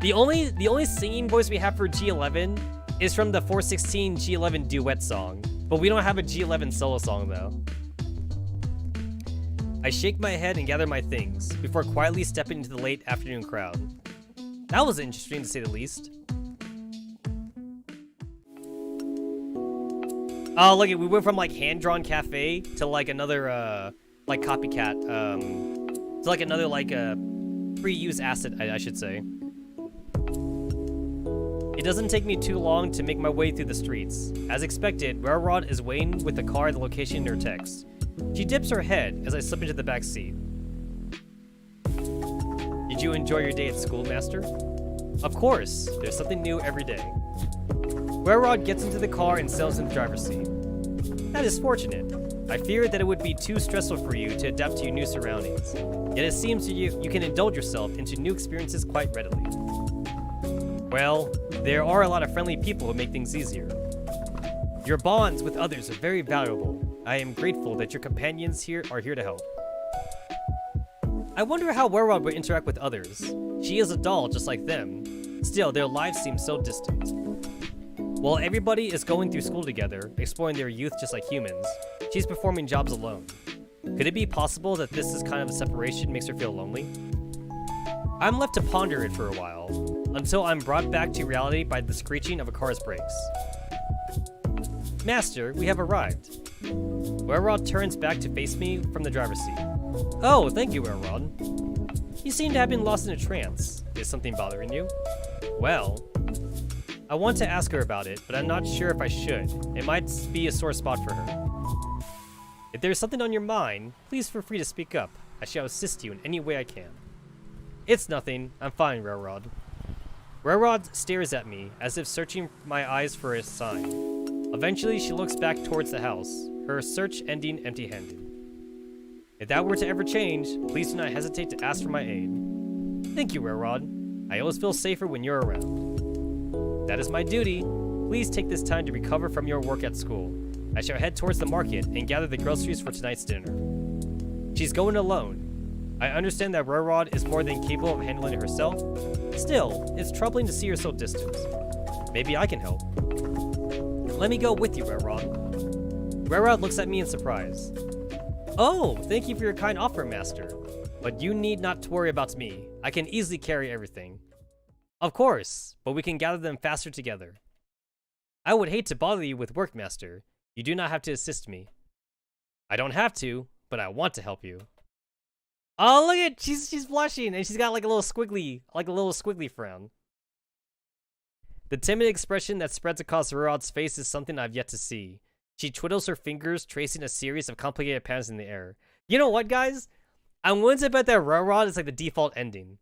The only singing voice we have for G11 is from the 416 G11 duet song, but we don't have a G11 solo song though. I shake my head and gather my things before quietly stepping into the late afternoon crowd. That was interesting to say the least. Oh, look, we went from like hand-drawn cafe to like another like copycat, to like another like free-use asset, I should say. It doesn't take me too long to make my way through the streets. As expected, Railrod is waiting with the car at the location in her text. She dips her head as I slip into the back seat. Did you enjoy your day at school, Master? Of course, there's something new every day. Railrod gets into the car and settles in the driver's seat. That is fortunate. I feared that it would be too stressful for you to adapt to your new surroundings. Yet it seems to you can indulge yourself into new experiences quite readily. Well, there are a lot of friendly people who make things easier. Your bonds with others are very valuable. I am grateful that your companions here are here to help. I wonder how Railrod would interact with others. She is a doll just like them. Still, their lives seem so distant. While everybody is going through school together, exploring their youth just like humans, she's performing jobs alone. Could it be possible that this is kind of a separation makes her feel lonely? I'm left to ponder it for a while, until I'm brought back to reality by the screeching of a car's brakes. Master, we have arrived. Railrod turns back to face me from the driver's seat. Oh, thank you, Railrod. You seem to have been lost in a trance. Is something bothering you? Well, I want to ask her about it, but I'm not sure if I should. It might be a sore spot for her. If there's something on your mind, please feel free to speak up. I shall assist you in any way I can. It's nothing. I'm fine, Railrod. Railrod stares at me, as if searching my eyes for a sign. Eventually, she looks back towards the house, her search ending empty-handed. If that were to ever change, please do not hesitate to ask for my aid. Thank you, Railrod. I always feel safer when you're around. That is my duty. Please take this time to recover from your work at school. I shall head towards the market and gather the groceries for tonight's dinner. She's going alone. I understand that Railrod is more than capable of handling it herself. Still, it's troubling to see her so distant. Maybe I can help. Let me go with you, Railrod. Railrod looks at me in surprise. Oh, thank you for your kind offer, Master. But you need not to worry about me. I can easily carry everything. Of course, but we can gather them faster together. I would hate to bother you with work, Master. You do not have to assist me. I don't have to, but I want to help you. Oh, look at she's blushing and she's got like a little squiggly frown. The timid expression that spreads across Railrod's face is something I've yet to see. She twiddles her fingers, tracing a series of complicated patterns in the air. You know what, guys? I'm willing to bet that Railrod is like the default ending.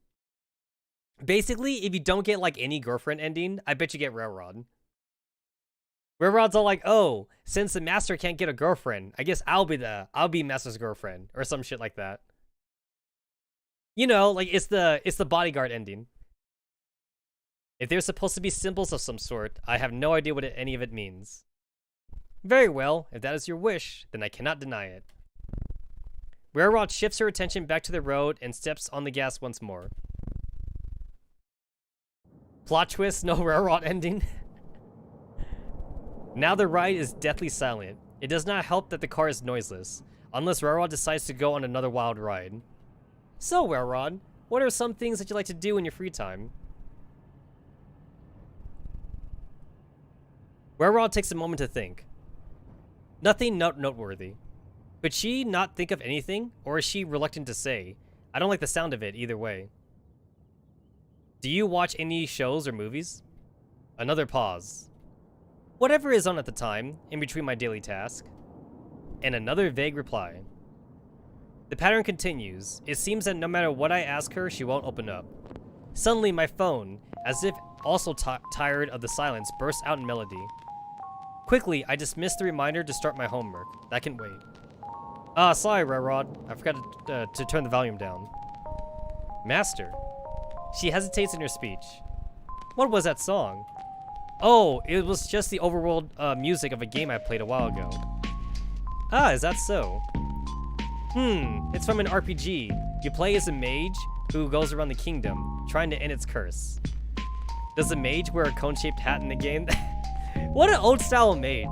Basically, if you don't get like any girlfriend ending, I bet you get Railrod. Railrod's all like, oh, since the Master can't get a girlfriend, I guess I'll be Master's girlfriend or some shit like that. You know, like it's the bodyguard ending. If there's supposed to be symbols of some sort, I have no idea what any of it means. Very well, if that is your wish, then I cannot deny it. Railrod shifts her attention back to the road and steps on the gas once more. Plot twist, no Railrod ending. Now the ride is deathly silent. It does not help that the car is noiseless, unless Railrod decides to go on another wild ride. So, Railrod, what are some things that you like to do in your free time? Railrod takes a moment to think. Nothing noteworthy. Could she not think of anything, or is she reluctant to say? I don't like the sound of it either way. Do you watch any shows or movies? Another pause. Whatever is on at the time, in between my daily task. And another vague reply. The pattern continues. It seems that no matter what I ask her, she won't open up. Suddenly, my phone, as if also tired of the silence, bursts out in melody. Quickly, I dismiss the reminder to start my homework. That can wait. Sorry, Railrod. I forgot to turn the volume down. Master. She hesitates in her speech. What was that song? Oh, it was just the overworld music of a game I played a while ago. Ah, is that so? It's from an RPG. You play as a mage who goes around the kingdom, trying to end its curse. Does the mage wear a cone-shaped hat in the game? What an old-style mage.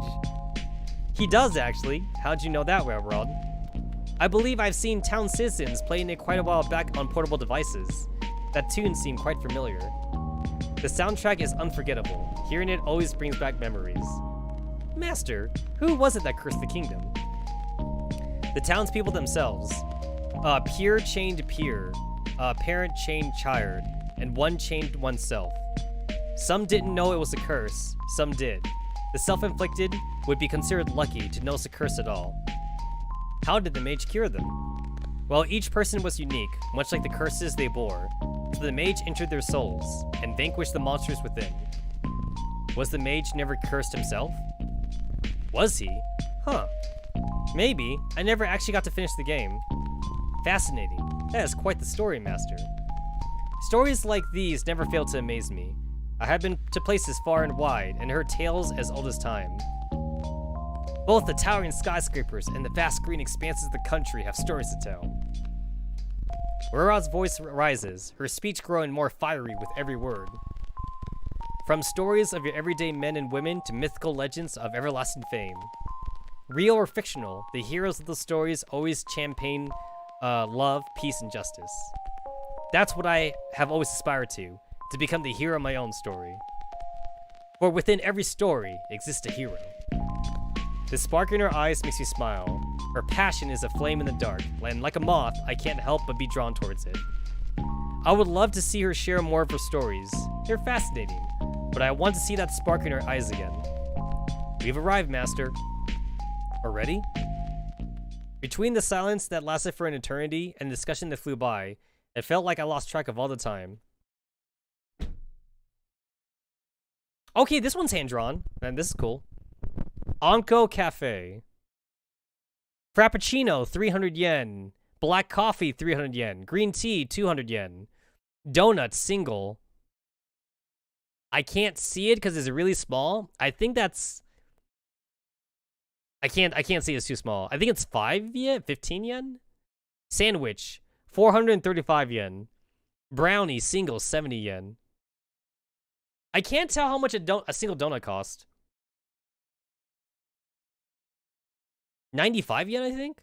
He does, actually. How'd you know that, Railrod? I believe I've seen town citizens playing it quite a while back on portable devices. That tune seemed quite familiar. The soundtrack is unforgettable. Hearing it always brings back memories. Master, who was it that cursed the kingdom? The townspeople themselves. Peer chained peer, parent chained child, and one chained oneself. Some didn't know it was a curse, some did. The self-inflicted would be considered lucky to notice a curse at all. How did the mage cure them? Well, each person was unique, much like the curses they bore, so the mage entered their souls, and vanquished the monsters within. Was the mage never cursed himself? Was he? Huh. Maybe. I never actually got to finish the game. Fascinating. That is quite the story, Master. Stories like these never fail to amaze me. I have been to places far and wide, and heard tales as old as time. Both the towering skyscrapers and the vast green expanses of the country have stories to tell. Rura's voice rises, her speech growing more fiery with every word. From stories of your everyday men and women to mythical legends of everlasting fame. Real or fictional, the heroes of the stories always champagne love, peace, and justice. That's what I have always aspired to become the hero of my own story. For within every story exists a hero. The spark in her eyes makes you smile. Her passion is a flame in the dark, and like a moth, I can't help but be drawn towards it. I would love to see her share more of her stories. They're fascinating, but I want to see that spark in her eyes again. We've arrived, Master. Already? Between the silence that lasted for an eternity and the discussion that flew by, it felt like I lost track of all the time. Okay, this one's hand-drawn, and this is cool. Onko Cafe. Frappuccino, 300 yen. Black coffee, 300 yen. Green tea, 200 yen. Donut, single. I can't see it because it's really small. I think that's... I can't see it's too small. I think it's 5 yen? 15 yen? Sandwich, 435 yen. Brownie, single, 70 yen. I can't tell how much a single donut cost. 95 yen, I think?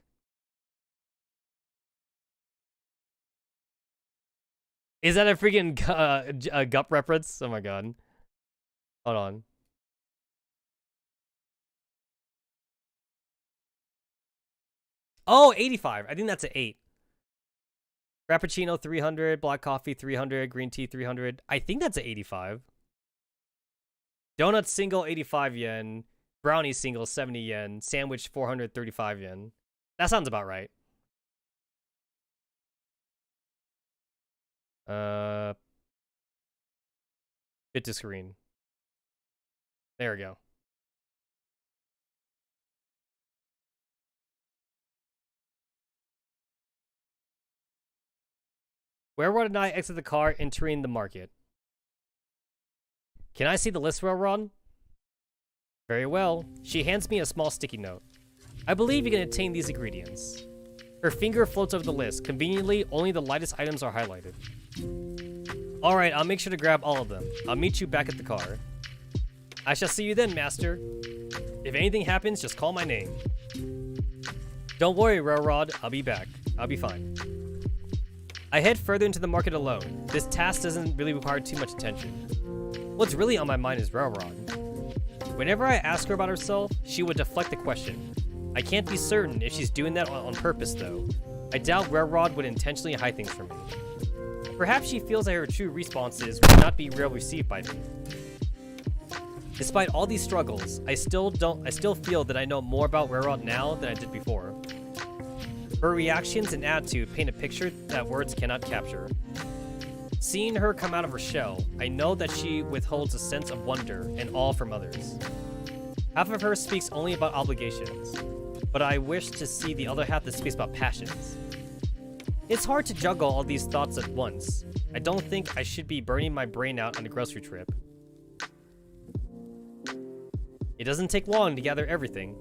Is that a freaking Gup reference? Oh my god. Hold on. Oh, 85. I think that's an 8. Frappuccino, 300. Black coffee, 300. Green tea, 300. I think that's an 85. Donut single, 85 yen. Brownie single, 70 yen. Sandwich, 435 yen. That sounds about right. Fit to screen. There we go. Railroad and I exit the car, entering the market. Can I see the list, Railroad? Very well. She hands me a small sticky note. I believe you can obtain these ingredients. Her finger floats over the list. Conveniently, only the lightest items are highlighted. Alright, I'll make sure to grab all of them. I'll meet you back at the car. I shall see you then, Master. If anything happens, just call my name. Don't worry, Railroad. I'll be back. I'll be fine. I head further into the market alone. This task doesn't really require too much attention. What's really on my mind is Railroad. Whenever I ask her about herself, she would deflect the question. I can't be certain if she's doing that on purpose, though. I doubt Railroad would intentionally hide things from me. Perhaps she feels that her true responses would not be well received by me. Despite all these struggles, I still feel that I know more about Railroad now than I did before. Her reactions and attitude paint a picture that words cannot capture. Seeing her come out of her shell, I know that she withholds a sense of wonder and awe from others. Half of her speaks only about obligations, but I wish to see the other half that speaks about passions. It's hard to juggle all these thoughts at once. I don't think I should be burning my brain out on a grocery trip. It doesn't take long to gather everything.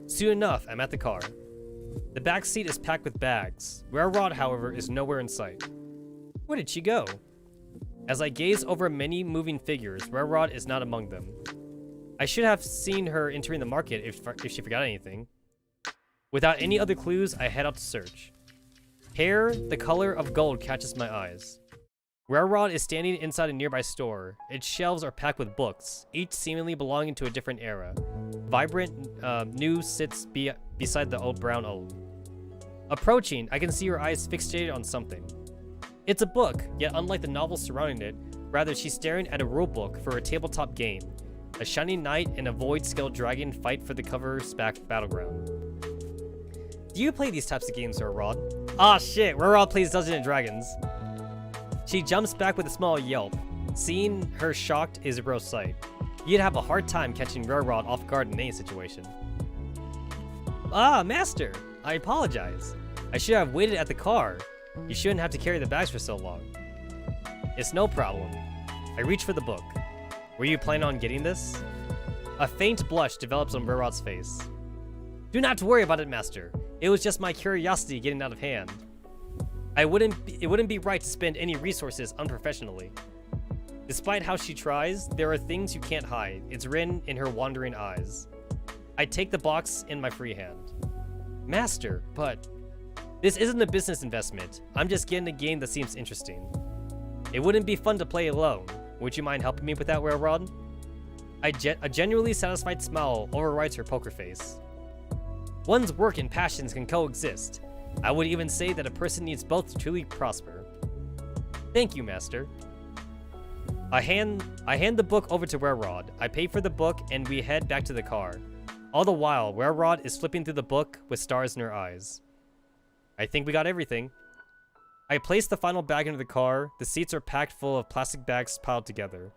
Soon enough, I'm at the car. The back seat is packed with bags. Railroad, however, is nowhere in sight. Where did she go? As I gaze over many moving figures, Railroad is not among them. I should have seen her entering the market if she forgot anything. Without any other clues, I head out to search. Hair, the color of gold, catches my eyes. Railrod is standing inside a nearby store. Its shelves are packed with books, each seemingly belonging to a different era. Vibrant, new sits beside the old brown old. Approaching, I can see her eyes fixated on something. It's a book, yet unlike the novels surrounding it, rather she's staring at a rulebook for a tabletop game. A shiny knight and a void-scaled dragon fight for the cover's back battleground. Do you play these types of games, Railrod? Ah shit, Railrod plays Dungeons and Dragons. She jumps back with a small yelp. Seeing her shocked is a real sight. You'd have a hard time catching Railrod off guard in any situation. Ah, Master! I apologize. I should have waited at the car. You shouldn't have to carry the bags for so long. It's no problem. I reach for the book. Were you planning on getting this? A faint blush develops on Railrod's face. Do not worry about it, Master. It was just my curiosity getting out of hand. It wouldn't be right to spend any resources unprofessionally. Despite how she tries, there are things you can't hide. It's written in her wandering eyes. I take the box in my free hand. Master, but this isn't a business investment. I'm just getting a game that seems interesting. It wouldn't be fun to play alone. Would you mind helping me with that, Railrod? A genuinely satisfied smile overrides her poker face. One's work and passions can coexist. I would even say that a person needs both to truly prosper. Thank you, Master. I hand the book over to Railrod. I pay for the book and we head back to the car. All the while, Railrod is flipping through the book with stars in her eyes. I think we got everything. I place the final bag into the car. The seats are packed full of plastic bags piled together.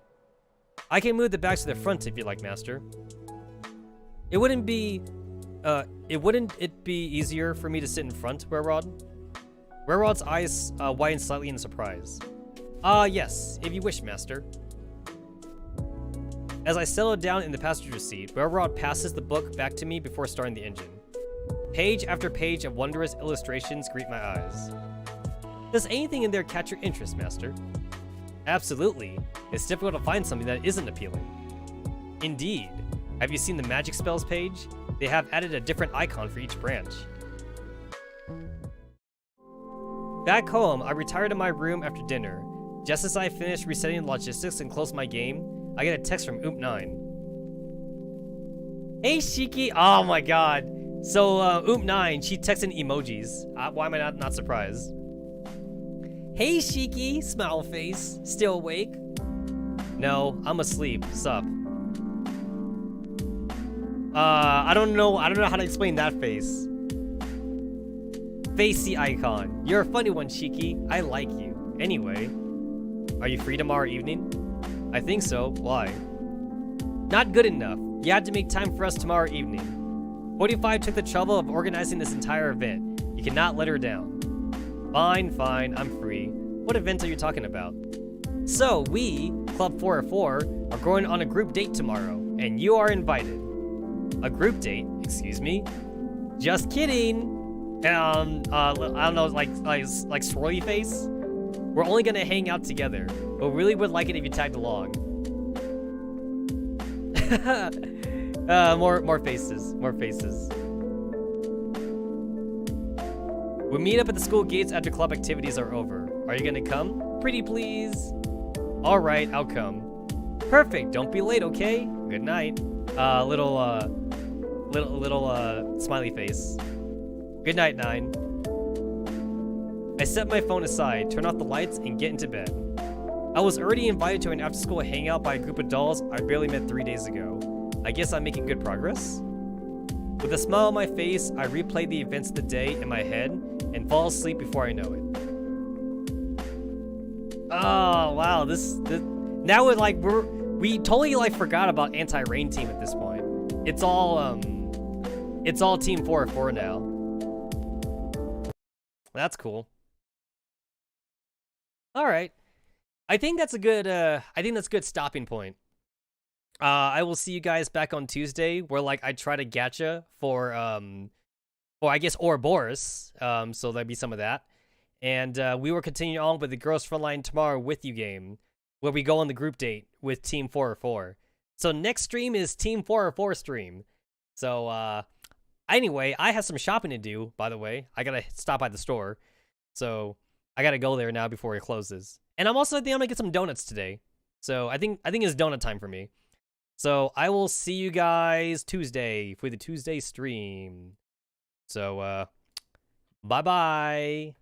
I can move the bags to the front if you like, Master. Wouldn't it be easier for me to sit in front, Railrod? Railrod's eyes widen slightly in surprise. Yes, if you wish, Master. As I settle down in the passenger seat, Railrod passes the book back to me before starting the engine. Page after page of wondrous illustrations greet my eyes. Does anything in there catch your interest, Master? Absolutely. It's difficult to find something that isn't appealing. Indeed. Have you seen the magic spells page? They have added a different icon for each branch. Back home, I retire to my room after dinner. Just as I finish resetting logistics and close my game, I get a text from Oomp9. Hey Shiki! Oh my god. So Oomp9, she texting emojis. Why am I not surprised? Hey Shiki, smile face. Still awake? No, I'm asleep. Sup? I don't know how to explain that face. Facey icon. You're a funny one, Shiki. I like you. Anyway, are you free tomorrow evening? I think so. Why? Not good enough. You had to make time for us tomorrow evening. 45 took the trouble of organizing this entire event. You cannot let her down. Fine, I'm free. What event are you talking about? So, we, Club 404, are going on a group date tomorrow, and you are invited. A group date? Excuse me? Just kidding! I don't know, like swirly face? We're only gonna hang out together, but really would like it if you tagged along. More faces. We meet up at the school gates after club activities are over. Are you gonna come? Pretty please. Alright, I'll come. Perfect, don't be late, okay? Good night. Little smiley face. Good night, 9. I set my phone aside, turn off the lights, and get into bed. I was already invited to an after-school hangout by a group of dolls I barely met 3 days ago. I guess I'm making good progress? With a smile on my face, I replay the events of the day in my head and fall asleep before I know it. Oh, wow, now we totally forgot about anti-rain team at this point. It's all Team 404 now. That's cool. All right. I think that's a good stopping point. I will see you guys back on Tuesday where I try to gacha for I guess Ouroboros. So there'll be some of that. And we will continue on with the Girls Frontline Tomorrow With You game where we go on the group date with Team 404. So next stream is Team 404 stream. So anyway, I have some shopping to do, by the way. I gotta stop by the store. So I gotta go there now before it closes. And I'm also, I think I'm gonna get some donuts today. So I think it's donut time for me. So I will see you guys Tuesday for the Tuesday stream. So bye bye.